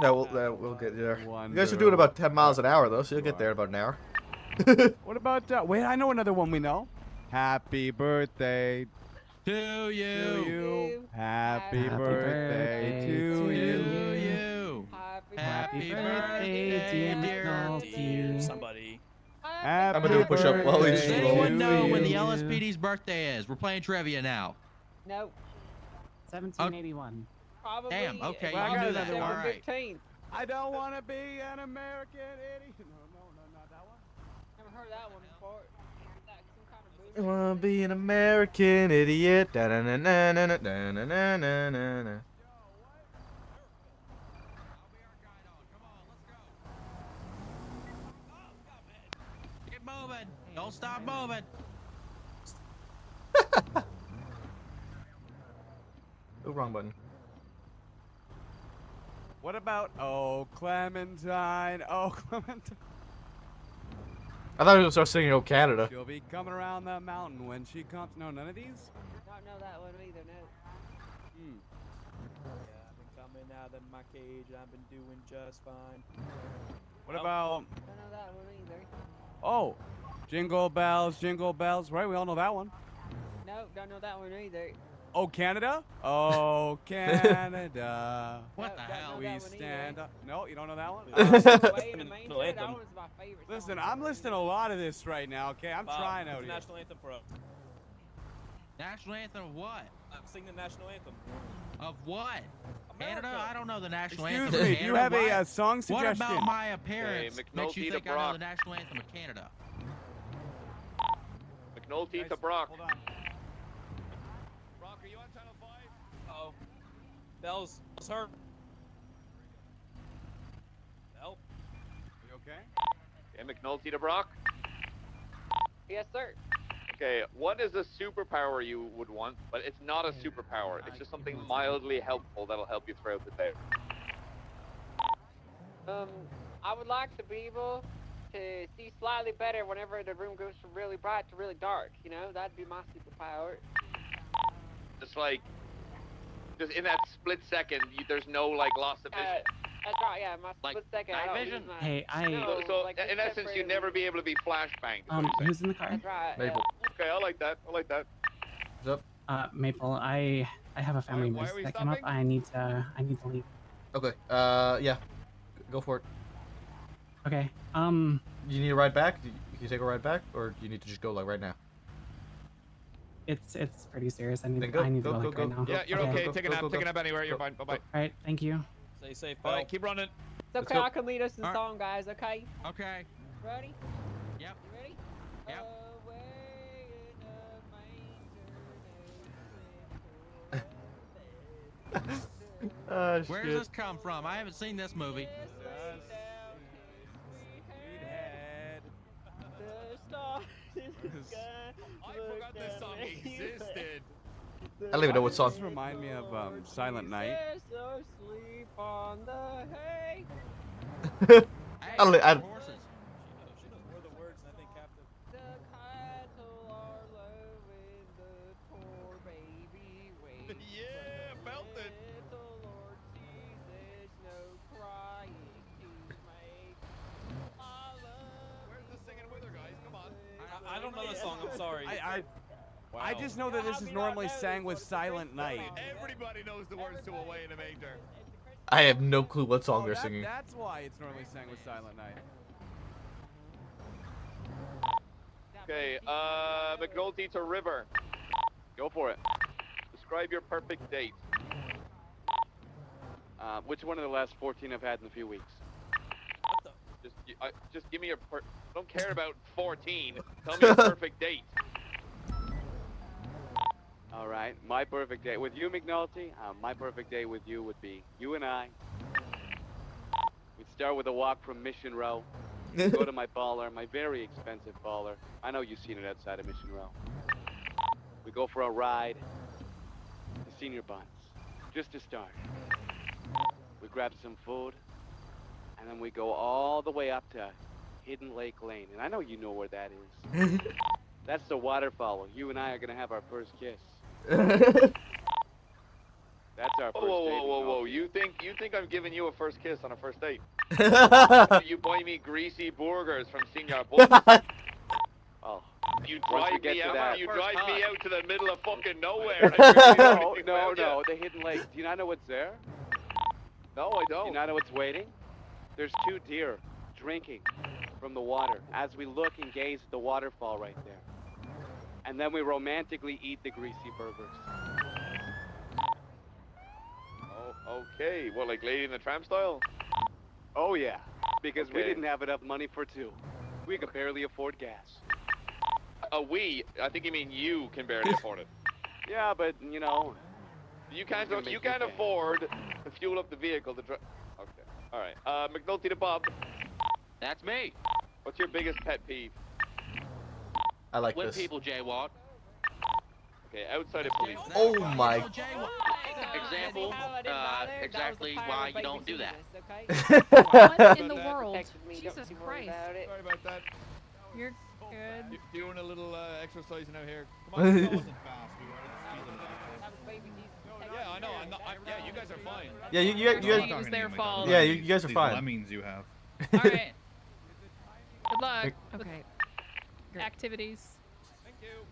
Yeah, we'll get you there. You guys are doing about 10 miles an hour, though, so you'll get there in about an hour. What about, wait, I know another one we know. Happy birthday To you. to you. Happy Happy birthday birthday to to you. To you. Happy birthday, dear McNulty. Somebody. Happy I'm gonna do a push-up while we Does just anyone roll. know when the you. LSPD's birthday is? We're playing trivia now. No, 1781. probably. Damn, okay, Well, I got knew that. December All right. 15th. I don't want to be an American idiot. No, not that one. Never heard that one before. Is that some kind of I movie? wanna be an American idiot. Da -na -na -na -na -na -na -na -na -na -na. Keep moving. Don't stop moving. Oh, wrong button. What about Clementine? Oh, Clementine. I thought he was gonna start singing "Oh Canada." She'll be coming around the mountain when she comes. No, none of these? Don't know that one either, no. Yeah, I've been coming out of my cage. I've been doing just fine. What about... Don't know that one either. Oh, jingle bells, right? We all know that one. No, don't know that one either. Oh, Canada? Oh, Canada. What the hell? We stand up. No, you don't know that one? Way in the main National that anthem. one's my favorite song. Listen, I'm listing a lot of this right now, okay? I'm Bob, trying what's out the here. national anthem for us. National anthem of what? Sing the national anthem. Of what? America. Canada? I don't know the national Excuse anthem. me, of do you Canada. have a Why? song What suggestion? about my appearance Hey, makes you McNulty to think I know Brock. the national anthem of Canada? McNulty to Brock. Hold on. Brock, are you on channel 5? Uh-oh. Bell's hurt. Bell? Are you okay? Okay, McNulty to Brock. Yes, sir. Okay, what is a superpower you would want, but it's not a superpower. It's just something mildly helpful that'll help you throughout the day. I would like to be able to see slightly better whenever the room goes from really bright to really dark. You know, that'd be my superpower. Just like, just in that split second, there's no like loss of vision. That's right. Yeah, my Like, split second. night I don't vision? lose my, Hey, So like, in essence, you'd never be able to be flashbanged. is what you're saying. who's in the car? That's right. Maple. Okay, I like that. I like that. What's up? Maple, I have a family why are emergency we that came up. stopping? I need to leave. Okay. Yeah. Go for it. Okay. You need a ride back? Can you take a ride back, or do you need to just go like right now? It's pretty serious. I need Then to go, go go, like go, right now. go. Yeah, you're Okay. okay. Go, Take a go, nap. go, Take a go. nap anywhere. You're Go. fine. Bye bye. All right. Thank you. Stay safe, All Bell. right, keep running. It's Let's okay. go. I can lead us in Alright. song, guys. Okay. Okay. Ready? Yep. You ready? Yep. Away in the manger, Oh, Where does this come from? I haven't seen this movie. the stars in the sky. I forgot this song existed. I don't even know what song. This remind me of Silent Night. So sleep on the hay. Hey, I don't- I- horses. She knows more of the words than I think half the... The cattle are low in the poor baby way. Yeah, felt it. Little Lord sees there's no crying to make. I love Where's the singing with her, guys? Come on. I don't know the song. I'm sorry. I just know that this is normally sang with Silent Night. Everybody knows the words to Away in a Manger. I have no clue what song they're that- singing. That's why it's normally sang with Silent Night. Okay, McNulty to River. Go for it. Describe your perfect date. Which one of the last 14 I've had in a few weeks? Just give me your. I don't care about 14. Tell me your perfect date. All right, my perfect day with you, McNulty. My perfect day with you would be you and I. We'd start with a walk from Mission Row. Go to my baller, my very expensive baller. I know you've seen it outside of Mission Row. We go for a ride to Senior Buns, just to start. We grab some food, and then we go all the way up to Hidden Lake Lane. And I know you know where that is. That's the waterfall. You and I are gonna have our first kiss. That's our first Whoa, date. whoa, whoa, whoa! McNulty. You think I'm giving you a first kiss on a first date? You buy me greasy burgers from Senior Buns. Oh. You Once we drive get me to out. that- You First drive me time. out to the middle of fucking nowhere. No, the Hidden Lake. Do you not know what's there? No, I Do don't. you not know what's waiting? There's 2 deer drinking from the water as we look and gaze at the waterfall right there. And then we romantically eat the greasy burgers. Oh, okay. What, like Lady in the Tramp style? Oh yeah, because we Okay. didn't have enough money for 2. We could barely afford gas. We? I think you mean you can barely afford it. Yeah, but you know, You can't. It's gonna make You you can't pay. afford to fuel up the vehicle to drive. Okay. All right. McNulty to Bob. That's me. What's your biggest pet peeve? I like When this. people jaywalk. Okay, outside of police. Oh my. Example, exactly why you don't do that. What in the world? Protected me, don't Jesus you worry Christ. about it. Sorry about that. You're good. You're doing a little exercising out here. Come on. That wasn't fast. We wanted the speed limit out there. That was baby Jesus. Yeah, I know. Yeah, you guys are fine. Yeah, you You're guys. saying it was their fault. Yeah, you guys are These fine. lemmings you have. All right. Good luck. Like- Okay. Activities. Thank you.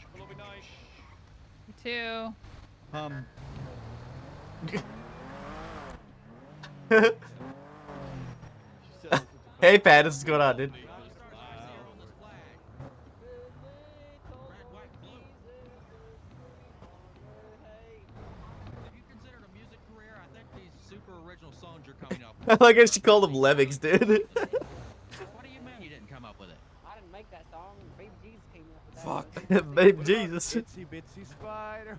Have a lovely night. You too. Hey, Pat, what's going on, dude? Super original songs you're coming up I like how she called them lemmings, dude. What do you mean you didn't come up with it? I didn't make that song. Baby Jesus came up with that. Fuck. Babe Jesus. Itsy bitsy spider.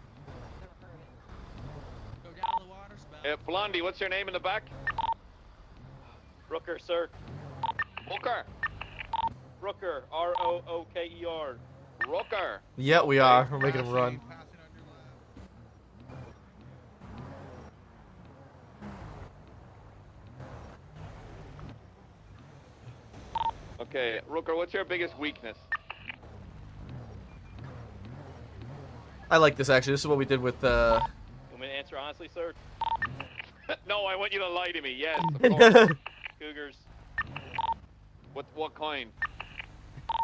Go down the water spout. Blondie, what's your name in the back? Rooker, sir. Rooker. Rooker. R-O-O-K-E-R. Rooker. Yeah, we are. We're making them run. Okay, Rooker, what's your biggest weakness? I like this actually. This is what we did with You want me to answer honestly, sir? No, I want you to lie to me. Yes, of course. Cougars. What kind?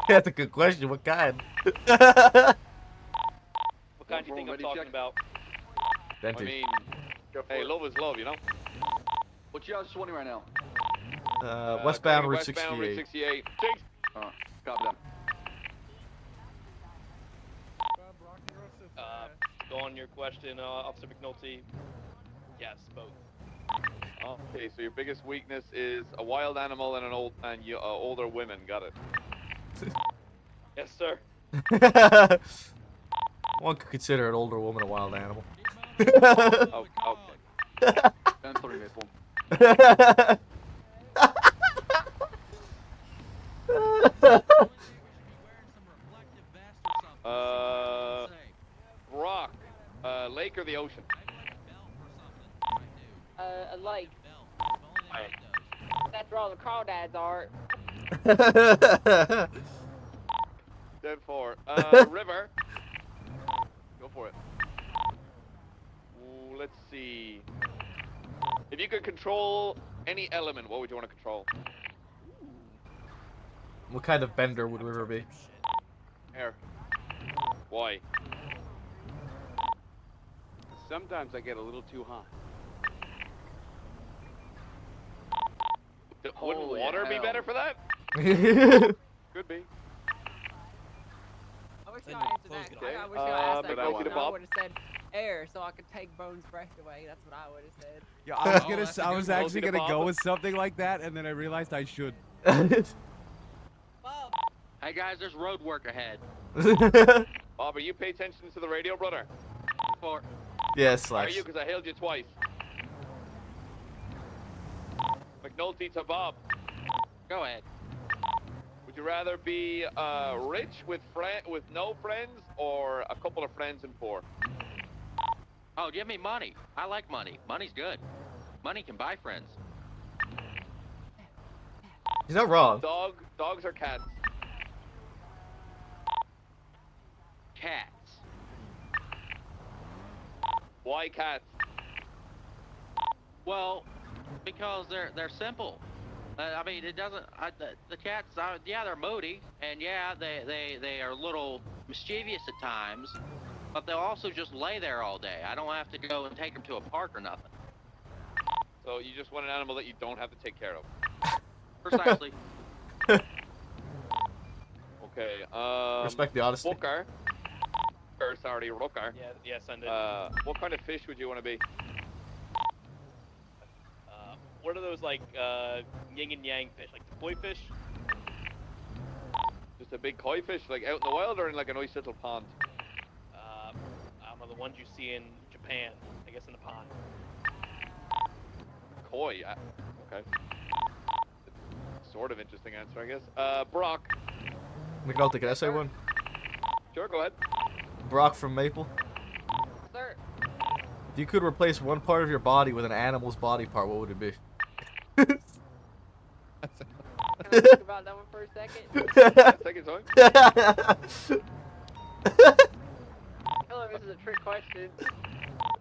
That's a good question. What kind? What kind do you think I'm talking about? I mean, hey, love is love, you know? What's your house 20 right now? Westbound Route Westbound Route 68. 68. Copy that. Go on your question, Officer McNulty. Yes, both. Okay, so your biggest weakness is a wild animal and older women. Got it. Yes, sir. One could consider an older woman a wild animal. Oh, okay. 10-3, Maple. Rock, lake or the ocean? A lake. That's where all the crawdads are. 10-4. River. Go for it. Ooh, let's see. If you could control any element, what would you want to control? What kind of bender would River be? Air. Why? Sometimes I get a little too hot. Wouldn't Holy water be hell. better for that? Could be. I wish y'all answered that. Okay. I wish y'all asked that then I want question. to I Bob. would have said air, so I could take Bones' breath away. That's what I would have said. Yeah, I was Oh, gonna. that's a I good was one. actually Close to gonna go Bob. with something like that, and then I realized I should. Bob. Hey guys, there's road work ahead. Bob, are you pay attention to the radio, brother? For Yes, Are Slash. you? Because I hailed you twice. McNulty to Bob. go ahead. Would you rather be rich with no friends, or a couple of friends and poor? Oh, give me money. I like money. Money's good. Money can buy friends. He's not wrong. Dogs or cats? Cats. Why cats? Well, because they're simple. I mean, it doesn't. The cats, yeah, they're moody, and yeah, they are a little mischievous at times, but they'll also just lay there all day. I don't have to go and take them to a park or nothing. So you just want an animal that you don't have to take care of. Precisely. Okay. Respect the honesty. Rooker. Sorry, Rooker. Yeah, yes, I did. What kind of fish would you want to be? What are those, like, yin and yang fish? Like the koi fish? Just a big koi fish, like out in the wild, or in like a nice little pond? I don't know, the ones you see in Japan, I guess in the pond. Koi. Okay. Sort of interesting answer, I guess. Brock. McNulty, can I say one? Sure, go ahead. Brock from Maple. Sir. If you could replace one part of your body with an animal's body part, what would it be? Can I think about that one for a second? Take your time. Hello, this is a trick question.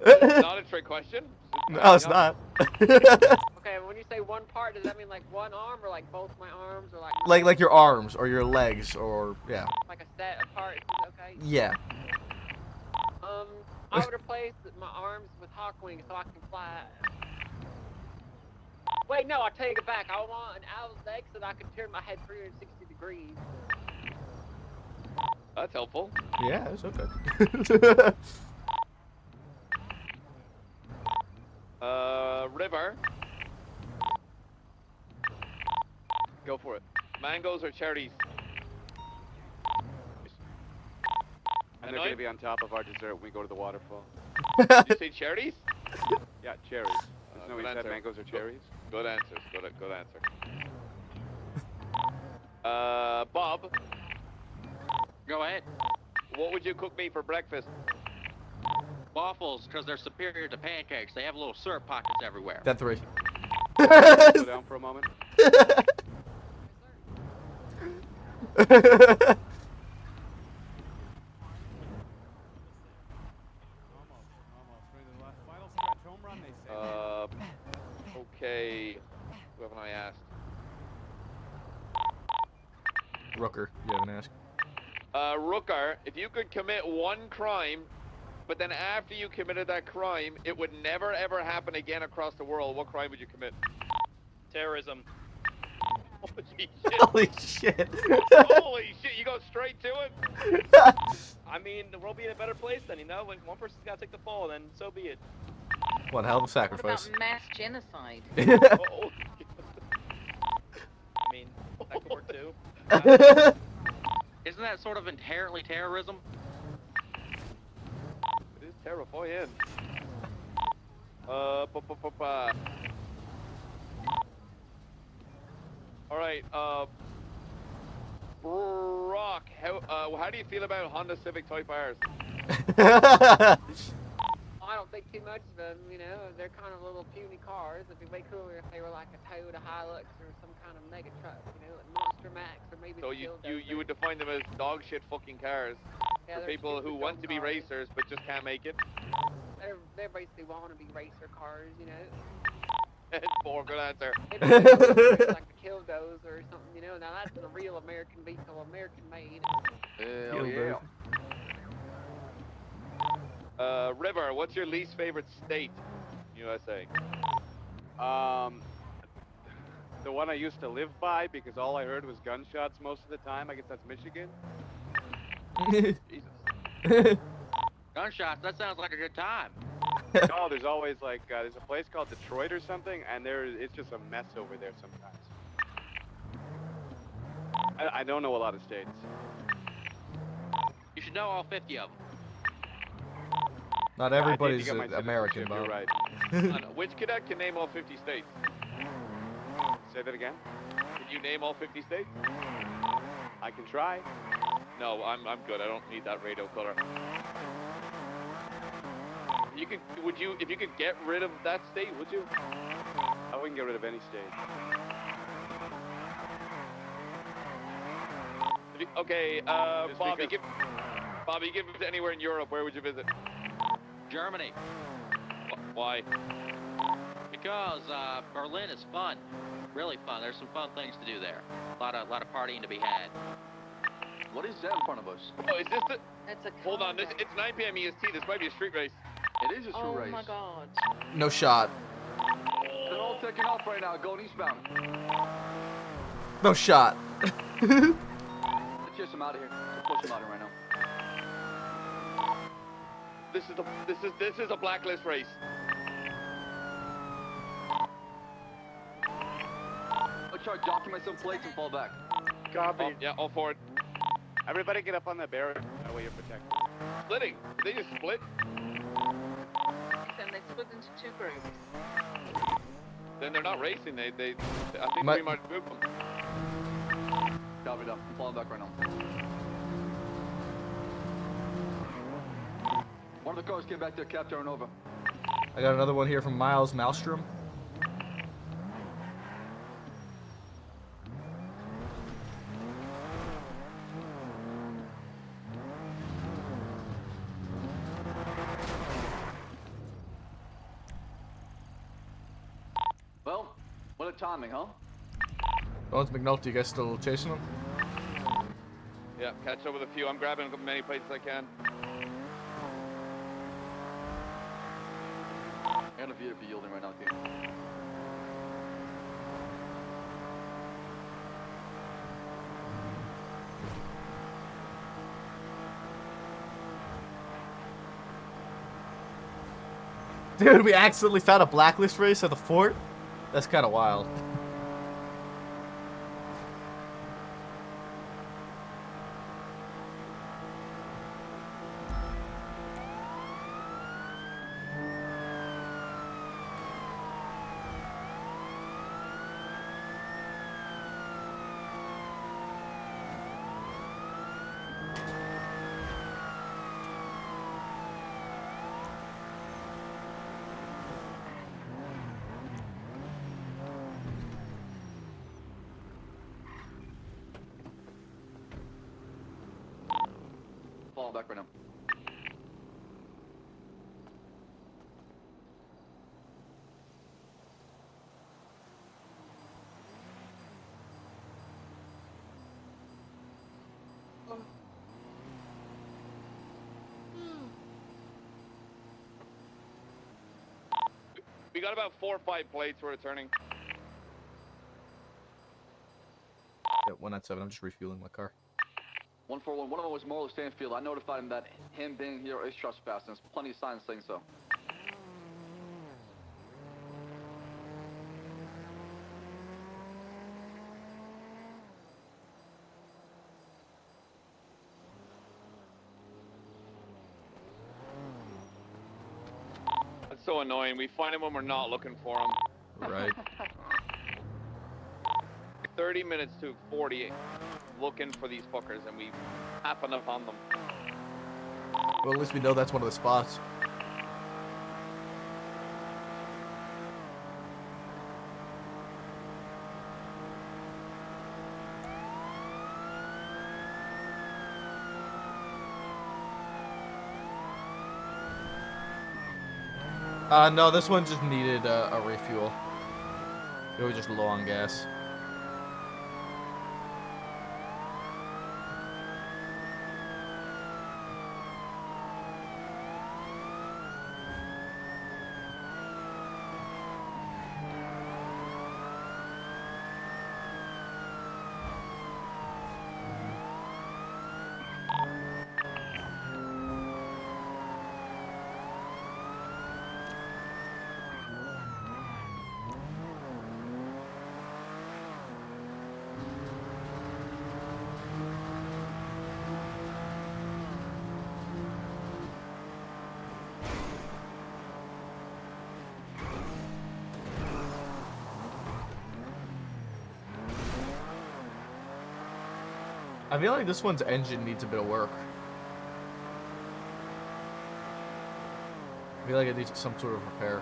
It's not a trick question. No, it's not. Okay, when you say one part, does that mean like one arm or like both my arms or like like your arms or your legs or yeah. like a set of parts? Okay. Yeah. I would replace my arms with hawk wings so I can fly. Wait, no, I take it back. I want an owl's leg so that I can turn my head 360 degrees. That's helpful. Yeah, it's okay. River. Go for it. Mangoes or cherries? And they're going to be on top of our dessert when we go to the waterfall. Did you say cherries? Yeah, cherries. There's no good you said answer. mangoes or cherries. Good answers. Good answer. Bob. Go ahead. What would you cook me for breakfast? Waffles, because they're superior to pancakes. They have little syrup pockets everywhere. That 3. Slow down for a moment. Okay. Who haven't I asked? Rooker, you haven't asked. Rooker, if you could commit one crime, but then after you committed that crime, it would never ever happen again across the world, what crime would you commit? Terrorism. Holy shit. Holy shit, you go straight to it? I mean, the world be in a better place then, you know? When one person's got to take the fall, then so be it. One hell of a What sacrifice. about mass genocide? I mean, that could work too. Isn't that sort of inherently terrorism? It is terrifying. Alright, Brock, how do you feel about Honda Civic Type R's? I don't think too much of them, you know. They're kind of little puny cars. It'd be way cooler if they were like a Toyota Hilux or some kind of mega truck, you know, like Monster Max or maybe. So you would define them as dog shit fucking cars Yeah, for they're people who stupid want dumb to be cars. racers but just can't make it. They're basically wannabe racer cars, you know. Poor good answer. Maybe like the Killdozer or something, you know. Now that's a real American vehicle, American made. Hell yeah. River, what's your least favorite state in USA? The one I used to live by because all I heard was gunshots most of the time. I guess that's Michigan. Jesus. Gunshots, that sounds like a good time. No, there's always like, there's a place called Detroit or something, and it's just a mess over there sometimes. I don't know a lot of states. You should know all 50 of them. Not I did everybody's get my American, citizenship, Bob. You're right. Which cadet can name all 50 states? Say that again? Can you name all 50 states? I can try. No, I'm good. I don't need that radio color. If you could get rid of that state, would you? I wouldn't get rid of any state. Okay, Just Bobby, because- give it to anywhere in Europe. Where would you visit? Germany. Why? Because Berlin is fun. Really fun. There's some fun things to do there. A lot of partying to be had. What is that in front of us? Oh, is this the... That's a Hold on, it's 9 p.m. EST. This might be a street race. It is a street Oh race. my god. No shot. They're all taking off right now, going eastbound. No shot. Let's chase them out of here. Let's push them out of here right now. This is a blacklist race. Let's try to document some plates and fall back. Copy. Oh, yeah, all for it. Everybody get up on the barrier. That way you're protected. Splitting. Did they just split? And they split into 2 groups. Then they're not racing. I think My- we might move them. Copy that. I'm falling back right now. One of the cars came back there, Cap turn over. I got another one here from Miles Maelstrom. Well, what a timing, huh? Bones McNulty, you guys still chasing him? Yeah, catch up with a few. I'm grabbing as many places as I can. And a vehicle yielding right now, team. Dude, we accidentally found a blacklist race at the fort? That's kind of wild. Falling back right now. We got about 4 or 5 plates we're returning. Yeah, 197. I'm just refueling my car. 141. One of them was Morley Stanfield. I notified him that him being here is trespassing. There's plenty of signs saying so. That's so annoying. We find him when we're not looking for him. Right. 30 minutes to 40 looking for these fuckers, and we happen upon them. Well, at least we know that's one of the spots. No, this one just needed a refuel. It was just low on gas. I feel like this one's engine needs a bit of work. I feel like it needs some sort of repair.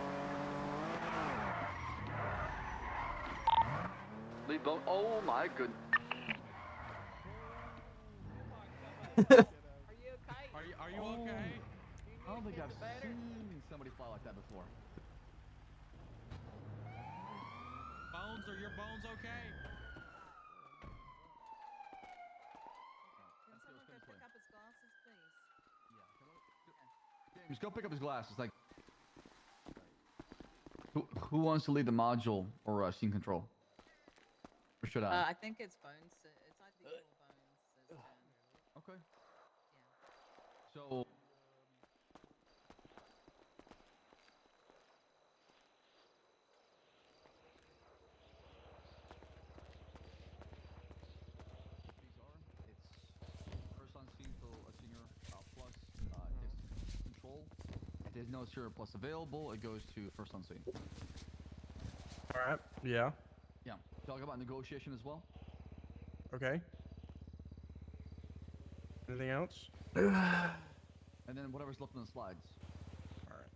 Lead bone. Oh my goodness. Are you okay? I don't think I've seen somebody fly like that before. Bones, are your bones okay? Can someone go pick up his glasses, please? James, go pick up his glasses. Like, who wants to lead the module or scene control? Or should I? I think it's Bones. It's either you or Bones. Okay. So. First on scene for a senior plus distance control. If there's no serial plus available, it goes to first on scene. All right. Yeah. Yeah. Talk about negotiation as well. Okay. Anything else? and then whatever's left on the slides. All right.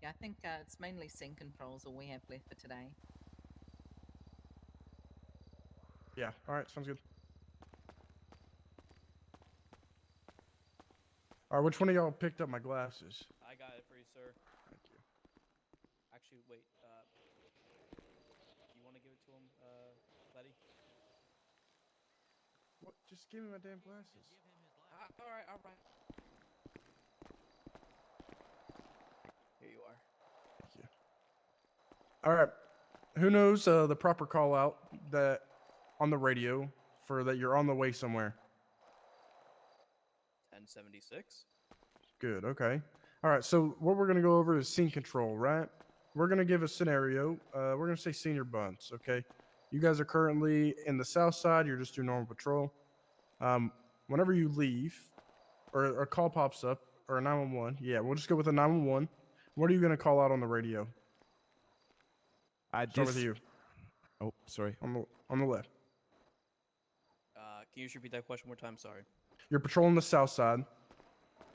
Yeah, I think it's mainly scene controls all we have left for today. Yeah. All right. Sounds good. All right. Which one of y'all picked up my glasses? I got it for you, sir. Thank you. Actually, wait. You want to give it to him, Letty? What? Just give me my damn glasses. All right, all right. Here you are. Thank you. All right. Who knows the proper call out that on the radio for that you're on the way somewhere? 1076. Good. Okay. All right. So what we're gonna go over is scene control, right? We're gonna give a scenario. We're gonna say senior buns. Okay. You guys are currently in the south side. You're just doing normal patrol. Whenever you leave, or a call pops up, or a 911. Yeah, we'll just go with a 911. What are you gonna call out on the radio? Start with you. Oh, sorry. On the left. Can you just repeat that question one more time? Sorry. You're patrolling the south side.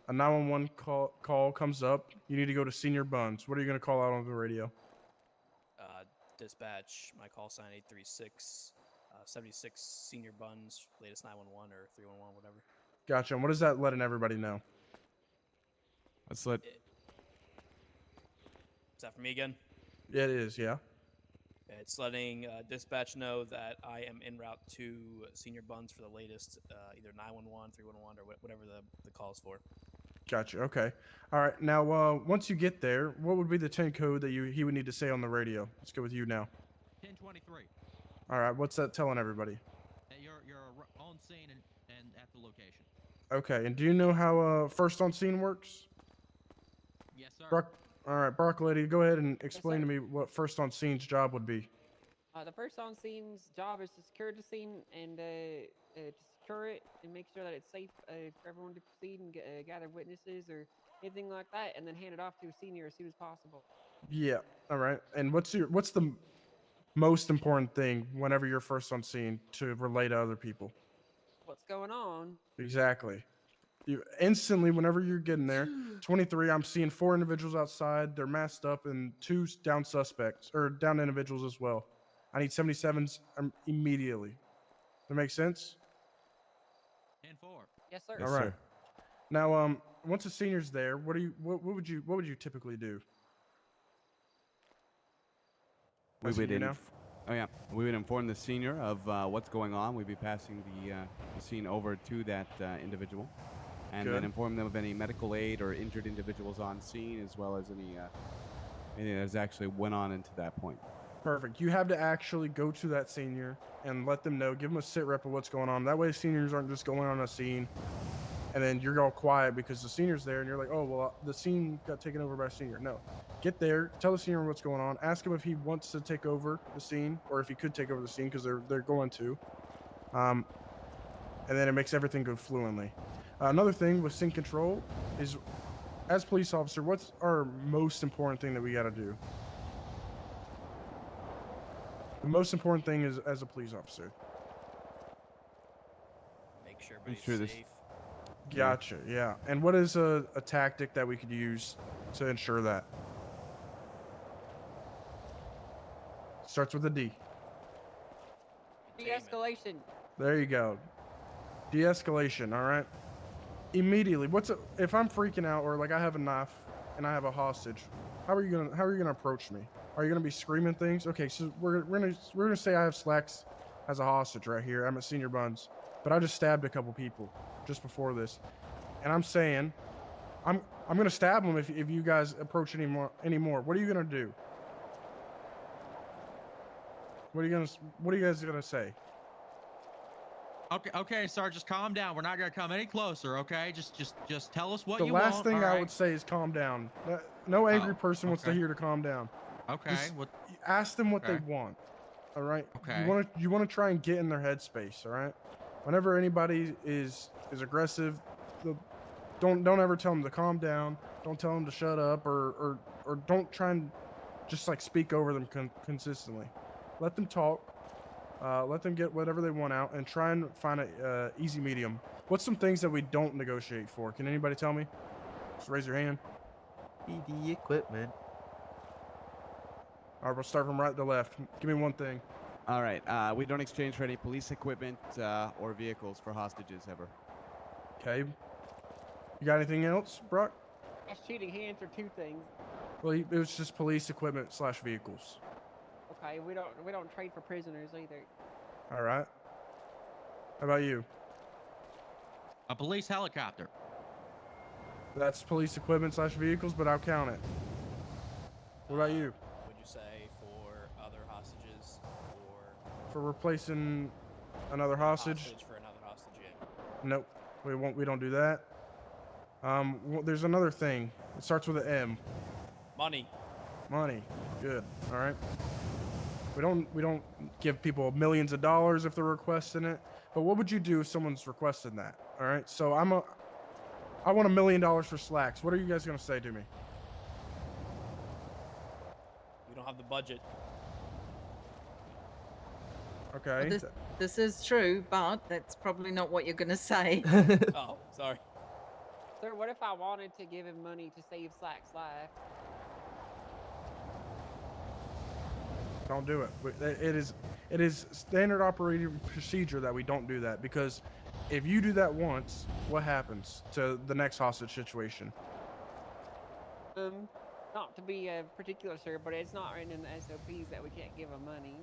A 911 call comes up. You need to go to senior buns. What are you gonna call out on the radio? Dispatch, my call sign 836, 76 senior buns, latest 911 or 311, whatever. Gotcha. And what is that letting everybody know? Let's let. Is that for me again? Yeah, it is. Yeah. It's letting dispatch know that I am en route to senior buns for the latest, either 911, 311, or whatever the call is for. Gotcha. Okay. All right. Now, once you get there, what would be the 10 code that he would need to say on the radio? Let's go with you now. 1023. All right. What's that telling everybody? You're on scene and at the location. Okay. And do you know how first on scene works? Yes, sir. All right, Brock lady, go ahead and explain sir. to me what first on scene's job would be. The first on scene's job is to secure the scene and to secure it and make sure that it's safe for everyone to proceed and gather witnesses or anything like that, and then hand it off to a senior as soon as possible. Yeah. All right. And what's the most important thing whenever you're first on scene to relay to other people? What's going on? Exactly. You instantly, whenever you're getting there, 23, I'm seeing 4 individuals outside. They're masked up and 2 down suspects or down individuals as well. I need 77s immediately. That makes sense? 10-4. Yes, sir. All right. Now, once a senior's there, what would you typically do? We would you know? we would inform the senior of what's going on. We'd be passing the scene over to that individual, and Good. then inform them of any medical aid or injured individuals on scene, as well as anything that's actually went on into that point. Perfect. You have to actually go to that senior and let them know, give them a sit rep of what's going on. That way seniors aren't just going on a scene and then you're all quiet because the senior's there and you're like, oh, well, the scene got taken over by a senior. No. Get there, tell the senior what's going on, ask him if he wants to take over the scene or if he could take over the scene because they're going to. And then it makes everything go fluently. Another thing with scene control is, as police officer, what's our most important thing that we got to do? The most important thing is as a police officer. Make sure Ensure everybody's this- safe. Gotcha, yeah. And what is a tactic that we could use to ensure that? Starts with a D. De-escalation. There you go. De-escalation, all right? Immediately, if I'm freaking out or like I have a knife and I have a hostage, how are you gonna approach me? Are you gonna be screaming things? Okay, so we're gonna say I have Slacks as a hostage right here. I'm at Senior Buns, but I just stabbed a couple people just before this, and I'm saying, I'm gonna stab them if you guys approach anymore. What are you gonna do? What are you guys gonna say? Okay, sir, just calm down. We're not gonna come any closer, okay? Just tell us what The you last want. thing all I right? would say is calm down. No angry Oh, person wants to okay. hear to calm down. Okay. Just What? ask them what they Okay. want. All right. Okay. You want to try and get in their headspace. All right. Whenever anybody is aggressive, don't ever tell them to calm down. Don't tell them to shut up or don't try and just like speak over them consistently. Let them talk Let them get whatever they want out, and try and find a easy medium. What's some things that we don't negotiate for? Can anybody tell me? Just raise your hand. PD equipment. All right, we'll start from right to left. Give me one thing. All right. We don't exchange for any police equipment or vehicles for hostages ever. Okay. You got anything else, Brock? That's cheating. He answered two things. Well, it was just police equipment / vehicles. Okay, we don't trade for prisoners either. All right. How about you? A police helicopter. That's police equipment / vehicles, but I'll count it. What about you? Would you say for other hostages or For replacing another hostage? for another hostage? Yeah. Nope. We don't do that. There's another thing. It starts with an M. Money. Money. Good. All right. We don't give people millions of dollars if they're requesting it. But what would you do if someone's requesting that? All right. So I want $1 million for slacks. What are you guys gonna say to me? We don't have the budget. Okay. Well, this is true, but that's probably not what you're going to say. Oh, sorry. Sir, what if I wanted to give him money to save Slack's life? Don't do it. It is standard operating procedure that we don't do that, because if you do that once, what happens to the next hostage situation? Not to be particular, sir, but it's not written in the SOPs that we can't give him money.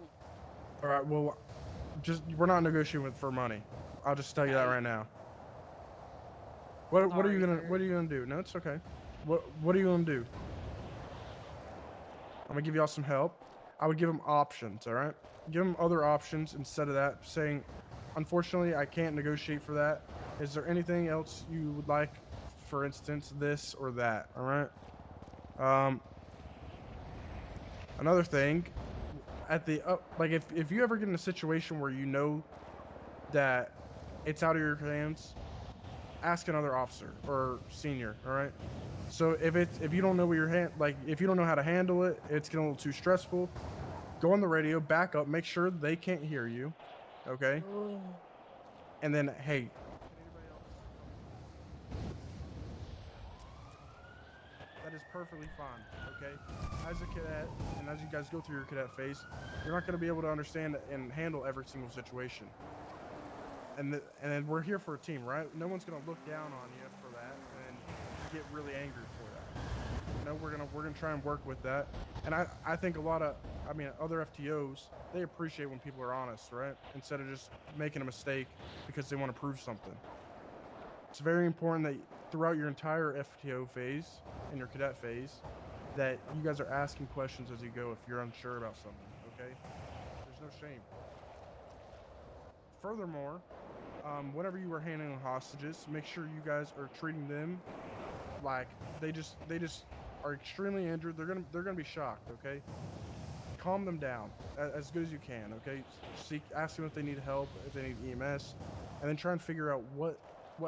All right. Well, we're not negotiating for money. I'll just tell you that right now. What are you gonna do? No, it's okay. What are you gonna do? I'm gonna give y'all some help. I would give them options. All right. Give them other options instead of that. Saying, unfortunately, I can't negotiate for that. Is there anything else you would like? For instance, this or that. All right. Another thing. At the like, if you ever get in a situation where you know that it's out of your hands, ask another officer or senior. All right. So if you don't know if you don't know how to handle it, it's getting a little too stressful, go on the radio, back up, make sure they can't hear you. Okay. And then, hey, that is perfectly fine. Okay. As a cadet, and as you guys go through your cadet phase, you're not going to be able to understand and handle every single situation. And then we're here for a team, right? No one's going to look down on you for that and get really angry for that. No, we're gonna try and work with that. And I think other FTOs, they appreciate when people are honest, right? Instead of just making a mistake because they want to prove something. It's very important that throughout your entire FTO phase and your cadet phase, that you guys are asking questions as you go if you're unsure about something, okay? There's no shame. Furthermore, whenever you are handling hostages, make sure you guys are treating them like they just are extremely injured. They're gonna be shocked, okay? Calm them down as good as you can, okay? Ask them if they need help, if they need EMS, and then try and figure out what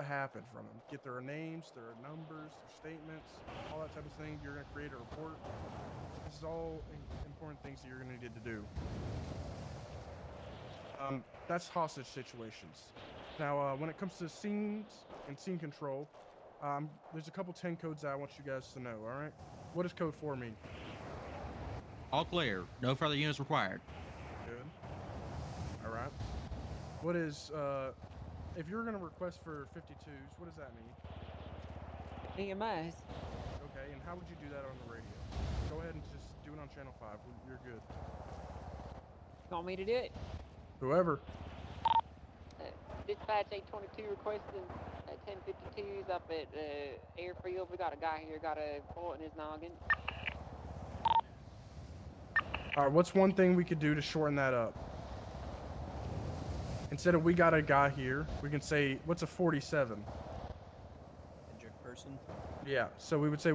happened from them. Get their names, their numbers, their statements, all that type of thing. You're gonna create a report. This is all important things that you're gonna need to do. That's hostage situations. Now, when it comes to scenes and scene control, there's a couple 10 codes that I want you guys to know, all right? What does code 4 mean? All clear. No further units required. Good. All right. What is, if you're going to request for 52s, what does that mean? EMS. Okay, and how would you do that on the radio? Go ahead and just do it on channel 5. You're good. You want me to do it? Whoever. Dispatch 822 requesting 1052s up at airfield. We got a guy here, got a bullet in his noggin. All right, what's one thing we could do to shorten that up? Instead of we got a guy here, we can say, what's a 47? Injured person. Yeah, so we would say,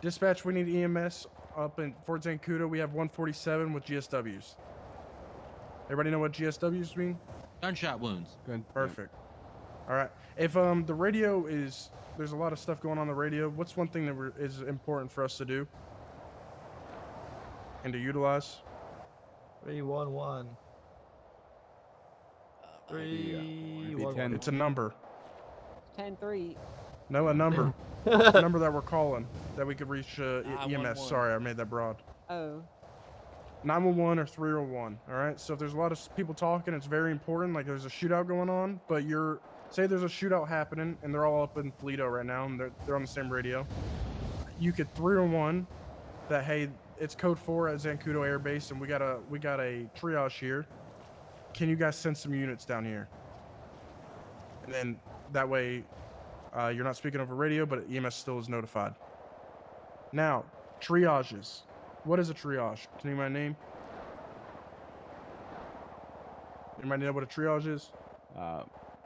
dispatch, we need EMS up in Fort Zancudo. We have 147 with GSWs. Everybody know what GSWs mean? Gunshot wounds. Good, perfect. All right. If the radio there's a lot of stuff going on the radio, what's one thing that is important for us to do and to utilize? 311. 3, Be 1, 10. It's a number. 10-3. No, a number. A number that we're calling that we could reach EMS. 911. Sorry, I made that broad. Oh. 911 or 301. All right. So if there's a lot of people talking, it's very important. Like there's a shootout going on, but say there's a shootout happening and they're all up in Toledo right now and they're on the same radio. You could 301 that, hey, it's code 4 at Zancudo Air Base and we got a triage here. Can you guys send some units down here? And then that way you're not speaking over radio, but EMS still is notified. Now, triages. What is a triage? Can anybody name? Anybody know what a triage is?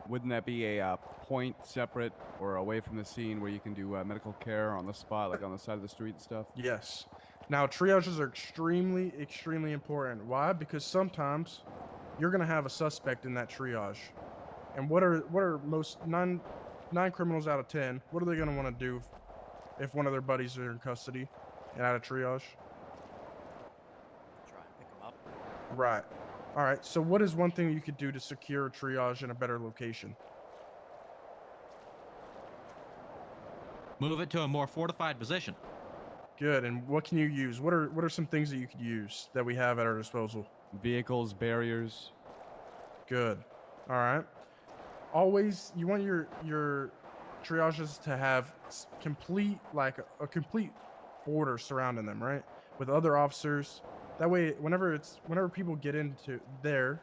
Wouldn't that be a point separate or away from the scene where you can do medical care on the spot, like on the side of the street and stuff? Yes. Now, triages are extremely, extremely important. Why? Because sometimes you're going to have a suspect in that triage. And what are most nine criminals out of 10, what are they going to want to do if one of their buddies are in custody and out of triage? Try and pick them up. Right. All right. So what is one thing you could do to secure triage in a better location? Move it to a more fortified position. Good. And what can you use? What are some things that you could use that we have at our disposal? Vehicles, barriers. Good. All right. Always, you want your triages to have complete, like a complete border surrounding them, right? With other officers. That way, whenever people get into there,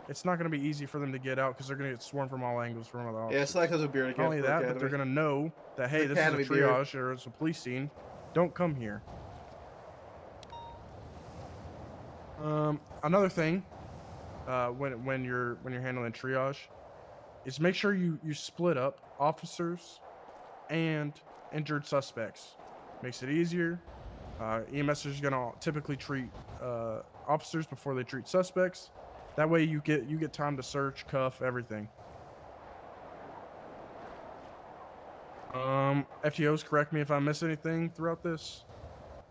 it's not going to be easy for them to get out because they're going to get swarmed from all angles from other officers. Yeah, it's like as a beer Not only that, but they're going to know that, hey, this is a Academy beer. triage or it's a police scene. Don't come here. Another thing, when you're handling triage, is make sure you split up officers and injured suspects. Makes it easier. EMS is gonna typically treat officers before they treat suspects. That way you get time to search, cuff, everything. FTOs, correct me if I miss anything throughout this.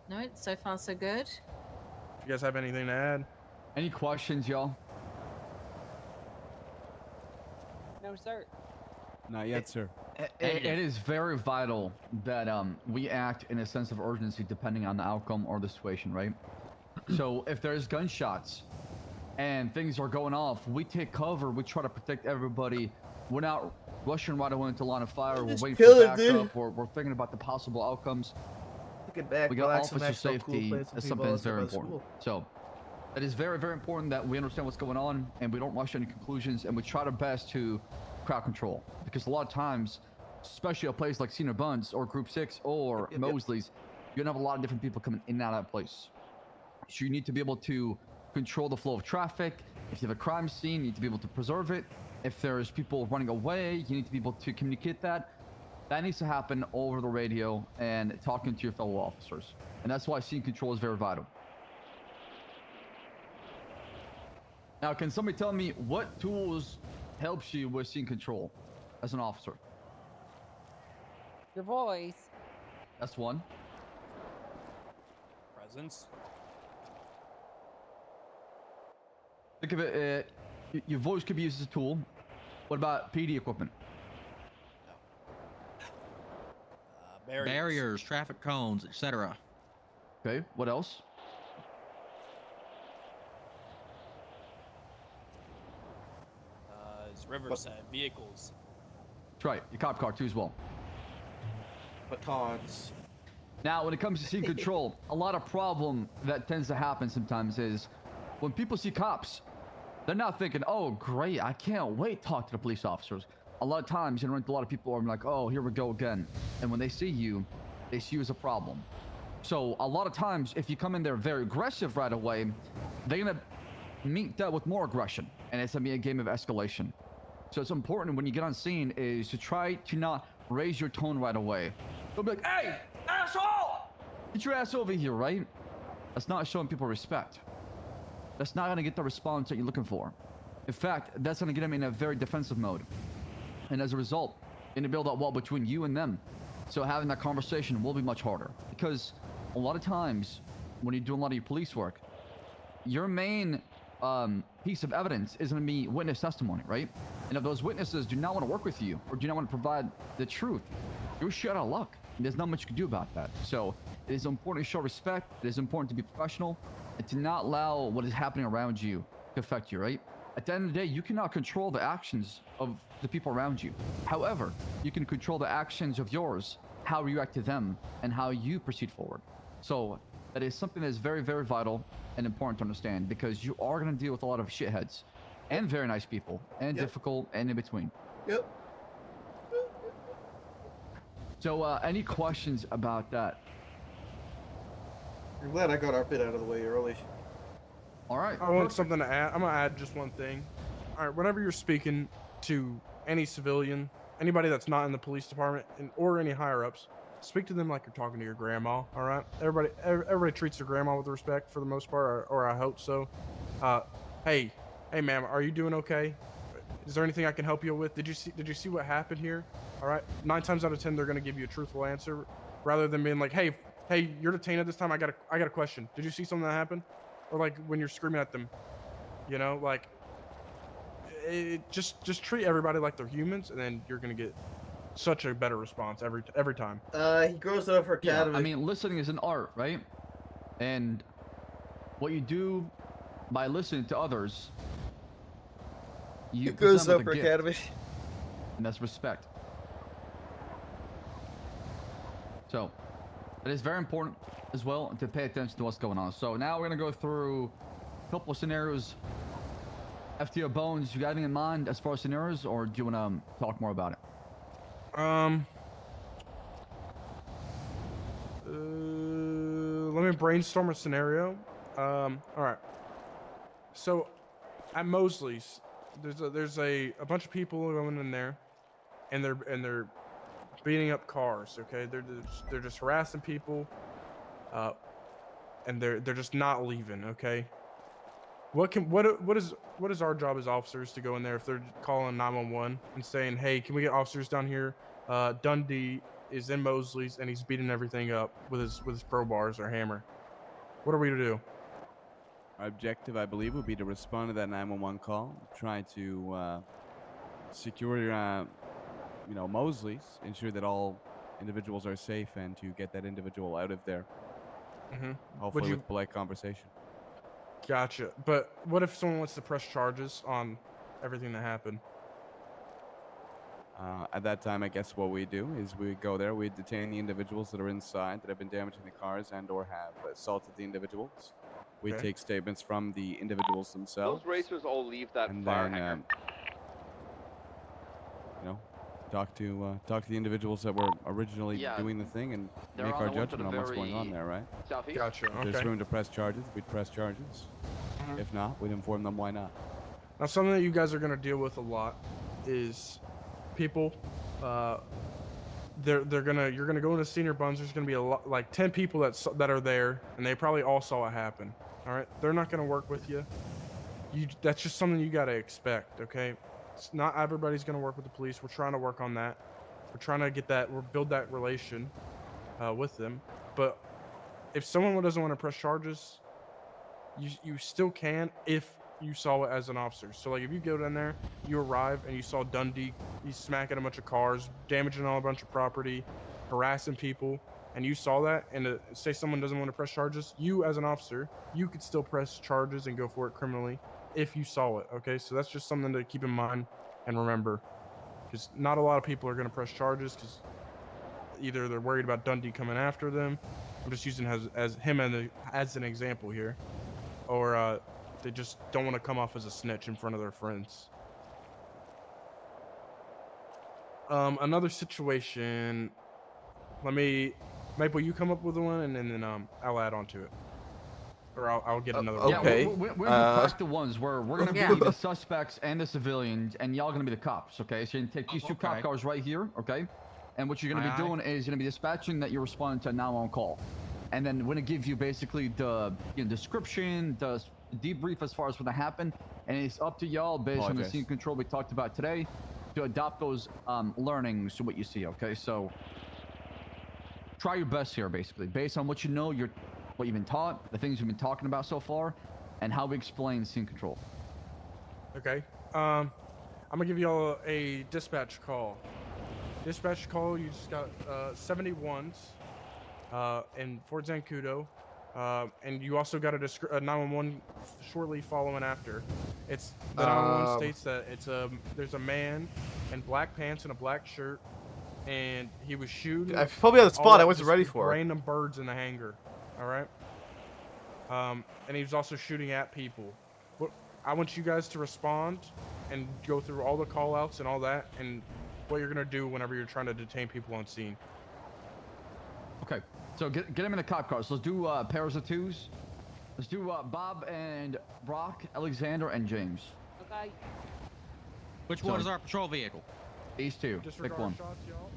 No, so far so good. You guys have anything to add? Any questions, y'all? No, sir. Not yet, sir. It is very vital that we act in a sense of urgency depending on the outcome or the situation, right? So if there's gunshots and things are going off, we take cover, we try to protect everybody. We're not rushing right away into line of fire, we're waiting for backup, we're thinking about the possible outcomes. Back, we got relax, officer and act so cool, safety play some as people something that's very outside important. school. So it is very, very important that we understand what's going on and we don't rush any conclusions and we try our best to crowd control. Because a lot of times, especially a place like Cedar Buns or Group 6 or Mosley's, you're gonna have a lot of different people coming in and out of that place. So you need to be able to control the flow of traffic. If you have a crime scene, you need to be able to preserve it. If there's people running away, you need to be able to communicate that. That needs to happen over the radio and talking to your fellow officers. And that's why scene control is very vital. Now, can somebody tell me what tools helps you with scene control as an officer? Your voice. That's one. Presence. Think of it, your voice could be used as a tool. What about PD equipment? Barriers, traffic cones, etc. Okay, what else? It's riverside vehicles. That's right, your cop car too as well. Batons. Now, when it comes to scene control, a lot of problem that tends to happen sometimes is when people see cops, they're not thinking, oh, great, I can't wait to talk to the police officers. A lot of times, you know, a lot of people are like, oh, here we go again. And when they see you as a problem. So a lot of times, if you come in there very aggressive right away, they're going to meet that with more aggression. And it's going to be a game of escalation. So it's important when you get on scene is to try to not raise your tone right away. They'll be like, hey, asshole! Get your ass over here, right? That's not showing people respect. That's not going to get the response that you're looking for. In fact, that's going to get them in a very defensive mode. And as a result, you're going to build that wall between you and them. So having that conversation will be much harder. Because a lot of times, when you're doing a lot of your police work, your main piece of evidence is going to be witness testimony, right? And if those witnesses do not want to work with you or do not want to provide the truth, you're shit out of luck. There's not much you can do about that. So it is important to show respect. It is important to be professional and to not allow what is happening around you to affect you, right? At the end of the day, you cannot control the actions of the people around you. However, you can control the actions of yours, how you react to them, and how you proceed forward. So that is something that is very, very vital and important to understand, because you are going to deal with a lot of shitheads and very nice people and difficult and in between. Yep. So any questions about that? I'm glad I got our bit out of the way early. All right. I want something to add. I'm gonna add just one thing. All right, whenever you're speaking to any civilian, anybody that's not in the police department, or any higher ups, speak to them like you're talking to your grandma. All right, everybody treats their grandma with respect for the most part, or I hope so. Hey, ma'am, are you doing okay? Is there anything I can help you with? Did you see what happened here? All right, 9 times out of 10 they're gonna give you a truthful answer, rather than being like, hey, you're detained at this time. I got a question. Did you see something that happened? Or like when you're screaming at them, you know, like just treat everybody like they're humans, and then you're gonna get such a better response every time. He grows up for academy. Yeah, I mean, listening is an art, right? And what you do by listening to others, you grows present up with for a gift, academy. and that's respect. So it is very important as well to pay attention to what's going on. So now we're gonna go through a couple of scenarios. FTO Bones, you got anything in mind as far as scenarios, or do you want to talk more about it? Let me brainstorm a scenario. All right. So at Mosley's, there's a bunch of people going in there, and they're beating up cars. Okay, they're just harassing people, and they're just not leaving. Okay. What is our job as officers to go in there if they're calling 911 and saying, hey, can we get officers down here? Dundee is in Mosley's and he's beating everything up with his crowbars or hammer. What are we to do? Our objective, I believe, would be to respond to that 911 call, try to secure, Mosley's, ensure that all individuals are safe, and to get that individual out of there. Hopefully with polite conversation. Gotcha. But what if someone wants to press charges on everything that happened? At that time, I guess what we do is we go there, we detain the individuals that are inside that have been damaging the cars and or have assaulted the individuals. We Okay. take statements from the individuals themselves. Those racers all leave that and fire then, hangar. talk to the individuals that were originally doing the thing and they're make on our the one to judgment the on what's going on very there, right? southeast. Gotcha. If there's Okay. room to press charges, we'd press charges. If not, we'd inform them why not. Now, something that you guys are going to deal with a lot is people. You're gonna go into senior buns. There's gonna be a lot, like 10 people that are there, and they probably all saw it happen. All right, they're not gonna work with you. That's just something you gotta expect. Okay, it's not everybody's gonna work with the police. We're trying to work on that. We're trying to get that. We're build that relation with them. But if someone doesn't want to press charges, you still can if you saw it as an officer. So like if you go down there, you arrive and you saw Dundee, he's smacking a bunch of cars, damaging all a bunch of property, harassing people, and you saw that, and say someone doesn't want to press charges, you as an officer, you could still press charges and go for it criminally if you saw it. Okay, so that's just something to keep in mind and remember, because not a lot of people are going to press charges because either they're worried about Dundee coming after them. I'm just using as an example here, or they just don't want to come off as a snitch in front of their friends. Another situation. Maple, you come up with one, and then I'll add on to it, or I'll get another one. Yeah, we're gonna crack the ones where we're gonna be the suspects and the civilians, and y'all gonna be the cops. Okay, so you're gonna take these two cop cars right here. Okay, and what you're gonna be doing is you're gonna be dispatching that you're responding to a 911 call, and then we're gonna give you basically the description, the debrief as far as what happened, and it's up to y'all based on the scene control we talked about today to adopt those learnings to what you see. Okay, so try your best here, basically based on what you know, what you've been taught, the things you've been talking about so far, and how we explain scene control. Okay. I'm gonna give y'all a dispatch call. Dispatch call. You just got 71s in Fort Zancudo, and you also got a 911 shortly following after. It's the 911 states that there's a man in black pants and a black shirt, and he was shooting. I put me on the spot. I wasn't just ready for it. random birds in the hangar. All right. And he was also shooting at people. But I want you guys to respond and go through all the call outs and all that and what you're gonna do whenever you're trying to detain people on scene. Okay, so get him in the cop car. So let's do pairs of twos. Let's do Bob and Brock, Alexander, and James. Okay. Which one is our patrol vehicle? These two. Pick one. Shots, y'all.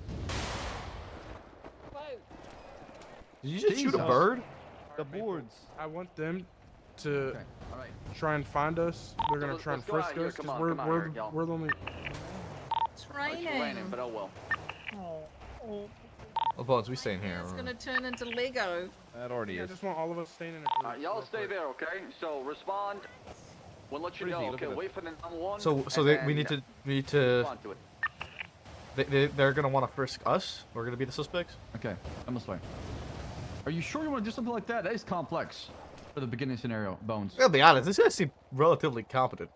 Did you just shoot a bird? The boards. I want them to try and find us. They're gonna try and let's go out frisk here. us Come because on, we're come on we're here, y'all. we're the only. It's It's raining. raining, but oh well. Oh, Bones, we staying here. It's gonna turn into Lego. That already I is. just want all of us staying in a group. Alright, y'all stay there, okay? So respond. We'll let you Pretty know. easy, look Okay, at it. wait for the number one. So and we then need to. respond to it. They're gonna want to frisk us. We're gonna be the suspects. Okay, I'm this way. Are you sure you want to do something like that? That is complex for the beginning scenario, Bones. I'll be honest. This guy seemed relatively competent.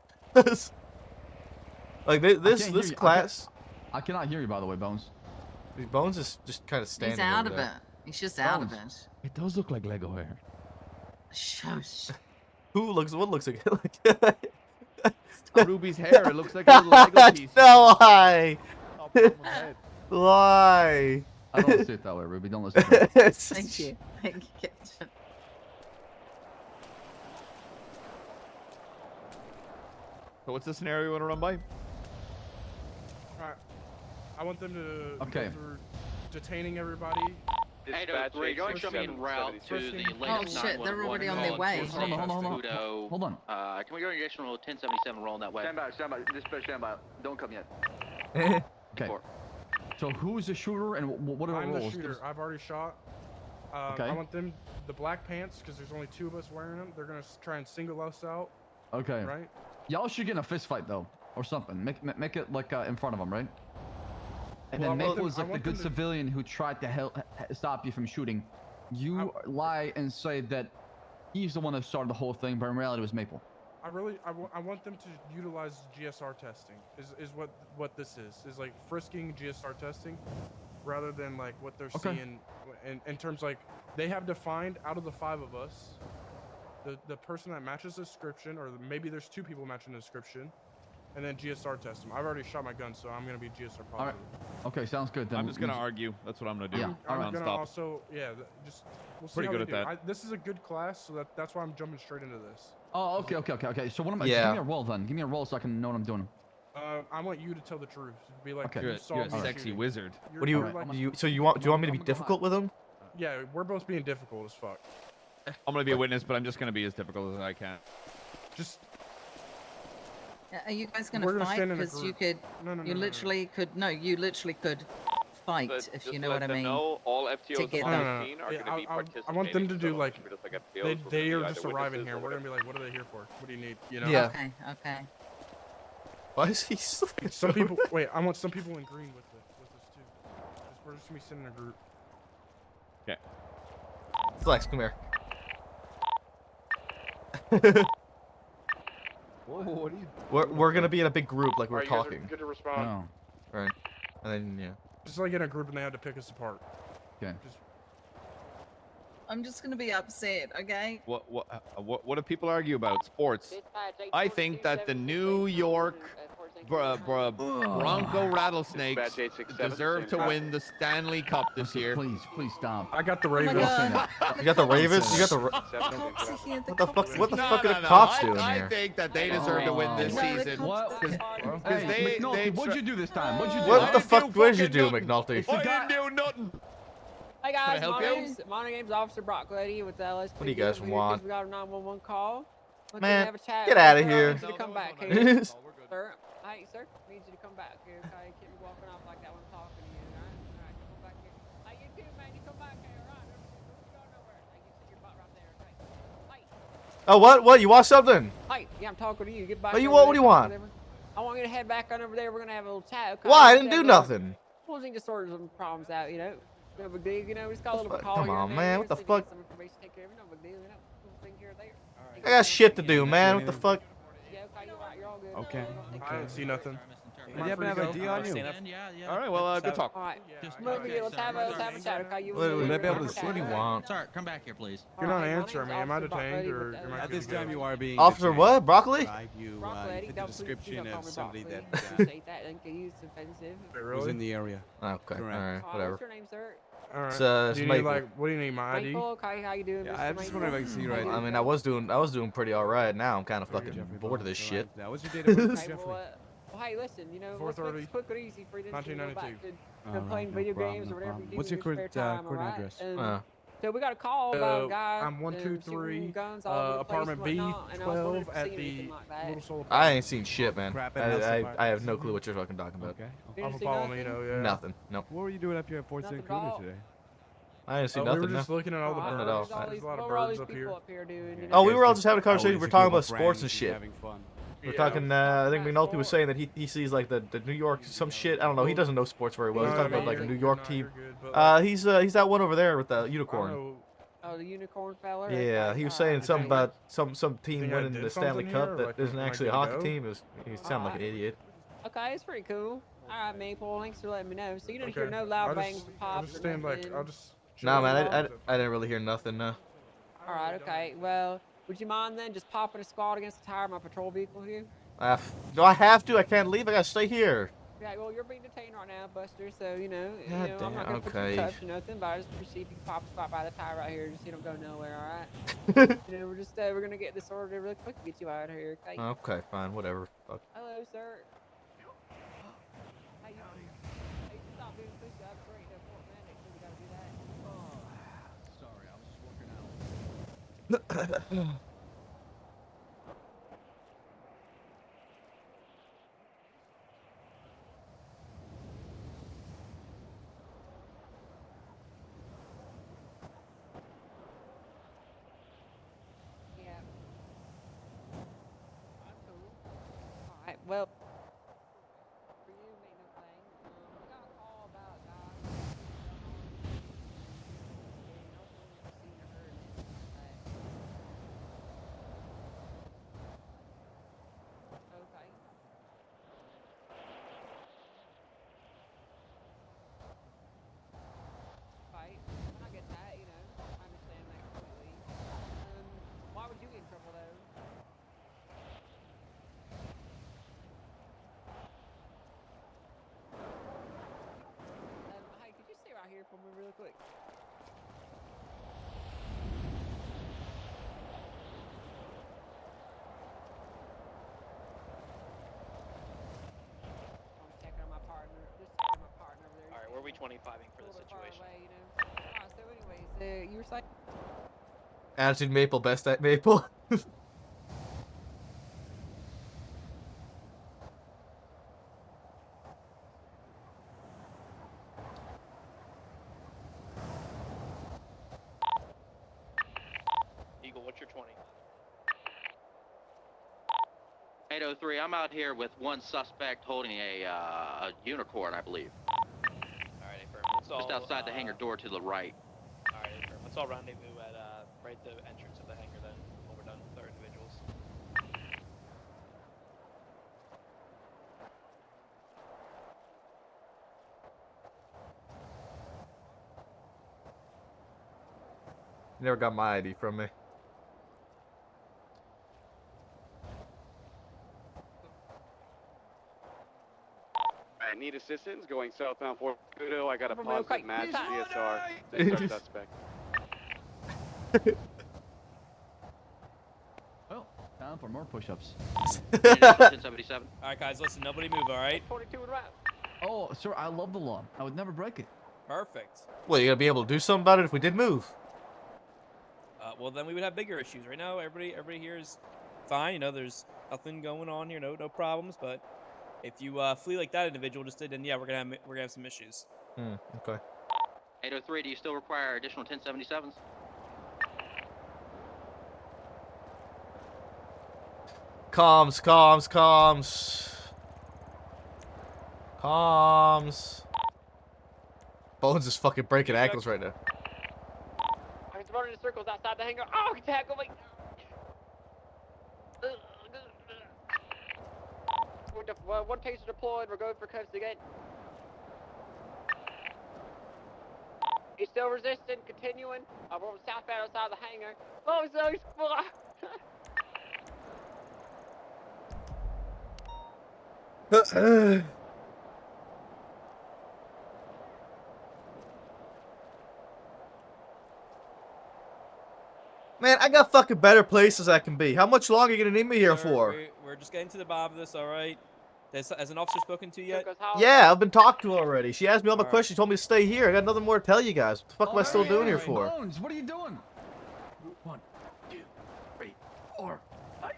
Like this class. I cannot hear you, by the way, Bones. Bones is just kind of standing. He's out over of there. it. He's just out of Bones. it. It does look like Lego hair. Shush. What looks like? Ruby's hair. It looks like a little Lego piece. No, why? Top of someone's head. Why? I don't see it that way, Ruby. Don't listen to it. Thank you. Thank you, Captain. So what's the scenario you want to run by? Alright. I want them to Okay. go through detaining everybody. Hey, we're going to be en route to the Oh latest shit, they're 911 already on call their in way. Fort St. Pluto. Hold on. Can we go to additional 1077 rolling that way? Stand by, stand by. Dispatch, stand by. Don't come yet. Okay. So who is the shooter and what are our I'm the roles? shooter. I've already shot. Okay. I want them, the black pants, because there's only 2 of us wearing them. They're gonna try and single us out. Okay. Right? Y'all should get in a fist fight though, or something. Make it like in front of them, right? And Well, then I want Maple them- is I like the want good them to- civilian who tried to stop you from shooting. You lie and say that he's the one that started the whole thing, but in reality it was Maple. I want them to utilize GSR testing. Is what this is like frisking GSR testing, rather than like what they're Okay. seeing in terms like they have defined out of the 5 of us, the person that matches the description, or maybe there's 2 people matching the description, and then GSR test them. I've already shot my gun, so I'm gonna be GSR positive. All right. Okay, sounds good. Then I'm just gonna argue. That's what I'm gonna do. Yeah. I'm Alright. gonna Non-stop. also just we'll see Pretty how good we at do. that. This is a good class, so that's why I'm jumping straight into this. Oh, okay. So what am I? Yeah. Give me a roll then. Give me a roll so I can know what I'm doing. I want you to tell the truth. Be like, Okay. you You're saw a me sexy shooting. wizard. What do you? You're like- Do you? So you want? Do you want me to be difficult with him? Yeah, we're both being difficult as fuck. I'm gonna be a witness, but I'm just gonna be as difficult as I can. Just Are you guys We're gonna gonna fight? stand in a Because you group. could. No, no, You no, no, no. literally could. No, you literally could fight But if just you know let what I them mean. know all FTOs to get on them. the scene are Yeah, going to be I participating. want them to do so like treat us like FTOs. they We're gonna are be just either arriving witnesses here. or We're gonna be whatever. like, what are they here for? What do you need? You know? Yeah. Okay. Okay. Why is he? Some people. Wait, I want some people in green with us too. We're just gonna be sitting in a group. Okay. Flex, come here. Whoa, what are you? We're gonna be in a big group like we're Alright, you guys are talking. Oh. good to respond. Right. And then yeah. Just like in a group and they had to pick us apart. Okay. Just I'm just gonna be upset, okay? What do people argue about? Sports. I think that the New York Bronco Rattlesnakes Dispatch 867, deserve to same win the Stanley Cup this year. Please stop. I got the Oh my Ravens. God. You got the Ravens. You got the. What the fuck? What the fuck are the cops doing I here? think that they deserve to win this No, the season. cops- Because Hey, McNulty, they what'd you do this time? What'd you do? What the fuck do did you fucking do, nothing. McNulty? I didn't do nothing. Hey I guys, help you? my name's Officer Brock Lady with the LSPD. What do you guys We're here 'cause want? We got a 911 call. Want Man, to have a chat get with outta you. here. I need you to come back No, here, we're good. sir. Hey, sir, I need you to come back here. Okay, keep me walking off like that when I'm talking to you. All right, come back here. Hey, you too, man. You come back here. All right, don't go nowhere. Hey, you sit your butt right there. Okay. Hey. Oh, what? You want something? Hey, yeah, I'm talking to you. Get back. What do you over want? there, What do you talk want? whatever. I want you to head back on over there. We're gonna have a little chat. Okay? Why? I Just didn't have do a little- nothing. Well, we just sort some problems out, you know. No big deal, you know. We just got a little fuck? call Come here on, and there. man, You know, what the see if you get fuck? some information to take care of it. No big deal, you know. Little thing here or there. I got shit to do, man. What the fuck? Yeah, okay, you're right. You're all good. Okay. I don't see nothing. Do you happen to have a D on you? All right, well, good talk. All right. Just- Moving okay, it. Let's have a chat. Okay, you. What- Would I be able to what see do you you? want? Sir, come back here, please. You're not Alright, my answering me. name's Am I Officer detained Broccoli, or but, am I At good this to go? time, you are being Officer detained. what? Broccoli? Right, you Broccoli, fit the don't please description don't call of me somebody broccoli. that Appreciate that. Thank you. It's offensive. Wait, was really? in the area. Okay, Correct. alright, What's whatever. your name, sir? All right. It's, Do you need Maple. like? What do you need? My ID? Michael. Okay, how you doing, Yeah, Mr. I'm just wondering if I can see your ID. I mean, I was doing pretty alright. Now I'm kind of fucking Jeffrey bored of Bones, this all shit. right. What's your date of birth, Okay, Jeffrey? well, hey, listen, you know, let's make 4:30, this quick and easy for you. Then so you go back to All right, playing no video problem, games no or whatever problem. you do What's in your your spare current, time, current alright? address? So we got a call about a guy. I'm shooting 123, guns all over the place apartment and whatnot, and I was wondering B12 if you've at seen the anything like that. Little Soul. I ain't seen shit, man. Crap at House of I have Violence. no clue what you're fucking talking about. Okay. Didn't Off of see nothing? Palomino, yeah. Nothing. Nope. What were you doing up here at Fort Nothing St. at all? Cruder today? I didn't see We nothing. were No. just looking at all the Alright, Nothing birds. at all. there's all There's these, a lot of what were all birds these up people here. up here doing? You Oh, know? we were all just having a conversation. Always We're a talking group about of sports and friends shit. having fun. We're Yeah. talking. I think McNulty was saying that he sees like the New York some shit. I don't know. He doesn't know sports very well. He's No, talking no, about like a you're New good. York No, team. you're good, but, like, He's that one over there with the I unicorn. know. Oh, the unicorn feller? Yeah, Okay, he was alright, saying okay. something about some team Think I winning did the Stanley something Cup here, or, that like, isn't am I actually a good to hockey go? team. He sounded like an idiot. Okay, it's pretty cool. Alright, Maple, thanks for letting me know. So you didn't hear Okay. no loud I'll bangs just, or I'll pops just or stand nothing? I'll just. Nah, chill man, out. I didn't really hear nothing. No. Alright, okay. Well, would you mind then just popping a squad against the tire of my patrol vehicle here? Do I have to? I can't leave. I gotta stay here. Yeah, well, you're being detained right now, Buster. So God I'm not gonna put you okay. in cuffs or nothing, but I just appreciate if you can pop a spot by the tire right here, just so you don't go nowhere. All right? We're just we're gonna get this sorted really quick and get you out of here. Okay? Okay, fine, whatever. Fuck. Hello, sir. Hey, you stop being pushy. That's great. No court mandate, so we gotta do that. Sorry, I was just working out. Yeah. That's cool. All right. Well. For you, make no thing. We got a call about a guy. And I was wondering if you seen or heard anything like that. Okay. Right. I get that, I understand that completely. Why would you get in trouble though? Hey, could you stay right here for me really quick? I'm just checking on my partner. Just checking on my partner over there. All right, where are we 25ing for the situation? Away, so anyways, you were saying? Attitude Maple, best at Maple. Eagle, what's your 20? 803, I'm out here with one suspect holding a unicorn, I believe. Alright, affirm. Just outside the hangar door to the right. Alright, affirm. Let's all rendezvous at right at the entrance of the hangar then, when we're done with our individuals. Never got my ID from me. I need assistance going southbound Fort Kudo. I got a Real quick, positive match please. DSR. Six our suspect. Well, time for more push-ups. 1077. Alright, guys, listen, nobody move, alright? 22 and right. Oh, sir, I love the law. I would never break it. Perfect. Well, you gotta be able to do something about it if we did move. Well, then we would have bigger issues. Right now, everybody here is fine. There's nothing going on here, no problems. But if you flee like that individual just did, then yeah, we're gonna have some issues. Okay. 803, do you still require additional 1077s? Comms, comms, comms. Comms. Bones is fucking breaking ankles right now. I'm running in circles outside the hangar. Oh, tackle me! One taser deployed. We're going for cuffs again. He's still resisting. Continuing. We're southbound outside the hangar. Oh, so Man, I got fucking better places I can be. How much longer are you gonna need me here Sir, for? We're just getting to the bottom of this, all right? Has an officer spoken to you yet? Yeah, I've been talked to already. She asked me all my Alright. questions. She told me to stay here. I got nothing more to tell you guys. What the fuck am I still doing here for? Bones, what are you doing? 1, 2, 3, 4, 5.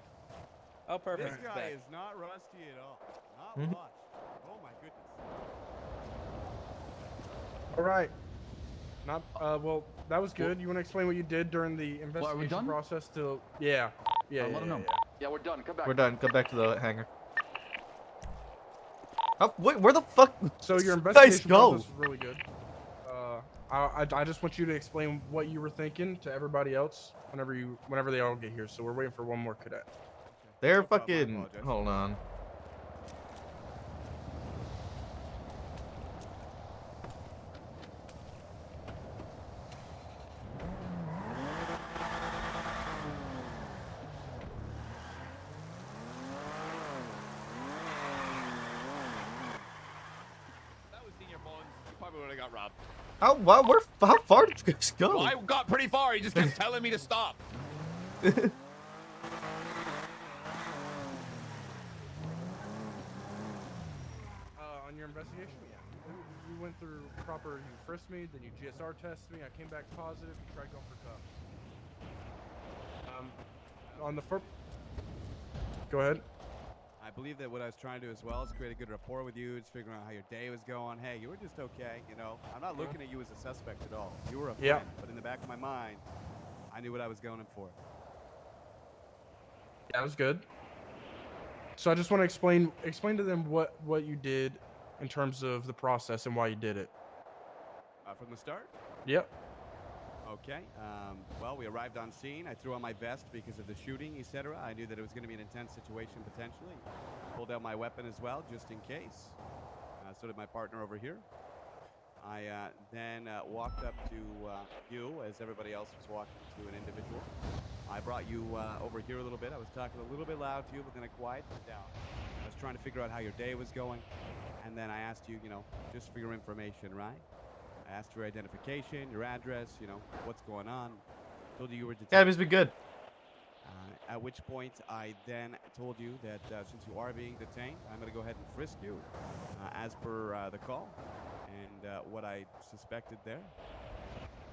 Oh, perfect. This It's guy back. is not rusty at all. Not Mhm. much. Oh my goodness. All right. Not well. That was good. You want to explain what you did during the investigation done? process? To yeah. Let him know. Yeah, we're done. Come back. We're done. Come back to the hangar. Wait, where the fuck? So your Nice investigation go. process was really good. I just want you to explain what you were thinking to everybody else whenever they all get here. So we're waiting for one more cadet. They're No problem, I fucking. apologize. Hold on. That was Senior Bones. You probably would have got robbed. How far did you guys go? Well, I got pretty far. He just kept telling me to stop. On your investigation, yeah. You went through proper. You frisked me, then you GSR tested me. I came back positive. You tried going for cuffs. On the first. Go ahead. I believe that what I was trying to do as well is create a good rapport with you, just figuring out how your day was going. Hey, you were just okay, you know. I'm not looking at you as a suspect at all. You were a friend, Yeah. but in the back of my mind, I knew what I was going in for. Yeah, that was good. So I just want to explain to them what you did in terms of the process and why you did it. From the start? Yep. Okay. Well, we arrived on scene. I threw on my vest because of the shooting, etc. I knew that it was going to be an intense situation potentially. Pulled out my weapon as well, just in case. So did my partner over here. I then walked up to you as everybody else was walking to an individual. I brought you over here a little bit. I was talking a little bit loud to you, but then I quieted it down. I was trying to figure out how your day was going. And then I asked you, just for your information, right? I asked for your identification, your address, what's going on. Told you were detained. Yeah, it's been good. At which point, I then told you that since you are being detained, I'm going to go ahead and frisk you as per the call and what I suspected there.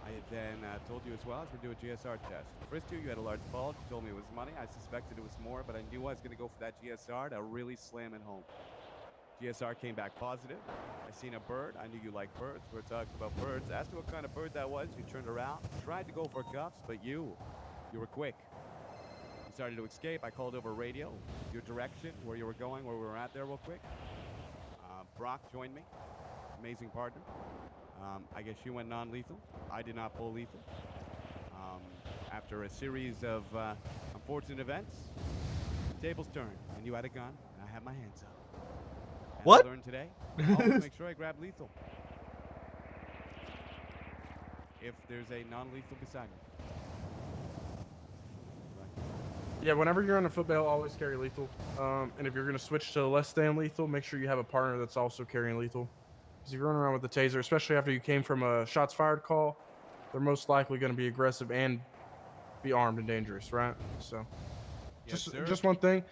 I then told you as well, I was going to do a GSR test. Frisked you, you had a large bulge. You told me it was money. I suspected it was more, but I knew I was going to go for that GSR to really slam it home. GSR came back positive. I seen a bird. I knew you liked birds. We were talking about birds. Asked you what kind of bird that was. You turned around, tried to go for cuffs, but you were quick. You started to escape. I called over radio, your direction, where you were going, where we were at there real quick. Brock joined me. Amazing partner. I guess you went non-lethal. I did not pull lethal. After a series of unfortunate events, the tables turned, and you had a gun, and I had my hands up. And What? I learned today, always make sure I grab lethal. If there's a non-lethal beside me. Yeah, whenever you're on a foot bail, always carry lethal. And if you're going to switch to less than lethal, make sure you have a partner that's also carrying lethal. Because if you're running around with the taser, especially after you came from a shots fired call, they're most likely going to be aggressive and be armed and dangerous, right? So, Yes, sir. just one thing.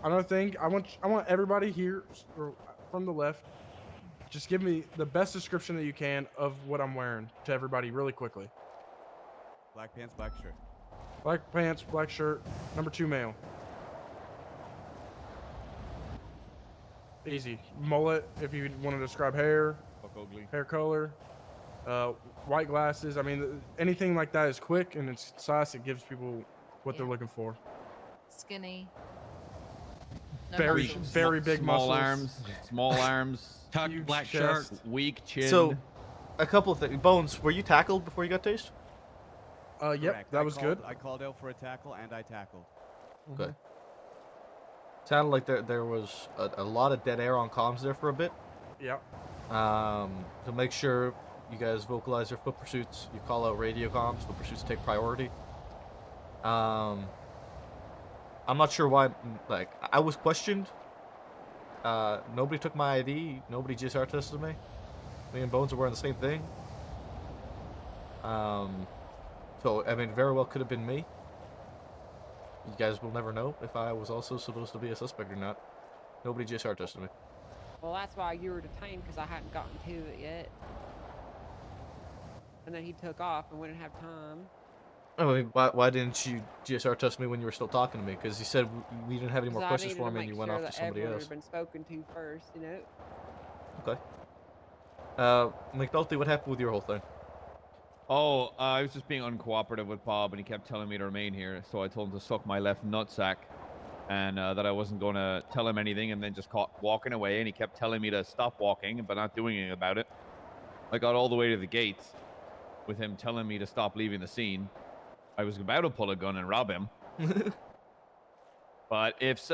Another thing, I want everybody here from the left, just give me the best description that you can of what I'm wearing to everybody really quickly. Black pants, black shirt. Black pants, black shirt, number 2 male. Easy. Mullet, if you want to describe hair, hair color, white glasses. I mean, anything like that is quick and it's concise. It gives people what they're looking for. Skinny. Very, muscles. very big small muscles. arms, small arms, Tucked Huge black chest. shirt. weak chin. So, a couple of things. Bones, were you tackled before you got tased? Yep, Correct. that I was called, good. I called out for a tackle and I tackled. Okay. Sounded like there was a lot of dead air on comms there for a bit. Yep. So make sure you guys vocalize your foot pursuits. You call out radio comms. Foot pursuits take priority. I'm not sure why. Like, I was questioned. Nobody took my ID. Nobody GSR tested me. Me and Bones are wearing the same thing. So I mean, very well could have been me. You guys will never know if I was also supposed to be a suspect or not. Nobody GSR tested me. Well, that's why you were detained, because I hadn't gotten to it yet. And then he took off and we didn't have time. I mean, why didn't you GSR test me when you were still talking to me? Because you said we didn't have any more 'Cause I questions needed for to me, and make you went sure off to that somebody everyone else. had been spoken to first, you know? Okay. McNulty, what happened with your whole thing? Oh, I was just being uncooperative with Bob, and he kept telling me to remain here. So I told him to suck my left nutsack, and that I wasn't going to tell him anything, and then just walking away. And he kept telling me to stop walking, but not doing anything about it. I got all the way to the gates with him telling me to stop leaving the scene. I was about to pull a gun and rob him. But if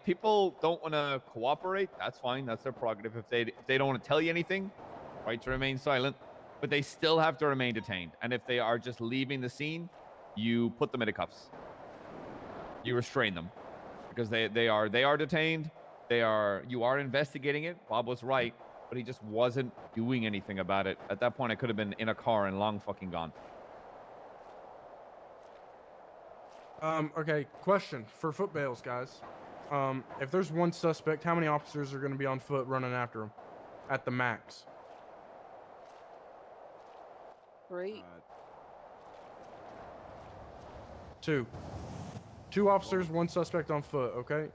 people don't want to cooperate, that's fine. That's their prerogative. If they don't want to tell you anything, right to remain silent. But they still have to remain detained. And if they are just leaving the scene, you put them into cuffs. You restrain them because they are detained. You are investigating it. Bob was right, but he just wasn't doing anything about it. At that point, I could have been in a car and long fucking gone. Okay, question for foot bails, guys. If there's one suspect, how many officers are going to be on foot running after him at the max? 3. 2. 2 officers, 1 suspect on foot, okay?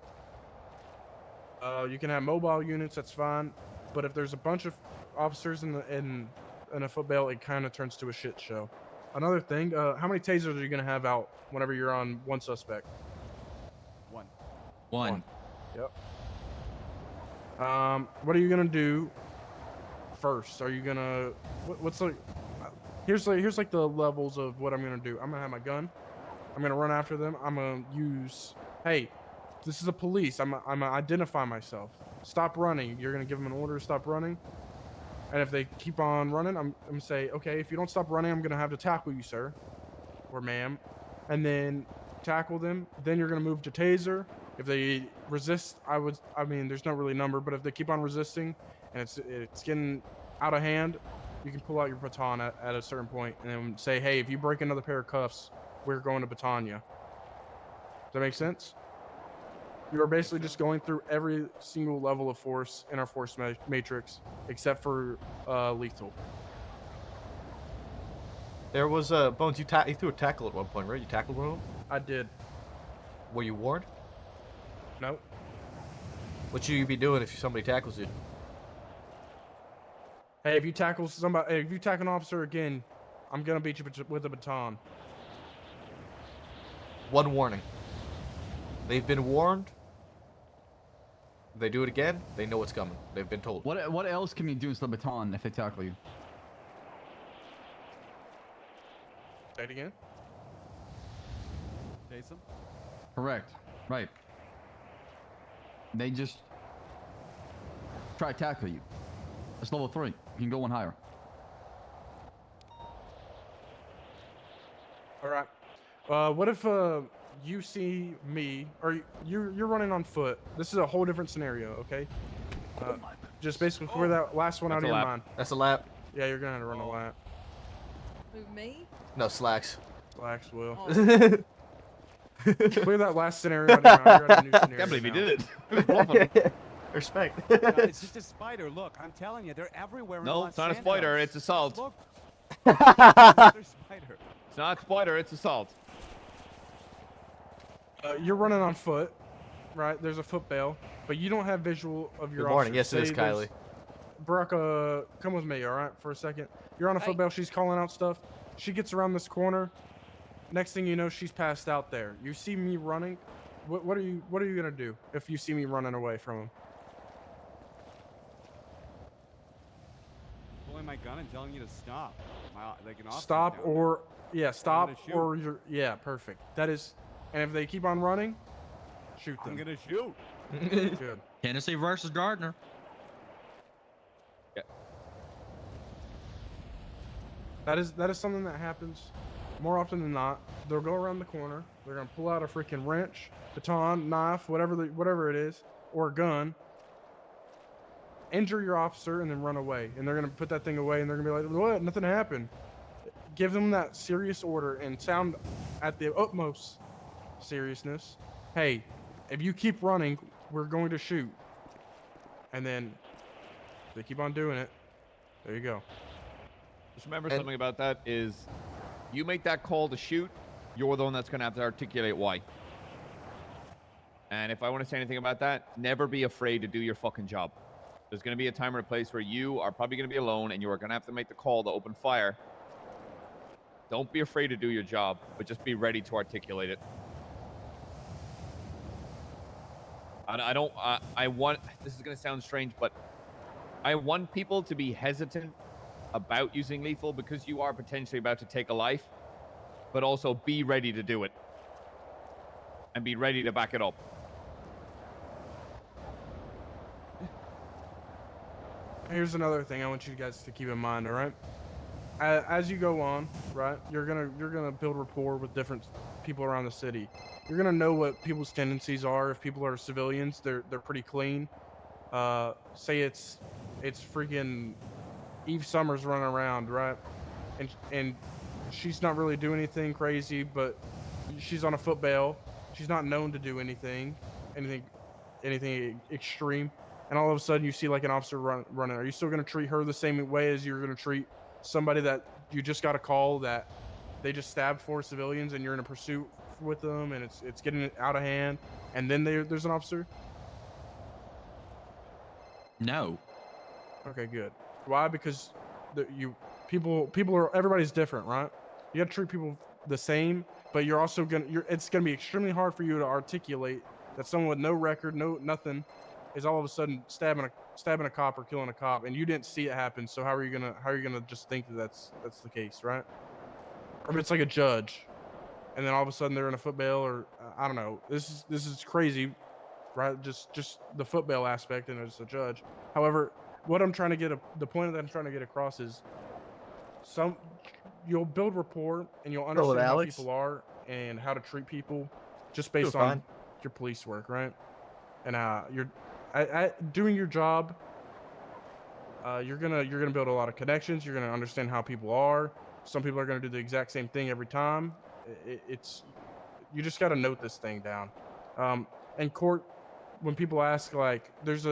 You can have mobile units, that's fine. But if there's a bunch of officers in a foot bail, it kind of turns to a shit show. Another thing, how many tasers are you going to have out whenever you're on 1 suspect? 1. Yep. What are you going to do first? Are you going to... What's like... Here's like the levels of what I'm going to do. I'm going to have my gun. I'm going to run after them. I'm going to use... Hey, this is a police. I'm going to identify myself. Stop running. You're going to give them an order to stop running. And if they keep on running, I'm going to say, okay, if you don't stop running, I'm going to have to tackle you, sir. Or ma'am. And then tackle them. Then you're going to move to taser. If they resist, I mean, there's no really number, but if they keep on resisting and it's getting out of hand, you can pull out your baton at a certain point and then say, hey, if you break another pair of cuffs, we're going to baton you. Does that make sense? You are basically just going through every single level of force in our force matrix, except for lethal. There was Bones. You threw a tackle at one point, right? You tackled one of them. I did. Were you warned? Nope. What should you be doing if somebody tackles you? Hey, if you tackle somebody, if you tackle an officer again, I'm gonna beat you with a baton. One warning. They've been warned. If they do it again, they know what's coming. They've been told. What else can you do instead of baton if they tackle you? Say it again. Jason? Correct. Right. They just try to tackle you. That's level 3. You can go one higher. All right. What if you see me, or you're running on foot? This is a whole different scenario, okay? Just basically clear that last one out of your mind. That's a lap. Yeah, you're gonna have to run a lap. Who, me? No, Slacks. Slacks will. Oh. Clear that last scenario out of your mind. You're at a new scenario Can't believe he now. did it. Respect. It's just a spider. Look, I'm telling you, they're everywhere. No, it's not a spider. It's assault. Look. Spider. It's not spider. It's assault. You're running on foot, right? There's a foot bail, but you don't have visual of your Good morning. officer. Yes, it is Say there's- Kylie. Brooke, come with me, all right, for a second. You're on a foot bail. She's calling out stuff. She gets around this corner. Next thing you know, she's passed out there. You see me running. What are you gonna do if you see me running away from him? Pulling my gun and telling you to stop. Like an officer's Stop down there. or yeah, stop gonna shoot. or you're yeah, perfect. That is, and if they keep on running, shoot them. I'm gonna shoot. Good. Tennessee versus Gardner. That is something that happens more often than not. They'll go around the corner. They're gonna pull out a freaking wrench, baton, knife, whatever it is, or a gun. Injure your officer and then run away. And they're gonna put that thing away and they're gonna be like, "What? Nothing happened." Give them that serious order and sound at the utmost seriousness. Hey, if you keep running, we're going to shoot. And then if they keep on doing it, there you go. Just remember something about that is you make that call to shoot, you're the one that's going to have to articulate why. And if I want to say anything about that, never be afraid to do your fucking job. There's going to be a time or a place where you are probably going to be alone and you are going to have to make the call to open fire. Don't be afraid to do your job, but just be ready to articulate it. I want, this is going to sound strange, but I want people to be hesitant about using lethal because you are potentially about to take a life, but also be ready to do it and be ready to back it up. Here's another thing I want you guys to keep in mind, all right? As you go on, right, you're gonna build rapport with different people around the city. You're gonna know what people's tendencies are. If people are civilians, they're pretty clean. Say it's freaking Eve Summers running around, right? And she's not really doing anything crazy, but she's on a foot bail. She's not known to do anything extreme. And all of a sudden you see like an officer running. Are you still going to treat her the same way as you're going to treat somebody that you just got a call that they just stabbed 4 civilians and you're in a pursuit with them and it's getting out of hand and then there's an officer? No. Okay, good. Why? Because everybody's different, right? You got to treat people the same, but you're also it's gonna be extremely hard for you to articulate that someone with no record, nothing, is all of a sudden stabbing a cop or killing a cop, and you didn't see it happen. So how are you gonna just think that that's the case, right? Or if it's like a judge, and then all of a sudden they're in a foot bail, or I don't know. This is crazy, right? Just the foot bail aspect, and it's a judge. However, what I'm trying to the point that I'm trying to get across is you'll build rapport and you'll understand how people are and how to treat people just based on your police work, right? And you're doing your job. You're gonna build a lot of connections. You're gonna understand how people are. Some people are gonna do the exact same thing every time. You just got to note this thing down. In court, when people ask, like, there's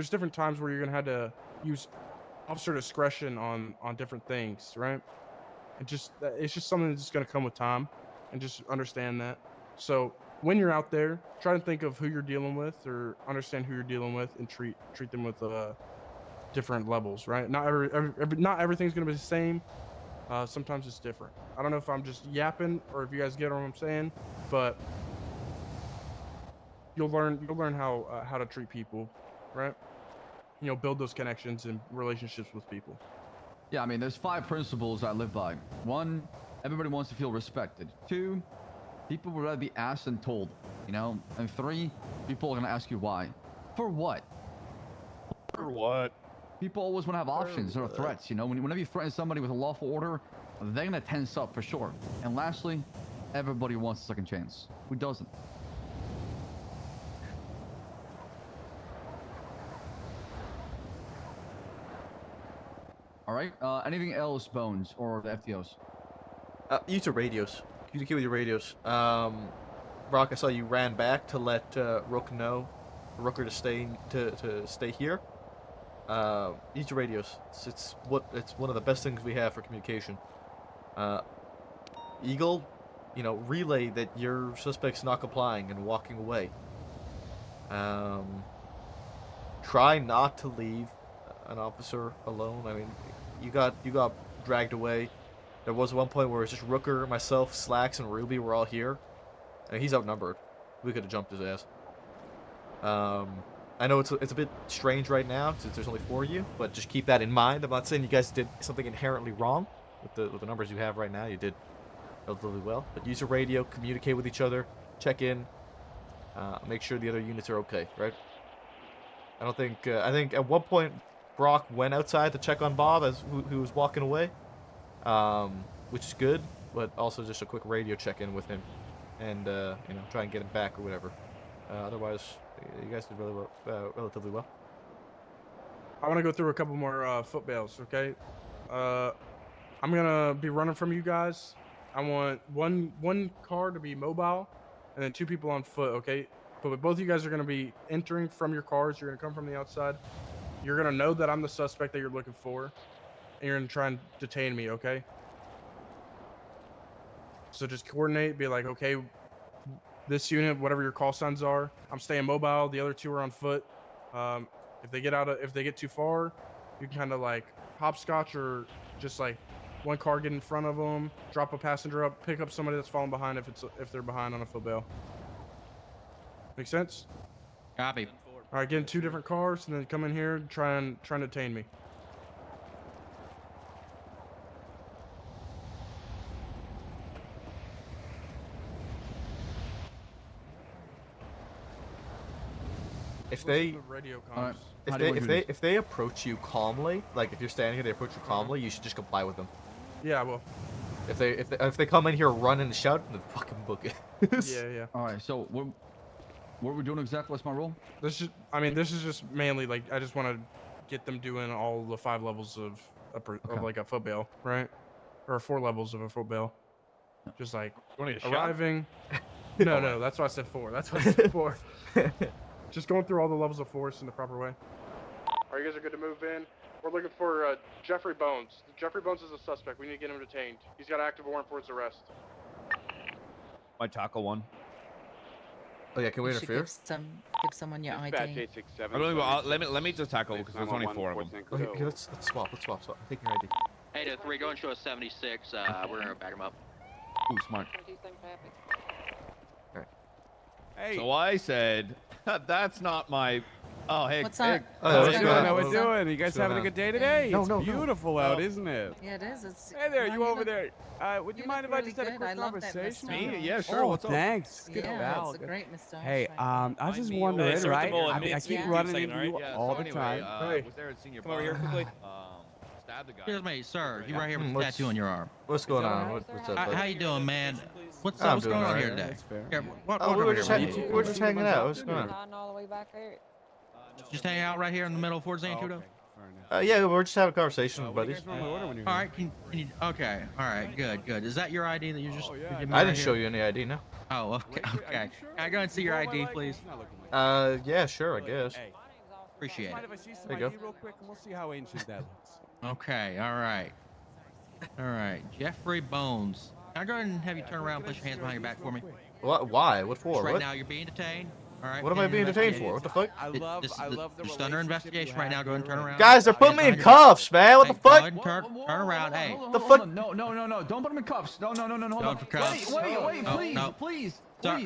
different times where you're gonna have to use officer discretion on different things, right? It's just something that's just gonna come with time, and just understand that. So when you're out there, try to think of who you're dealing with, or understand who you're dealing with, and treat them with different levels, right? Not everything's gonna be the same. Sometimes it's different. I don't know if I'm just yapping or if you guys get what I'm saying, but you'll learn how to treat people, right? You know, build those connections and relationships with people. Yeah, I mean, there's 5 principles I live by. 1, everybody wants to feel respected. 2, people would rather be asked than told, you know? And 3, people are gonna ask you why. For what? For what? People always want to have options or threats, you know? Whenever you threaten somebody with a lawful order, they're gonna tense up for sure. And lastly, everybody wants a second chance. Who doesn't? All right. Anything else, Bones, or the FTOs? Use your radios. Communicate with your radios. Brock, I saw you ran back to let Rooker to stay here. Use your radios. It's one of the best things we have for communication. Eagle, relay that your suspect's not complying and walking away. Try not to leave an officer alone. I mean, you got dragged away. There was one point where it was just Rooker, myself, Slacks, and Ruby were all here. I mean, he's outnumbered. we could have jumped his ass. I know it's a bit strange right now since there's only 4 of you, but just keep that in mind. I'm not saying you guys did something inherently wrong with the numbers you have right now. You did relatively well, but use your radio, communicate with each other, check in, make sure the other units are okay, right? I think at one point Brock went outside to check on Bob as who was walking away, which is good, but also just a quick radio check-in with him, and you know, try and get him back or whatever. Otherwise, you guys did really well, relatively well. I want to go through a couple more foot bails, okay? I'm gonna be running from you guys. I want one car to be mobile, and then 2 people on foot, okay? But both of you guys are gonna be entering from your cars. You're gonna come from the outside. You're gonna know that I'm the suspect that you're looking for, and you're gonna try and detain me, okay? So just coordinate. Be like, okay, this unit, whatever your call signs are, I'm staying mobile. The other 2 are on foot. If they get too far, you can kind of like hopscotch or just like one car get in front of them, drop a passenger up, pick up somebody that's falling behind if they're behind on a foot bail. Make sense? Copy. All right, get in 2 different cars and then come in here and try and detain me. If they radio Alright. comms. if they approach you calmly, like if you're standing here, they approach you calmly, you should just comply with them. Yeah, well. If they come in here running and shouting, then fucking book it. Yeah. All right. So what are we doing exactly? What's my role? This is just mainly like I just want to get them doing all the 5 levels of like a foot bail, right? Or 4 levels of a foot bail. Just like arriving. No, that's why I said 4. That's why I said 4. Just going through all the levels of force in the proper way. All right, you guys are good to move in. We're looking for Jeffrey Bones. Jeffrey Bones is a suspect. We need to get him detained. He's got an active warrant for his arrest. My tackle one. Oh yeah, can we You should interfere? give someone your Dispatch ID. 867. I don't even, let me just tackle because there's only 4 of them. Okay, let's swap. Take your ID. 803, go and show us 76. We're gonna back him up. Ooh, smart. Hey. So I said, that's not my. Oh, hey. What's hey, up? Oh, How we doing? You guys having a good day today? No, It's no. beautiful out, isn't it? Yeah, it is. It's Hey there, you over look- there. Would you you mind look if I really just had a good. quick I love that conversation? mustache. Me? Yeah, sure. Oh, What's up? thanks. Good Yeah, val. it's a great mustache. Hey, right? I was just Hey, wondering, sir, right? Silbullet, I it's keep you, running second, into you right? Yeah, all so the anyway, time. was there at senior Come over here bar, quickly. Stabbed the guy. Excuse me, sir. You right here with the what's- tattoo on your arm. What's going that on? alright, What's sir? up, How bud? you doing, man? What's I'm going on doing here alright. today? That's fair. Yeah, what Oh, we over were here, just man? hanging. We were just hanging out. What's going on? Nodding all the way back here. Just hanging out right here in the middle of Fort Zane, Tudo? Yeah, we're just having a conversation with buddies. All right, can you, okay, all right, good. Is that your ID that you just? you gave me I right didn't show here? you any ID, no. Oh, okay. Can I go and see your ID, please? Yeah, sure, I guess. Appreciate Mind it. if I see some There you ID go. real quick, and we'll see how ancient that looks. Okay, all right. Jeffrey Bones. Can I go ahead and have you turn around and place your hands behind your back for me? What? Why? What for? Right What? now, you're being detained. All right. What am I being detained investigated. for? What the fuck? I love the Just under investigation right now. Go ahead and turn around. Guys, they're putting me in Hands behind your back. cuffs, man. What the Hey, go fuck? ahead and turn around. Hey. The fuck? No. Don't put him in cuffs. No. Hold Going on. for cuffs. Wait, No, please, no. please.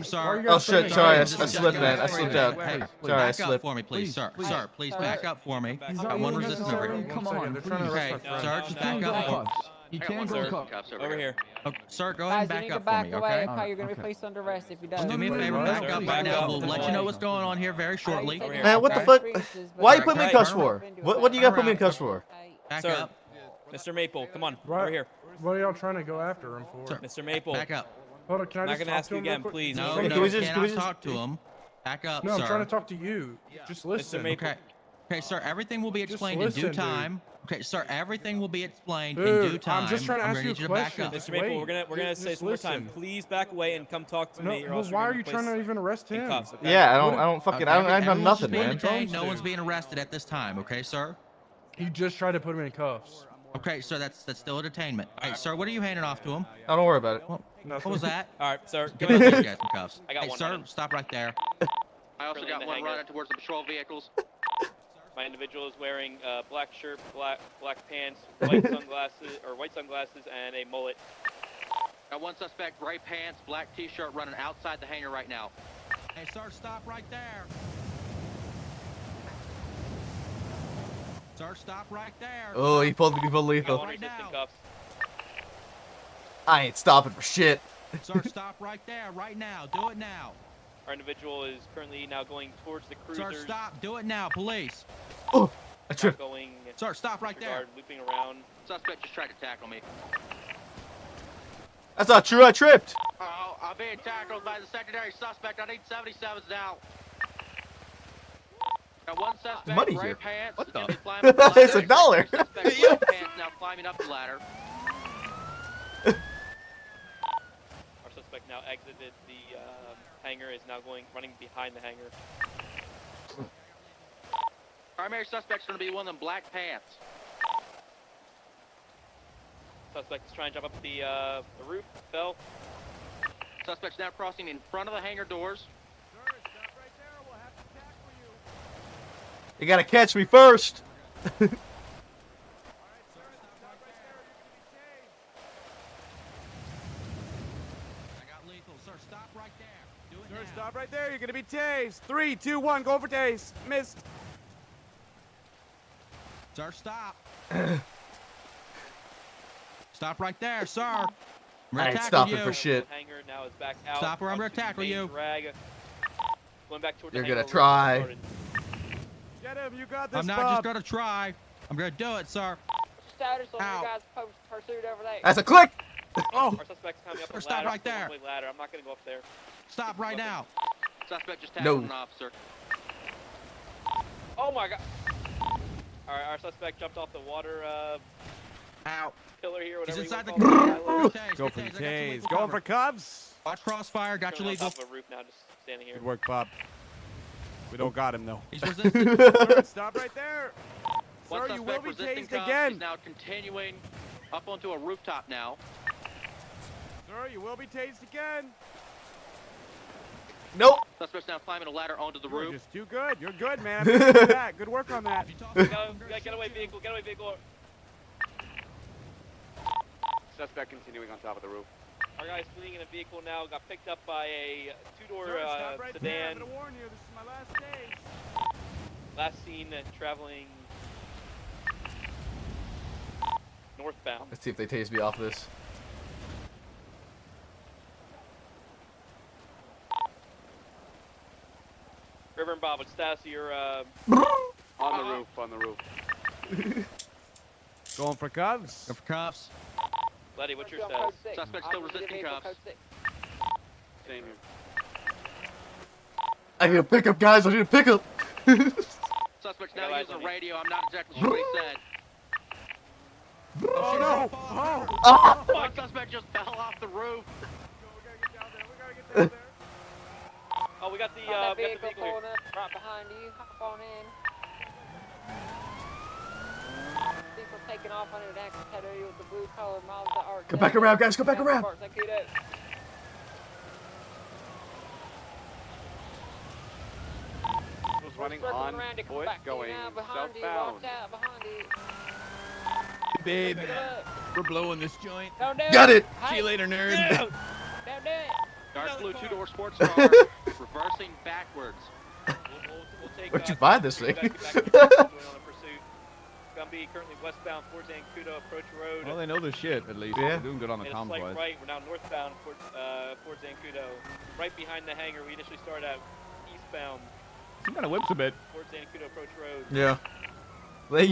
Sorry. Oh shit! Sorry, I Just- slipped, man. I slipped out. Hey, Sorry, I back up slipped. for me, please, sir. Please. Sir, please back up for me. He's Got not one even resistant over necessarily- here. Come on, They're trying to Okay, arrest my friend. sir, just You can't back go in up. cuffs. You can't go in cuffs. Cuffs Over here. Oh, sir, go ahead and Guys, you back need to up for back me, away. okay? Okay, you're gonna be Okay. placed under arrest if you Just don't. do me a favor, Right. back up, Sir, back back up. up. We'll let you know what's going on here very shortly. Over here. Man, what the Okay. fuck? Why you Right, put me in right. cuffs for? What do you got put me in cuffs for? Back Sir, up. Mr. Maple, come on. Right. Over here. What are y'all trying to go after him for? Sir, Mr. Maple. back up. Hold on, can I I'm not just gonna talk ask to you him real again, quick? please. No, Hey, no, can we you just- can we cannot just- talk to him. Back up, No, sir. I'm trying to talk to you. Just listen. Maple. Okay, sir, everything will be Just explained in listen, due dude. time. Okay, sir, everything will be explained in Dude, due time. I'm just trying to ask gonna you need a you to back question. up. Just Mr. Maple, wait. we're gonna say Just this one more time. listen. Please back away and come talk to No, me, or well, else why we're are gonna you place trying to even arrest in him? cuffs, okay? Yeah, I don't fucking. Okay, I have done everyone's nothing, just being man. detained. No one's being arrested at this time. Okay, sir. He just tried to put him in cuffs. Okay, sir, that's still a detainment. All right, sir, what are you handing off to him? Oh, don't worry about it. What was that? All right, sir. Give Come me on. these guys some cuffs. I got Hey, one sir, running. stop right there. I also Currently in got the one hangar. running towards the patrol vehicles. My individual is wearing black shirt, black pants, white sunglasses, and a mullet. Got one suspect, gray pants, black t-shirt, running outside the hangar right now. Hey, sir, stop right there. Sir, stop right there. Oh, he pulled Go lethal. on resisting cuffs. I ain't stopping for shit. Sir, stop right there, right now. Do it now. Our individual is currently now going towards the cruisers. Sir, stop. Do it now, police. Oh, I Now tripped. going. Sir, stop right there. disregard, looping around. Suspect just tried to tackle me. That's not true. I tripped. Oh, I'm being tackled by the secondary suspect. I need 77s now. Got one suspect, money gray here. pants. What the? gonna be climbing up the ladder. It's $1. Suspect, gray pants, now climbing up the ladder. Our suspect now exited the hangar. Is now running behind the hangar. Primary suspect's gonna be one of them black pants. Suspect is trying to jump up the roof. Fell. Suspect's now crossing in front of the hangar doors. You gotta catch me first. Sir, stop right there. Do it Sir, now. stop right there. You're gonna be tased. 3, 2, 1. Go for tase. Missed. Sir, stop. Stop right there, sir. I'm gonna I ain't tackle stopping you. for shit. Hangar now is back out. Stop or I'm gonna onto the tackle main you. Drag. Going back towards You're the gonna hangar where we try. started. Get him. You got this, I'm not Bob. just gonna try. I'm gonna do it, sir. Status on Ow. your guys' pursuit over there. That's a click. Oh, Our suspect's coming up Sir, the stop ladder. right there. One-way ladder. I'm not gonna go up there. stop right now. Suspect just tackled No. an officer. Oh my god. Alright, our suspect jumped off the water Ow. pillar here, He's whatever inside the you wanna call it. tase. Go Good for the tase. I got you tase. legal Going cover. for cuffs. Watch crossfire. Got you Currently on legal. top of a roof now, just standing here. Good work, Bob. We don't got him though. He's resisting. Sir, stop right there. One Sir, you will suspect be resisting tased cuffs. again. He's now continuing up onto a rooftop now. Sir, you will be tased again. Nope. Suspect's now climbing a ladder onto the You're roof. just too good. You're good, man. I'm gonna do that. Good work on that. Getaway vehicle, getaway vehicle. Suspect continuing on top of the roof. Our guy's fleeing in a vehicle now, got picked up by a two-door Sir, stop right there. I'm sedan. gonna warn you. This is my last tase. Last seen traveling northbound. Let's see if they tase me off this. River and Bob, what's the status of your On the roof, on the roof. Going for cuffs. Go for cuffs. Letty, what's your status? Suspect still resisting cuffs. Same here. I need a pickup, guys. I need a pickup. Suspect's I got now eyes using on a you. radio. I'm not exactly sure what he said. Oh no! Oh! Ah! One suspect just fell off the roof. We gotta get down there. We gotta get down there. Oh, we got the Got that vehicle vehicle here. pulling up right behind you. Hop on in. People taking off under that category with the blue color Mazda art. Go back around, guys. Go back around. Was running on foot going behind you. southbound. Watch out behind you. Babe, Pick it up. we're blowing this joint. Don't do Got it. See you later, nerd. Don't do it. Dark blue two-door sports car reversing backwards. We'll take, Where'd you buy this thing? back on a pursuit. Gonna be currently westbound Fort Zancudo Approach Road. Well, they know their shit, at least. Yeah. They're doing good on the Made a comms slight wise. right. We're now northbound Fort Zancudo. Right behind the hangar. We initially started out eastbound Some kind of whips a bit. Fort Zancudo Approach Road. Yeah. They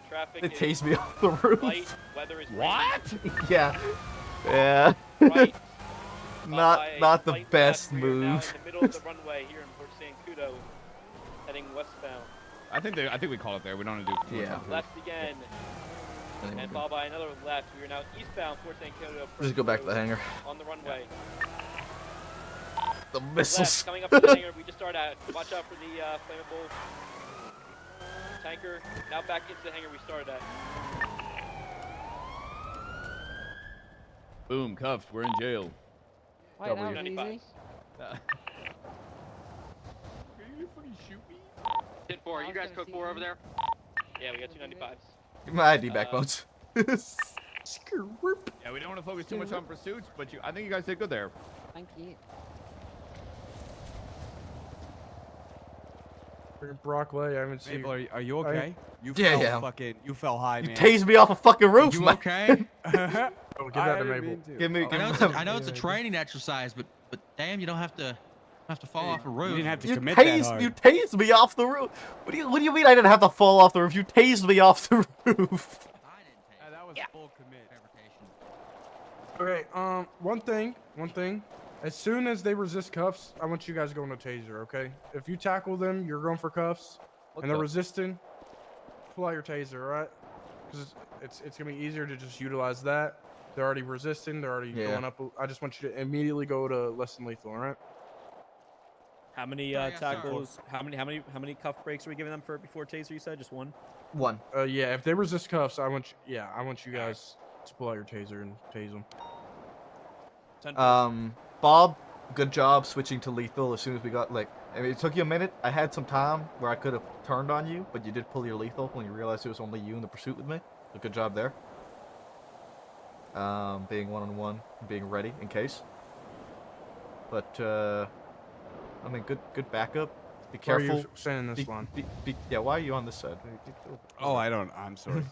Traffic they is tase me off the roof. light. Weather is What? Yeah. Yeah. right. Not the Light best left. We are now move. in the middle of the runway here in Fort Zancudo, heading westbound. I think we call it there. We don't want to do too much. Yeah. on Left again, and followed by another left. We are now eastbound Fort Zancudo. Just go back to the Road hangar. on the runway. The missiles. Left, coming up to the hangar. We just started out. Watch out for the flammable tanker. Now back into the hangar we started at. Boom, cuffed. We're in jail. Wait, that was 95s. easy. Are you fucking shoot me? 10-4, you guys code 4 over there? Yeah, we got 295s. Give my ID back, Bones. Yeah, we don't want to focus too much on pursuits, but I think you guys did good there. Thank you. Brock Lay, I haven't seen. Mabel, are you okay? You Yeah, fell yeah. fucking. You fell high, You man. tased me off a fucking roof, You man. okay? Oh, give that to Mabel. Give me. I know Give I know it's a training exercise, but damn, you don't have to fall off a roof. You didn't have to You commit that tased. hard. You tased me off the roof. What do you mean I didn't have to fall off the roof? You tased me off the roof. That was full commit. Okay, one thing. As soon as they resist cuffs, I want you guys going to taser, okay? If you tackle them, you're going for cuffs, and they're resisting, pull out your taser, alright? Because it's gonna be easier to just utilize that. They're already resisting, they're already going up. I just want you to immediately go to less than lethal, alright? How many tackles? How many cuff breaks are we giving them for before taser? You said just one. One. Yeah, if they resist cuffs, I want you guys to pull out your taser and tase them. Bob, good job switching to lethal as soon as we got, like, I mean, it took you a minute. I had some time where I could have turned on you, but you did pull your lethal when you realized it was only you in the pursuit with me. So good job there. Being one-on-one, being ready in case. But, I mean, good backup. Be careful. Why are you saying this one? Yeah, why are you on this side? Oh, I'm sorry.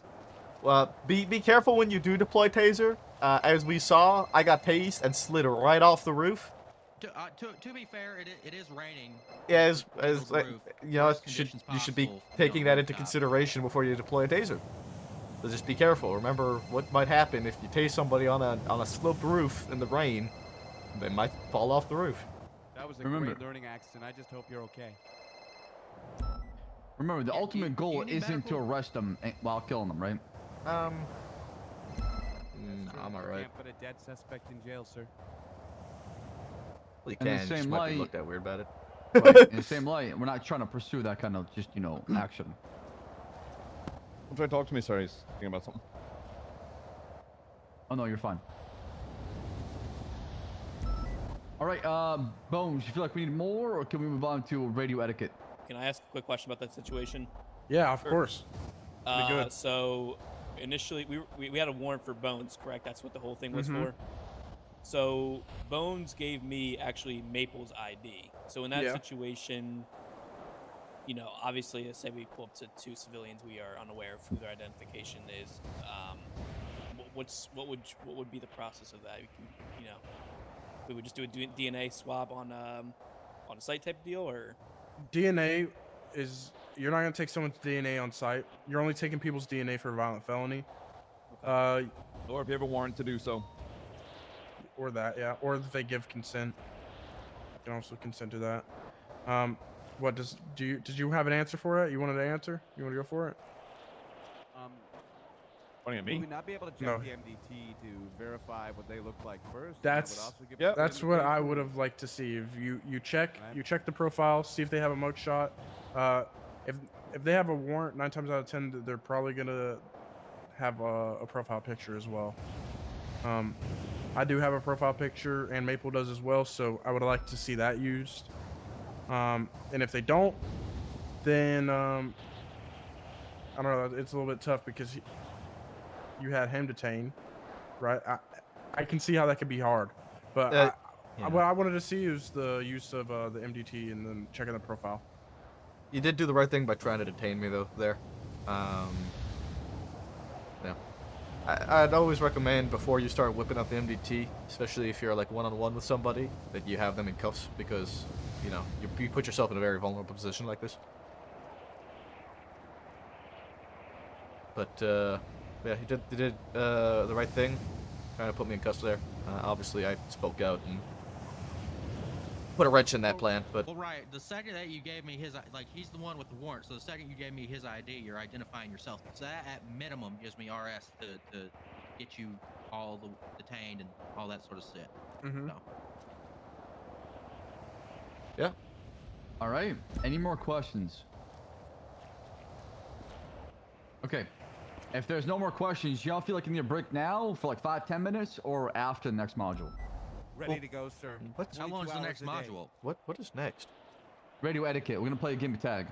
Well, be careful when you do deploy taser. As we saw, I got tased and slid right off the roof. To be fair, it is raining. Yeah, as like, roof. you know, Worst you should be possible, taking that into consideration before you deploy a taser. So just be careful. Remember what might happen if you tase somebody on a sloped roof in the rain. They might fall off the roof. That was a great learning accident. I just hope you're okay. Remember, the ultimate goal isn't to arrest them while killing them, right? I'm alright. Can't put a dead suspect in jail, sir. Well, you In the can. Just same might be light- looked at weird about it. Right, in the same light, we're not trying to pursue that kind of just, action. I'm trying to talk to me. Sorry, he's thinking about something. Oh, no, you're fine. All right, Bones, you feel like we need more, or can we move on to radio etiquette? Can I ask a quick question about that situation? Yeah, of course. Be good. So initially, we had a warrant for Bones, correct? That's what the whole thing was Mhm. for. So Bones gave me actually Maple's ID. So in that Yeah. situation, obviously, let's say we pull up to two civilians, we are unaware of who their identification is. What would be the process of that? We would just do a DNA swab on a site type deal, or DNA is you're not gonna take someone's DNA on site. You're only taking people's DNA for a violent felony. Or if you have a warrant to do so. Or that, yeah. Or if they give consent, you can also consent to that. Did you have an answer for it? You wanted to answer? You want to go for it? Pointing at Will me? we not be able to check No. the MDT to verify what they look like first? That's what I would have liked to see. If you check the profile, see if they have a mugshot. If they have a warrant, 9 times out of 10 they're probably gonna have a profile picture as well. I do have a profile picture, and Maple does as well, so I would like to see that used. And if they don't, then I don't know. It's a little bit tough because you had him detained, right? I can see how that could be hard, but what I wanted to see is the use of the MDT and then checking the profile. You did do the right thing by trying to detain me, though, there. Yeah. I'd always recommend before you start whipping up the MDT, especially if you're like one-on-one with somebody, that you have them in cuffs because, you put yourself in a very vulnerable position like this. But, yeah, he did the right thing, trying to put me in cuffs there. Obviously, I spoke out and put a wrench in that plan, but... Well, right. The second that you gave me his, he's the one with the warrant. So the second you gave me his ID, you're identifying yourself. So that, at minimum, gives me RS to get you all detained and all that sort of shit. Mm-hmm. So. Yeah. All right. Any more questions? Okay. If there's no more questions, y'all feel like you need a break now for like 5-10 minutes, or after the next module? Ready to go, sir. What's How long is the next module? What is next? Radio etiquette. We're gonna play a game of tag.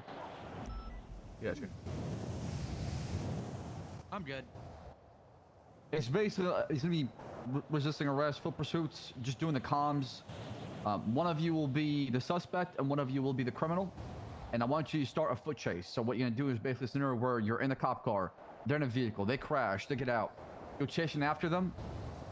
Yeah, sure. I'm good. It's basically it's gonna be resisting arrest, foot pursuits, just doing the comms. One of you will be the suspect, and one of you will be the criminal. and I want you to start a foot chase. So what you're gonna do is basically a scenario where you're in the cop car, they're in a vehicle, they crash, they get out, you're chasing after them,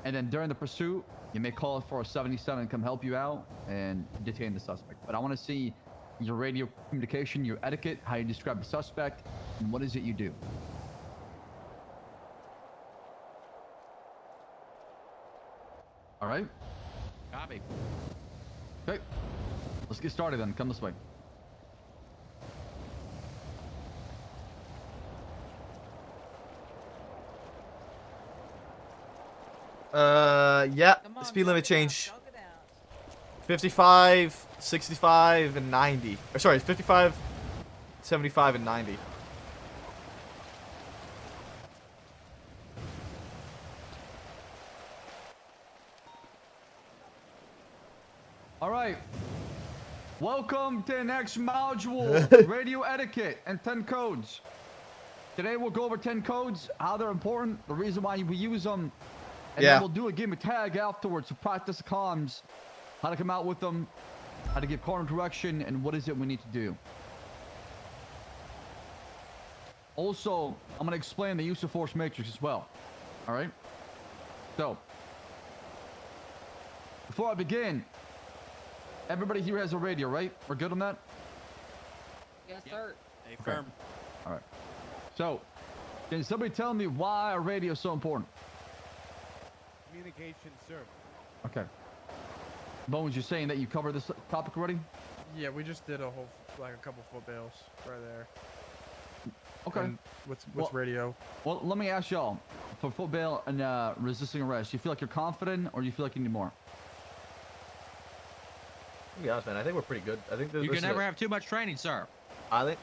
and then during the pursuit, you may call for a 77 come help you out and detain the suspect. But I want to see your radio communication, your etiquette, how you describe the suspect, and what is it you do. All right. Copy. Okay. Let's get started then. Come this way. Yeah. Speed limit change. 55, 65, and 90. Or sorry, 55, 75, and 90. All right. Welcome to the next module, radio etiquette and 10 codes. Today we'll go over 10 codes, how they're important, the reason why we use them, and then we'll do a game of tag afterwards to practice the comms, how to come out with them, how to give corner direction, and what is it we need to do. Also, I'm going to explain the use of force matrix as well. All right? So, before I begin, everybody here has a radio, right? We're good on that? Yes, sir. Stay firm. All right. So, can somebody tell me why a radio is so important? Communication, sir. Okay. Bones, you're saying that you covered this topic already? Yeah, we just did a whole, like a couple foot bales right there. Okay. And with radio. Well, let me ask y'all, for foot bail and resisting arrest, you feel like you're confident or you feel like you need more? To be honest, man, I think we're pretty good. I think You can never have too much training, sir. I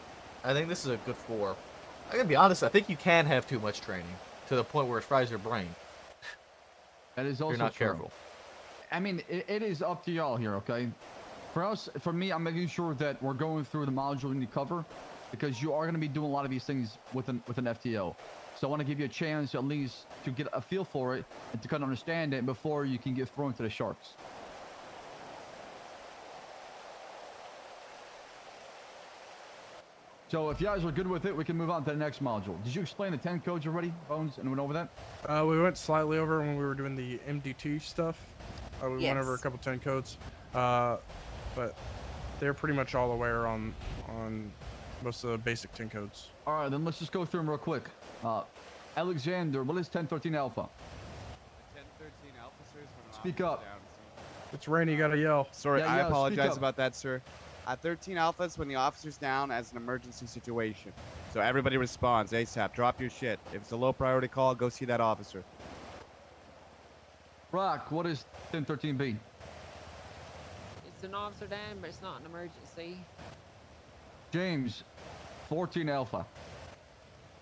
think this is a good 4. I gotta be honest. I think you can have too much training to the point where it fries your brain. That is also You're not true. careful. I mean, it is up to y'all here, okay? For me, I'm making sure that we're going through the module we need to cover because you are going to be doing a lot of these things with an FTO. So I want to give you a chance at least to get a feel for it and to kind of understand it before you can get thrown to the sharks. So if you guys are good with it, we can move on to the next module. Did you explain the 10 codes already, Bones, and went over that? We went slightly over when we were doing the MDT stuff. We went over a couple 10 codes, but they're pretty much all aware on most of the basic 10 codes. All right, then let's just go through them real quick. Alexander, what is 1013 Alpha? 1013 Alpha, sir, is when an Speak officer's up. down. It's raining, you gotta yell. Sorry, Yeah, I yeah, speak apologize up. about that, sir. 13 Alpha is when the officer's down as an emergency situation. So everybody responds ASAP. Drop your shit. If it's a low priority call, go see that officer. Rock, what is 1013B? It's an officer down, but it's not an emergency. James, 14 Alpha.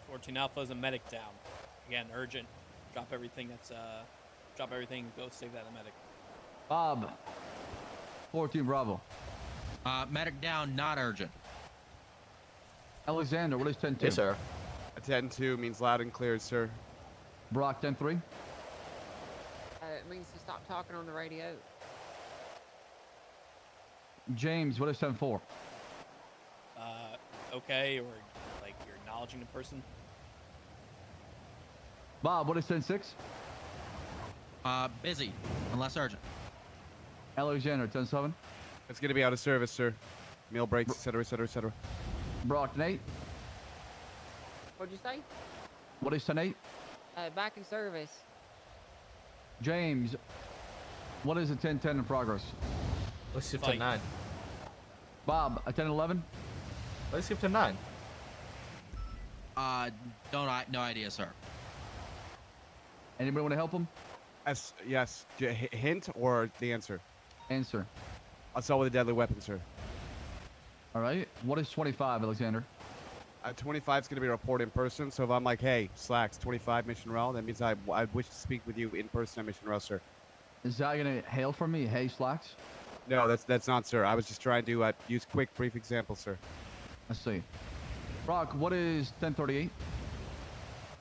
14 Alpha is a medic down. Again, urgent. Drop everything that's drop everything. Go save that medic. Bob, 14 Bravo. Medic down, not urgent. Alexander, what is 10-2? Yes, sir. A 10-2 means loud and clear, sir. Brock, 10-3. It means to stop talking on the radio. James, what is 10-4? Okay, or like you're acknowledging the person. Bob, what is 10-6? Busy, unless urgent. Alexander, 10-7. It's going to be out of service, sir. Meal breaks, etc., etc., etc. Brock, 10-8. What'd you say? What is 10-8? Back in service. James, what is a 10-10 in progress? Let's skip to 9. Bob, a 10-11? Let's skip to 9. No idea, sir. Anybody want to help him? Yes. Hint or the answer? Answer. Assault with a deadly weapon, sir. All right. What is 25, Alexander? 25 is going to be a report in person. So if I'm like, hey, Slacks, 25 mission row, that means I wish to speak with you in person at mission row, sir. Is that going to hail from me? Hey, Slacks? No, that's not, sir. I was just trying to use quick, brief examples, sir. Let's see. Brock, what is 1038?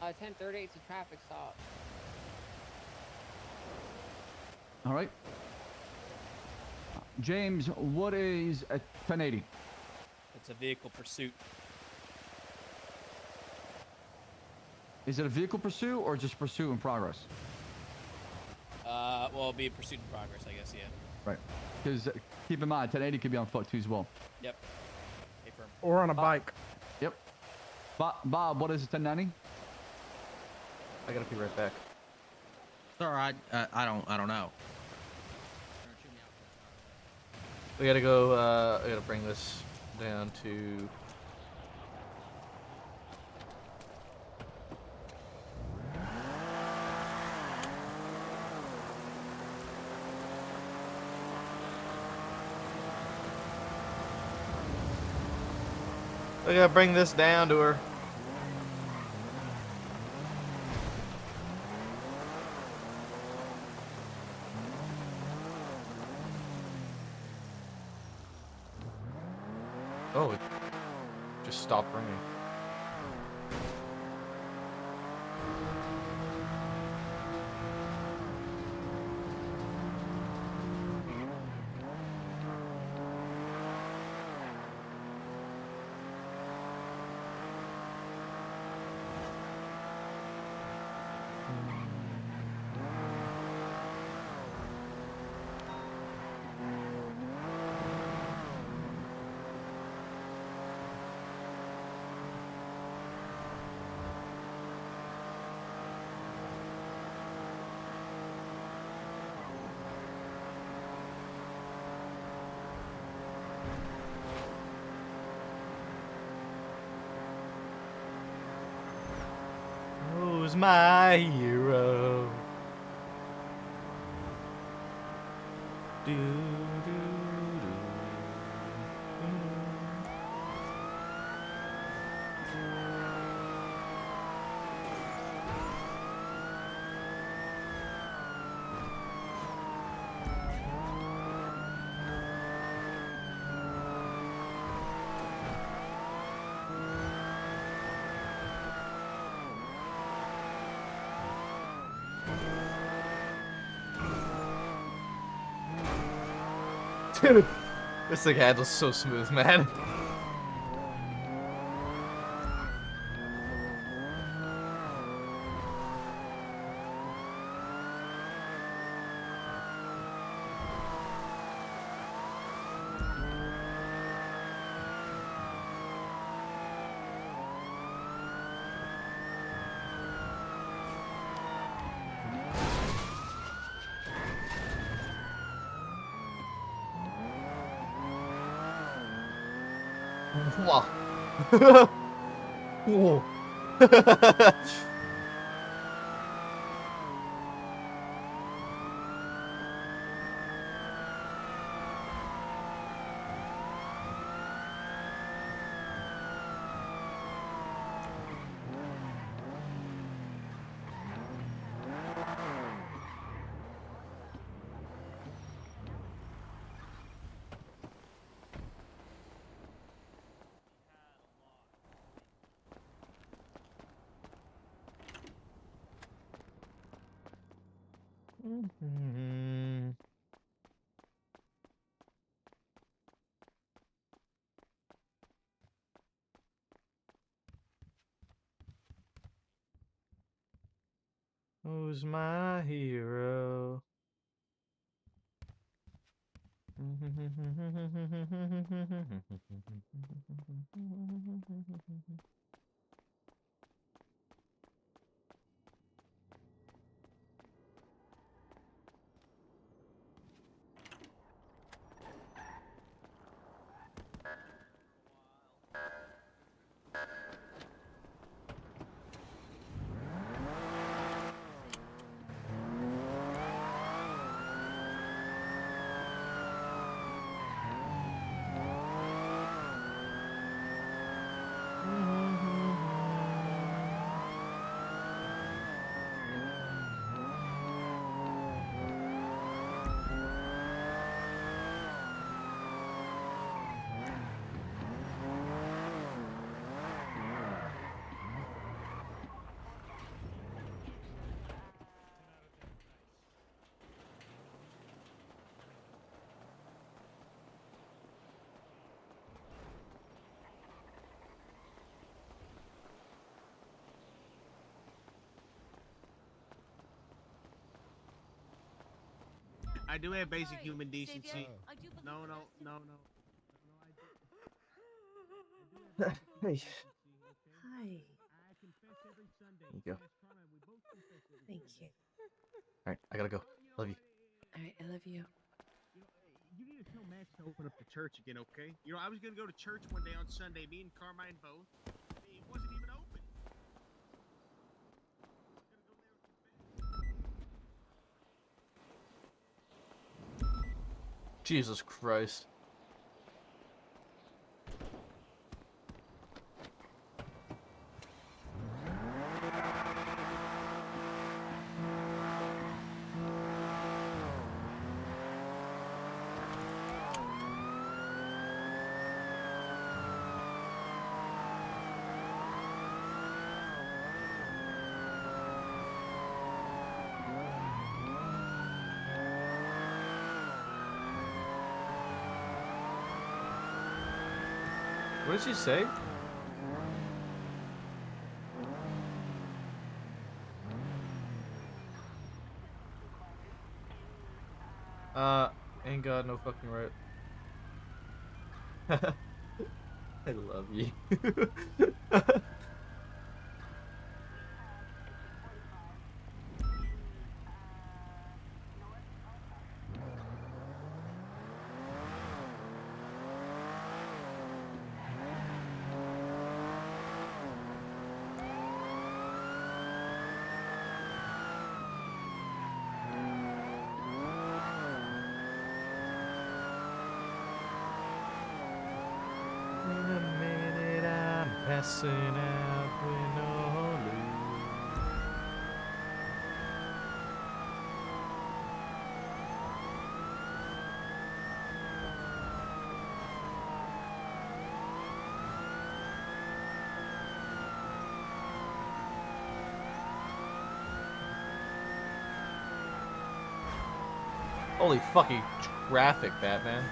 10:30. It's a traffic stop. All right. James, what is a 1080? It's a vehicle pursuit. Is it a vehicle pursuit or just pursuit in progress? Well, it'll be a pursuit in progress, I guess. Yeah. Right. Because keep in mind, 1080 could be on foot too as well. Yep. Hey, firm. Or on a bike. Yep. Bob, what is it, 1090? I gotta be right back. It's all right. I don't know. We gotta go. I gotta bring this down to. I gotta bring this down to her. Oh, it just stopped ringing. Who's my hero? Do, do, do, do. Dude, this thing handles so smooth, man. Wow. Whoa. Who's my hero? I do have basic human decency. No, no, no, no. Hey. Hi. There you go. Thank you. Alright, I gotta go. Love you. All right, I love you. You need to tell Max to open up the church again, okay? You know, I was gonna go to church one day on Sunday, me and Carmine both. It wasn't even open. Jesus Christ. What did she say? Ain't got no fucking right. I love you. In a minute I'm passing out with no lose. Holy fucking traffic, Batman.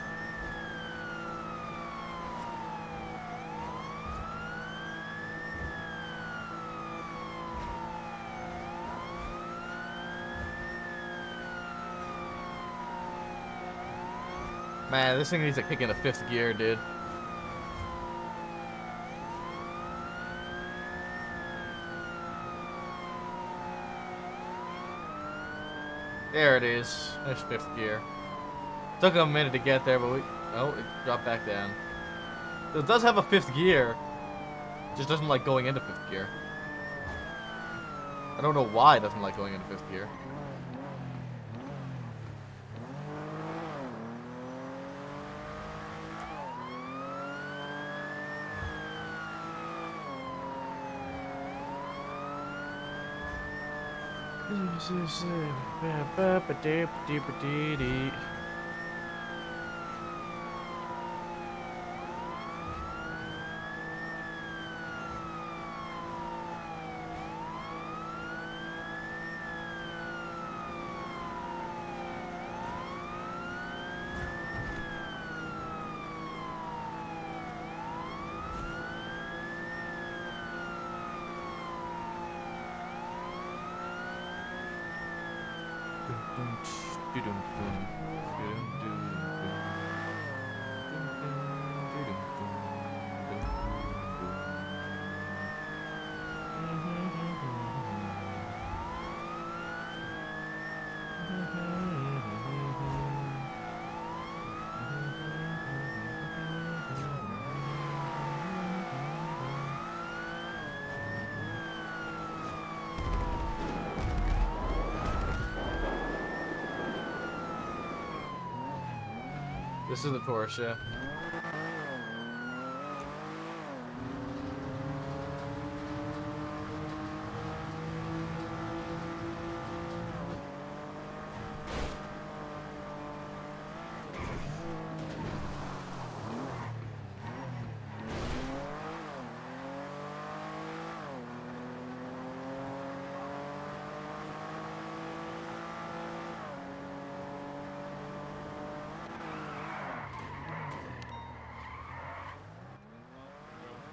Man, this thing needs to kick into 5th gear, dude. There it is. There's 5th gear. Took a minute to get there, but it dropped back down. It does have a 5th gear. Just doesn't like going into 5th gear. I don't know why it doesn't like going into 5th gear. This is the Porsche.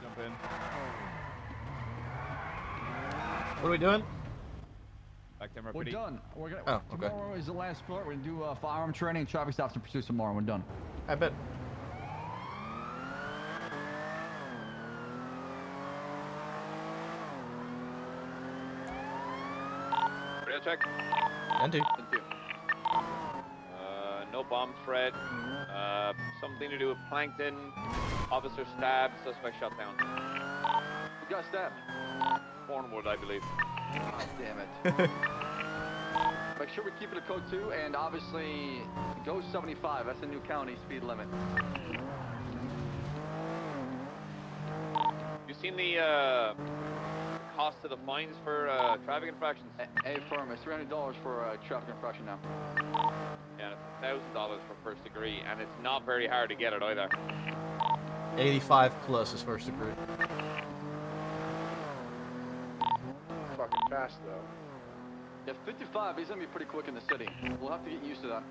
Jump in. What are we doing? Back them are We're pretty. done. We're gonna. Oh, okay. Tomorrow is the last part. We're gonna do firearm training and traffic stops and pursuits tomorrow. We're done. I bet. Real check. And two. No bomb threat. Something to do with plankton. Officer stabbed. Suspect shot down. Who got stabbed? Cornwood, I believe. God damn it. Make sure we keep it a code 2, and obviously go 75. That's the new county speed limit. You seen the cost of the fines for traffic infractions? A firm, it's $300 for a traffic infraction now. Yeah, $1,000 for first degree, and it's not very hard to get it either. 85 plus is first degree. Fucking fast though. Yeah, 55, he's gonna be pretty quick in the city. We'll have to get used to that.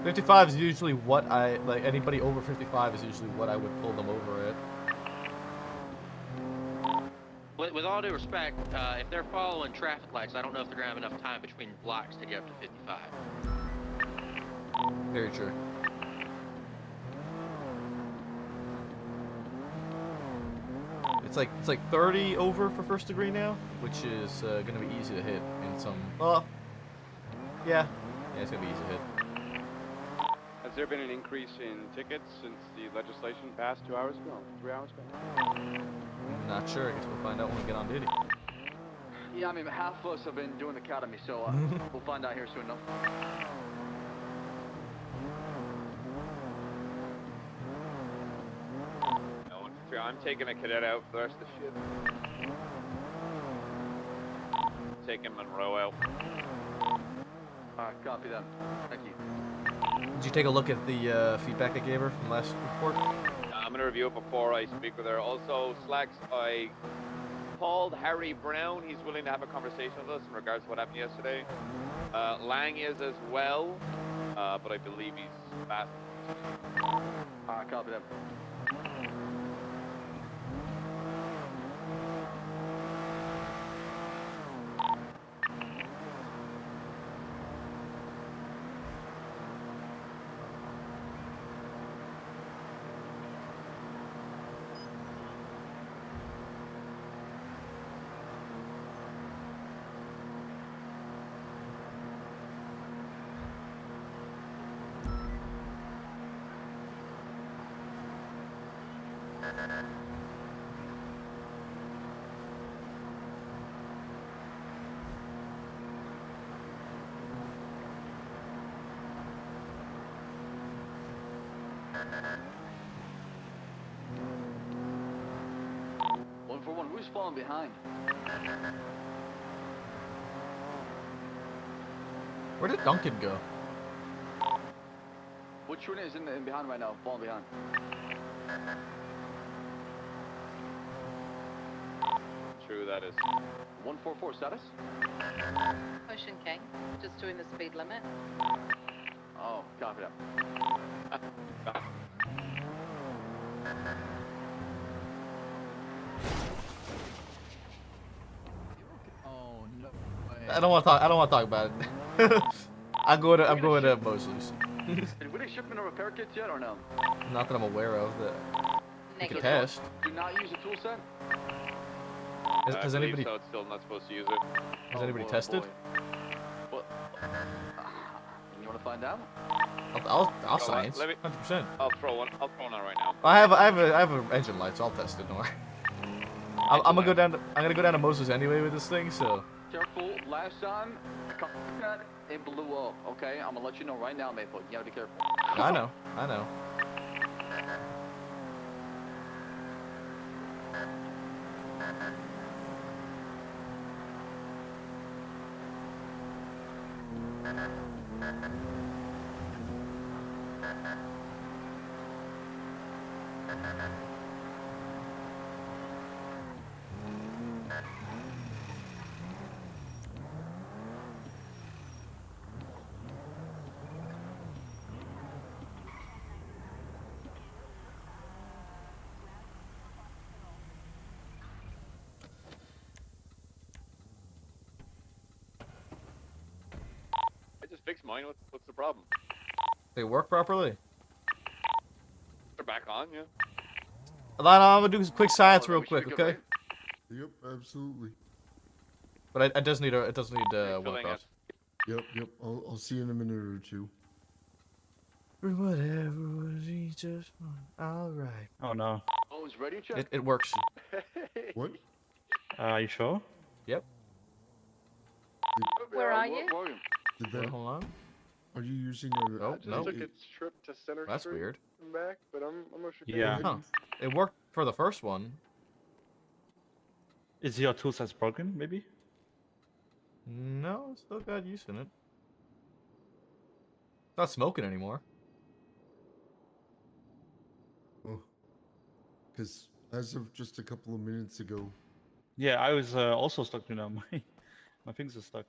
55 is usually what I like. Anybody over 55 is usually what I would pull them over at. With all due respect, if they're following traffic lights, I don't know if they're gonna have enough time between blocks to get up to 55. Very true. It's like 30 over for first degree now, which is gonna be easy to hit in some. Well, yeah, it's gonna be easy to hit. Has there been an increase in tickets since the legislation passed 2 hours ago, 3 hours ago? Not sure. I guess we'll find out when we get on duty. Yeah, I mean, half of us have been doing academy, so we'll find out here soon enough. I'm taking a cadet out for the rest of the shit. Taking Monroe out. Alright, copy that. Thank you. Did you take a look at the feedback I gave her from last report? I'm going to review it before I speak with her. Also, Slacks, I called Harry Brown. He's willing to have a conversation with us in regards to what happened yesterday. Lang is as well, but I believe he's fast. Alright, copy that. One for one, who's falling behind? Where did Duncan go? Which one is in behind right now? Falling behind. True, that is. 144 status? Ocean King, just doing the speed limit. Oh, copy that. Oh no. I don't want to talk. I don't want to talk about it. I'm going to Mosley's. Did we shipment of repair kits yet or no? Not that I'm aware of that. We can Negative. test. Do not use the tool set? Has I believe anybody so. It's still not supposed to use it. has anybody boy, tested? What? You want to find out? I'll science. 100%. I'll throw one out right now. I have an engine light, so I'll test it. Don't worry. I'm gonna go down. I'm gonna go down to Moses anyway with this thing. So. Careful. Last time, it blew up. Okay, I'm gonna let you know right now, Maple. You gotta be careful. I know. I know. fix mine. What's the problem? They work properly. They're back on, yeah. Alana, I'm gonna do some quick science Oh, real we should quick, be good, okay? right? Yep, absolutely. But it does need one filling across. Yep. I'll see you in a minute or two. Whatever was just fine. All right. Oh no. Oh, it's ready, check. It works. What? You sure? Yep. Where are you? Did Wait, that, hold on. are you using a? Oh, Just no. took its trip to Center That's Street weird. and back, but I'm not sure. Yeah. Huh. It worked for the first one. Is your tool size broken? Maybe. No, still got use in it. It's not smoking anymore. Oh. Because as of just a couple of minutes ago. Yeah, I was also stuck now. My fingers are stuck.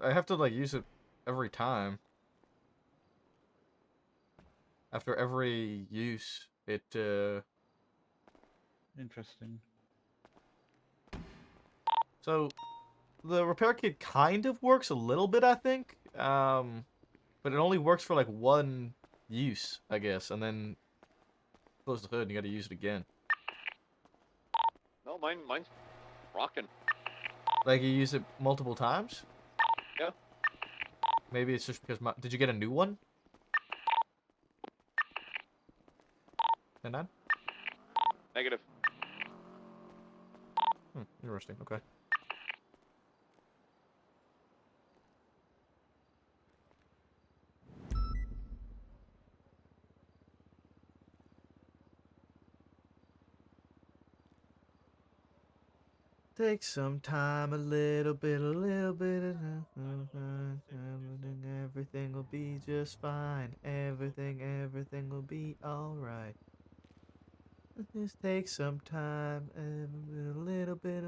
I have to like use it every time. After every use, it Interesting. So the repair kit kind of works a little bit, I think. But it only works for like one use, I guess, and then close the hood and you got to use it again. No, mine's rocking. Like you use it multiple times? Yeah. Maybe it's just because did you get a new one? And then? Negative. Interesting. Okay. Take some time, a little bit, everything will be just fine. Everything will be alright. Just take some time, a little bit,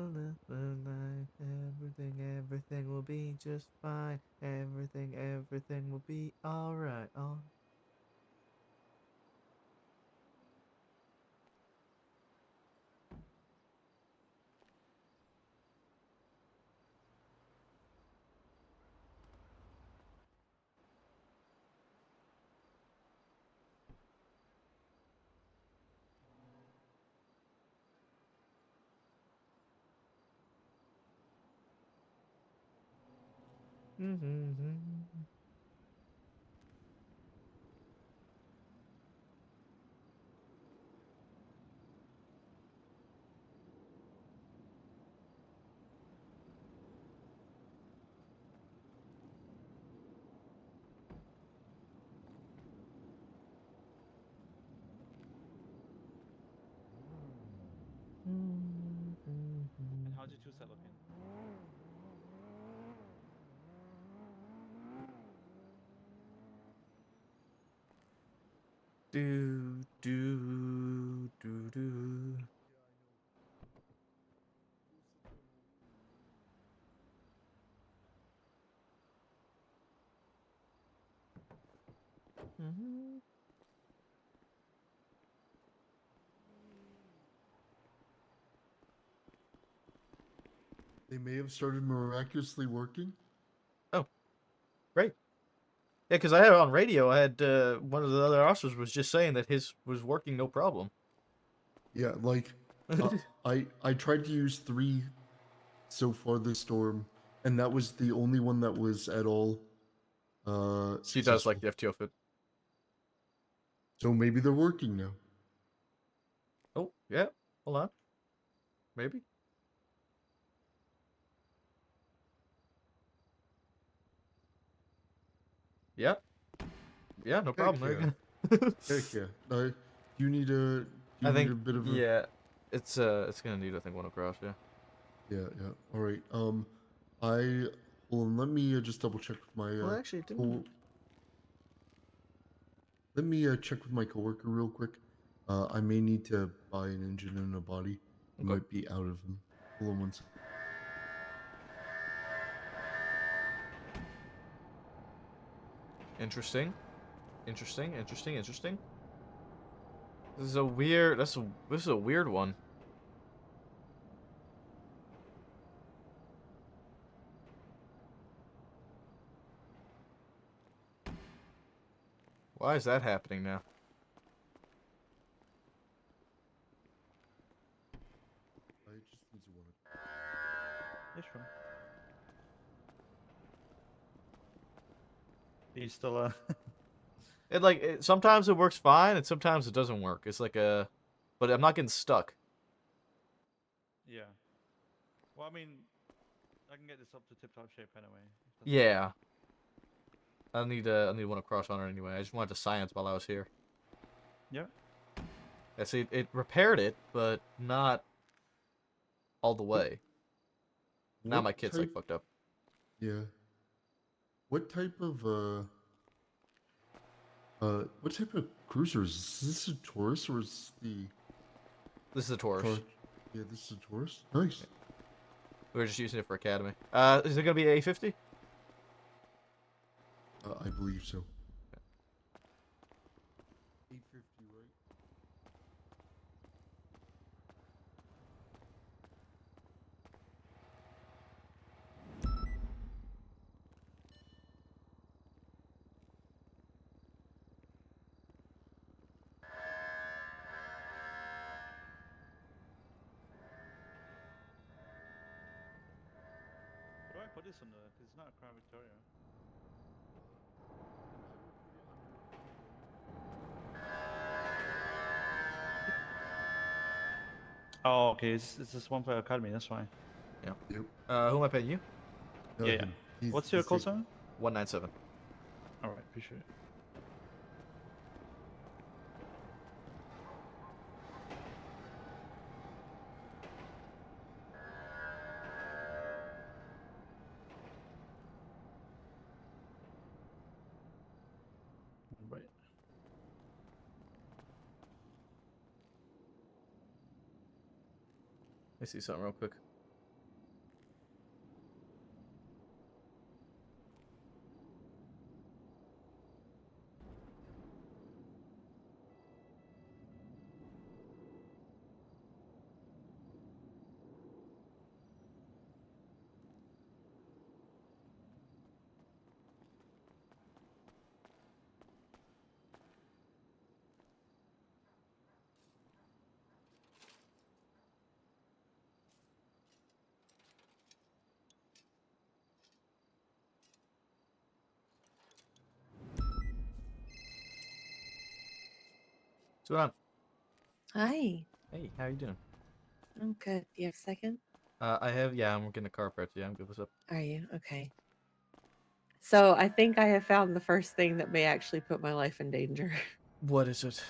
everything will be just fine. Everything will be alright. And how's your tool set looking? Do. They may have started miraculously working. Oh, great. Yeah, because I had it on radio. I had one of the other officers was just saying that his was working no problem. Yeah, like I tried to use 3 so far this storm, and that was the only one that was at all She does like the FTO fit. So maybe they're working now. Oh, yeah. Hold on. Maybe. Yeah. Yeah, no problem. There you go. Heck yeah. You need a I think a bit of a yeah, it's gonna need I think one across, yeah. Yeah. All right. I hold on. Let me just double check with my. Well, actually, it didn't. Let me check with my coworker real quick. I may need to buy an engine and a body. I might be out of them. Hold on one second. Interesting. This is a weird. This is a weird one. Why is that happening now? I just need to want it. Yeah, sure. He's still Sometimes it works fine, and sometimes it doesn't work. It's like a, but I'm not getting stuck. Yeah. Well, I mean, I can get this up to tip-top shape anyway. Yeah. I need one across on it anyway. I just wanted to science while I was here. Yeah. Yeah, see, it repaired it, but not all the way. Now What my kit's like type- fucked up. Yeah. What type of cruiser is this? A Taurus or is the? This is a Taurus. Yeah, this is a Taurus. Nice. Yeah. We were just using it for academy. Is it gonna be A50? I believe so. 850, right? Where do I put this on the? Because it's not a Crown Victoria. Oh, okay. It's this one for Academy. That's fine. Yeah. Yep. Who am I paying you? No, Yeah. him. What's your he's call taking- sign? 197. All right. Appreciate it. Right. Let me see something real quick. What's going on? Hi. Hey, how you doing? I'm good. You have a second? I'm getting a car prep. Yeah, I'm good. What's up? Are you? Okay. So I think I have found the first thing that may actually put my life in danger. What is it?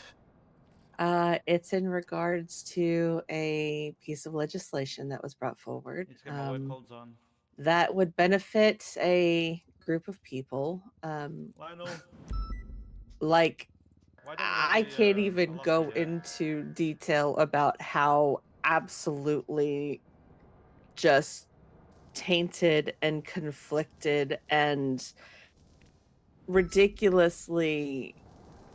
It's in regards to a piece of legislation that was brought forward. Let's get my white codes on. That would benefit a group of people. Lionel. Like, Why don't we I have can't a even lock go yet? into detail about how absolutely just tainted and conflicted and ridiculously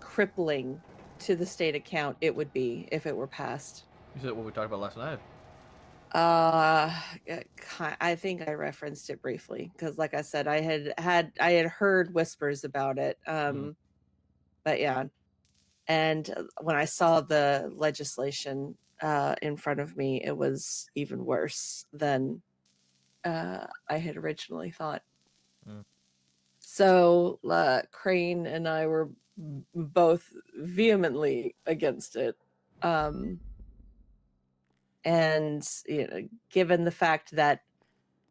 crippling to the state account it would be if it were passed. You said what we talked about last night. I think I referenced it briefly because, like I said, I had heard whispers about it. But yeah, and when I saw the legislation in front of me, it was even worse than I had originally thought. So Crane and I were both vehemently against it. And given the fact that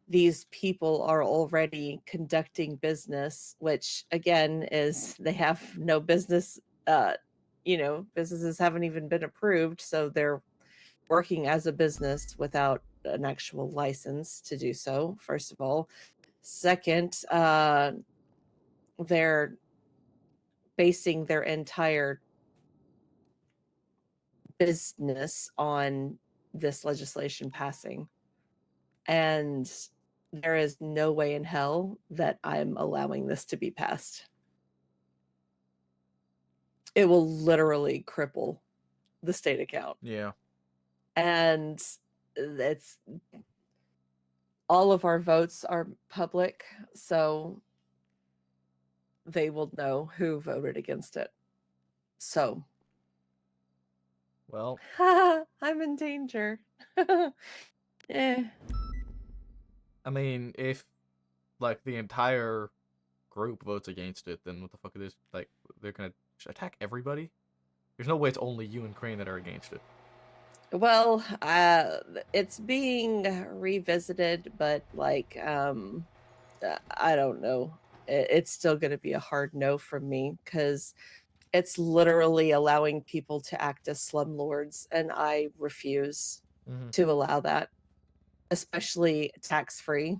these people are already conducting business, which again is they have no business, businesses haven't even been approved, so they're working as a business without an actual license to do so, first of all. Second, they're basing their entire business on this legislation passing. And there is no way in hell that I'm allowing this to be passed. It will literally cripple the state account. Yeah. And it's all of our votes are public, so they will know who voted against it. So, Well, I'm in danger. Eh. I mean, if like the entire group votes against it, then what the fuck it is? Like they're gonna attack everybody? There's no way it's only you and Crane that are against it. Well, it's being revisited, but like, I don't know. It's still going to be a hard no from me because it's literally allowing people to act as slumlords, and I refuse to allow that, especially tax free.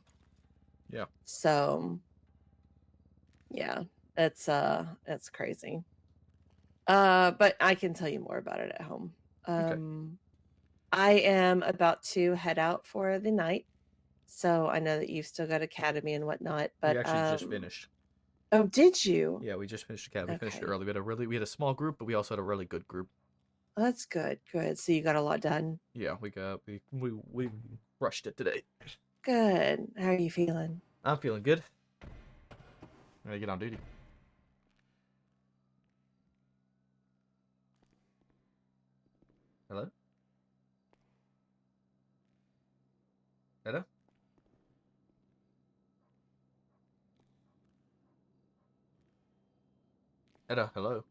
Yeah. So, yeah, it's crazy. But I can tell you more about it at home. Okay. I am about to head out for the night, so I know that you've still got academy and whatnot. But We actually just finished. Oh, did you? Yeah, we just finished academy. We finished it Okay. early. We had a small group, but we also had a really good group. Oh, that's good. Good. So you got a lot done. Yeah, we rushed it today. Good. How are you feeling? I'm feeling good. I'm gonna get on duty. Hello? Hello? Hello?